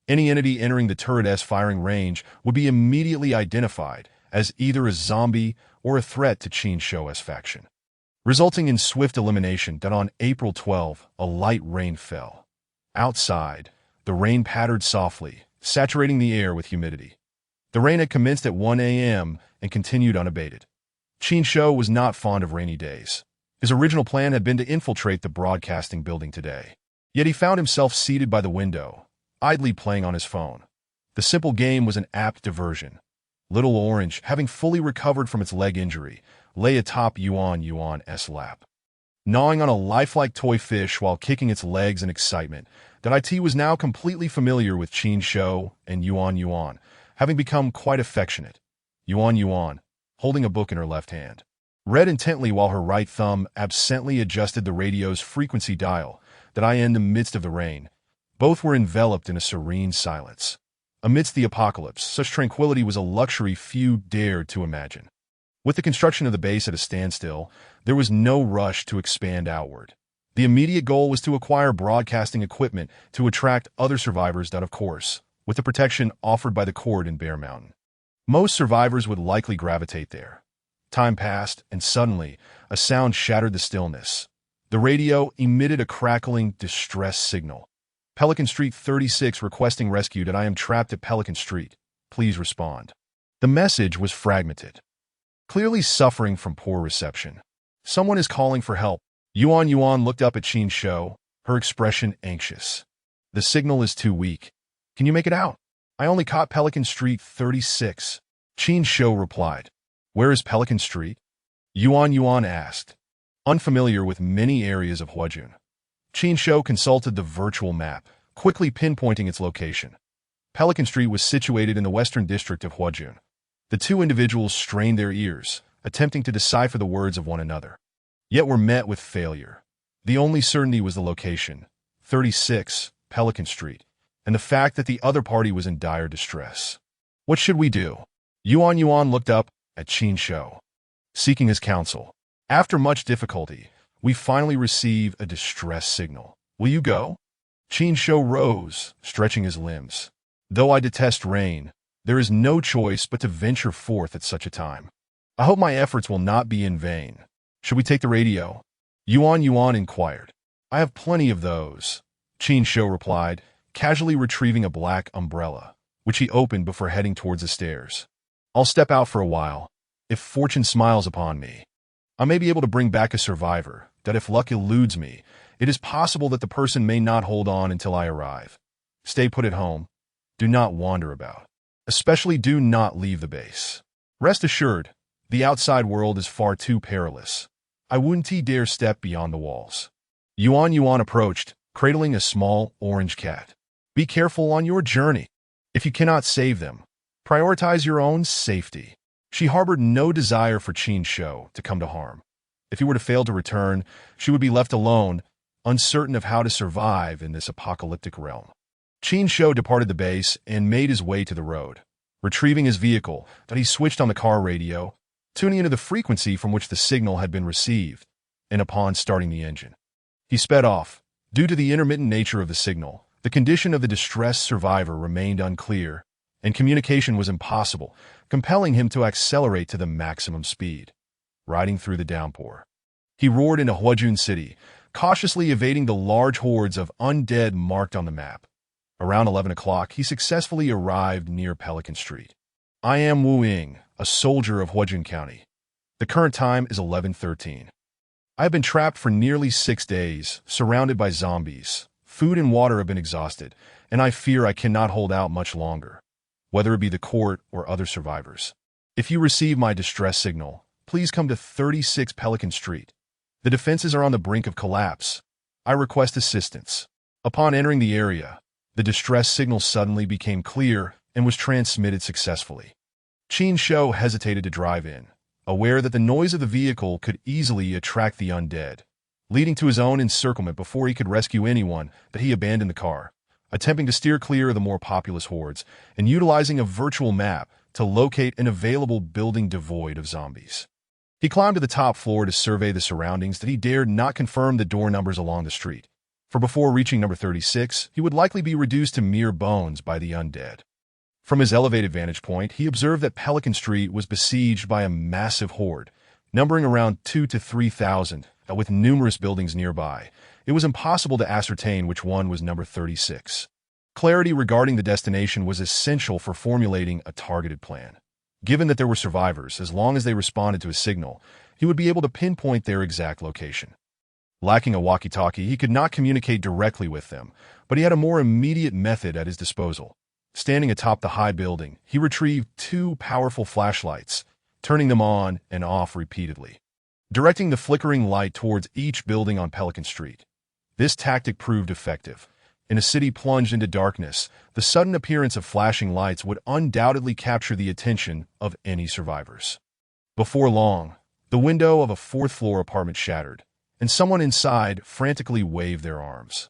Any entity entering the turret's firing range would be immediately identified as either a zombie or a threat to Qin Shou's faction, resulting in swift elimination. On April 12, a light rain fell. Outside, the rain pattered softly, saturating the air with humidity. The rain had commenced at 1 a.m. and continued unabated. Qin Shou was not fond of rainy days. His original plan had been to infiltrate the broadcasting building today. Yet he found himself seated by the window, idly playing on his phone. The simple game was an apt diversion. Little Orange, having fully recovered from its leg injury, lay atop Yuan's lap, gnawing on a lifelike toy fish while kicking its legs in excitement. It was now completely familiar with Qin Shou and Yuan, having become quite affectionate. Yuan, holding a book in her left hand, read intently while her right thumb absently adjusted the radio's frequency dial. In the midst of the rain, both were enveloped in a serene silence. Amidst the apocalypse, such tranquility was a luxury few dared to imagine. With the construction of the base at a standstill, there was no rush to expand outward. The immediate goal was to acquire broadcasting equipment to attract other survivors that, of course, with the protection offered by the court in Bear Mountain. Most survivors would likely gravitate there. Time passed, and suddenly, a sound shattered the stillness. The radio emitted a crackling, distress signal. Pelican Street 36 requesting rescue. I am trapped at Pelican Street. Please respond. The message was fragmented, clearly suffering from poor reception. Someone is calling for help. Yuan looked up at Qin Shou, her expression anxious. The signal is too weak. Can you make it out? I only caught Pelican Street 36. Qin Shou replied. Where is Pelican Street? Yuan asked. Unfamiliar with many areas of Huajun, Qin Shou consulted the virtual map, quickly pinpointing its location. Pelican Street was situated in the western district of Huajun. The two individuals strained their ears, attempting to decipher the words of one another, yet were met with failure. The only certainty was the location, 36, Pelican Street, and the fact that the other party was in dire distress. What should we do? Yuan looked up at Qin Shou, seeking his counsel. After much difficulty, we finally receive a distress signal. Will you go? Qin Shou rose, stretching his limbs. Though I detest rain, there is no choice but to venture forth at such a time. I hope my efforts will not be in vain. Should we take the radio? Yuan inquired. I have plenty of those, Qin Shou replied, casually retrieving a black umbrella, which he opened before heading towards the stairs. I'll step out for a while. If fortune smiles upon me, I may be able to bring back a survivor, that if luck eludes me, it is possible that the person may not hold on until I arrive. Stay put at home. Do not wander about. Especially do not leave the base. Rest assured, the outside world is far too perilous. I wouldn't dare step beyond the walls. Yuan approached, cradling a small orange cat. Be careful on your journey. If you cannot save them, prioritize your own safety. She harbored no desire for Qin Shou to come to harm. If he were to fail to return, she would be left alone, uncertain of how to survive in this apocalyptic realm. Qin Shou departed the base and made his way to the road. Retrieving his vehicle, that he switched on the car radio, tuning into the frequency from which the signal had been received, and upon starting the engine, he sped off. Due to the intermittent nature of the signal, the condition of the distressed survivor remained unclear, and communication was impossible, compelling him to accelerate to the maximum speed. Riding through the downpour, he roared into Huajun City, cautiously evading the large hordes of undead marked on the map. Around 11 o'clock, he successfully arrived near Pelican Street. I am Wu Ying, a soldier of Huajun County. The current time is 11:13. I have been trapped for nearly 6 days, surrounded by zombies. Food and water have been exhausted, and I fear I cannot hold out much longer, whether it be the court or other survivors. If you receive my distress signal, please come to 36 Pelican Street. The defenses are on the brink of collapse. I request assistance. Upon entering the area, the distress signal suddenly became clear and was transmitted successfully. Qin Shou hesitated to drive in, aware that the noise of the vehicle could easily attract the undead. Leading to his own encirclement before he could rescue anyone, that he abandoned the car, attempting to steer clear of the more populous hordes, and utilizing a virtual map to locate an available building devoid of zombies. He climbed to the top floor to survey the surroundings, that he dared not confirm the door numbers along the street, for before reaching number 36, he would likely be reduced to mere bones by the undead. From his elevated vantage point, he observed that Pelican Street was besieged by a massive horde, numbering around 2,000 to 3,000, with numerous buildings nearby. It was impossible to ascertain which one was number 36. Clarity regarding the destination was essential for formulating a targeted plan. Given that there were survivors, as long as they responded to a signal, he would be able to pinpoint their exact location. Lacking a walkie-talkie, he could not communicate directly with them, but he had a more immediate method at his disposal. Standing atop the high building, he retrieved 2 powerful flashlights, turning them on and off repeatedly, directing the flickering light towards each building on Pelican Street. This tactic proved effective. In a city plunged into darkness, the sudden appearance of flashing lights would undoubtedly capture the attention of any survivors. Before long, the window of a 4th-floor apartment shattered, and someone inside frantically waved their arms.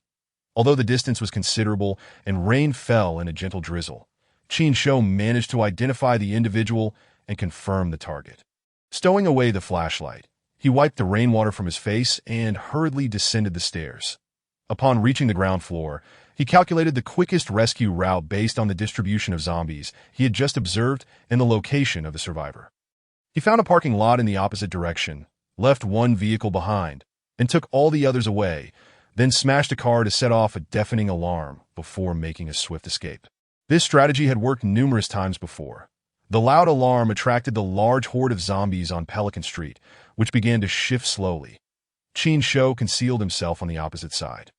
Although the distance was considerable and rain fell in a gentle drizzle, Qin Shou managed to identify the individual and confirm the target. Stowing away the flashlight, He wiped the rainwater from his face and hurriedly descended the stairs. Upon reaching the ground floor, he calculated the quickest rescue route based on the distribution of zombies he had just observed and the location of the survivor. He found a parking lot in the opposite direction, left one vehicle behind, and took all the others away, then smashed a car to set off a deafening alarm before making a swift escape. This strategy had worked numerous times before. The loud alarm attracted the large horde of zombies on Pelican Street, which began to shift slowly. Qin Shou concealed himself on the opposite side,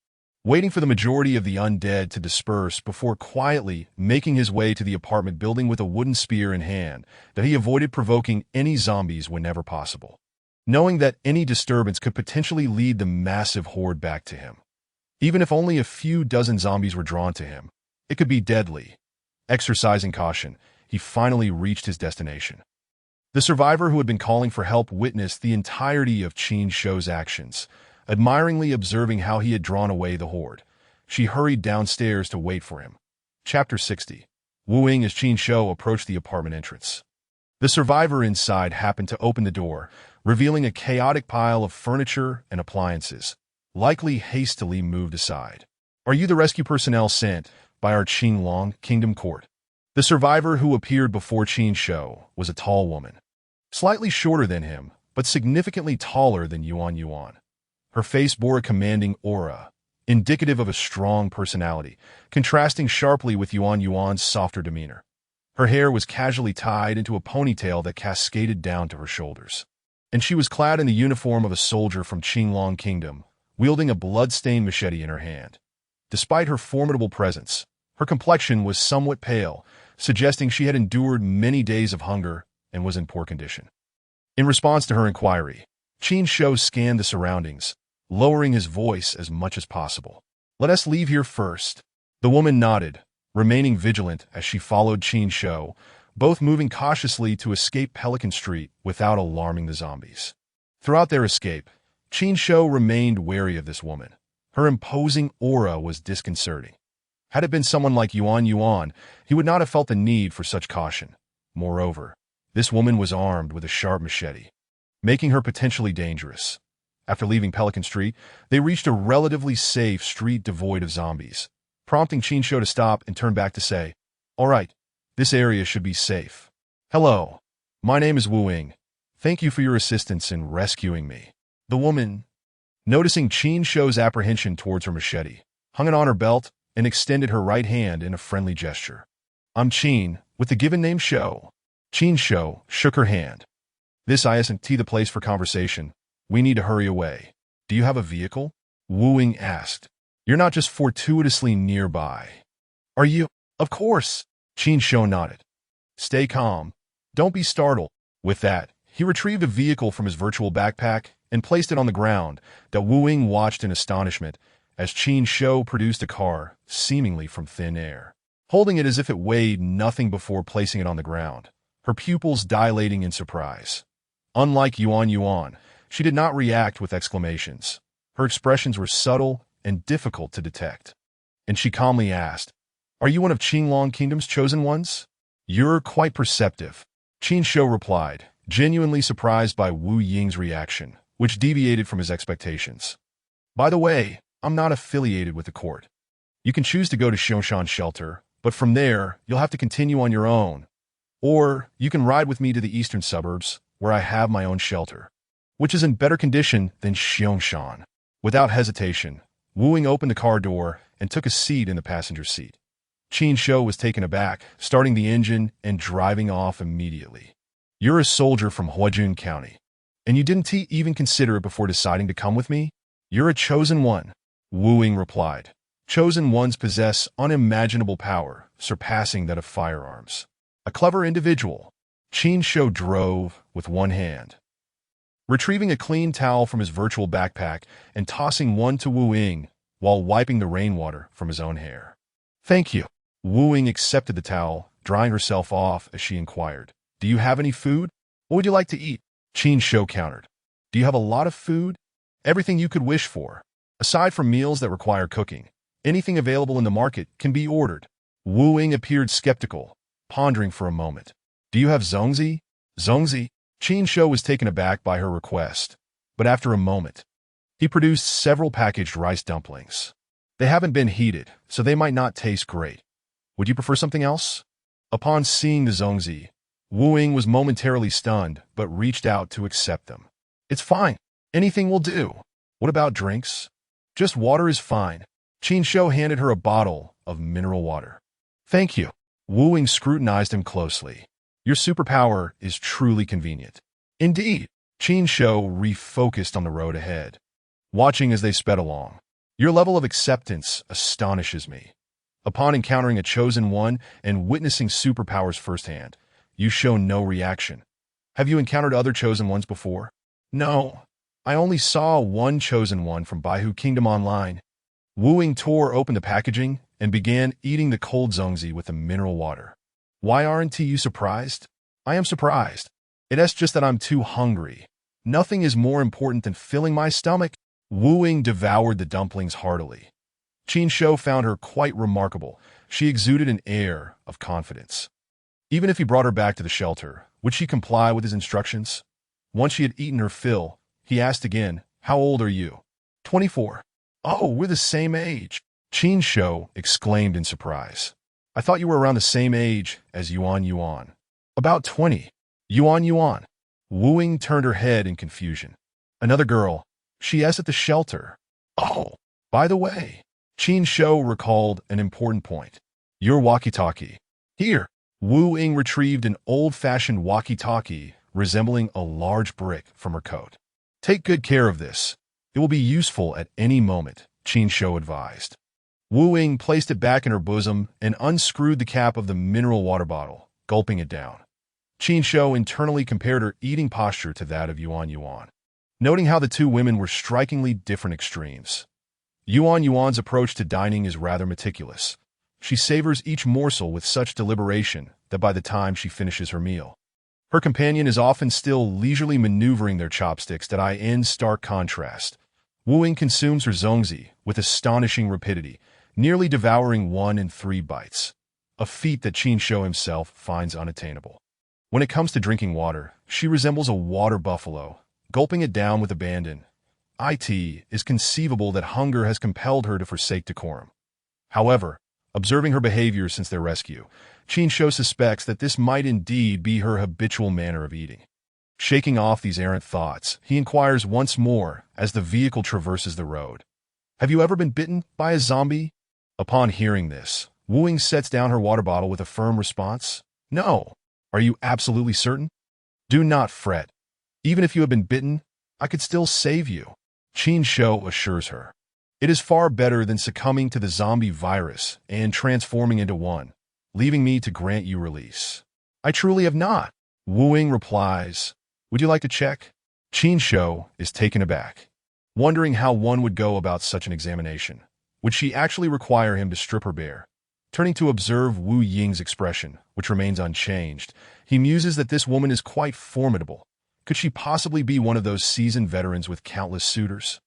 waiting for the majority of the undead to disperse before quietly making his way to the apartment building with a wooden spear in hand that he avoided provoking any zombies whenever possible, knowing that any disturbance could potentially lead the massive horde back to him. Even if only a few dozen zombies were drawn to him, it could be deadly. Exercising caution, he finally reached his destination. The survivor who had been calling for help witnessed the entirety of Qin Shou's actions, admiringly observing how he had drawn away the horde. She hurried downstairs to wait for him. Chapter 60. Wooing as Qin Shou approached the apartment entrance. The survivor inside happened to open the door, revealing a chaotic pile of furniture and appliances, likely hastily moved aside. "Are you the rescue personnel sent by our Qinglong Kingdom Court?" The survivor who appeared before Qin Shou was a tall woman, slightly shorter than him, but significantly taller than Yuan. Her face bore a commanding aura, indicative of a strong personality, contrasting sharply with Yuan's softer demeanor. Her hair was casually tied into a ponytail that cascaded down to her shoulders, and she was clad in the uniform of a soldier from Qinglong Kingdom, wielding a blood-stained machete in her hand. Despite her formidable presence, her complexion was somewhat pale, suggesting she had endured many days of hunger and was in poor condition. In response to her inquiry, Qin Shou scanned the surroundings, lowering his voice as much as possible. "Let us leave here first." The woman nodded, remaining vigilant as she followed Qin Shou, both moving cautiously to escape Pelican Street without alarming the zombies. Throughout their escape, Qin Shou remained wary of this woman. Her imposing aura was disconcerting. Had it been someone like Yuan, he would not have felt the need for such caution. Moreover, this woman was armed with a sharp machete, making her potentially dangerous. After leaving Pelican Street, they reached a relatively safe street devoid of zombies, prompting Qin Shou to stop and turn back to say, "All right, this area should be safe. Hello, my name is Wooing. Thank you for your assistance in rescuing me." The woman, noticing Qin Shou's apprehension towards her machete, hung it on her belt and extended her right hand in a friendly gesture. "I'm Qin, with the given name Shou." Qin Shou shook her hand. "This isn't the place for conversation. We need to hurry away." "Do you have a vehicle?" Wooing asked. "You're not just fortuitously nearby, are you?" "Of course." Qin Shou nodded. "Stay calm. Don't be startled." With that, he retrieved a vehicle from his virtual backpack and placed it on the ground that Wooing watched in astonishment as Qin Shou produced a car, seemingly from thin air, holding it as if it weighed nothing before placing it on the ground, her pupils dilating in surprise. Unlike Yuan, she did not react with exclamations. Her expressions were subtle and difficult to detect. And she calmly asked, "Are you one of Qinglong Kingdom's chosen ones?" "You're quite perceptive," Qin Shou replied, genuinely surprised by Wu Ying's reaction, which deviated from his expectations. "By the way, I'm not affiliated with the court. You can choose to go to Xiangshan Shelter, but from there, you'll have to continue on your own. Or you can ride with me to the eastern suburbs, where I have my own shelter, which is in better condition than Xiangshan." Without hesitation, Wooing opened the car door and took a seat in the passenger seat. Qin Shou was taken aback, starting the engine and driving off immediately. "You're a soldier from Huajun County, and you didn't even consider it before deciding to come with me? You're a chosen one," Wooing replied. "Chosen ones possess unimaginable power, surpassing that of firearms. A clever individual." Qin Shou drove with one hand, retrieving a clean towel from his virtual backpack and tossing one to Wooing while wiping the rainwater from his own hair. "Thank you." Wooing accepted the towel, drying herself off as she inquired, "Do you have any food? What would you like to eat?" Qin Shou countered, "Do you have a lot of food?" "Everything you could wish for. Aside from meals that require cooking, anything available in the market can be ordered." Wooing appeared skeptical, pondering for a moment. "Do you have zongzi?" "Zongzi?" Qin Shou was taken aback by her request, but after a moment, he produced several packaged rice dumplings. They haven't been heated, so they might not taste great. Would you prefer something else? Upon seeing the zongzi, Wu Ying was momentarily stunned, but reached out to accept them. It's fine. Anything will do. What about drinks? Just water is fine. Qin Shou handed her a bottle of mineral water. Thank you. Wu Ying scrutinized him closely. Your superpower is truly convenient. Indeed. Qin Shou refocused on the road ahead, watching as they sped along. Your level of acceptance astonishes me. Upon encountering a chosen one and witnessing superpowers firsthand, you show no reaction. Have you encountered other chosen ones before? No. I only saw one chosen one from Baihu Kingdom online. Wu Ying tore open the packaging and began eating the cold zongzi with the mineral water. Why aren't you surprised? I am surprised. It's just that I'm too hungry. Nothing is more important than filling my stomach. Wu Ying devoured the dumplings heartily. Qin Shou found her quite remarkable. She exuded an air of confidence. Even if he brought her back to the shelter, would she comply with his instructions? Once she had eaten her fill, he asked again, How old are you? 24. Oh, we're the same age. Qin Shou exclaimed in surprise. I thought you were around the same age as Yuan. About 20. Yuan. Wu Ying turned her head in confusion. Another girl. She is at the shelter. Oh, by the way, Qin Shou recalled an important point. Your walkie-talkie. Here. Wu Ying retrieved an old-fashioned walkie-talkie resembling a large brick from her coat. Take good care of this. It will be useful at any moment, Qin Shou advised. Wu Ying placed it back in her bosom and unscrewed the cap of the mineral water bottle, gulping it down. Qin Shou internally compared her eating posture to that of Yuan, noting how the two women were strikingly different extremes. Yuan's approach to dining is rather meticulous. She savors each morsel with such deliberation that by the time she finishes her meal, her companion is often still leisurely maneuvering their chopsticks that are in stark contrast. Wu Ying consumes her zongzi with astonishing rapidity, nearly devouring 1 in 3 bites, a feat that Qin Shou himself finds unattainable. When it comes to drinking water, she resembles a water buffalo, gulping it down with abandon. It is conceivable that hunger has compelled her to forsake decorum. However, observing her behavior since their rescue, Qin Shou suspects that this might indeed be her habitual manner of eating. Shaking off these errant thoughts, he inquires once more as the vehicle traverses the road. Have you ever been bitten by a zombie? Upon hearing this, Wu Ying sets down her water bottle with a firm response. No. Are you absolutely certain? Do not fret. Even if you have been bitten, I could still save you, Qin Shou assures her. It is far better than succumbing to the zombie virus and transforming into one, leaving me to grant you release. I truly have not, Wu Ying replies. Would you like to check? Qin Shou is taken aback, wondering how one would go about such an examination. Would she actually require him to strip her bare? Turning to observe Wu Ying's expression, which remains unchanged, he muses that this woman is quite formidable. Could she possibly be one of those seasoned veterans with countless suitors?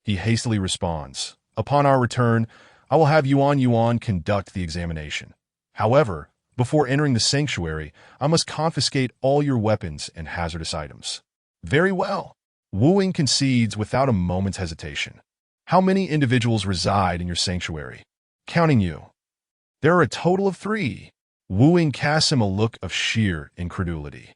He hastily responds, Upon our return, I will have Yuan conduct the examination. However, before entering the sanctuary, I must confiscate all your weapons and hazardous items. Very well. Wu Ying concedes without a moment's hesitation. How many individuals reside in your sanctuary? Counting you. There are a total of 3. Wu Ying casts him a look of sheer incredulity.